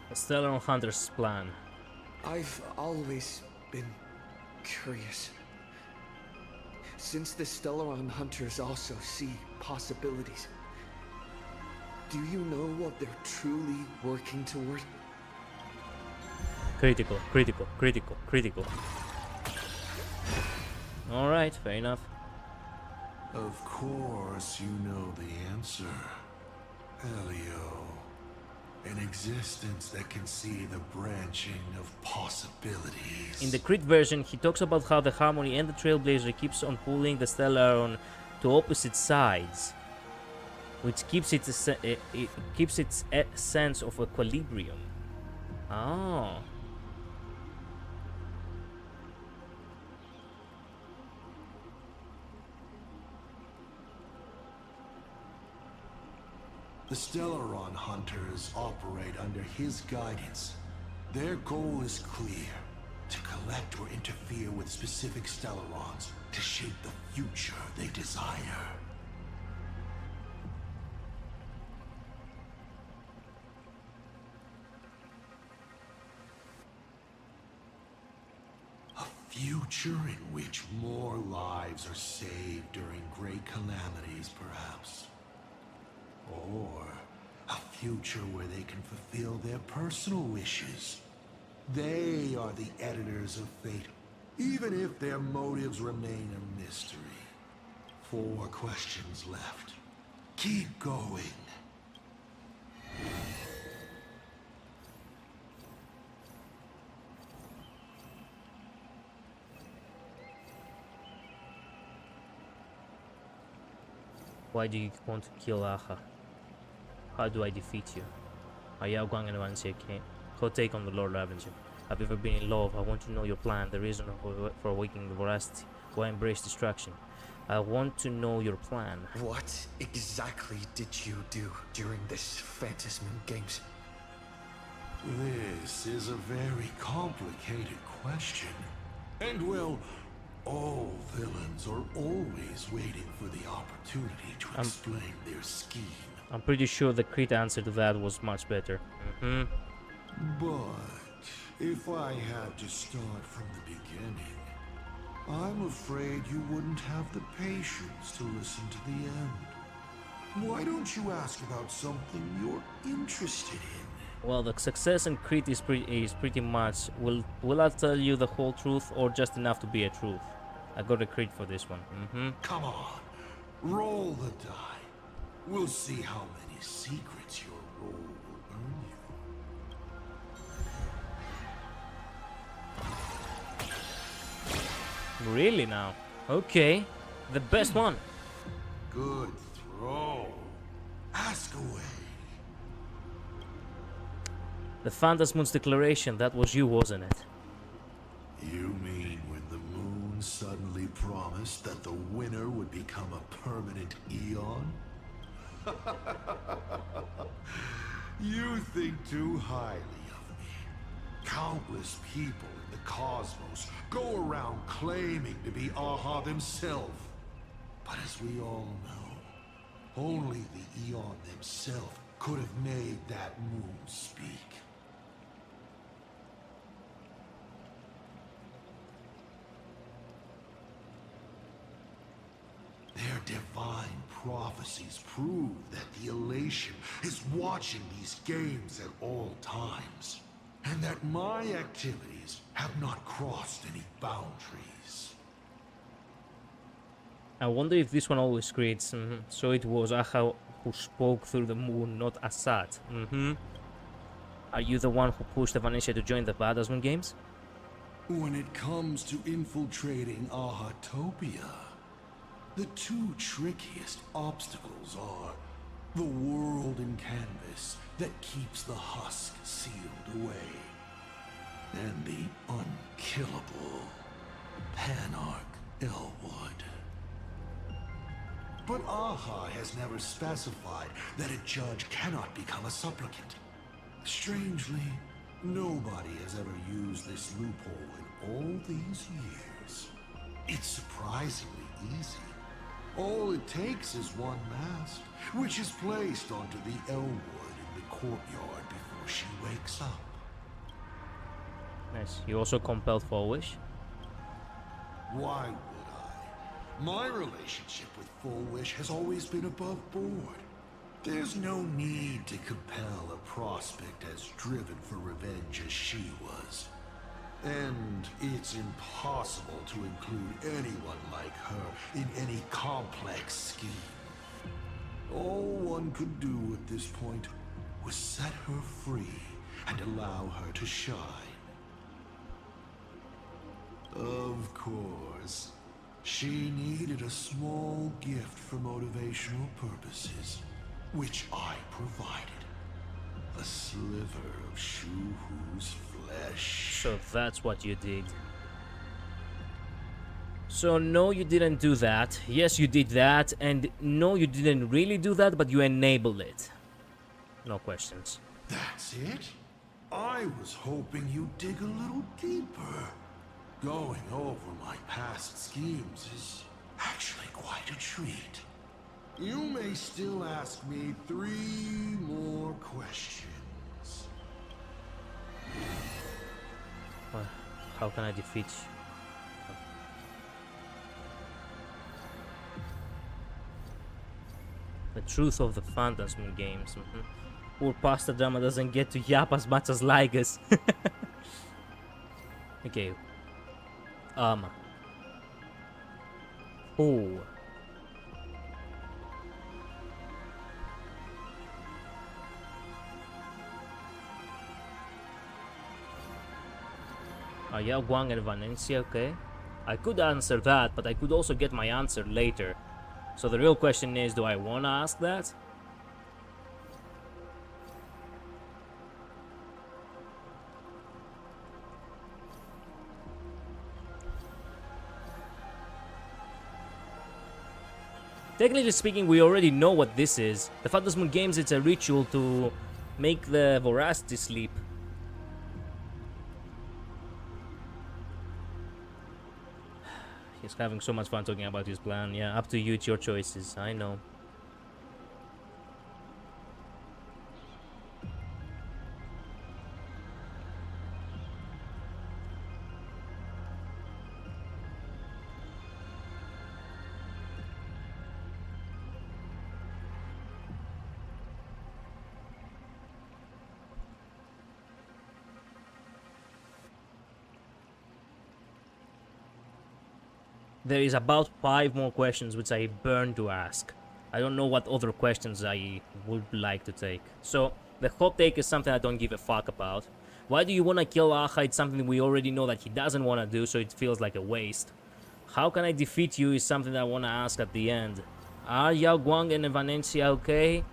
A Stellar Hunter's plan. I've always been curious. Since the Stellaron Hunters also see possibilities, do you know what they're truly working toward? Critical, critical, critical, critical. Alright, fair enough. Of course you know the answer. Elio. An existence that can see the branching of possibilities. In the crit version, he talks about how the Harmony and the Trailblazer keeps on pulling the Stellaron to opposite sides, which keeps its sense of equilibrium. Oh. The Stellaron Hunters operate under his guidance. Their goal is clear: to collect or interfere with specific Stellarons to shape the future they desire. A future in which more lives are saved during great calamities, perhaps. Or a future where they can fulfill their personal wishes. They are the editors of fate, even if their motives remain a mystery. 4 questions left. Keep going. Why do you want to kill Aha? How do I defeat you? Ayaw Guang and Wansiake. Hot take on the Lord Avenger. Have you ever been in love? I want to know your plan, the reason for awakening the veracity. Why embrace destruction? I want to know your plan. What exactly did you do during this Phantasm Games? This is a very complicated question. And well, all villains are always waiting for the opportunity to explain their scheme. I'm pretty sure the crit answer to that was much better. But if I had to start from the beginning, I'm afraid you wouldn't have the patience to listen to the end. Why don't you ask about something you're interested in? Well, the success and crit is pretty much, will I tell you the whole truth or just enough to be a truth? I got a crit for this one. Come on, roll the die. We'll see how many secrets your roll will earn you. Really now? Okay. The best one. Good throw. Ask away. The Phantasmoon's declaration, that was you, wasn't it? You mean when the moon suddenly promised that the winner would become a permanent eon? You think too highly of me. Countless people in the cosmos go around claiming to be Aha themselves. But as we all know, only the Eon themselves could have made that moon speak. Their divine prophecies prove that the Elation is watching these games at all times, and that my activities have not crossed any boundaries. I wonder if this one always creates. So it was Aha who spoke through the moon, not ASAT. Are you the one who pushed Vanetia to join the Badass games? When it comes to infiltrating Ahatopia, the two trickiest obstacles are the world in canvas that keeps the husk sealed away, and the unkillable Panarch Elwood. But Aha has never specified that a judge cannot become a supplicant. Strangely, nobody has ever used this loophole in all these years. It's surprisingly easy. All it takes is one mask, which is placed onto the Elwood in the courtyard before she wakes up. Nice. You also compelled for a wish? Why would I? My relationship with Full Wish has always been above board. There's no need to compel a prospect as driven for revenge as she was. And it's impossible to include anyone like her in any complex scheme. All one could do at this point was set her free and allow her to shine. Of course, she needed a small gift for motivational purposes, which I provided. A sliver of Shu-Hu's flesh. So that's what you did. So no, you didn't do that. Yes, you did that. And no, you didn't really do that, but you enabled it. No questions. That's it? I was hoping you'd dig a little deeper. Going over my past schemes is actually quite a treat. You may still ask me 3 more questions. Well, how can I defeat you? The truth of the Phantasm games. Poor Pasta Drama doesn't get to yap as much as Ligas. Okay. Oh. Yao Guang and Valencia, okay. I could answer that, but I could also get my answer later. So the real question is, do I want to ask that? Technically speaking, we already know what this is. The Phantasm games, it's a ritual to make the Voracity sleep. He's having so much fun talking about his plan. Yeah, up to you, it's your choices. I know. There is about 5 more questions which I burn to ask. I don't know what other questions I would like to take. So, the hot take is something I don't give a fuck about. Why do you want to kill Aha? It's something we already know that he doesn't want to do, so it feels like a waste. How can I defeat you is something that I want to ask at the end. Are Yao Guang and Valencia okay?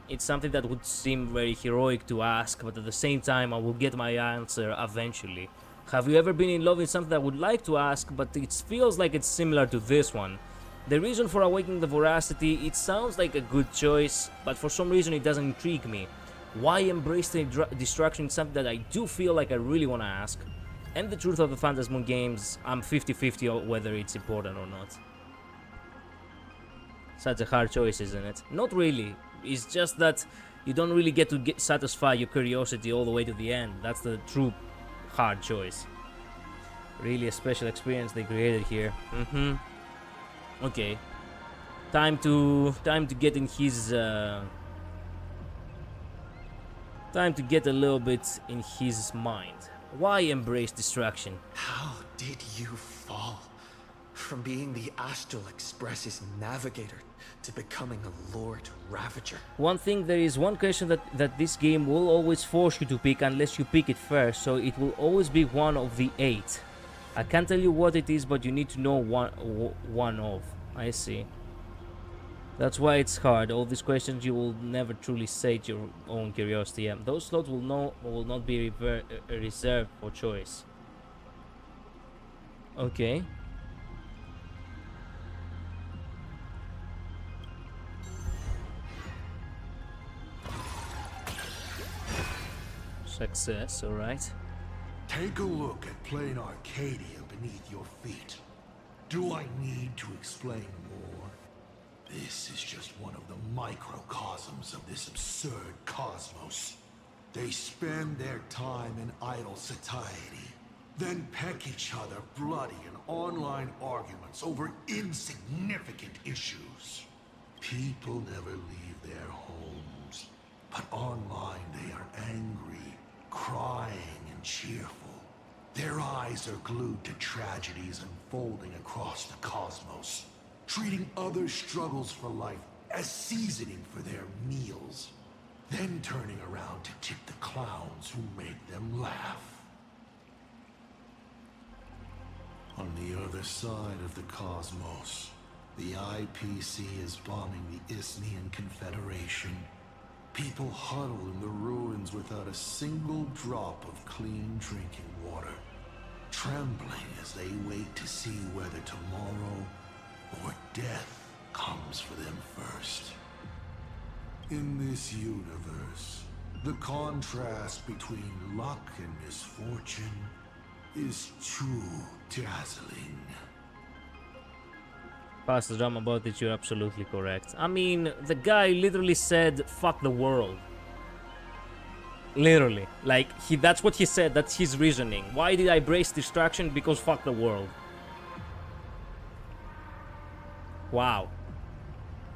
It's something that would seem very heroic to ask, but at the same time I will get my answer eventually. Have you ever been in love with something I would like to ask, but it feels like it's similar to this one. The reason for awakening the Voracity, it sounds like a good choice, but for some reason it doesn't intrigue me. Why embrace the destruction? Something that I do feel like I really want to ask. And the truth of the Phantasmoon games, I'm 50-50 whether it's important or not. Such a hard choice, isn't it? Not really. It's just that you don't really get to satisfy your curiosity all the way to the end. That's the true hard choice. Really a special experience they created here. Okay. Time to get in his time to get a little bit in his mind. Why embrace destruction? How did you fall from being the Astral Express's navigator to becoming a Lord Ravager? One thing, there is one question that this game will always force you to pick unless you pick it first, so it will always be one of the 8. I can't tell you what it is, but you need to know one of. I see. That's why it's hard. All these questions you will never truly sate your own curiosity. And those slots will not be reserved for choice. Okay. Success, alright. Take a look at plain Arcadia beneath your feet. Do I need to explain more? This is just one of the microcosms of this absurd cosmos. They spend their time in idle satiety, then peck each other bloody in online arguments over insignificant issues. People never leave their homes, but online they are angry, crying, and cheerful. Their eyes are glued to tragedies unfolding across the cosmos, treating other struggles for life as seasoning for their meals, then turning around to tip the clowns who make them laugh. On the other side of the cosmos, the IPC is bombing the Isnian Confederation. People huddle in the ruins without a single drop of clean drinking water, trembling as they wait to see whether tomorrow or death comes for them first. In this universe, the contrast between luck and misfortune is too dazzling. Pastor Drum, about it, you're absolutely correct. I mean, the guy literally said, fuck the world. Literally. Like, that's what he said, that's his reasoning. Why did I embrace destruction? Because fuck the world. Wow.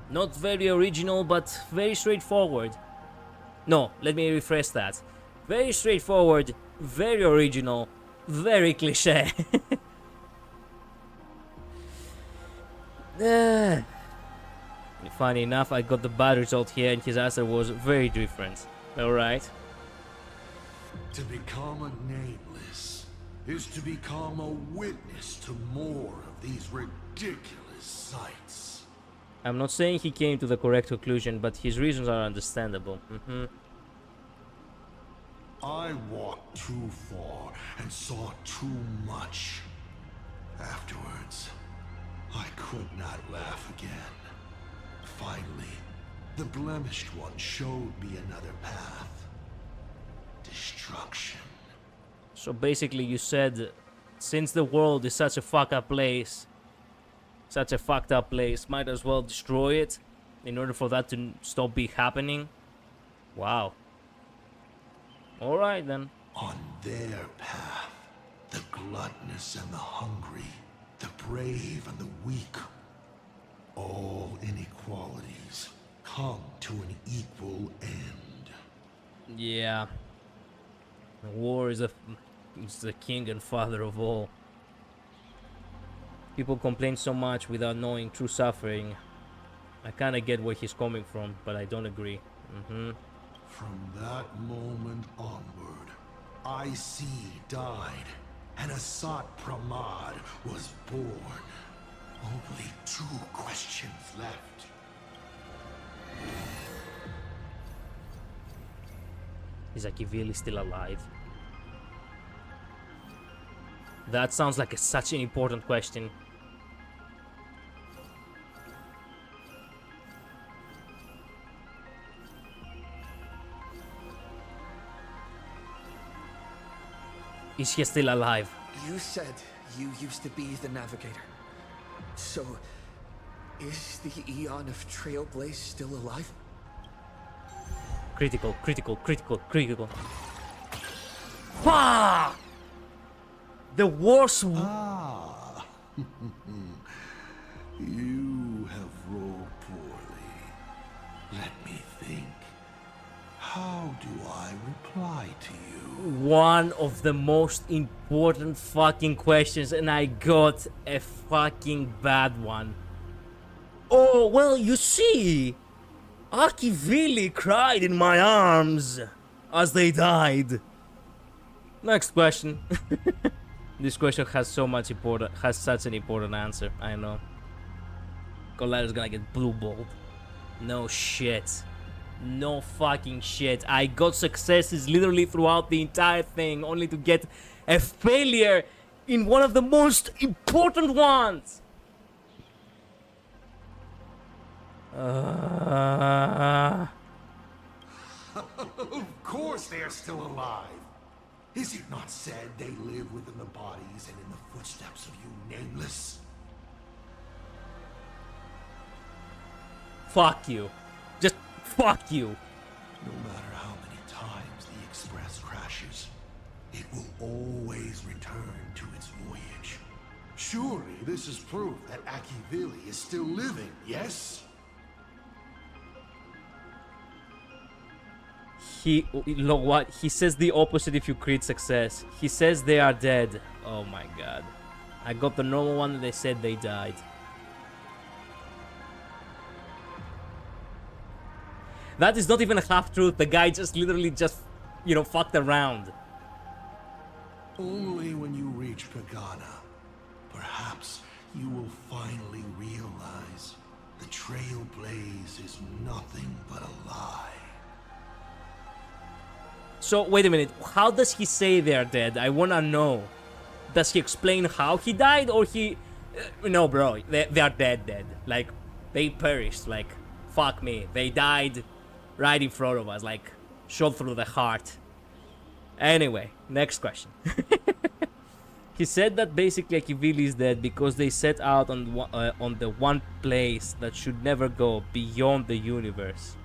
Not very original, but very straightforward. No, let me rephrase that. Very straightforward, very original, very cliche. Funny enough, I got the bad result here and his answer was very different. Alright. To become a nameless is to become a witness to more of these ridiculous sights. I'm not saying he came to the correct conclusion, but his reasons are understandable. I walked too far and saw too much. Afterwards, I could not laugh again. Finally, the blemished one showed me another path. Destruction. So basically you said, since the world is such a fucked up place, might as well destroy it in order for that to stop being happening. Wow. Alright then. On their path, the gluttonous and the hungry, the brave and the weak, all inequalities come to an equal end. Yeah. War is the king and father of all. People complain so much without knowing true suffering. I kinda get where he's coming from, but I don't agree. From that moment onward, IC died, and ASAT PRAMAD was born. Only 2 questions left. Is Akivili still alive? That sounds like such an important question. Is he still alive? You said you used to be the navigator. So, is the Eon of Trailblaze still alive? Critical, critical, critical, critical. Fuck! The worst. Ah. You have rolled poorly. Let me think. How do I reply to you? One of the most important fucking questions, and I got a fucking bad one. Oh, well, you see, Akivili cried in my arms as they died. Next question. This question has such an important answer, I know. Colette's gonna get blue balled. No shit. No fucking shit. I got successes literally throughout the entire thing, only to get a failure in one of the most important ones. Of course they are still alive. Is it not said they live within the bodies and in the footsteps of you nameless? Fuck you. Just fuck you. No matter how many times the Express crashes, it will always return to its voyage. Surely this is proof that Akivili is still living, yes? Look what? He says the opposite if you create success. He says they are dead. Oh my god. I got the normal one and they said they died. That is not even a half-truth. The guy just literally just, you know, fucked around. Only when you reach Pagana, perhaps you will finally realize the Trailblaze is nothing but a lie. So, wait a minute. How does he say they're dead? I wanna know. Does he explain how he died, or he... no, bro. They are dead. Like, they perished. Like, fuck me. They died right in front of us. Like, shot through the heart. Anyway, next question. He said that basically Akivili is dead because they set out on the one place that should never go beyond the universe.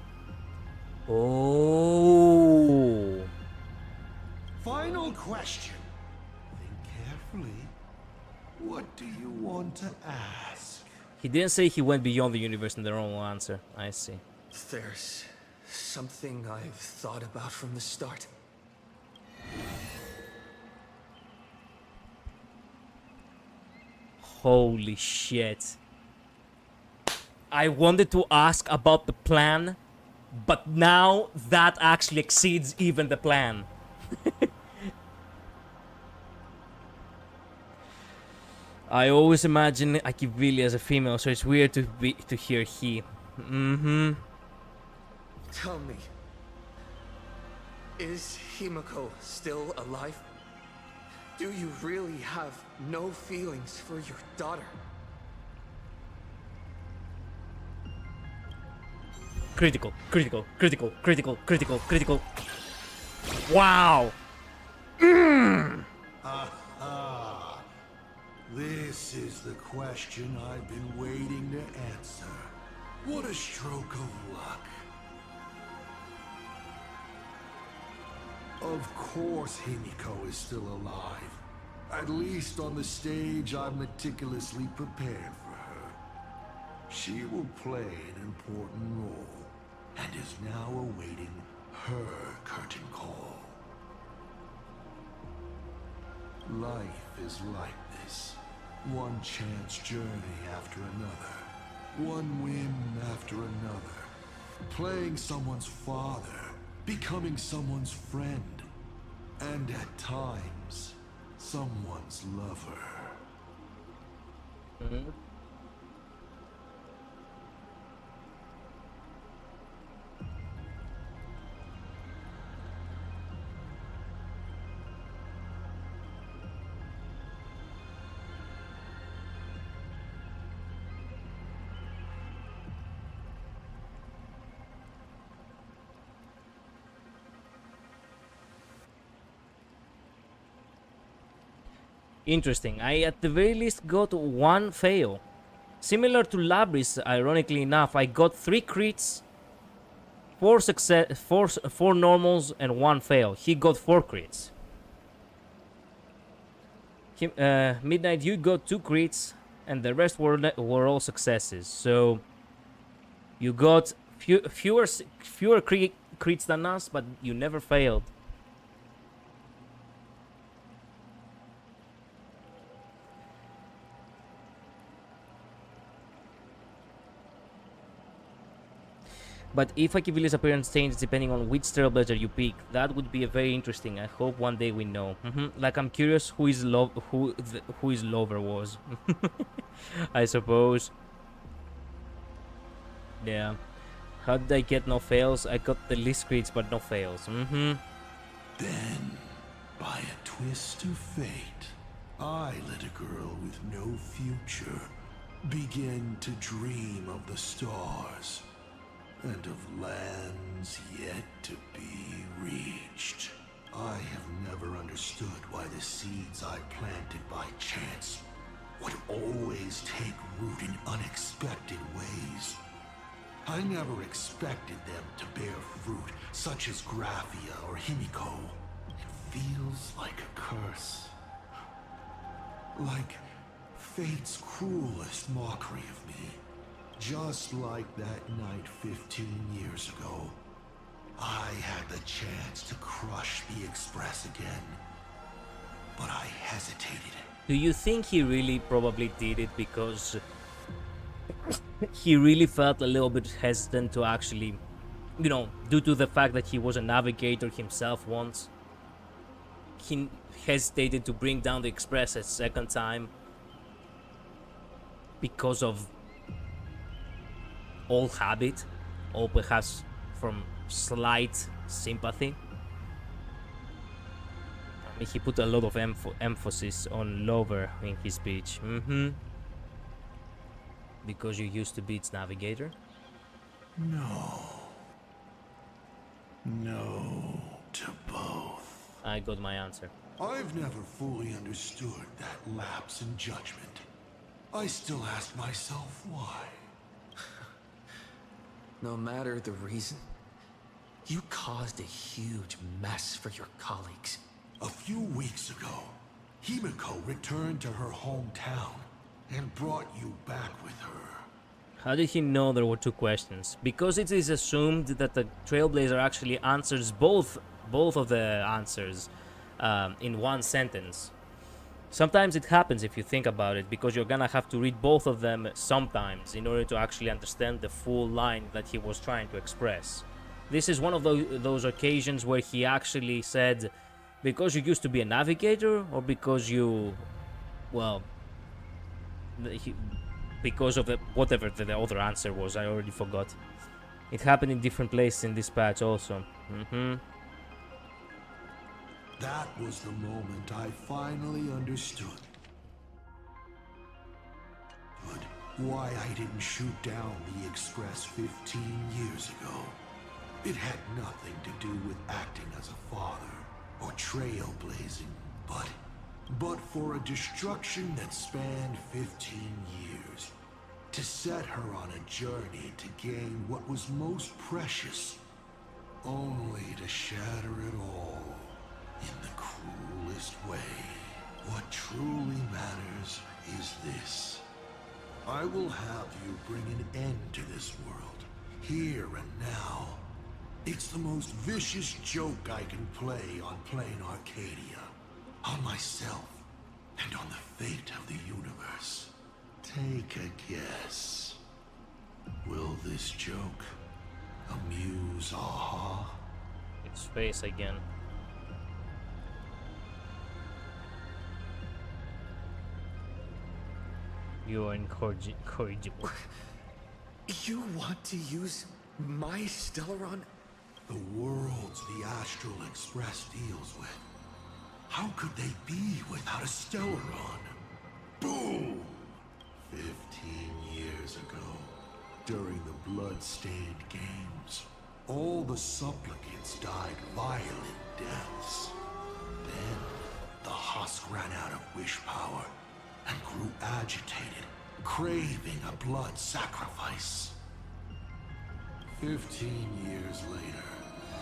Oh. Final question. Think carefully. What do you want to ask? He didn't say he went beyond the universe in the wrong answer. I see. There's something I've thought about from the start. Holy shit. I wanted to ask about the plan, but now that actually exceeds even the plan. I always imagine Akivili as a female, so it's weird to hear he. Mm-hmm. Tell me, is Himiko still alive? Do you really have no feelings for your daughter? Critical. Wow. Aha! This is the question I've been waiting to answer. What a stroke of luck. Of course Himiko is still alive. At least on the stage I've meticulously prepared for her. She will play an important role, and is now awaiting her curtain call. Life is like this. One chance journey after another. One win after another. Playing someone's father. Becoming someone's friend. And at times, someone's lover. Interesting. I at the very least got one fail. Similar to Labris, ironically enough, I got 3 crits, 4 normals, and 1 fail. He got 4 crits. Midnight, you got 2 crits, and the rest were all successes. So you got fewer crits than us, but you never failed. But if Akibili's appearance changes depending on which Trailblazer you pick, that would be a very interesting. I hope one day we know. Like, I'm curious who his lover was. I suppose. Yeah. How did I get no fails? I got the least crits but no fails. Then, by a twist of fate, I let a girl with no future begin to dream of the stars and of lands yet to be reached. I have never understood why the seeds I planted by chance would always take root in unexpected ways. I never expected them to bear fruit such as Graphia or Himiko. It feels like a curse. Like fate's cruelest mockery of me. Just like that night 15 years ago, I had the chance to crush the Express again, but I hesitated. Do you think he really probably did it because he really felt a little bit hesitant to actually, you know, due to the fact that he was a navigator himself once? He hesitated to bring down the Express a second time because of old habit, or perhaps from slight sympathy. I mean, he put a lot of emphasis on lover in his speech. Because you used to be its navigator? No. No to both. I got my answer. I've never fully understood that lapse in judgment. I still ask myself why. No matter the reason, you caused a huge mess for your colleagues. A few weeks ago, Himiko returned to her hometown and brought you back with her. How did he know there were 2 questions? Because it is assumed that the Trailblazer actually answers both of the answers in one sentence. Sometimes it happens if you think about it, because you're gonna have to read both of them sometimes in order to actually understand the full line that he was trying to express. This is one of those occasions where he actually said, because you used to be a navigator, or because you, well, because of whatever the other answer was, I already forgot. It happened in different places in this patch also. That was the moment I finally understood. But why I didn't shoot down the Express 15 years ago. It had nothing to do with acting as a father or trailblazing, but for a destruction that spanned 15 years. To set her on a journey to gain what was most precious, only to shatter it all. In the cruelest way. What truly matters is this. I will have you bring an end to this world, here and now. It's the most vicious joke I can play on plain Arcadia, on myself, and on the fate of the universe. Take a guess. Will this joke amuse Aha? It's face again. You are incorrigible. You want to use my Stellaron? The worlds the Astral Express deals with. How could they be without a Stellaron? Boom! 15 years ago, during the Blood-Stained Games, all the supplicants died violent deaths. Then, the husk ran out of wish power and grew agitated, craving a blood sacrifice. 15 years later,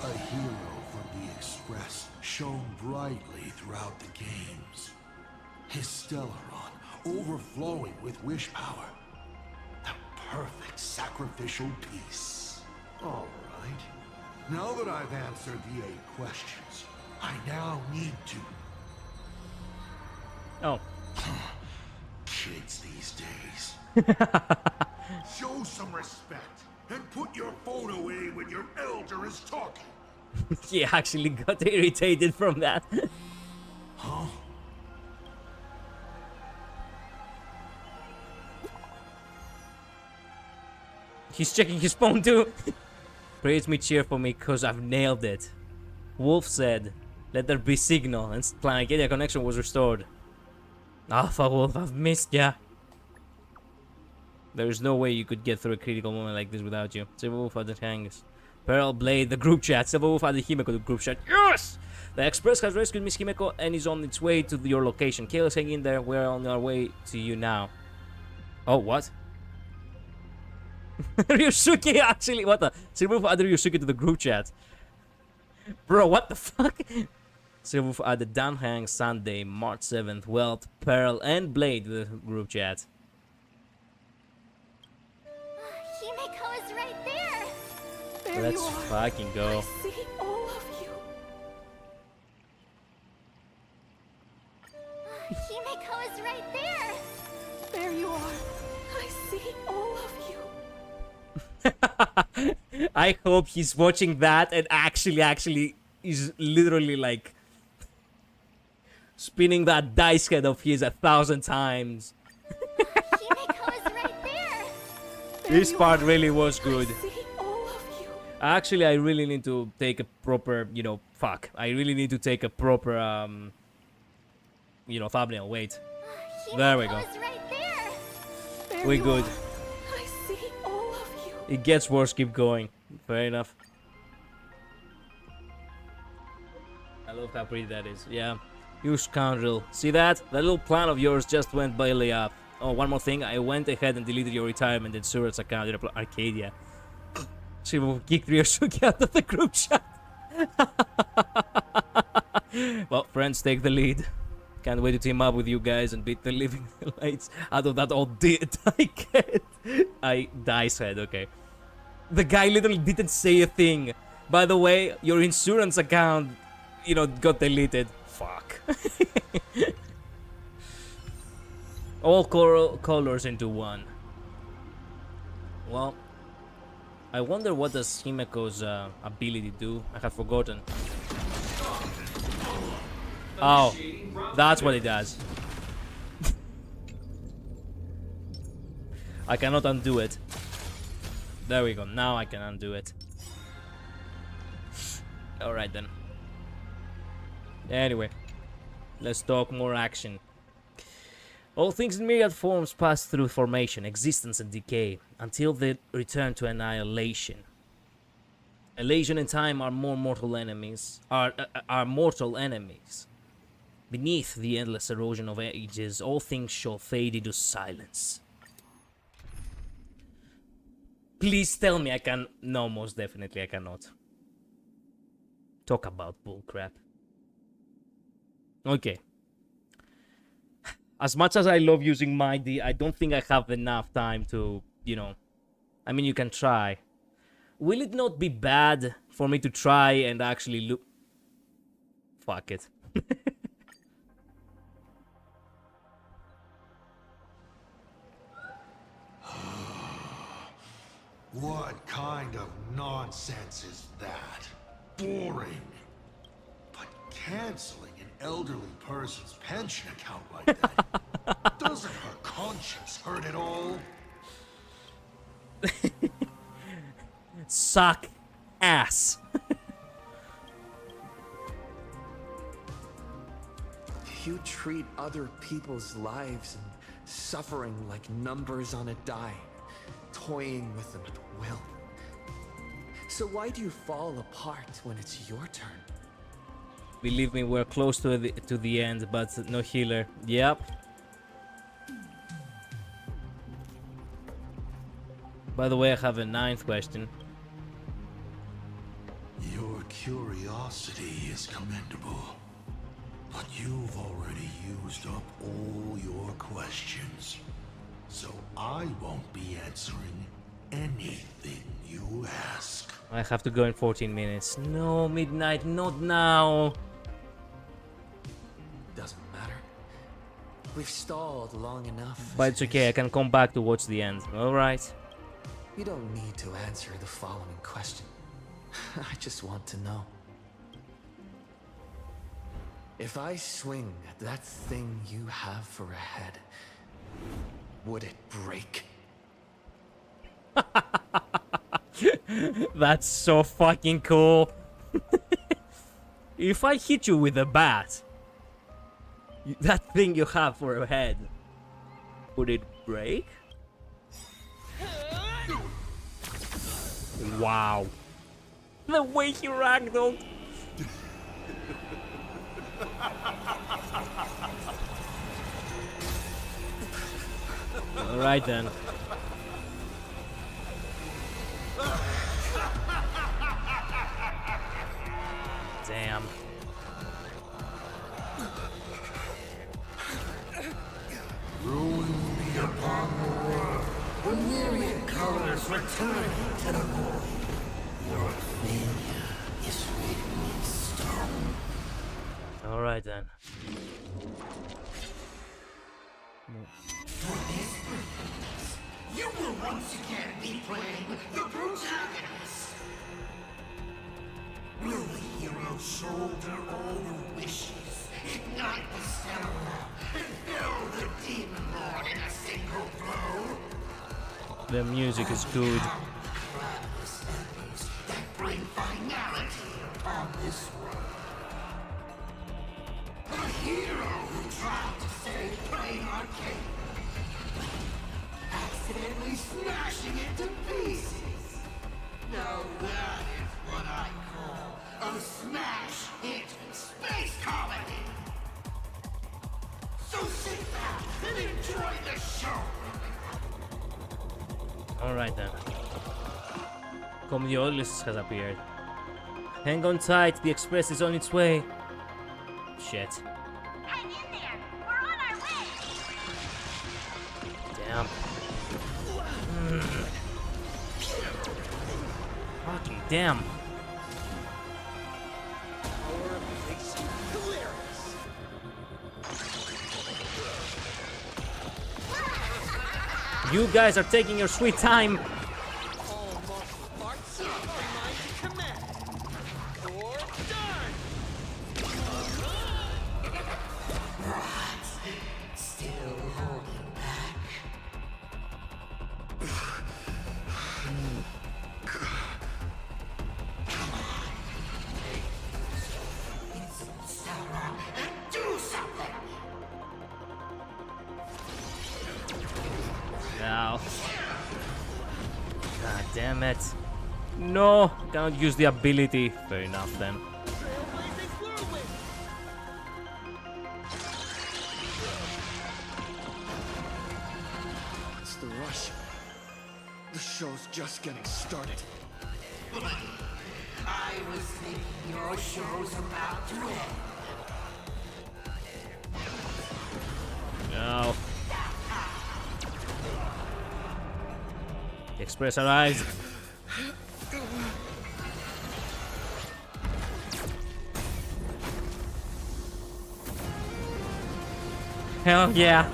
a hero from the Express shone brightly throughout the games. His Stellaron overflowing with wish power. The perfect sacrificial piece. All right. Now that I've answered the 8 questions, I now need to... Oh. Kids these days. Show some respect and put your phone away when your elder is talking. He actually got irritated from that. Huh? He's checking his phone too. Praise me, cheer for me, cause I've nailed it. Wolf said, let there be signal, and Planetaria connection was restored. Alpha Wolf, I've missed ya. There is no way you could get through a critical moment like this without you. Silver Wolf added Hangs. Pearl Blade, the group chat. Silver Wolf added Himeko to the group chat. Yes! The Express has rescued Miss Himeko and is on its way to your location. Kayla's hanging in there. We're on our way to you now. Oh, what? Ryusuke actually, what the? Silver Wolf added Ryusuke to the group chat. Bro, what the fuck? Silver Wolf added Dan Hang, Sunday, March 7th, Welt, Pearl, and Blade to the group chat. Himeko is right there. There Let's you are. fucking go. I see all of you. Himeko is right there. There you are. I see all of you. I hope he's watching that and actually is literally like spinning that dice head of his 1,000 times. Himeko is right there. This part really was good. I see all of you. Actually, I really need to take a proper, I really need to take a proper, thumbnail. Wait. There we go. Himeko is right there. There We're you good. are. I see all of you. It gets worse, keep going. Fair enough. I love how pretty that is. Yeah. You scoundrel. See that? That little plan of yours just went belly up. Oh, one more thing. I went ahead and deleted your retirement and Surat's account in Arcadia. She will kick Ryusuke out of the group chat. Well, friends, take the lead. Can't wait to team up with you guys and beat the living lights out of that old dice head, okay. The guy literally didn't say a thing. By the way, your insurance account, got deleted. Fuck. All colors into one. Well, I wonder what does Himeko's ability do? I have forgotten. Oh, that's what it does. I cannot undo it. There we go. Now I can undo it. Alright then. Anyway, let's talk more action. All things in myriad forms pass through formation, existence, and decay until they return to annihilation. Elation and time are mortal enemies. Are mortal enemies. Beneath the endless erosion of ages, all things shall fade into silence. Please tell me I can... No, most definitely I cannot. Talk about bullcrap. Okay. As much as I love using Mighty, I don't think I have enough time to, I mean, you can try. Will it not be bad for me to try and actually look... Fuck it. What kind of nonsense is that? Boring. But canceling an elderly person's pension account like that, doesn't her conscience hurt at all? Suck ass. You treat other people's lives and suffering like numbers on a die, toying with them at will. So why do you fall apart when it's your turn? Believe me, we're close to the end, but no healer. Yep. By the way, I have a 9th question. Your curiosity is commendable, but you've already used up all your questions. So I won't be answering anything you ask. I have to go in 14 minutes. No, midnight, not now. Doesn't matter. We've stalled long enough. But it's okay, I can come back to watch the end. Alright. You don't need to answer the following question. I just want to know. If I swing at that thing you have for a head, would it break? That's so fucking cool. If I hit you with a bat, that thing you have for a head, would it break? Wow. The way he ragdolled. Alright then. Damn. Ruin be upon the world. The myriad colors return to the void. Your failure is written in stone. Alright then. For this purpose, you will once again be playing the protagonist. Will the hero shoulder all the wishes, ignite the stamina, and fell the demon lord in a single blow? The music is good. That bring finality upon this world. A hero who tried to save Plain Arcade, accidentally smashing it to pieces. Now that is what I call a smash hit space comedy. So sit back and enjoy the show. Alright then. Comedy Odysseus has appeared. Hang on tight, the express is on its way. Shit. Hang in there. We're on our way. Damn. Fucking damn. You guys are taking your sweet time. Now. God damn it. No, cannot use the ability. Fair enough then. It's the rush. The show's just getting started. I was thinking your show's about to end. No. The express arrived. Hell yeah.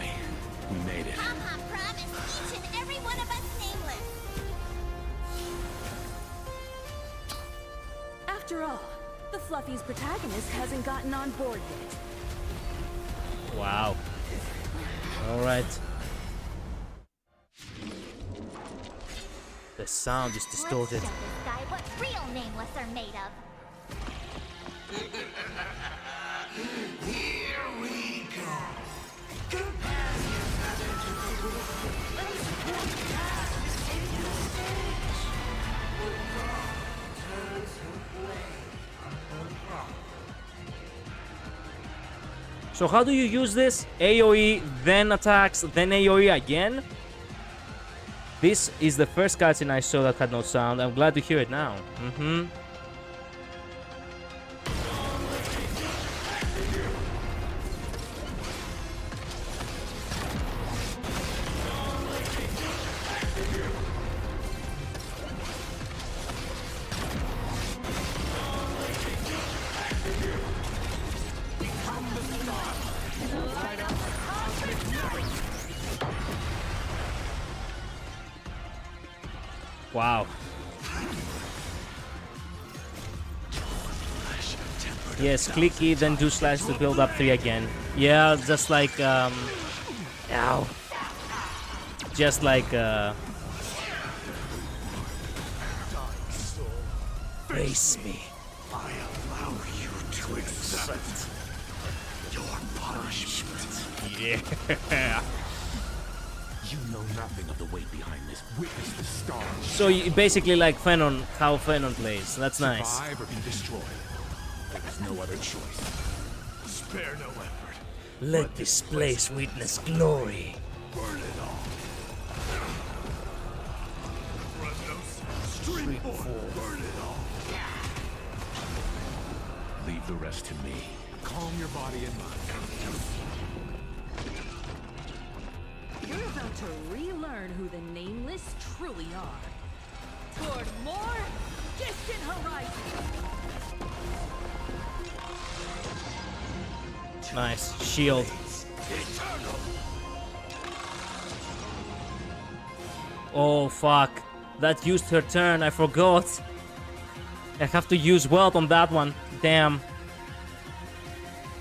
We made it. Papa promised each and every one of us nameless. After all, the Fluffy's protagonist hasn't gotten on board yet. Wow. Alright. The sound is distorted. Let's show this guy what real nameless are made of. Here we go. So how do you use this? AoE, then attacks, then AoE again? This is the first cutscene I saw that had no sound. I'm glad to hear it now. Wow. Yes, click E, then do slash to build up 3 again. Yeah, just like, ow. Just like, face me. I allow you to accept your punishment. Yeah. You know nothing of the weight behind this. Witness the stars. So you basically like Fenon, how Fenon plays. That's nice. Survive or be destroyed. There's no other choice. Spare no effort. Let this place witness glory. Burn it all. Street burn it all. Leave the rest to me. Calm your body and mind. You're about to relearn who the Nameless truly are. Toward more distant horizons. Nice. Shield. Oh, fuck. That used her turn. I forgot. I have to use wealth on that one. Damn.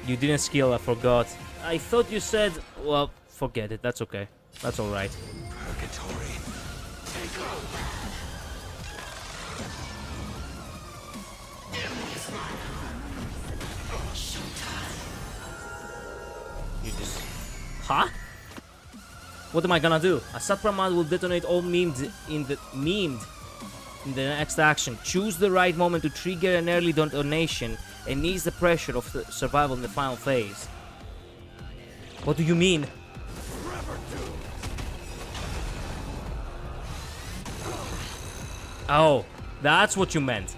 You didn't skill. I forgot. I thought you said... Well, forget it. That's okay. That's alright. Purgatory. Take over. You just... Huh? What am I gonna do? ASAT PRAMAD will detonate all memed in the next action. Choose the right moment to trigger an early detonation and ease the pressure of the survival in the final phase. What do you mean? Oh, that's what you meant.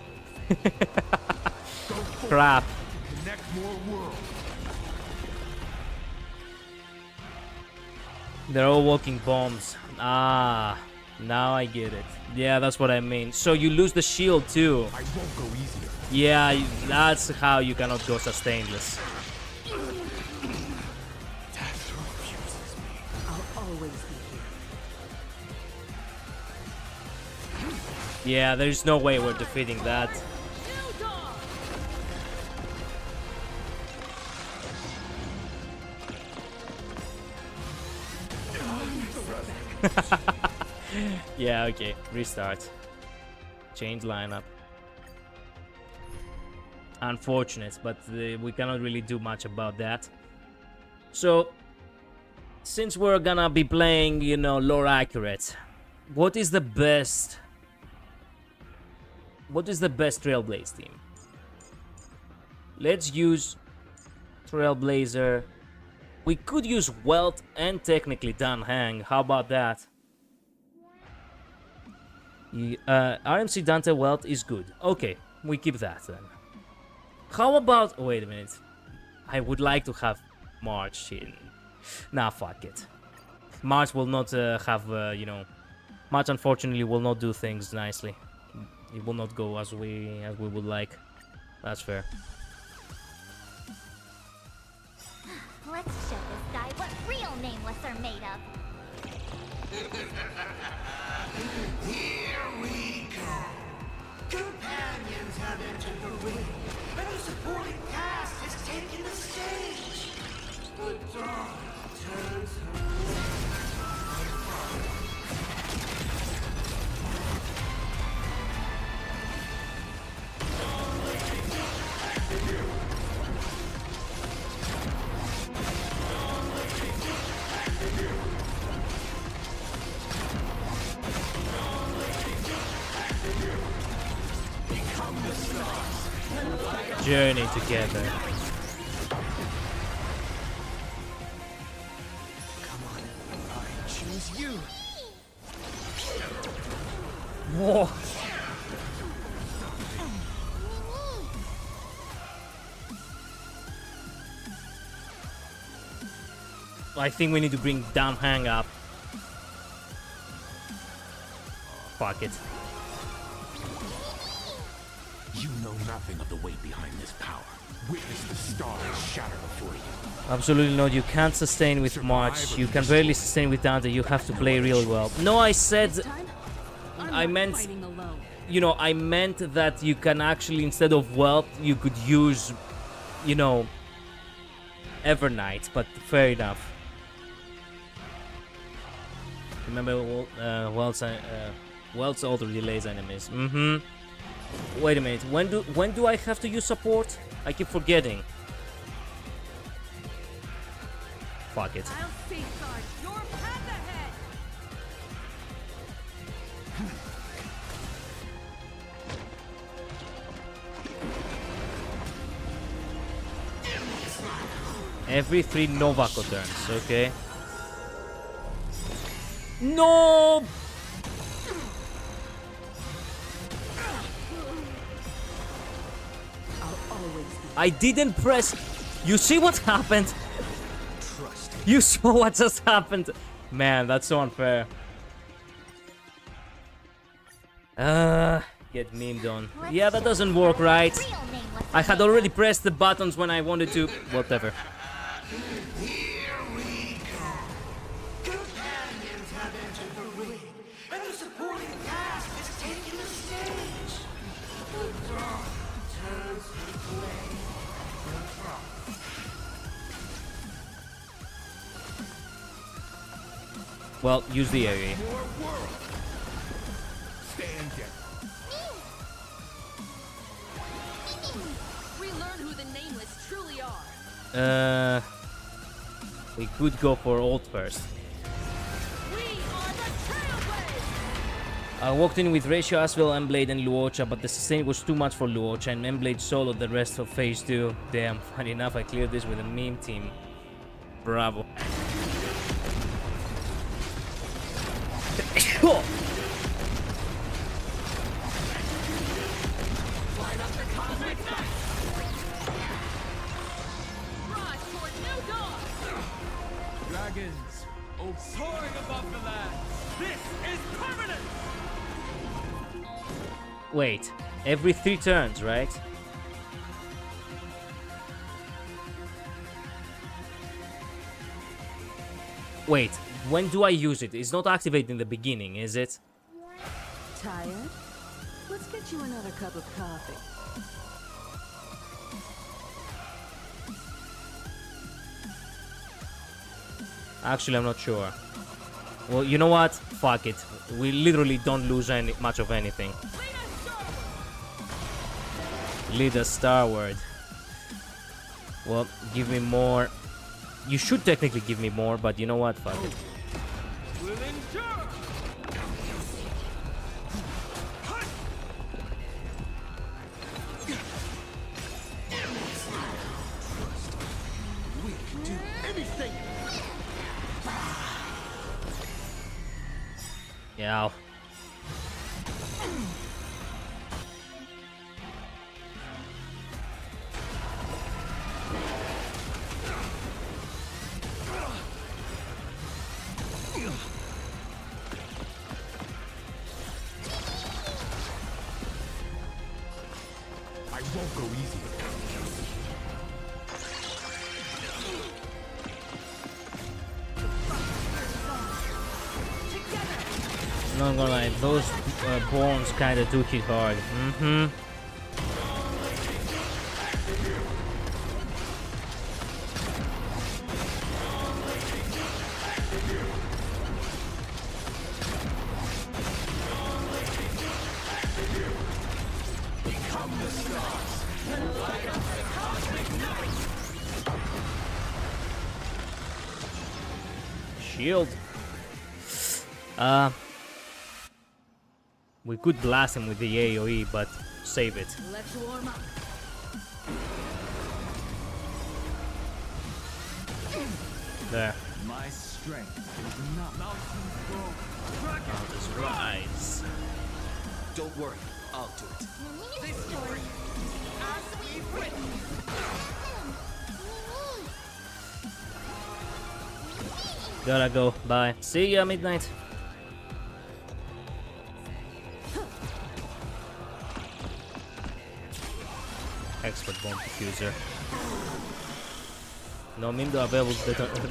Crap. Connect more worlds. They're all walking bombs. Ah, now I get it. Yeah, that's what I mean. So you lose the shield too. I won't go easier. Yeah, that's how you cannot go sustainless. I'll always be here. Yeah, there's no way we're defeating that. Yeah, okay. Restart. Change lineup. Unfortunate, but we cannot really do much about that. So, since we're gonna be playing, you know, lore accurate, what is the best Trailblaze team? Let's use Trailblazer. We could use Welt and technically Dan Hang. How about that? RMC Dante Welt is good. Okay, we keep that then. How about... Wait a minute. I would like to have March in... Nah, fuck it. March will not have, you know... March unfortunately will not do things nicely. It will not go as we would like. That's fair. Let's show this guy what real Nameless are made of. Here we go. Companions have entered the ring, and the supporting cast has taken the stage. The dawn turns her. Journey together. was you. Whoa. I think we need to bring Dan Hang up. Fuck it. You know nothing of the weight behind this power. Witness the stars shatter before you. Absolutely not. You can't sustain with much. You can barely sustain with Dante. You have to play really well. No, I said... I meant... You know, I meant that you can actually, instead of wealth, you could use, you know, Evernight, but fair enough. Remember, wealth's auto delays enemies. Wait a minute. When do I have to use support? I keep forgetting. Fuck it. I'll safeguard your path ahead. Every 3 Novako turns, okay. No! I didn't press. You see what happened? You saw what just happened. Man, that's so unfair. Get memed on. Yeah, that doesn't work, right? I had already pressed the buttons when I wanted to. Whatever. Well, use the area. We learn who the nameless truly are. We could go for ult first. I walked in with Ratio, Asvel, Emblade, and Luocha, but the sustain was too much for Luocha, and Emblade soloed the rest of phase 2. Damn, funny enough, I cleared this with a meme team. Bravo. Dragons, soaring above the land. This is permanent. Wait, every 3 turns, right? Wait, when do I use it? It's not activated in the beginning, is it? Tired? Let's get you another cup of coffee. Actually, I'm not sure. Well, you know what? Fuck it. We literally don't lose much of anything. Lead us starward. Well, give me more. You should technically give me more, but you know what? Fuck it. Yeah. I won't go easy. Not gonna lie, those bones kinda do hit hard. Shield. We could blast him with the AoE, but save it. Let's warm up. There. My strength is enough. Mountains rise. Don't worry, I'll do it. This story, as we've written. Gotta go. Bye. See ya, midnight. Expert bomb diffuser. No window available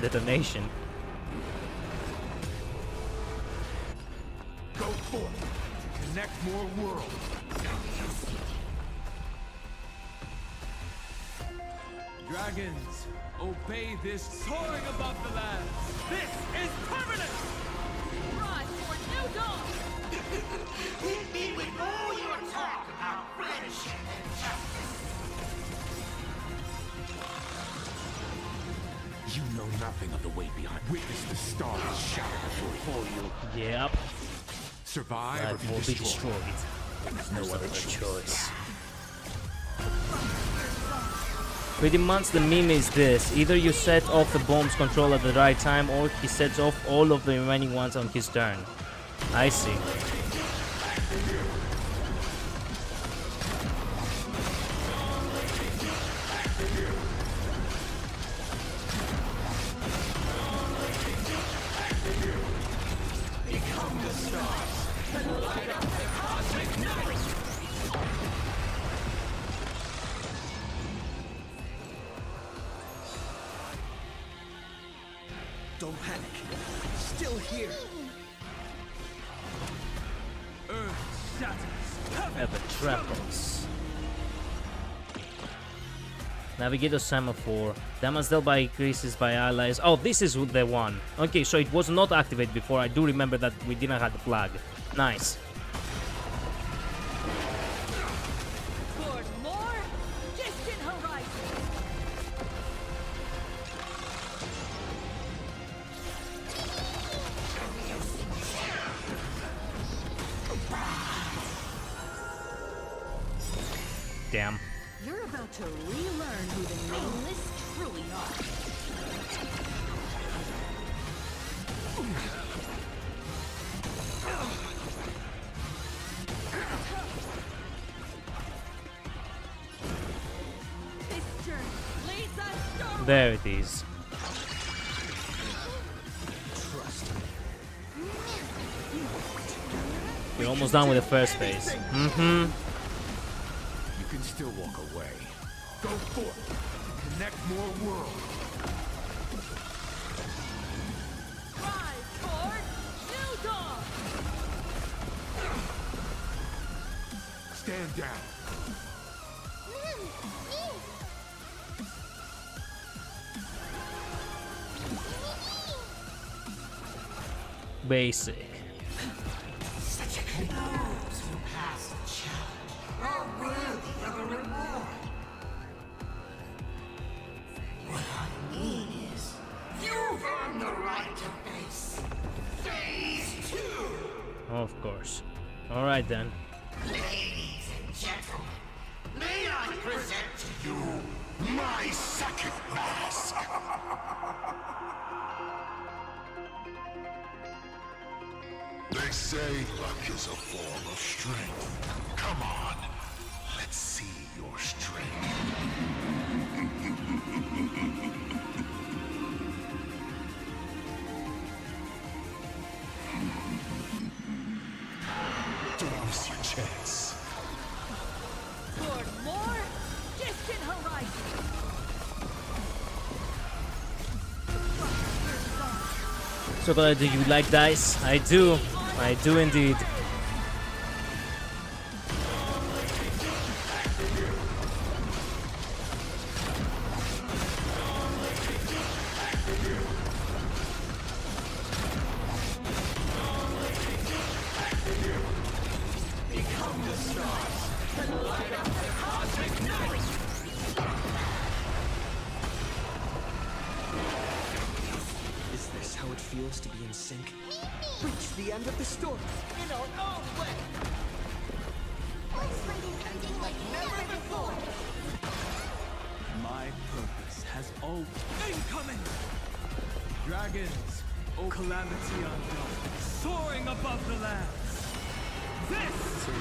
detonation. Go forth to connect more worlds. Dragons, obey this soaring above the land. This is permanent! Rise for new dawn! Hit me with all your talk about friendship and justice. You know nothing of the way behind. Witness the stars shatter before you. Yep. Survive or Life will be destroyed. There's no other choice. Pretty much the meme is this: either you set off the bomb's control at the right time, or he sets off all of the remaining ones on his turn. I see. Become the stars and light up the cosmic night! Don't panic. Still here. Earth shatters. Ever travels. Navigator semaphore. Damage dealt by increases by allies. Oh, this is the one. Okay, so it was not activated before. I do remember that we didn't have the flag. Nice. Toward more distant horizon! Damn. You're about to relearn who the nameless truly are. This journey leads us starward! There it is. You're almost done with the first phase. Mm-hmm. You can still walk away. Go forth to connect more worlds. Rise toward new dawn! Stand down. Basic. Such a those who pass the challenge are worthy of a reward. What I mean is, you've earned the right to face Phase 2. Of course. Alright then. Ladies and gentlemen, may I present to you my second mask? They say luck is a form of strength. Come on, let's see your strength. Don't miss your chance. Toward more distant horizon! So, do you like dice? I do. I do indeed. Become the stars and light up the cosmic night! Is this how it feels to be in sync? Reach the end of the story in our own way. Ending like never before! My purpose has always incoming! Dragons, O calamity undone, soaring above the lands.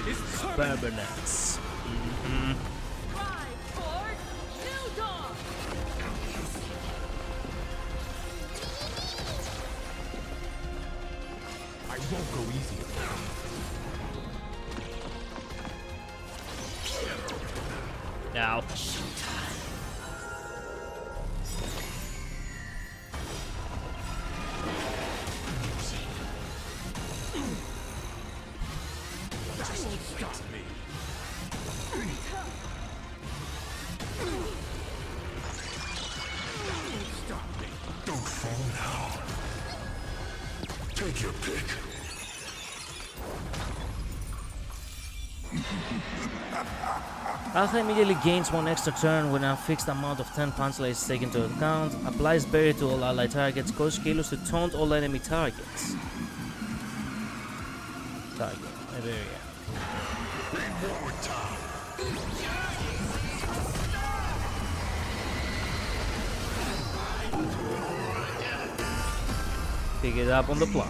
This is permanence. Rise for New Dawn! I won't go easy. Now. Stop me. Stop me. Don't fall now. Take your pick. Alpha immediately gains 1 extra turn when a fixed amount of 10 punch is taken into account, applies barrier to all allied targets, causes Kalos to taunt all enemy targets. Barrier. Reward time. Pick it up on the fly.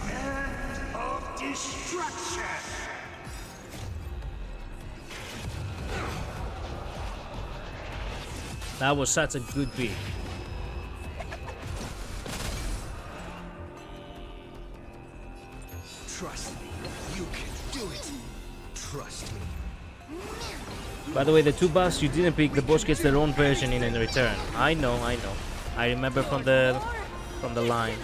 Of destruction. That was such a good beat. Trust me, you can do it. Trust me. By the way, the 2 buffs you didn't pick, the boss gets their own version in return. I know. I remember from the line.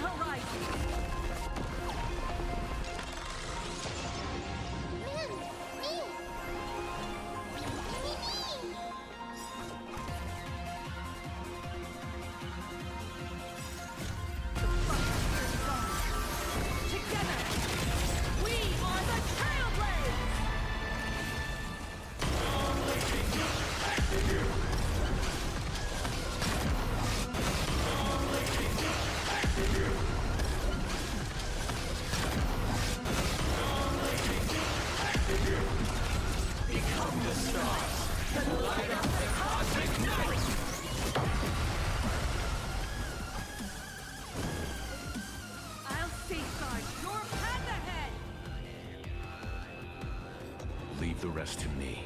Leave the rest to me.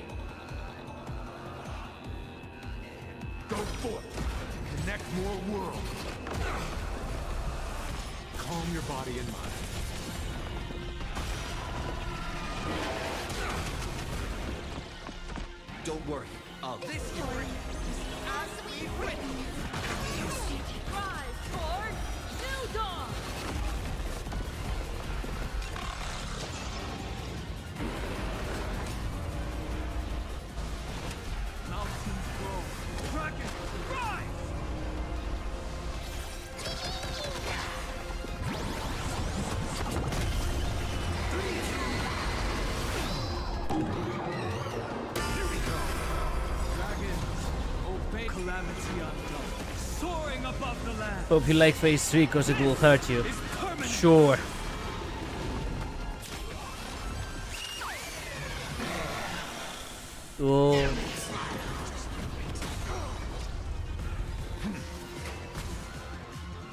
Go forth! Connect more worlds! Calm your body and mind. Don't worry, I'll... This story is as we've written. Rise for New Dawn! mountains grow. Dragons, rise! Calamity undone, soaring above the land. Hope you like phase 3 because it will hurt you. Sure. Oh.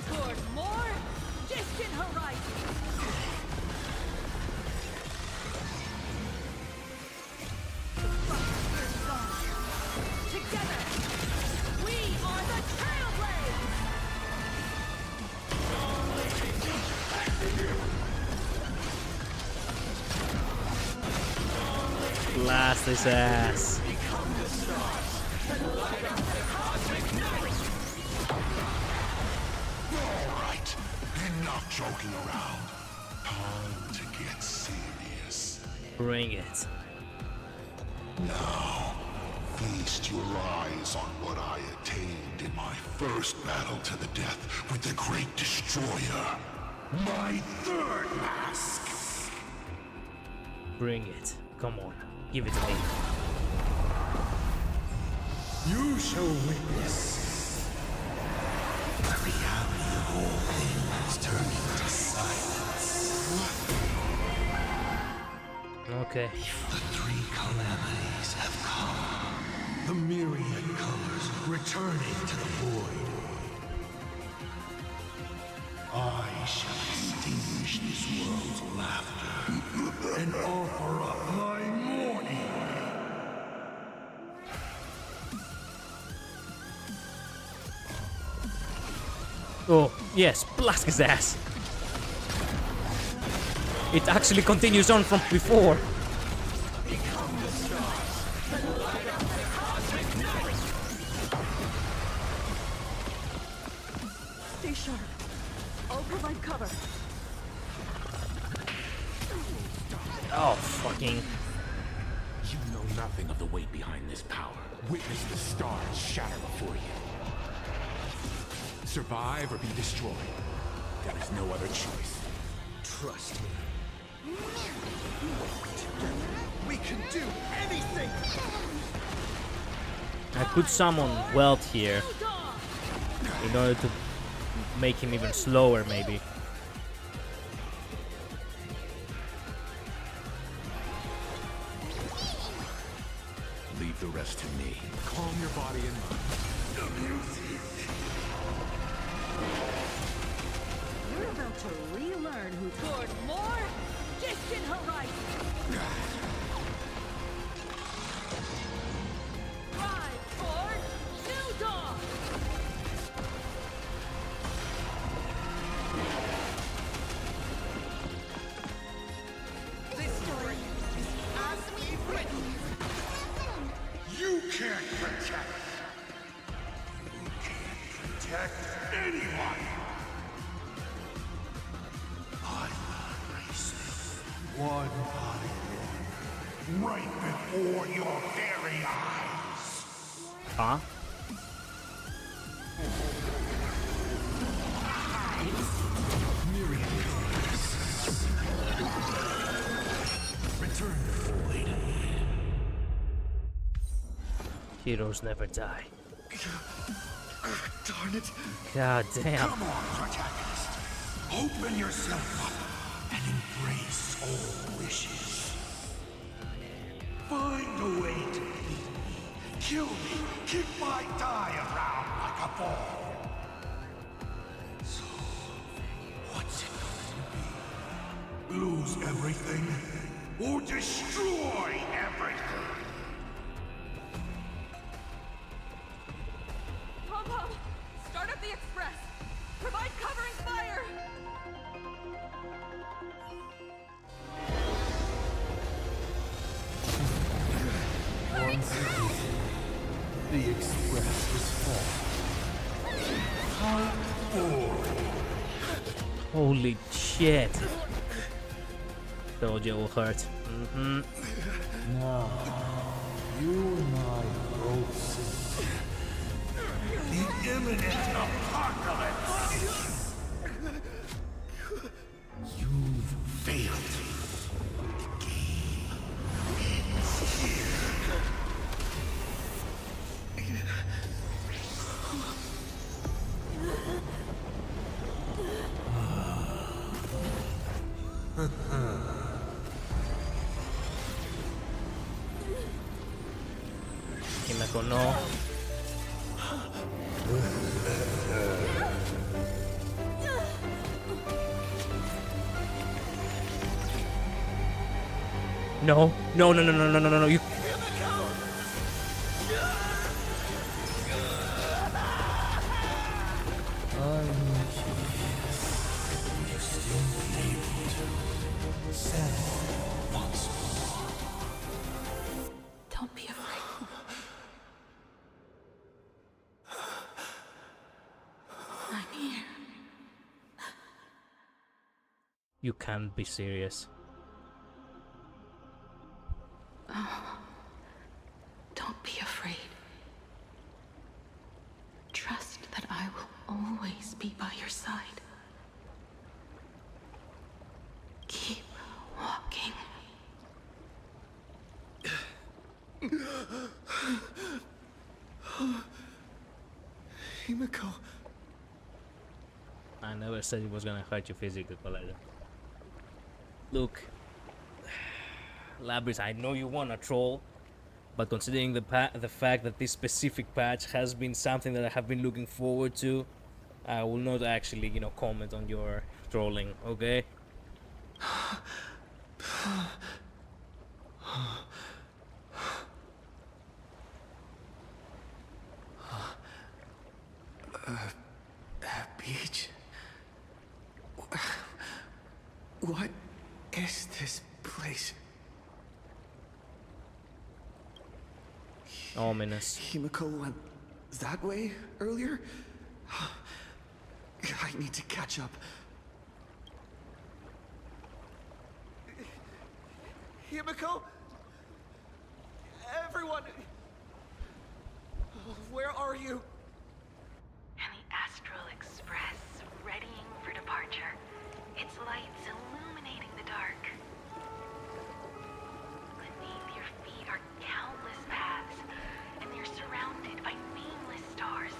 Toward more distant horizons. Together, we are the Trailblazers! Blast his ass. Alright, enough joking around. Time to get serious. Bring it. Now, feast your eyes on what I attained in my first battle to the death with the Great Destroyer. My third mask! Bring it. Come on. Give it to me. You shall witness. The reality of all things turning to silence. Okay. The 3 calamities have come. The myriad colors returning to the void. I shall extinguish this world's laughter and offer up my mourning. Oh, yes, blast his ass. It actually continues on from before. Stay sharp. I'll provide cover. Oh, fucking. You know nothing of the weight behind this power. Witness the stars shatter before you. Survive or be destroyed. There is no other choice. Trust me. We can do anything! I could summon Welt here in order to make him even slower, maybe. Leave the rest to me. Calm your body and mind. You're about to relearn who toward more distant horizon. Rise toward new dawn. This story is as we've written. You can't protect. You can't protect anyone. I will erase one by one, right before your very eyes. Huh? Return to void. Heroes never die. Darn it. God damn. Come on, protagonist. Open yourself up and embrace all wishes. Find a way to beat me. Kill me. Kick my die around like a ball. So, what's it going to be? Lose everything or destroy everything? Pom-Pom, start up the express. Provide covering fire. Once again, the express is full. How boring. Holy shit. Told you it will hurt. Now, you and I both see The imminent apocalypse! You've failed. The game ends here. Himeko, no. No, no, no, no, no, no, no, no, you. Don't be afraid. I'm here. You can't be serious. Oh, don't be afraid. Trust that I will always be by your side. Keep walking. Himeko. I never said it was gonna hurt you physically, Coletta. Look, Labyrinth, I know you want a troll, but considering the fact that this specific patch has been something that I have been looking forward to, I will not actually, you know, comment on your trolling, okay? Beach? What is this place? Ominous. Himiko went that way earlier? I need to catch up. Himiko? Everyone! Where are you? And the Astral Express, readying for departure. Its lights illuminating the dark. Beneath your feet are countless paths, and you're surrounded by nameless stars.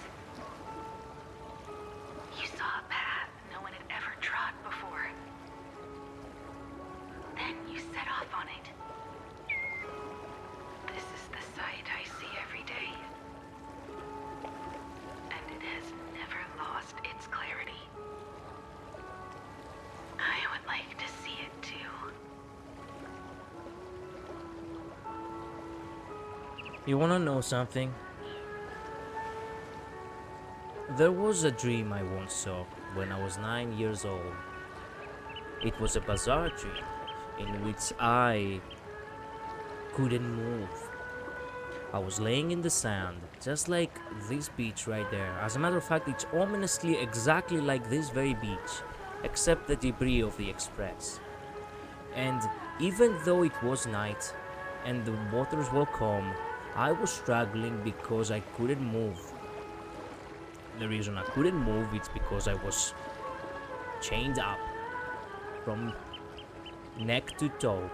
You saw a path no one had ever trod before. Then you set off on it. This is the sight I see every day. And it has never lost its clarity. I would like to see it too. You wanna know something? There was a dream I once saw when I was 9 years old. It was a bizarre dream in which I couldn't move. I was laying in the sand, just like this beach right there. As a matter of fact, it's ominously exactly like this very beach, except the debris of the express. And even though it was night and the waters were calm, I was struggling because I couldn't move. The reason I couldn't move is because I was chained up from neck to toe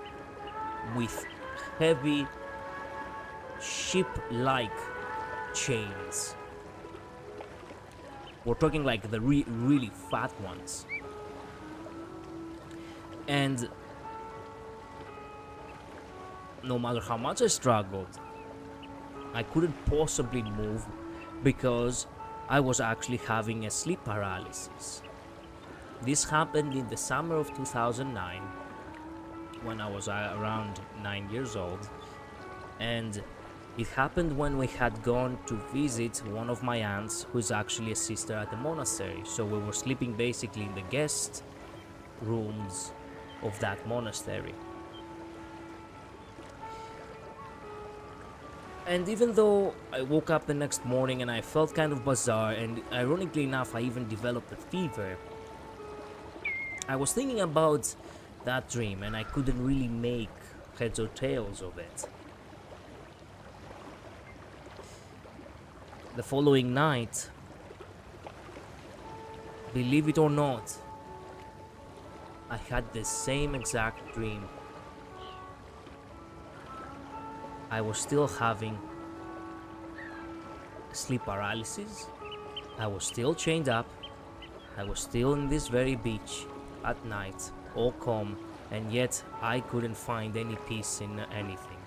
with heavy ship-like chains. We're talking like the really fat ones. And no matter how much I struggled, I couldn't possibly move because I was actually having a sleep paralysis. This happened in the summer of 2009 when I was around 9 years old, and it happened when we had gone to visit one of my aunts who is actually a sister at the monastery. So we were sleeping basically in the guest rooms of that monastery. And even though I woke up the next morning and I felt kind of bizarre, and ironically enough I even developed a fever, I was thinking about that dream and I couldn't really make heads or tails of it. The following night, believe it or not, I had the same exact dream. I was still having sleep paralysis, I was still chained up, I was still in this very beach at night, all calm, and yet I couldn't find any peace in anything.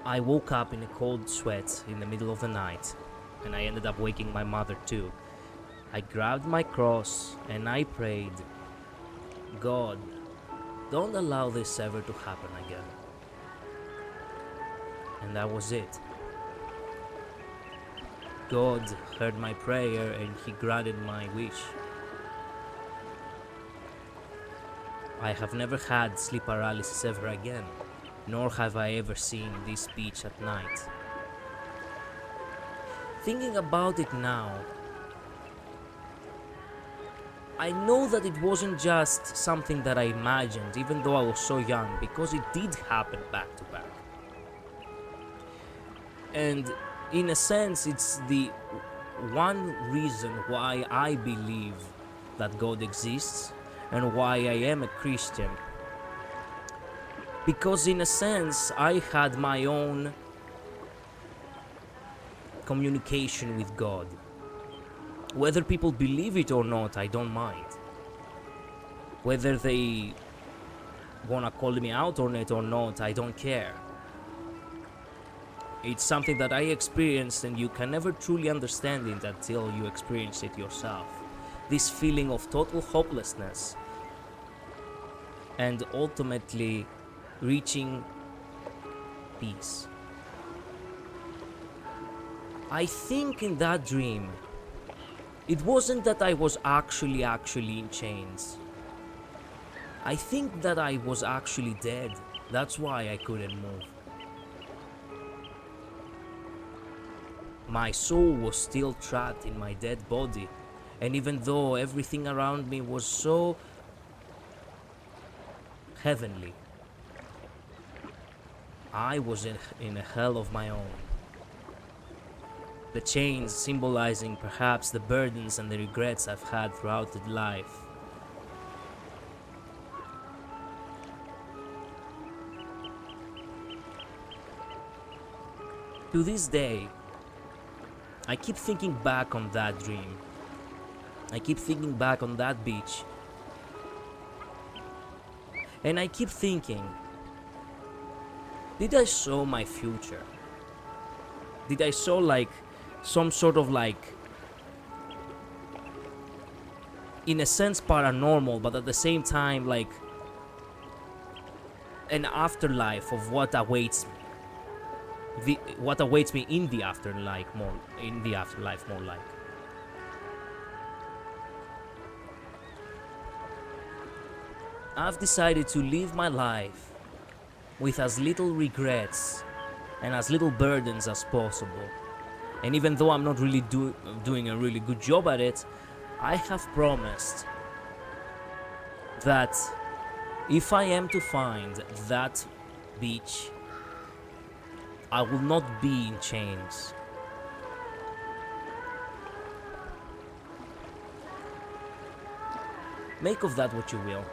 I woke up in a cold sweat in the middle of the night, and I ended up waking my mother too. I grabbed my cross and I prayed, God, don't allow this ever to happen again. And that was it. God heard my prayer and he granted my wish. I have never had sleep paralysis ever again, nor have I ever seen this beach at night. Thinking about it now, I know that it wasn't just something that I imagined, even though I was so young, because it did happen back to back. And in a sense, it's the one reason why I believe that God exists and why I am a Christian. Because in a sense, I had my own communication with God. Whether people believe it or not, I don't mind. Whether they wanna call me out on it or not, I don't care. It's something that I experienced, and you can never truly understand it until you experience it yourself. This feeling of total hopelessness and ultimately reaching peace. I think in that dream, it wasn't that I was actually in chains. I think that I was actually dead. That's why I couldn't move. My soul was still trapped in my dead body, and even though everything around me was so heavenly, I was in a hell of my own. The chains symbolizing perhaps the burdens and the regrets I've had throughout life. To this day, I keep thinking back on that dream. I keep thinking back on that beach. And I keep thinking, did I saw my future? Did I saw like some sort of like, in a sense paranormal, but at the same time like an afterlife of what awaits me? What awaits me in the afterlife more like. I've decided to live my life with as little regrets and as little burdens as possible. And even though I'm not really doing a really good job at it, I have promised that if I am to find that beach, I will not be in chains. Make of that what you will.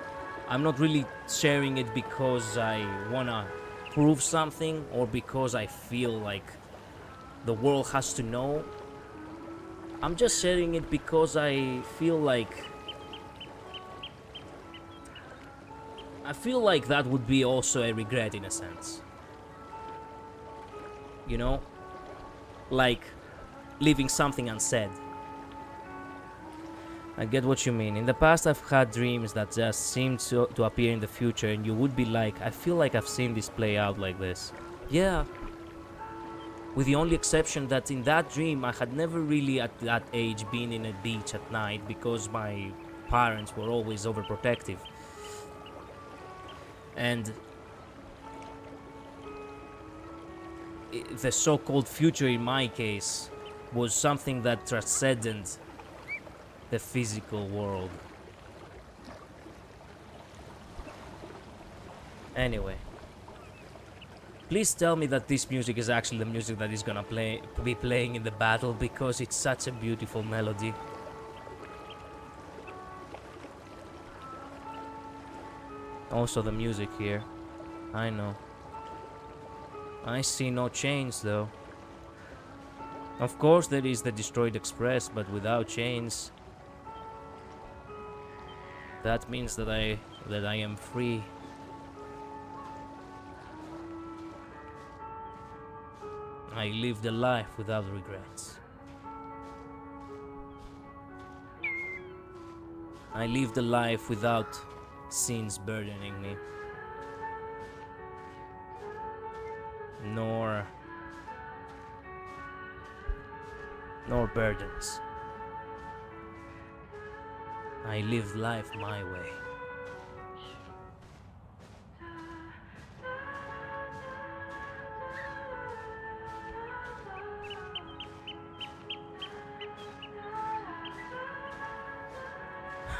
I'm not really sharing it because I wanna prove something or because I feel like the world has to know. I'm just sharing it because I feel like that would be also a regret in a sense. You know? Like leaving something unsaid. I get what you mean. In the past I've had dreams that just seemed to appear in the future, and you would be like, I feel like I've seen this play out like this. Yeah. With the only exception that in that dream I had never really at that age been in a beach at night because my parents were always overprotective. And the so-called future in my case was something that transcended the physical world. Anyway, please tell me that this music is actually the music that is gonna be playing in the battle, because it's such a beautiful melody. Also the music here, I know. I see no chains though. Of course there is the destroyed express, but without chains, that means that I am free. I lived a life without regrets. I lived a life without sins burdening me. Nor burdens. I lived life my way.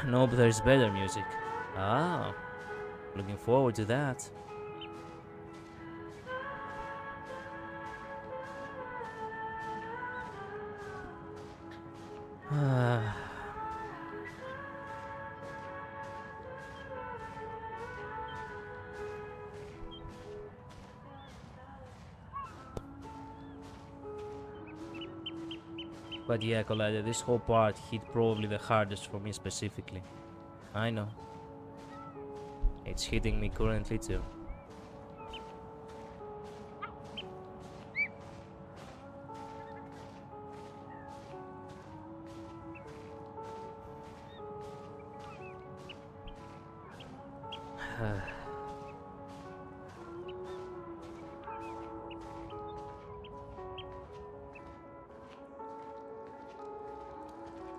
No, but there's better music. Ah, looking forward to that. But yeah, Collider, this whole part hit probably the hardest for me specifically. I know. It's hitting me currently too.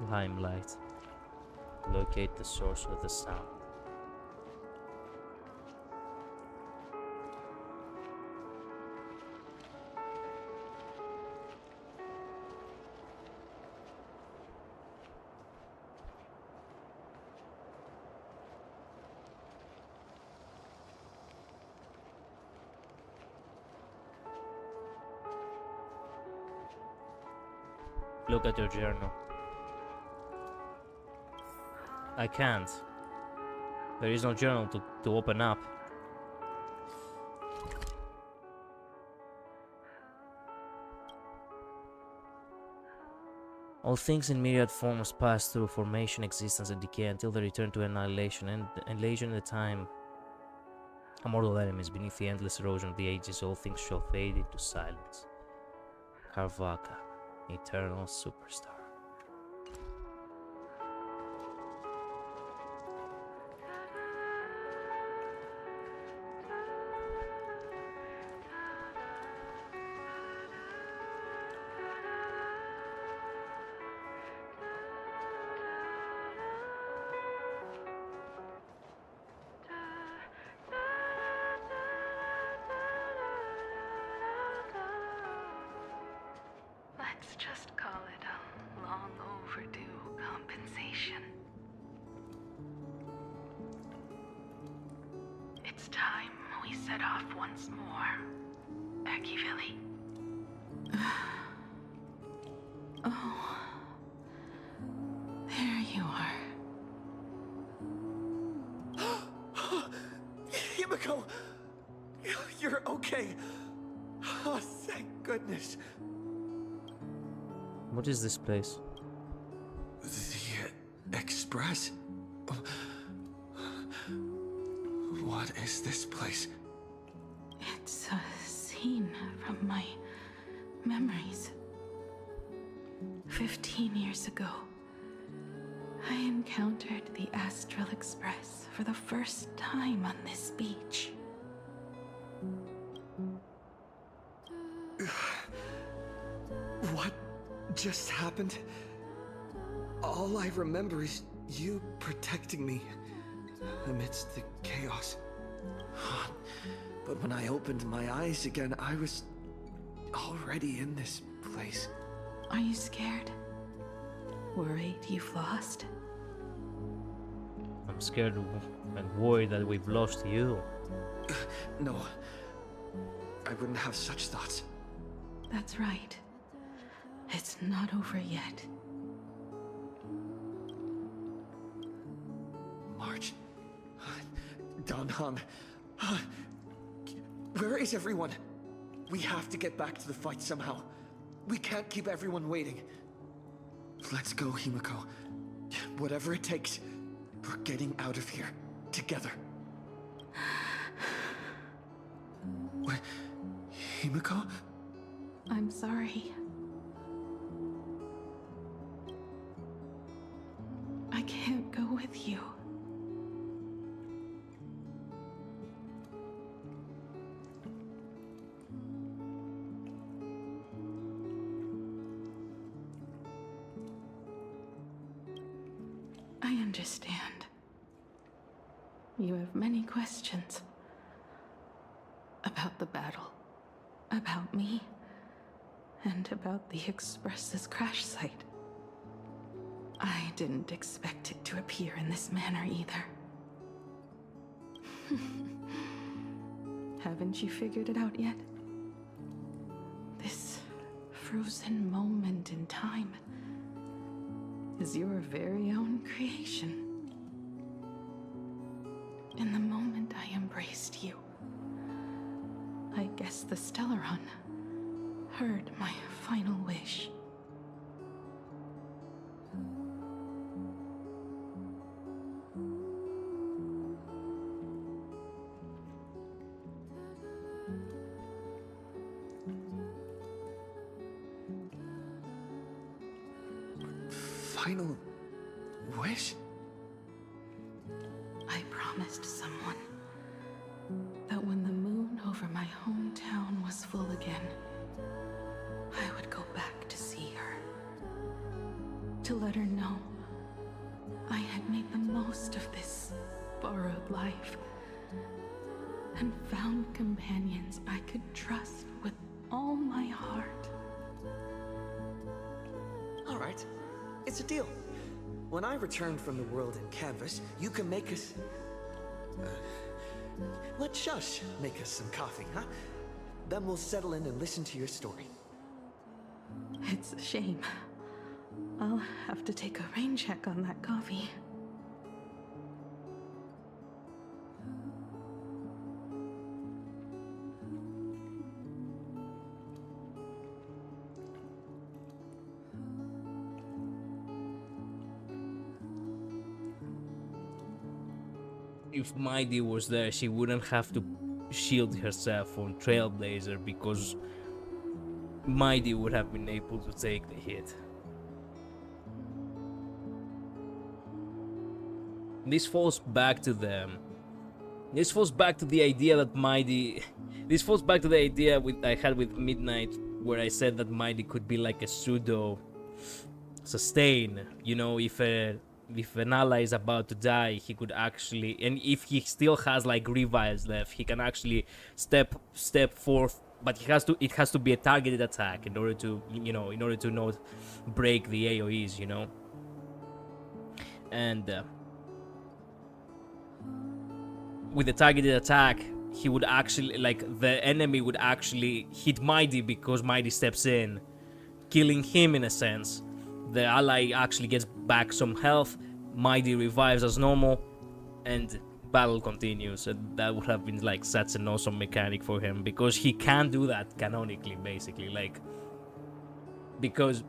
Limelight. Locate the source of the sound. Look at your journal. I can't. There is no journal to open up. All things in myriad forms pass through formation, existence, and decay until they return to annihilation, and annihilation at the time. Immortal enemies beneath the endless erosion of the ages, all things shall fade into silence. Carvaka, eternal superstar. Let's just call it a long overdue compensation. It's time we set off once more, Akivili. Oh, there you are. Himiko! You're okay. Oh, thank goodness. What is this place? The Express? What is this place? It's a scene from my memories. 15 years ago, I encountered the Astral Express for the first time on this beach. What just happened? All I remember is you protecting me amidst the chaos. But when I opened my eyes again, I was already in this place. Are you scared? Worried you've lost? I'm scared and worried that we've lost you. No, I wouldn't have such thoughts. That's right. It's not over yet. March. Dan Heng. Where is everyone? We have to get back to the fight somehow. We can't keep everyone waiting. Let's go, Himiko. Whatever it takes, we're getting out of here. Together. What? Himiko? I'm sorry. I can't go with you. I understand. You have many questions. About the battle. About me. And about the Express's crash site. I didn't expect it to appear in this manner either. Haven't you figured it out yet? This frozen moment in time is your very own creation. In the moment I embraced you, I guess the Stellaron heard my final wish. Final wish? I promised someone that when the moon over my hometown was full again, I would go back to see her. To let her know I had made the most of this borrowed life and found companions I could trust with all my heart. All right, it's a deal. When I return from the world in canvas, you can make us... let Shush make us some coffee, huh? Then we'll settle in and listen to your story. It's a shame. I'll have to take a rain check on that coffee. If Mighty was there, she wouldn't have to shield herself from Trailblazer because Mighty would have been able to take the hit. This falls back to them. This falls back to the idea that Mighty... This falls back to the idea I had with Midnight, where I said that Mighty could be like a pseudo sustain. You know, if an ally is about to die, he could actually, and if he still has like revives left, he can actually step forth, but it has to be a targeted attack in order to, you know, in order to not break the AoEs, you know. And with the targeted attack, he would actually, like, the enemy would actually hit Mighty because Mighty steps in, killing him in a sense. The ally actually gets back some health, Mighty revives as normal, and battle continues. And that would have been like such an awesome mechanic for him, because he can do that canonically, basically, like, because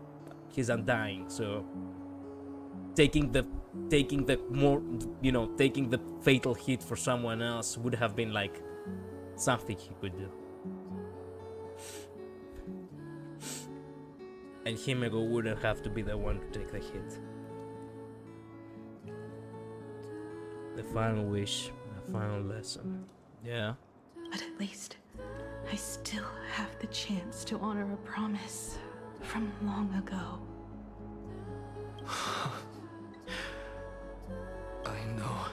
he's undying. So taking the more, you know, taking the fatal hit for someone else would have been like something he could do. And Himeko wouldn't have to be the one to take the hit. The final wish, the final lesson. Yeah. But at least I still have the chance to honor a promise from long ago. I know.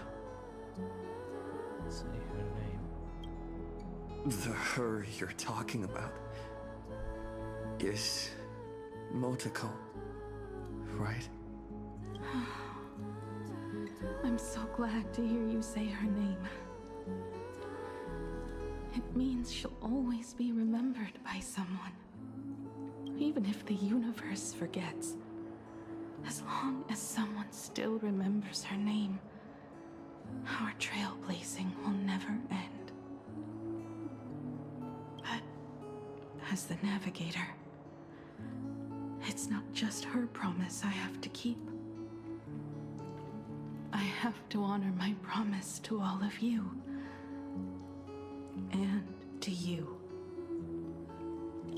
Say her name. The her you're talking about is Motoko, right? I'm so glad to hear you say her name. It means she'll always be remembered by someone. Even if the universe forgets. As long as someone still remembers her name, our trailblazing will never end. But as the navigator, it's not just her promise I have to keep. I have to honor my promise to all of you. And to you,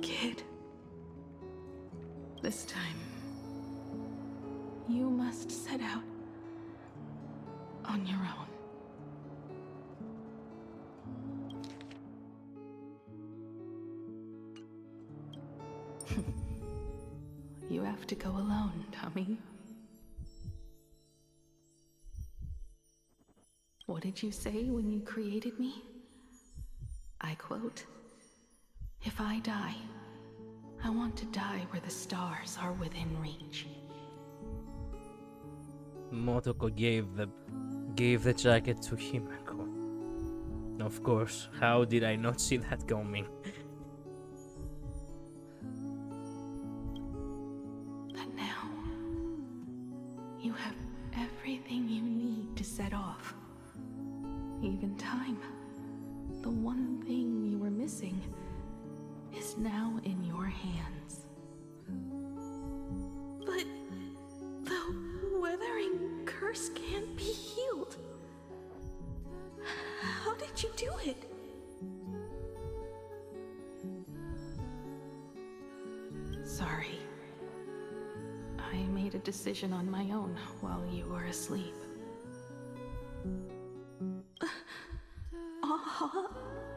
kid. This time, you must set out on your own. You have to go alone, Tommy. What did you say when you created me? I quote, "If I die, I want to die where the stars are within reach." Motoko gave the jacket to Himeko. Of course, how did I not see that coming? But now, you have everything you need to set off. Even time. The one thing you were missing is now in your hands. But the weathering curse can't be healed. How did you do it? Sorry. I made a decision on my own while you were asleep. Haha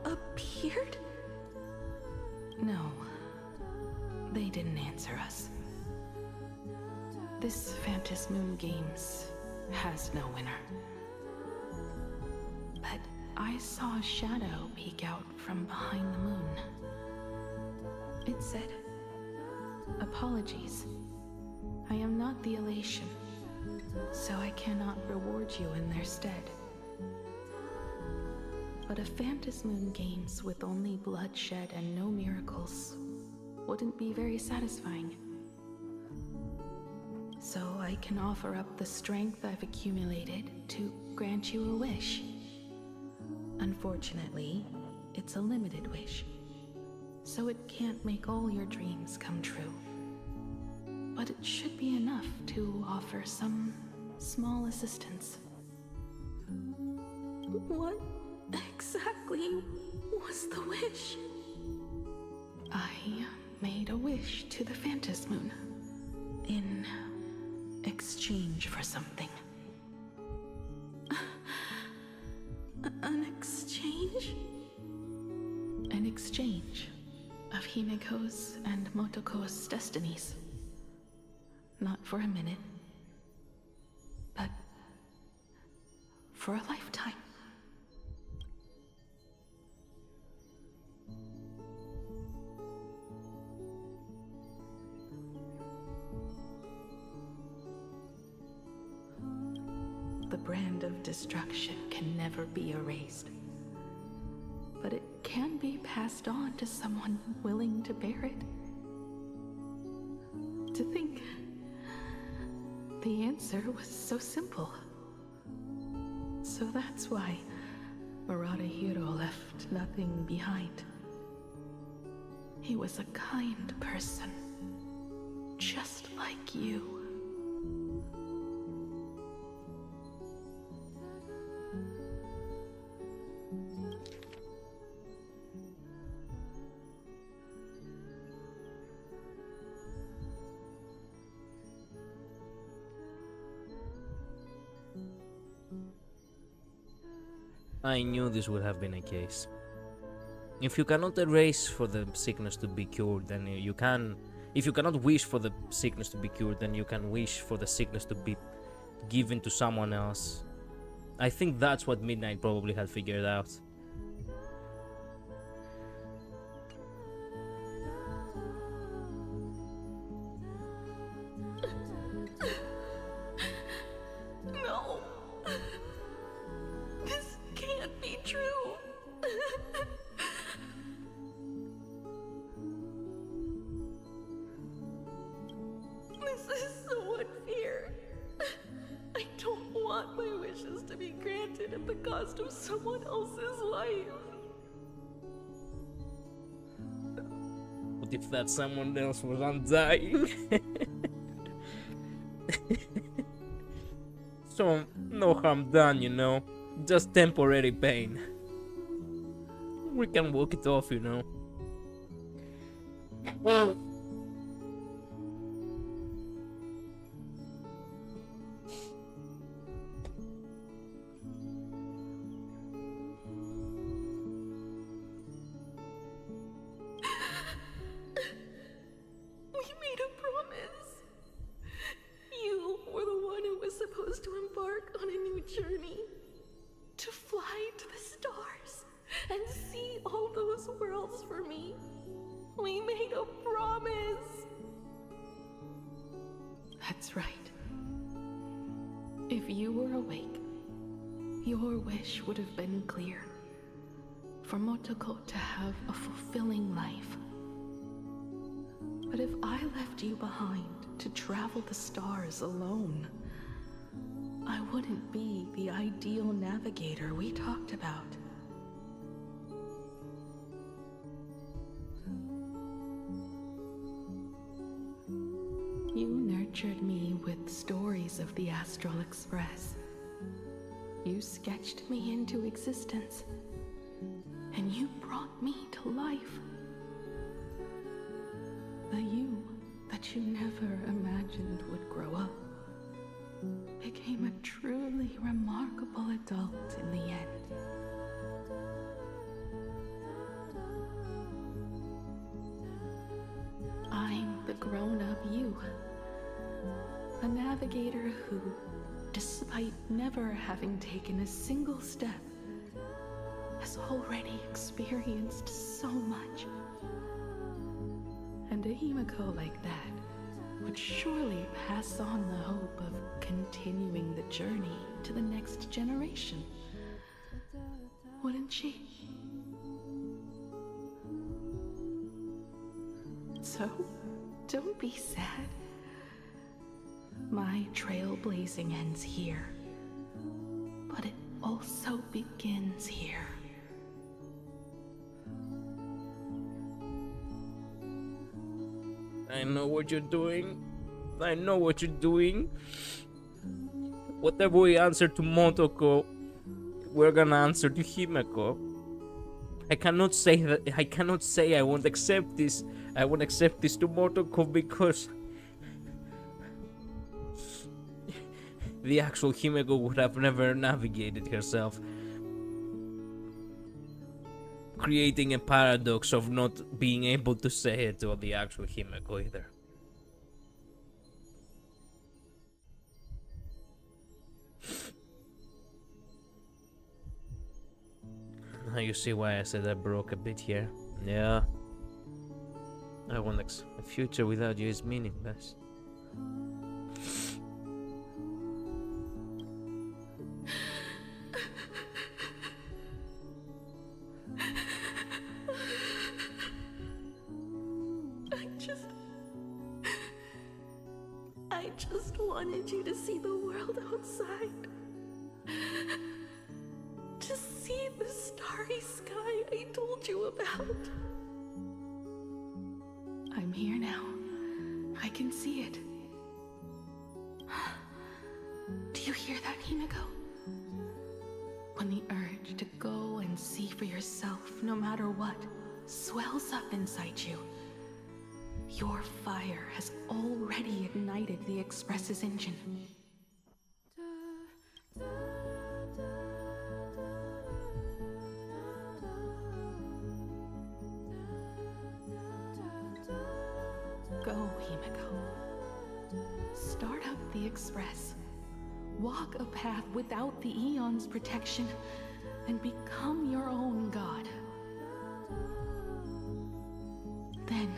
appeared? No, they didn't answer us. This Phantom Moon Games has no winner. But I saw a shadow peek out from behind the moon. It said, "Apologies. I am not the elation, so I cannot reward you in their stead." But a Phantom Moon Games with only bloodshed and no miracles wouldn't be very satisfying. So I can offer up the strength I've accumulated to grant you a wish. Unfortunately, it's a limited wish, so it can't make all your dreams come true. But it should be enough to offer some small assistance. What exactly was the wish? I made a wish to the Phantom Moon in exchange for something. An exchange? An exchange of Himiko's and Motoko's destinies. Not for a minute, but for a lifetime. The brand of destruction can never be erased, but it can be passed on to someone willing to bear it. To think the answer was so simple. So that's why Murata left nothing behind. He was a kind person, just like you. I knew this would have been a case. If you cannot erase for the sickness to be cured, then you can... If you cannot wish for the sickness to be cured, then you can wish for the sickness to be given to someone else. I think that's what Midnight probably had figured out. No. This can't be true. This is so unfair. I don't want my wishes to be granted at the cost of someone else's life. What if that someone else was undying? So, no harm done, you know. Just temporary pain. We can walk it off, you know. We made a promise. You were the one who was supposed to embark on a new journey. To fly to the stars and see all those worlds for me. We made a promise. That's right. If you were awake, your wish would have been clear. For Motoko to have a fulfilling life. But if I left you behind to travel the stars alone, I wouldn't be the ideal navigator we talked about. You nurtured me with stories of the Astral Express. You sketched me into existence, and you brought me to life. The you that you never imagined would grow up became a truly remarkable adult in the end. you. A navigator who, despite never having taken a single step, has already experienced so much. And a Himiko like that would surely pass on the hope of continuing the journey to the next generation. Wouldn't she? So, don't be sad. My trailblazing ends here, but it also begins here. I know what you're doing. I know what you're doing. Whatever we answer to Motoko, we're gonna answer to Himeko. I cannot say that. I cannot say I won't accept this. I won't accept this to Motoko because the actual Himeko would have never navigated herself, creating a paradox of not being able to say it to the actual Himeko either. Now you see why I said I broke a bit here. Yeah. I want a future without you is meaningless. I just wanted you to see the world outside. To see the starry sky I told you about. I'm here now. I can see it. Do you hear that, Himiko? When the urge to go and see for yourself, no matter what, swells up inside you, your fire has already ignited the Express's engine. Go, Himiko. Start up the Express. Walk a path without the Eon's protection, and become your own god. Then,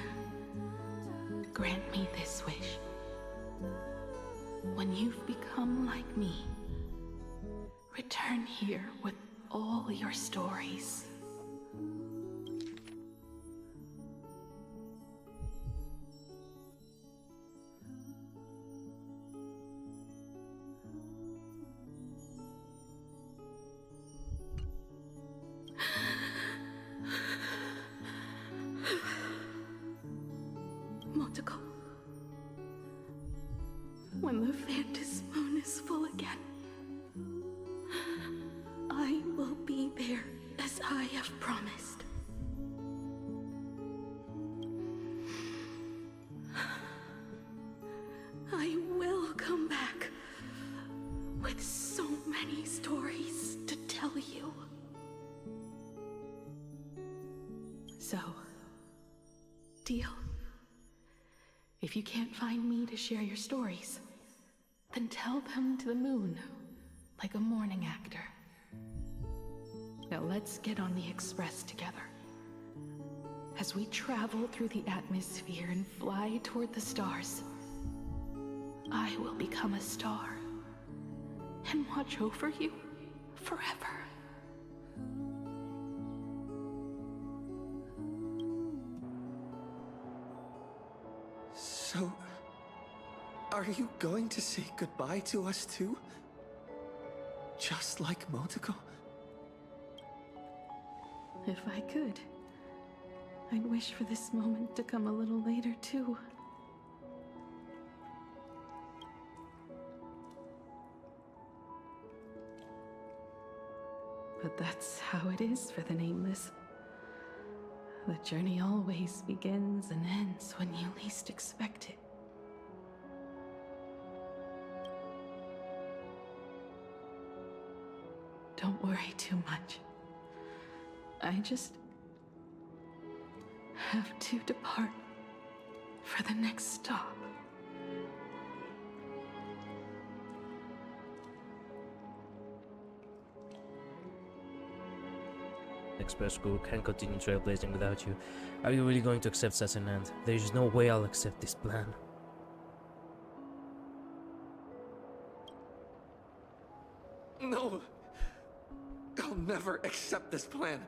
grant me this wish. When you've become like me, return here with all your stories. Motoko, when the Phantom Moon is full again, I will be there as I have promised. I will come back with so many stories to tell you. So, deal? If you can't find me to share your stories, then tell them to the moon, like a morning actor. Now let's get on the Express together. As we travel through the atmosphere and fly toward the stars, I will become a star and watch over you forever. So, are you going to say goodbye to us too? Just like Motoko? If I could, I'd wish for this moment to come a little later too. But that's how it is for the Nameless. The journey always begins and ends when you least expect it. Don't worry too much. I just have to depart for the next stop. Express crew can't continue trailblazing without you. Are you really going to accept such an end? There is no way I'll accept this plan. No! I'll never accept this plan.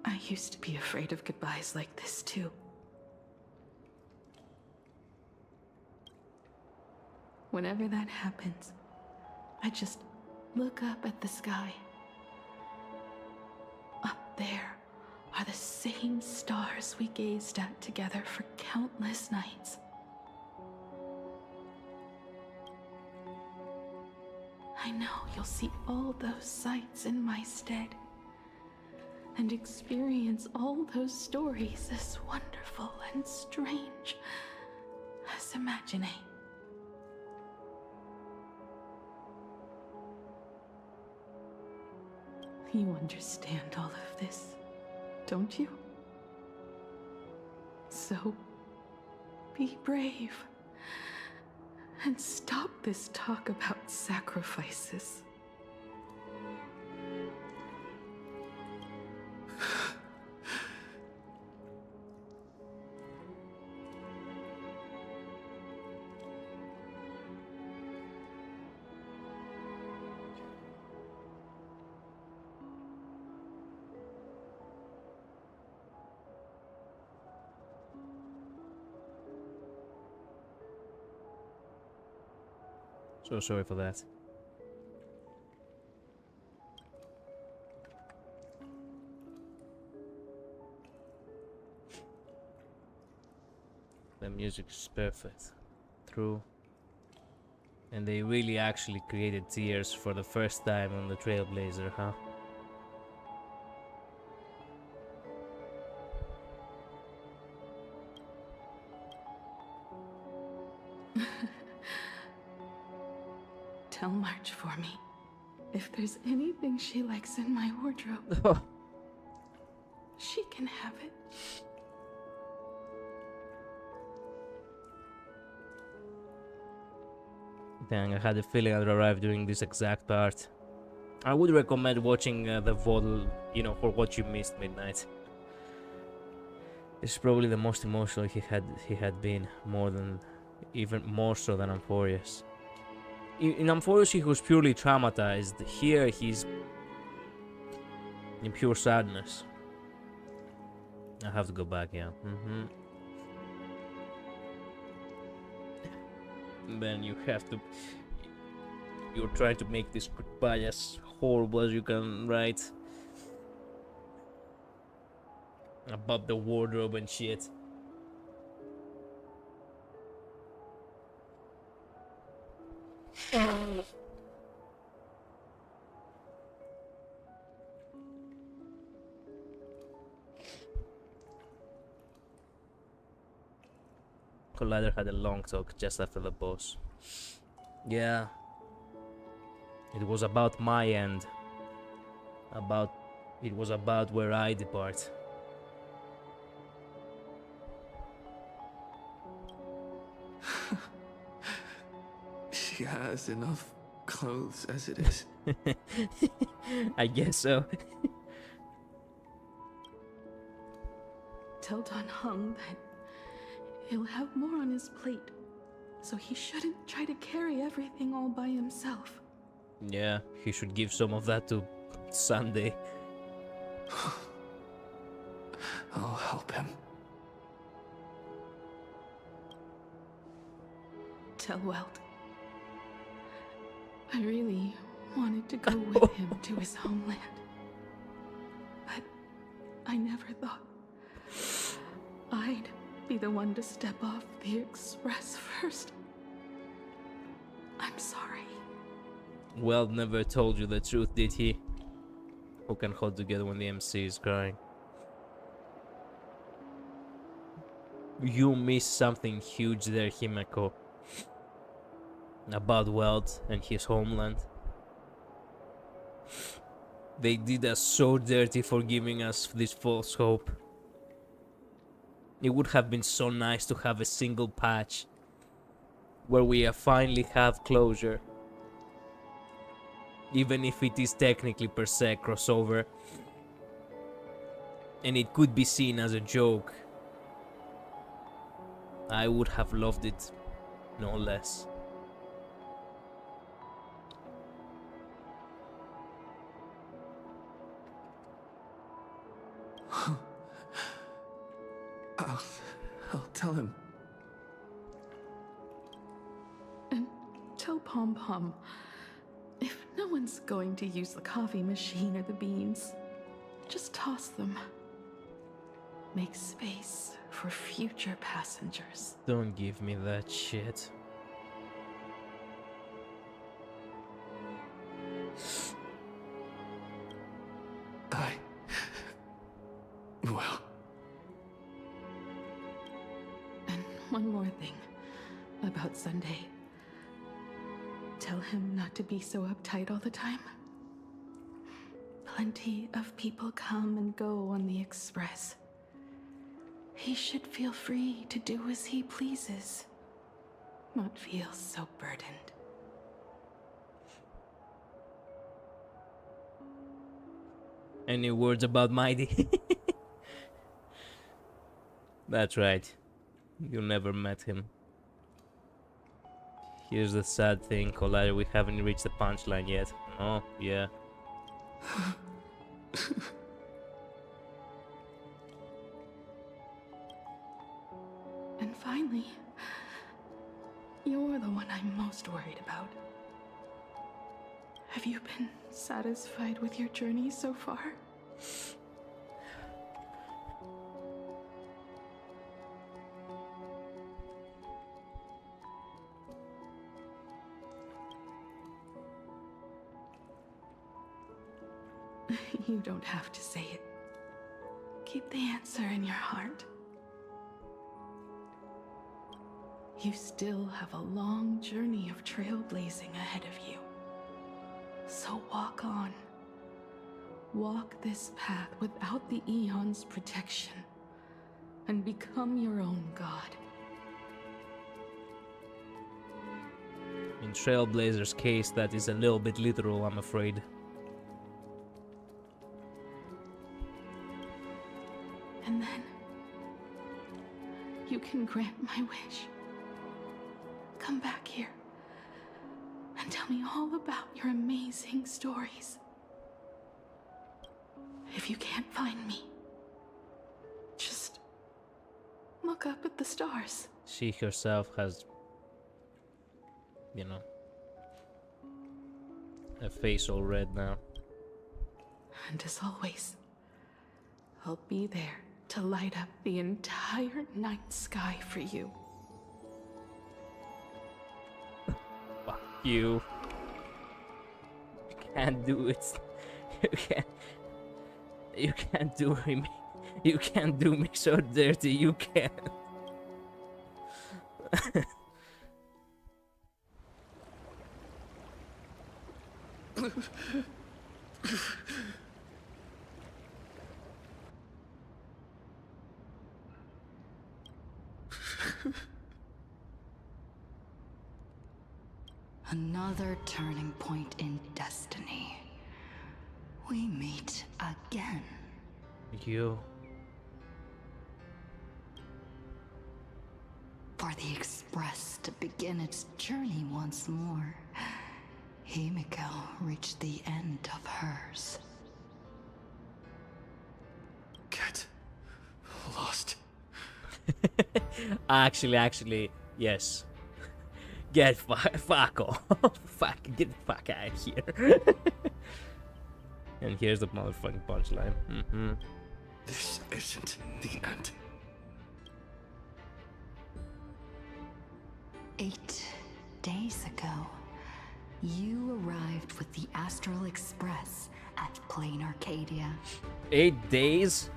I used to be afraid of goodbyes like this too. Whenever that happens, I just look up at the sky. Up there are the same stars we gazed at together for countless nights. I know you'll see all those sights in my stead and experience all those stories as wonderful and strange as Imagine. You understand all of this, don't you? So, be brave and stop this talk about sacrifices. So sorry for that. The music is perfect. True. And they really actually created tears for the first time on the Trailblazer, huh? Tell March for me if there's anything she likes in my wardrobe. She can have it. Dang, I had a feeling I'd arrive during this exact part. I would recommend watching the VOD, you know, for what you missed midnight. It's probably the most emotional he had been, even more so than Amphorius. In Amphorius he was purely traumatized. Here he's in pure sadness. I have to go back, yeah. Then you have to... You're trying to make this goodbye as horrible as you can, right? About the wardrobe and shit. Collider had a long talk just after the boss. Yeah. It was about my end. It was about where I depart. She has enough clothes as it is. I guess so. Tell Dan Heng that he'll have more on his plate, so he shouldn't try to carry everything all by himself. Yeah, he should give some of that to Sunday. I'll help him. Tell Welt. I really wanted to go with him to his homeland. But I never thought I'd be the one to step off the express first. I'm sorry. Weld never told you the truth, did he? Who can hold together when the MC is crying? You missed something huge there, Himeko. About Weld and his homeland. They did us so dirty for giving us this false hope. It would have been so nice to have a single patch where we finally have closure. Even if it is technically per se crossover. And it could be seen as a joke. I would have loved it, no less. I'll tell him. And tell Pom Pom, if no one's going to use the coffee machine or the beans, just toss them. Make space for future passengers. Don't give me that shit. Well. And one more thing about Sunday. Tell him not to be so uptight all the time. Plenty of people come and go on the express. He should feel free to do as he pleases, not feel so burdened. Any words about Mighty? That's right. You never met him. Here's the sad thing, Collider, we haven't reached the punchline yet. Oh, yeah. And finally, you're the one I'm most worried about. Have you been satisfied with your journey so far? You don't have to say it. Keep the answer in your heart. You still have a long journey of trailblazing ahead of you. So walk on. Walk this path without the Eon's protection, and become your own god. In Trailblazer's case, that is a little bit literal, I'm afraid. And then you can grant my wish. Come back here and tell me all about your amazing stories. If you can't find me, just look up at the stars. She herself has, you know, a face all red now. And as always, I'll be there to light up the entire night sky for you. Fuck you. You can't do it. You can't do me. You can't do me so dirty. You can't. Another turning point in destiny. We meet again. You. For the Express to begin its journey once more, Himiko reached the end of hers. Get lost. Actually, yes. Get fuck off. Get the fuck out of here. And here's the motherfucking punchline. This isn't the end. 8 days ago, you arrived with the Astral Express at Plain Arcadia. 8 days?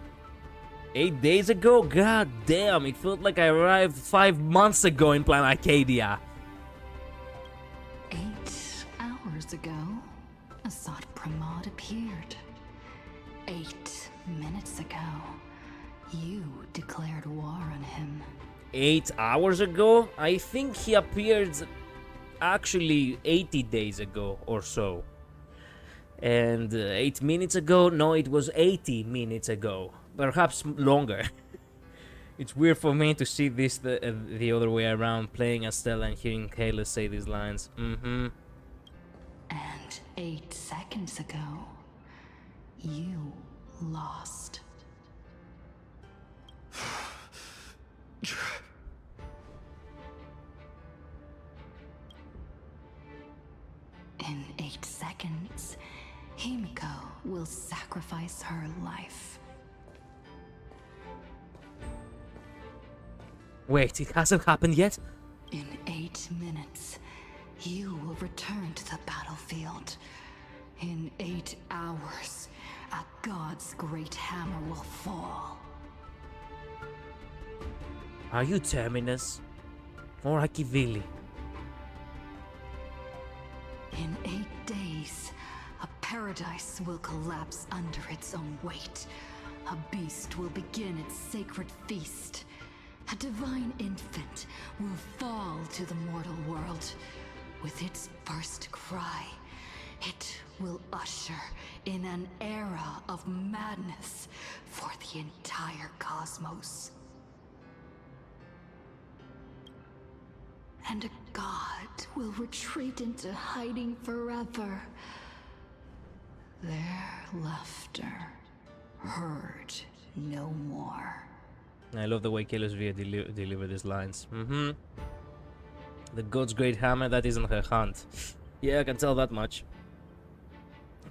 8 days ago? God damn, it felt like I arrived 5 months ago in Planet Arcadia. 8 hours ago, ASAT PRAMAD appeared. 8 minutes ago, you declared war on him. 8 hours ago? I think he appeared actually 80 days ago or so. And 8 minutes ago? No, it was 80 minutes ago. Perhaps longer. It's weird for me to see this the other way around, playing as Stella and hearing Kayla say these lines. And 8 seconds ago, you lost. In 8 seconds, Himiko will sacrifice her life. Wait, it hasn't happened yet? In 8 minutes, you will return to the battlefield. In 8 hours, a god's great hammer will fall. Are you Terminus? Or Akivili? In 8 days, a paradise will collapse under its own weight. A beast will begin its sacred feast. A divine infant will fall to the mortal world. With its first cry, it will usher in an era of madness for the entire cosmos. And a god will retreat into hiding forever. Their laughter heard no more. I love the way Kalos Via delivered these lines. The god's great hammer, that isn't her hunt. Yeah, I can tell that much.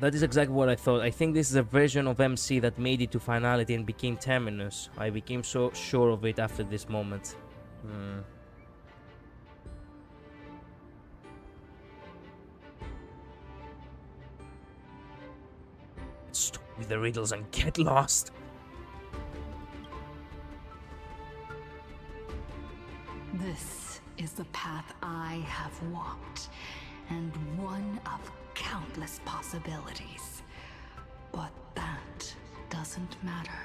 That is exactly what I thought. I think this is a version of MC that made it to finality and became Terminus. I became so sure of it after this moment. Stop with the riddles and get lost. This is the path I have walked, and one of countless possibilities. But that doesn't matter.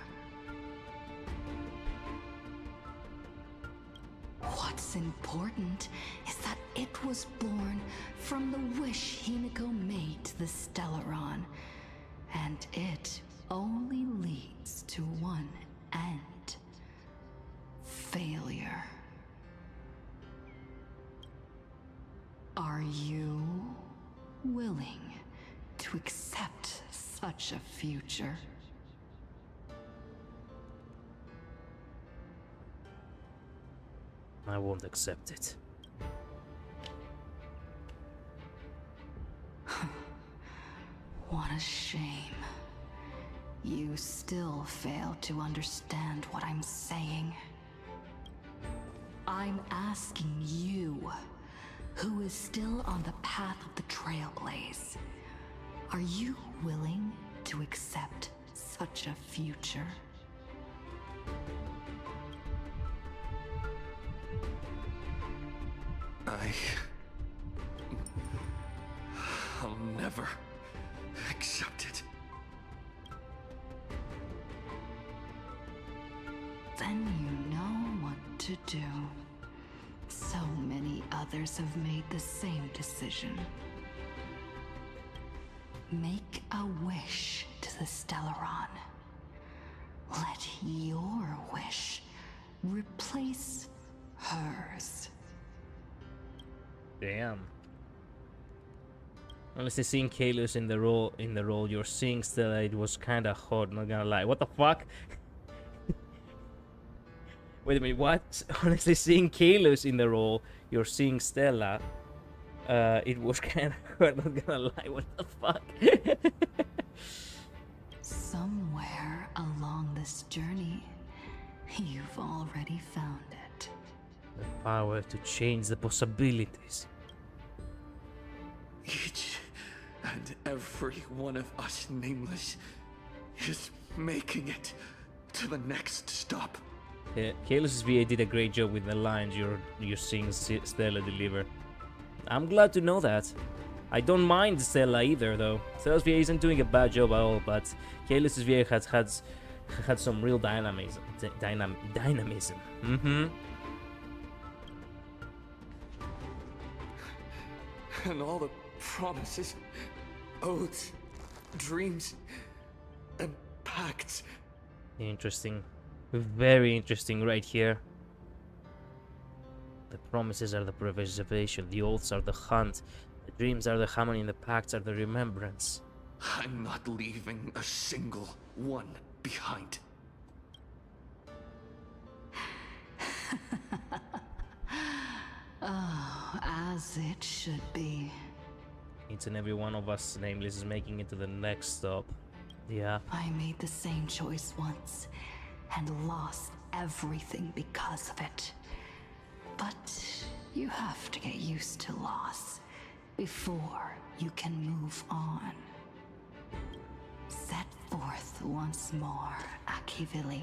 What's important is that it was born from the wish Himiko made to the Stellaron, and it only leads to one end: failure. Are you willing to accept such a future? I won't accept it. What a shame. You still fail to understand what I'm saying. I'm asking you, who is still on the path of the Trailblaze, are you willing to accept such a future? I'll never accept it. Then you know what to do. So many others have made the same decision. Make a wish to the Stellaron. Let your wish replace hers. Damn. Honestly, seeing Kalos in the role you're seeing Stella, it was kind of hot, not gonna lie. What the fuck? Wait a minute, what? Honestly, seeing Kalos in the role you're seeing Stella, it was kind of hot, not gonna lie. What the fuck? Somewhere along this journey, you've already found it. The power to change the possibilities. Each and every one of us nameless is making it to the next stop. Yeah, Kalos' VA did a great job with the lines you're seeing Stella deliver. I'm glad to know that. I don't mind Stella either, though. Stella's VA isn't doing a bad job at all, but Kalos' VA had some real dynamism. And all the promises, oaths, dreams, and pacts. Interesting. Very interesting right here. The promises are the preservation, the oaths are the hunt, the dreams are the harmony, and the pacts are the remembrance. I'm not leaving a single one behind. Oh, as it should be. Each and every one of us, nameless, is making it to the next stop. Yeah. I made the same choice once and lost everything because of it. But you have to get used to loss before you can move on. Set forth once more, Akivili.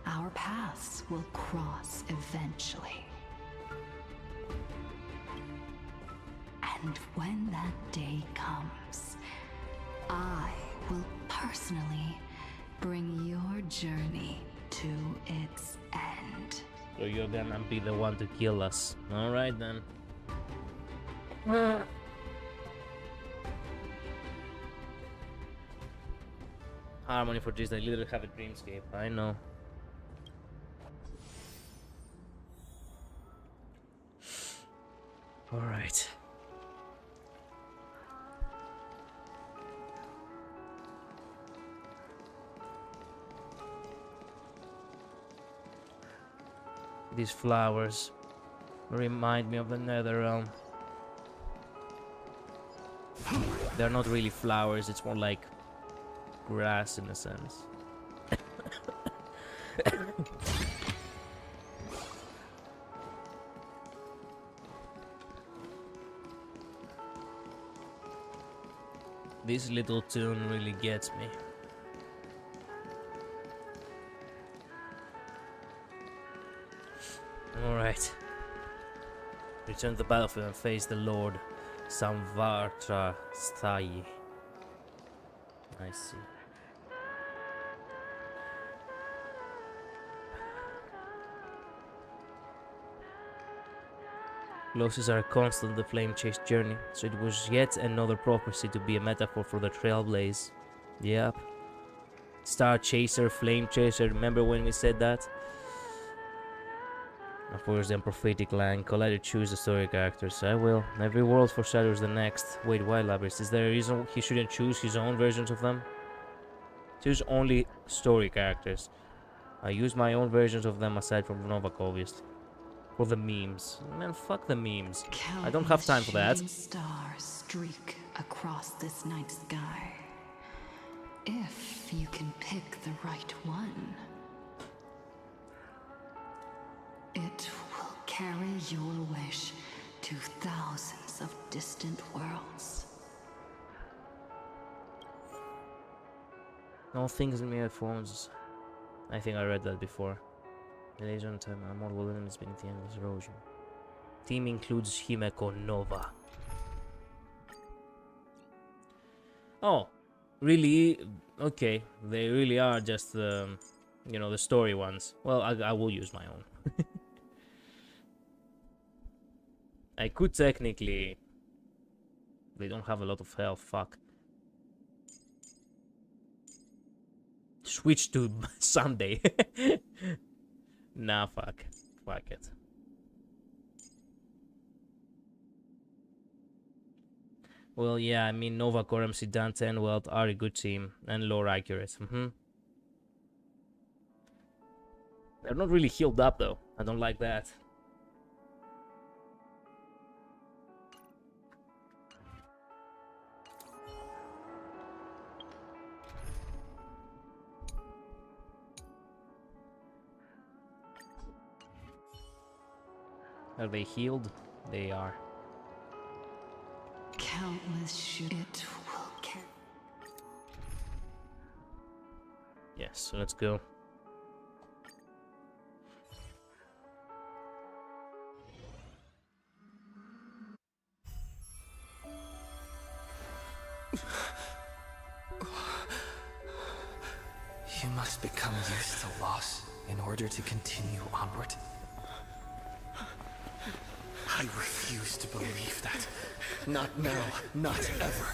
Our paths will cross eventually. And when that day comes, I will personally bring your journey to its end. So you're gonna be the one to kill us. Alright then. Harmony for this, I literally have a dreamscape. I know. Alright. These flowers remind me of the Nether Realm. They're not really flowers, it's more like grass in a sense. This little tune really gets me. Alright. Return to the battlefield and face the Lord Samvartra Sthayi. I see. Losses are constant the flame chase journey, so it was yet another prophecy to be a metaphor for the trailblaze. Yep. Star Chaser, Flame Chaser, remember when we said that? Of course, then prophetic line, collide to choose the story characters. I will. Every world foreshadows the next. Wait, why Labyrinth? Is there a reason he shouldn't choose his own versions of them? Choose only story characters. I use my own versions of them aside from Novak, obviously. For the memes. Man, fuck the memes. I don't have time for that. Stars streak across this night sky. If you can pick the right one, it will carry your wish to thousands of distant worlds. All things in mere forms. I think I read that before. The legend time are more will enemies beneath the endless erosion. Team includes Himeko Nova. Oh, really? Okay, they really are just you know, the story ones. Well, I will use my own. I could technically. They don't have a lot of health. Fuck. Switch to Sunday. Nah, fuck. Fuck it. Well, yeah, I mean, Nova, Korem, Dante, and Welt are a good team, and lore accurate. They're not really healed up, though. I don't like that. Are they healed? They are. Countless should it will carry. Yes, so let's go. You must become used to loss in order to continue onward. I refuse refuse to believe that. Not now, not ever.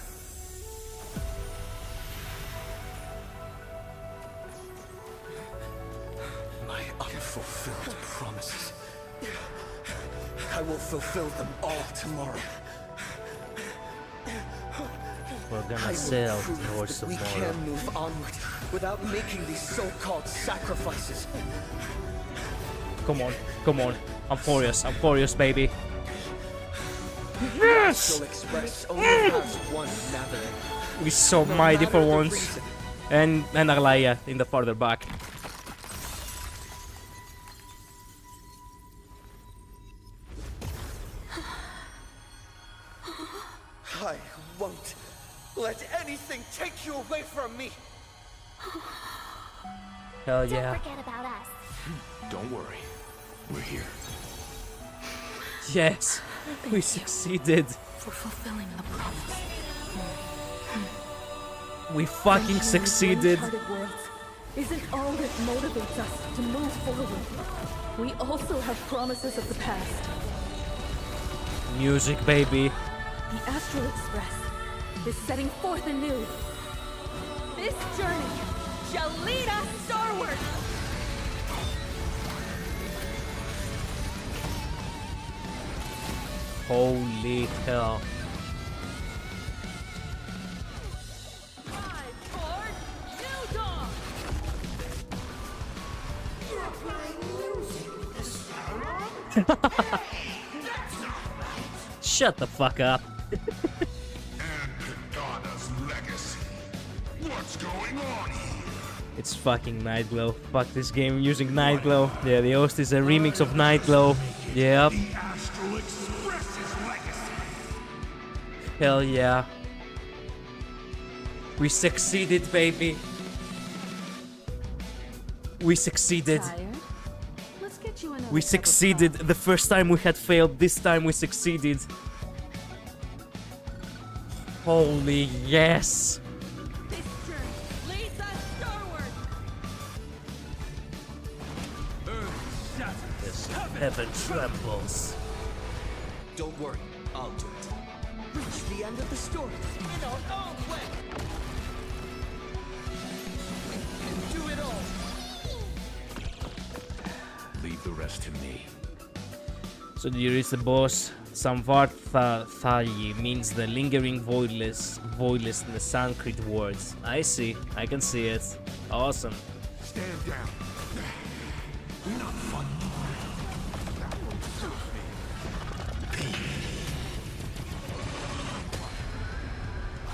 My unfulfilled promises. I will fulfill them all tomorrow. We're gonna I will sail prove towards that we tomorrow. can move onward without making these so-called sacrifices. Come on, come on. I'm furious, baby. The Astral Express only has one navigator. We're so No mighty for matter the once. reason. And Arlaya in the farther back. I won't let anything take you away from me. Hell yeah. Don't forget about us. Don't worry. We're here. Yes, we succeeded. For fulfilling the promise. We fucking succeeded. Uncharted worlds isn't all that motivates us to move forward. We also have promises of the past. Music, baby. The Astral Express is setting forth anew. This journey shall lead us starward. Holy hell. Shut the fuck up. What's going on here? It's fucking Nightglow. Fuck this game using Nightglow. Yeah, the host is a remix of Nightglow. Yep. Astral Express's legacy. Hell yeah. We succeeded, baby. We succeeded. Let's get you another We cup of succeeded. The first time we had failed, this time we succeeded. Holy yes. This journey leads us starward. Heaven trembles. Don't worry, I'll do it. Reach the end of the story in our own way. We can do it all. Leave the rest to me. So there is the boss. Samvarthayi means the lingering voidless in the Sanskrit words. I see. I can see it. Awesome. Stand down. Not fun.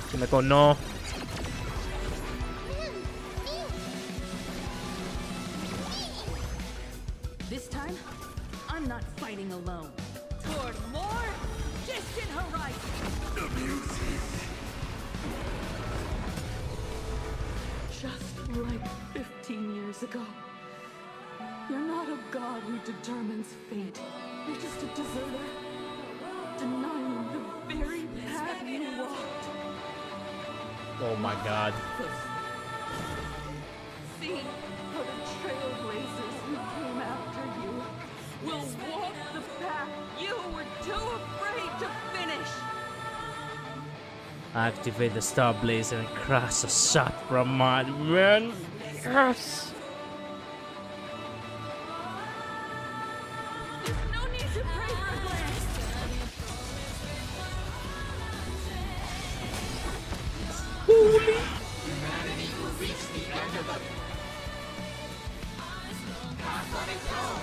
Himeko, no. This time, I'm not fighting alone. Toward more distant horizons. Just like 15 years ago. You're not a god who determines fate. You're just a deserter. Denying the very path you walked. Oh my god. See how the trailblazers who came after you will walk the path you were too afraid to finish. Activate the Star Blazer and crash ASAT PRAMAD, man. Yes. There's no need to pray for Blaze. Humanity will reach the end of the path on its own.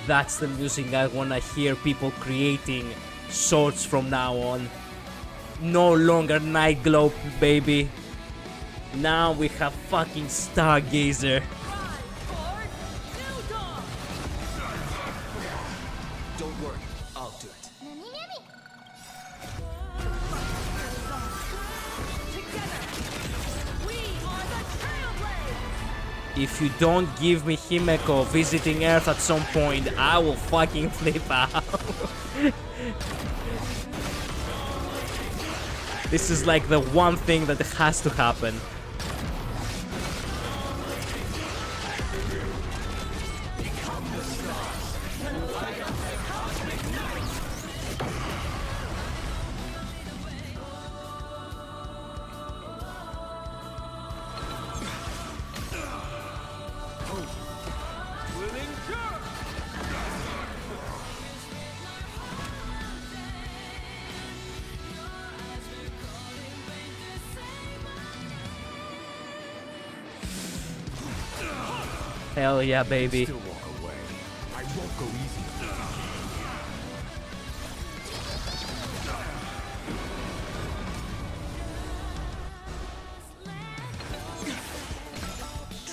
That's the music I wanna hear people creating swords from now on. No longer Nightglow, baby. Now we have fucking Stargazer. Don't worry, I'll do it. If you don't give me Himeko visiting Earth at some point, I will fucking flip out. This is like the one thing that has to happen. will endure. Hell yeah, baby. Still walk away. I won't go easy.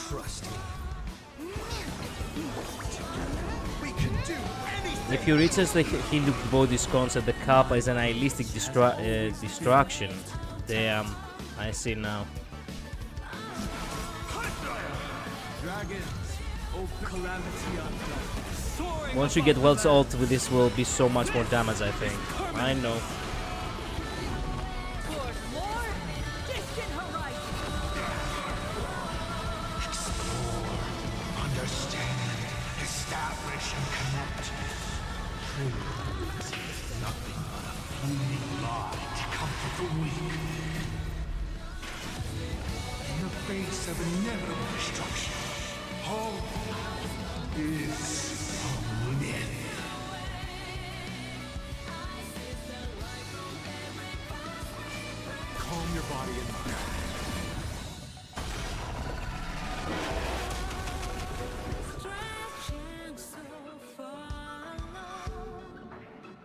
Trust me. We can do anything. If he reaches the Hindu body's concept, the Kappa is a nihilistic distraction. Damn, I see now. Dragons, oh calamity unfelt. Once you get Welt's ult with this will be so much more damage, I think. I know. Toward more distant horizons. Explore, understand, establish, and connect. Truth is nothing but a fleeting lie to comfort the weak. In the face of inevitable destruction, hope is a myth. Calm your body and mind.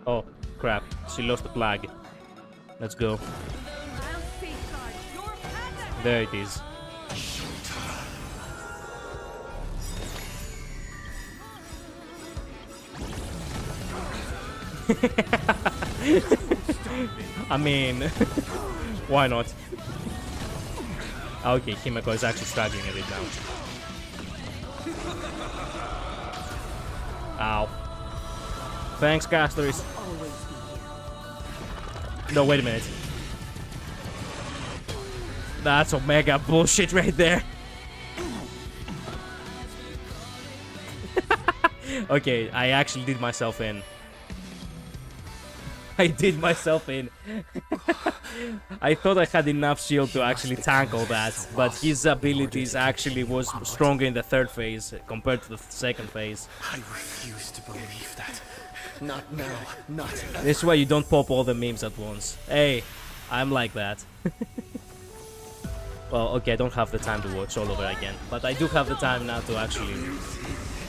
Oh, crap. She lost the flag. Let's go. There it is. I mean, why not? Okay, Himeko is actually struggling a bit now. Ow. Thanks, casters. No, wait a minute. That's Omega bullshit right there. Okay, I actually did myself in. I did myself in. I thought I had enough shield to actually tank all that, but his abilities actually was stronger in the third phase compared to the second phase. I refuse to believe that. Not now, not. This is why you don't pop all the memes at once. Hey, I'm like that. Well, okay, I don't have the time to watch all over again, but I do have the time now to actually...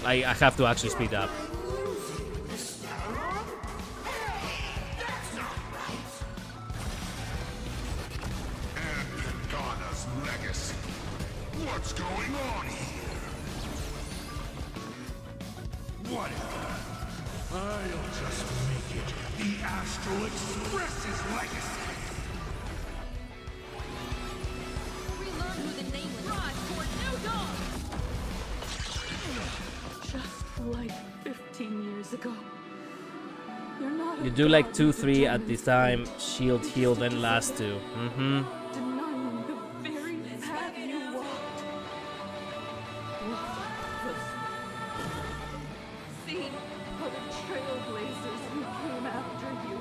I have to actually speed up. What's going on here? Whatever. I'll just make it the Astral Express's legacy. Relearn who the nameless rise toward new dawn. Just like 15 years ago. You're not You do like 2-3 at the time, shield, heal, then last 2. denying the very path you walked. See, for the trailblazers who came after you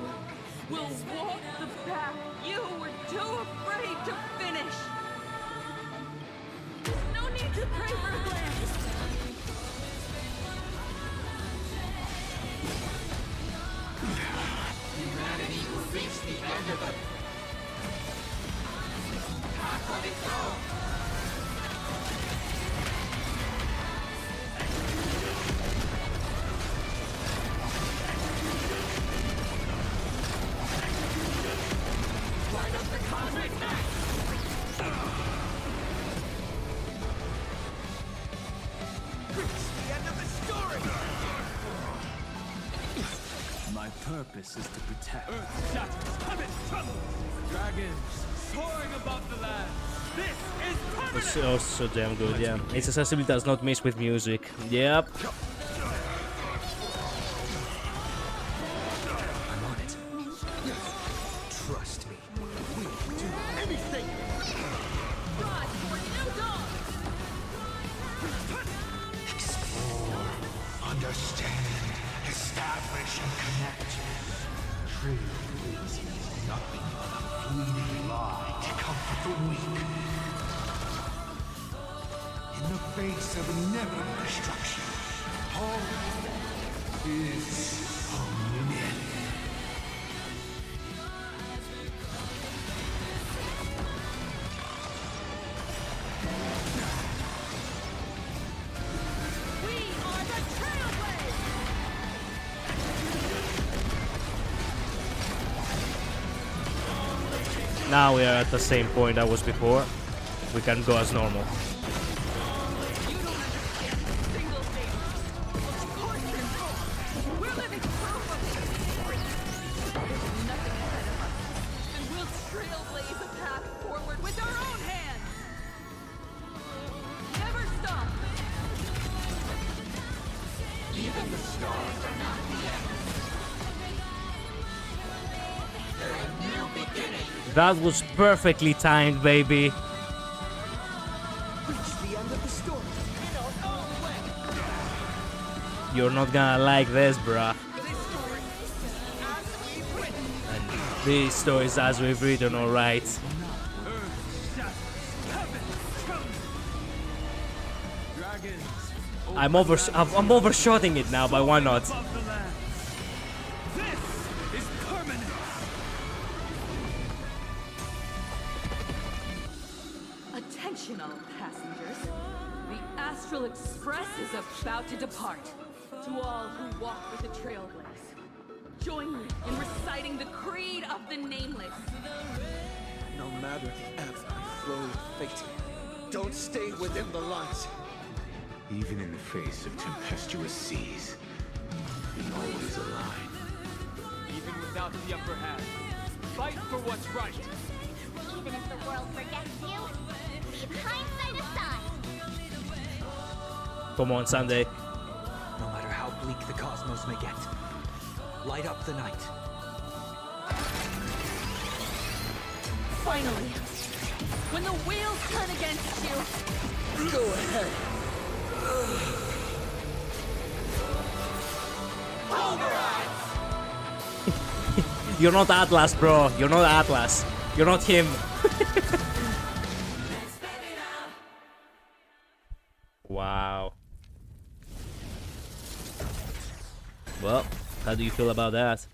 will walk the path you were too afraid to finish. No need to pray for a glance. Humanity will reach the end of the path of its own. Light up the cosmic night! Reach the end of the story! My purpose is to protect. Earth shatters, heaven trembles! Dragons soaring above the land! This is It's permanent! so damn good, yeah. Its accessibility does not miss with music. Yep. I'm on it. Trust me. We can do anything. Rise toward new dawn. Explore, understand, establish, and connect. Truth is nothing but a fleeting lie to comfort the weak. In the face of inevitable destruction, hope is a myth. Now we are at the same point I was before. We can go as normal. That was perfectly timed, baby. You're not gonna like this, bruh. And this story is as we've written, alright. I'm overshooting it now, but why not? Attention all passengers. The Astral Express is about to depart. To all who walk with the Trailblaze, join me in reciting the Creed of the Nameless. No matter the ebb and flow of fate, don't stay within the lines. Even in the face of tempestuous seas, we always align. Even without the upper hand, fight for what's right. Even if the world forgets you, leave hindsight aside. Come on, Sunday. No matter how bleak the cosmos may get, light up the night. Finally, when the wheels turn against you, go ahead. You're not Atlas, bro. You're not Atlas. You're not him. Wow. Well, how do you feel about that?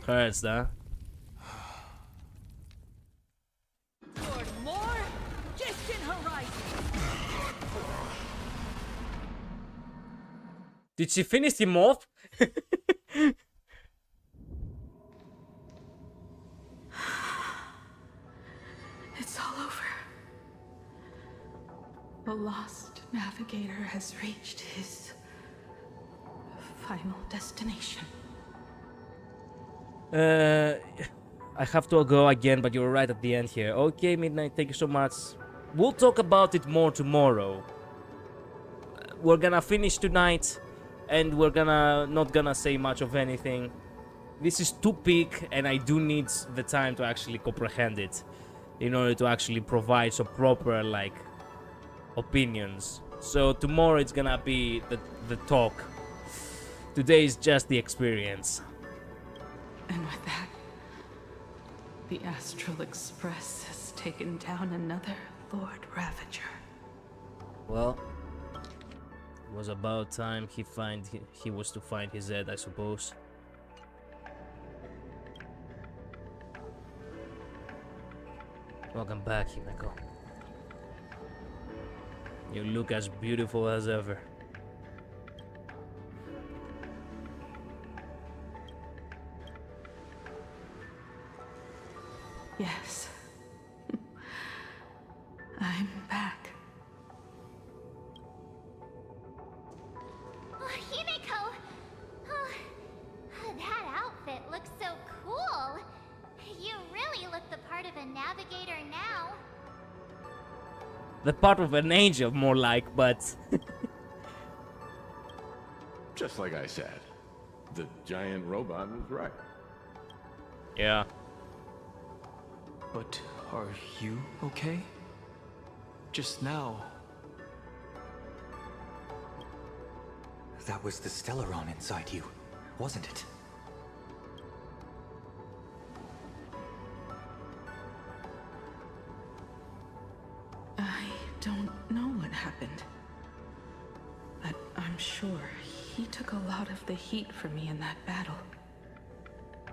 Hurts, huh? toward more distant horizons. Did she finish him off? It's all over. The lost navigator has reached his final destination. I have to go again, but you're right at the end here. Okay, Midnight, thank you so much. We'll talk about it more tomorrow. We're gonna finish tonight, and we're not gonna say much of anything. This is too peak, and I do need the time to actually comprehend it in order to actually provide some proper, like, opinions. So tomorrow it's gonna be the talk. Today is just the experience. And with that, the Astral Express has taken down another Lord Ravager. Well, it was about time he was to find his head, I suppose. Welcome back, Himeko. You look as beautiful as ever. Yes. I'm back. Oh, Himeko! Oh, that outfit looks so cool. You really look the part of a navigator now. The part of an angel, more like, but... Just like I said, the giant robot was right. Yeah. But are you okay? Just now. That was the Stellaron inside you, wasn't it? don't know what happened. But I'm sure he took a lot of the heat for me in that battle.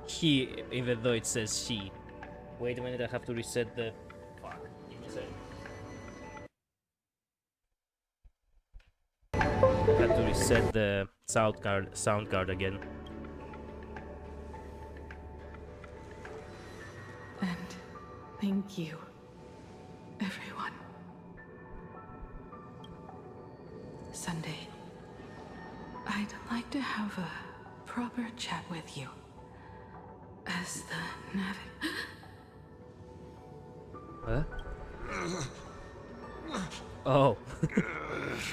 He, even though it says she. Wait a minute, I have to reset the... Fuck, give me a second. I have to reset the sound card again. And thank you, everyone. Sunday, I'd like to have a proper chat with you. As the Huh? Oh.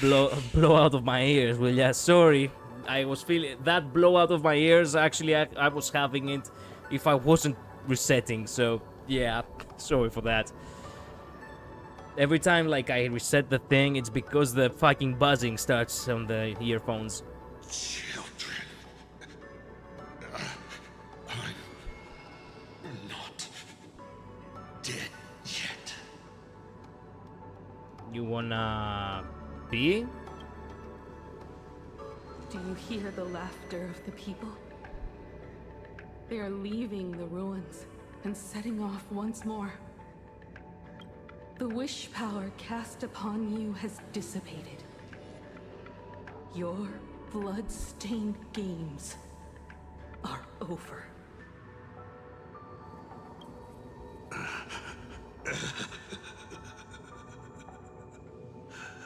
blow out of my ears. Well, yeah, sorry. I was feeling that blow out of my ears. Actually, I was having it if I wasn't resetting. So, yeah, sorry for that. Every time, like, I reset the thing, it's because the fucking buzzing starts on the earphones. Children. I'm not dead yet. You wanna be? Do you hear the laughter of the people? They are leaving the ruins and setting off once more. The wish power cast upon you has dissipated. Your blood-stained games are over.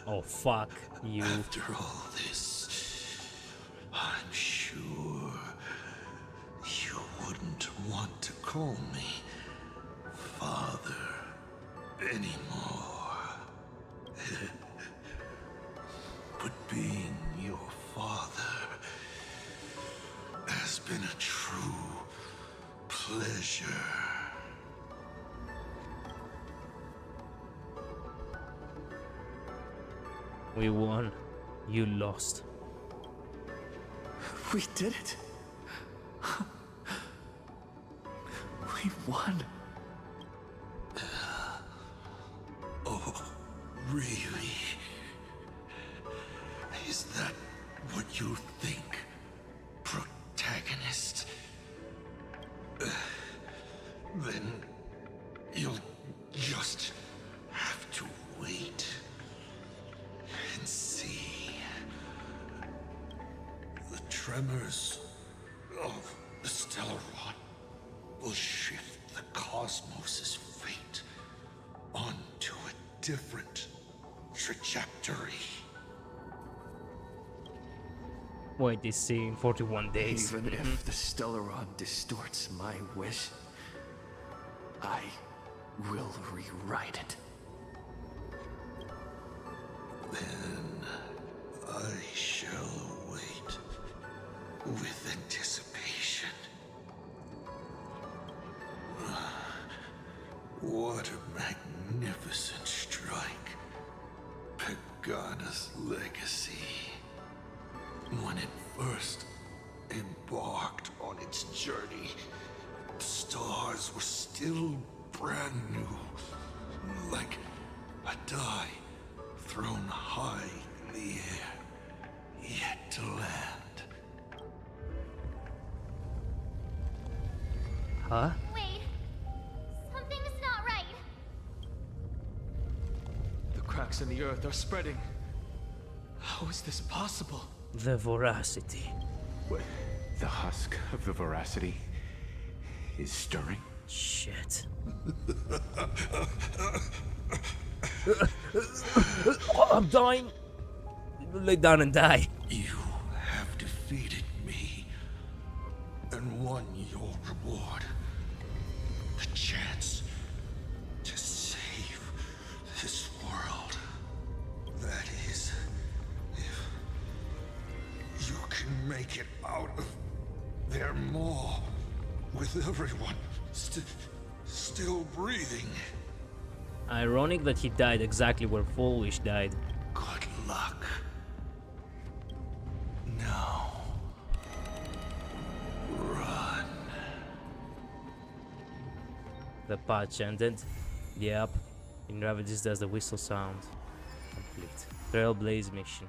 Oh, fuck you. After all this, I'm sure you wouldn't want to call me father anymore. But being your father has been a true pleasure. We won. You lost. We did it. We won. Oh, really? Is that what you think, protagonist? Then you'll just have to wait and see. The tremors of the stellar rod will shift the cosmos's fate onto a different trajectory. Wait, this scene, 41 days. Even if the Stellaron distorts my wish, I will rewrite it. Then I shall wait with anticipation. What a magnificent strike. Pagana's legacy. When it first embarked on its journey, the stars were still brand new, like a die thrown high in the air, yet to land. Huh? Wait. Something's not right. The cracks in the earth are spreading. How is this possible? The voracity. What? The husk of the voracity is stirring? Shit. I'm dying. Lay down and die. You have defeated me and won your reward. The chance to save this world. That is, if you can make it out of there more with everyone still breathing. Ironic that he died exactly where Foolish died. Good luck. Now, run. The patch ended. Yep. In Gravity's does the whistle sound. complete. Trailblaze mission.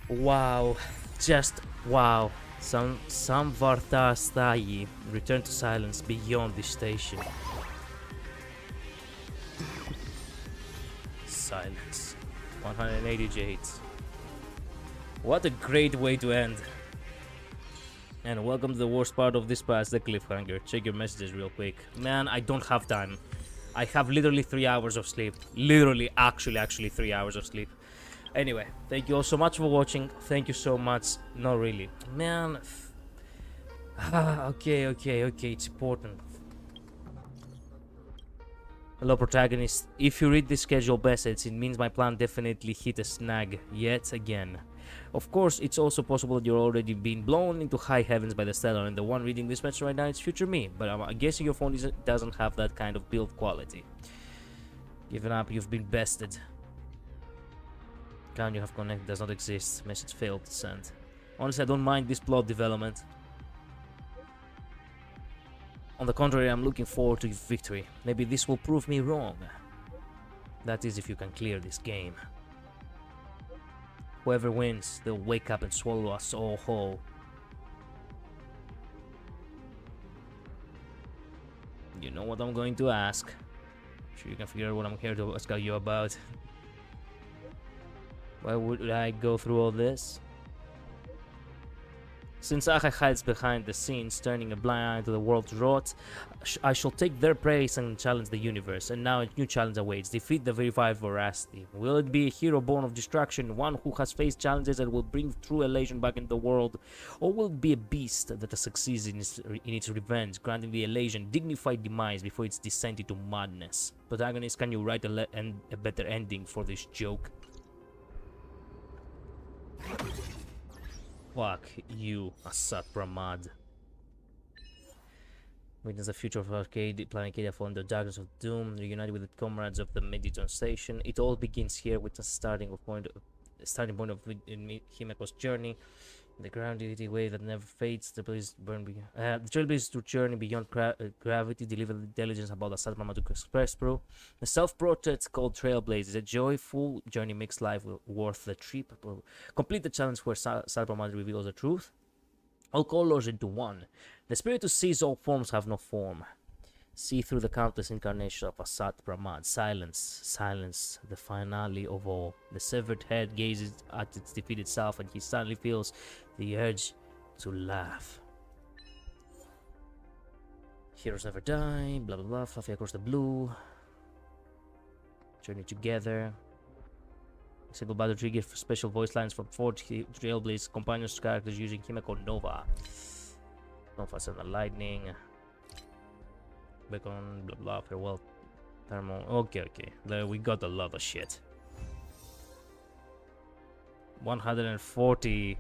Wow, just wow. Samvartastayi. Return to silence beyond the station. Silence. 180 jades. What a great way to end. And welcome to the worst part of this pass, the cliffhanger. Check your messages real quick. Man, I don't have time. I have literally 3 hours of sleep. Literally, actually 3 hours of sleep. Anyway, thank you all so much for watching. Thank you so much. Not really. Man. Okay, it's important. Hello, protagonist. If you read the schedule message, it means my plan definitely hit a snag yet again. Of course, it's also possible that you're already being blown into high heavens by the stellar, and the one reading this message right now is future me. But I'm guessing your phone doesn't have that kind of build quality. Given up, you've been bested. Can you have connected does not exist. Message failed to send. Honestly, I don't mind this plot development. On the contrary, I'm looking forward to victory. Maybe this will prove me wrong. That is, if you can clear this game. Whoever wins, they'll wake up and swallow us all whole. You know what I'm going to ask. Sure you can figure out what I'm here to ask you about. Why would I go through all this? Since Ahai hides behind the scenes, turning a blind eye to the world's rot, I shall take their praise and challenge the universe. And now a new challenge awaits. Defeat the revived voracity. Will it be a hero born of destruction, one who has faced challenges that will bring true elation back into the world? Or will it be a beast that succeeds in its revenge, granting the elation dignified demise before its descent into madness? Protagonist, can you write a better ending for this joke? Fuck you, ASAT PRAMAD. Witness the future of Planet Arcadia falling the darkness of doom, reunited with the comrades of the Mediton station. It all begins here with the starting point of Himeko's journey. The ground deity wave that never fades. The blaze burn beyond. The trailblazers to journey beyond gravity, deliver the intelligence about ASAT PRAMAD to Express Pro. The self-portrait called Trailblazers. A joyful journey makes life worth the trip. Complete the challenge where ASAT PRAMAD reveals the truth. All colors into one. The spirit who sees all forms have no form. See through the countless incarnations of ASAT PRAMAD. Silence, the finale of all. The severed head gazes at its defeated self, and he suddenly feels the urge to laugh. Heroes never die, blah blah blah, fluffy across the blue. Journey together. Single battle trigger for special voice lines from 4 Trailblaze companions characters using Himeko Nova. No faster than lightning. Beacon, blah blah, farewell, thermal. Okay, there we got a lot of shit. 140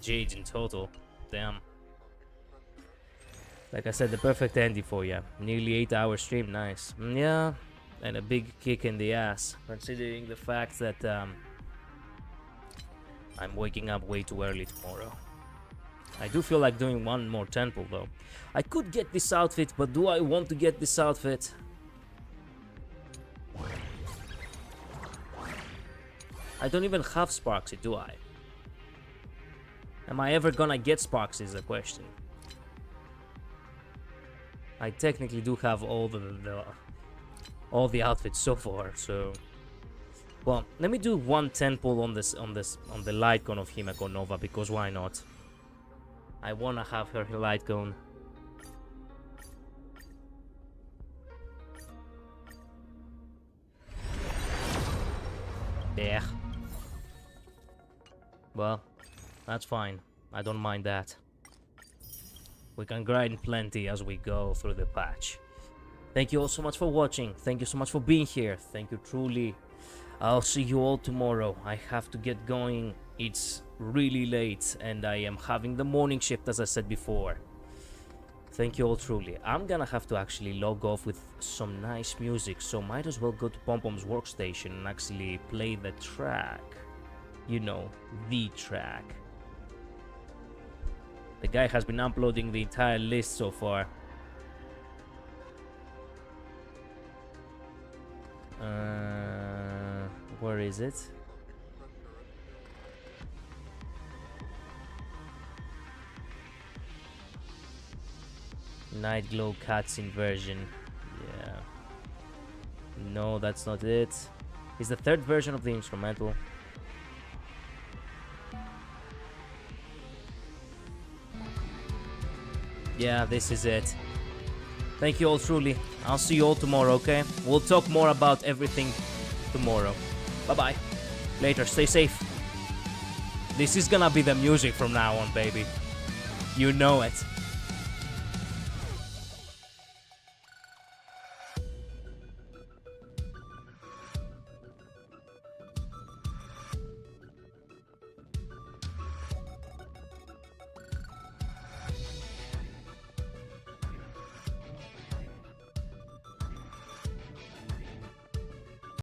jades in total. Damn. Like I said, the perfect ending for you. Nearly 8 hour stream, nice. Yeah, and a big kick in the ass, considering the fact that I'm waking up way too early tomorrow. I do feel like doing one more temple though. I could get this outfit, but do I want to get this outfit? I don't even have Sparksy, do I? Am I ever gonna get Sparksy is the question. I technically do have all the outfits so far, so well, let me do one temple on the light cone of Himeko Nova, because why not? I wanna have her light cone. There. Well, that's fine. I don't mind that. We can grind plenty as we go through the patch. Thank you all so much for watching. Thank you so much for being here. Thank you truly. I'll see you all tomorrow. I have to get going. It's really late and I am having the morning shift, as I said before. Thank you all truly. I'm gonna have to actually log off with some nice music, so might as well go to Pompom's workstation and actually play the track. You know, the track. The guy has been uploading the entire list so far. Where is it? Night Glow cutscene version. Yeah. No, that's not it. It's the third version of the instrumental. Yeah, this is it. Thank you all truly. I'll see you all tomorrow, okay? We'll talk more about everything tomorrow. Bye-bye. Later, stay safe. This is gonna be the music from now on, baby. You know it.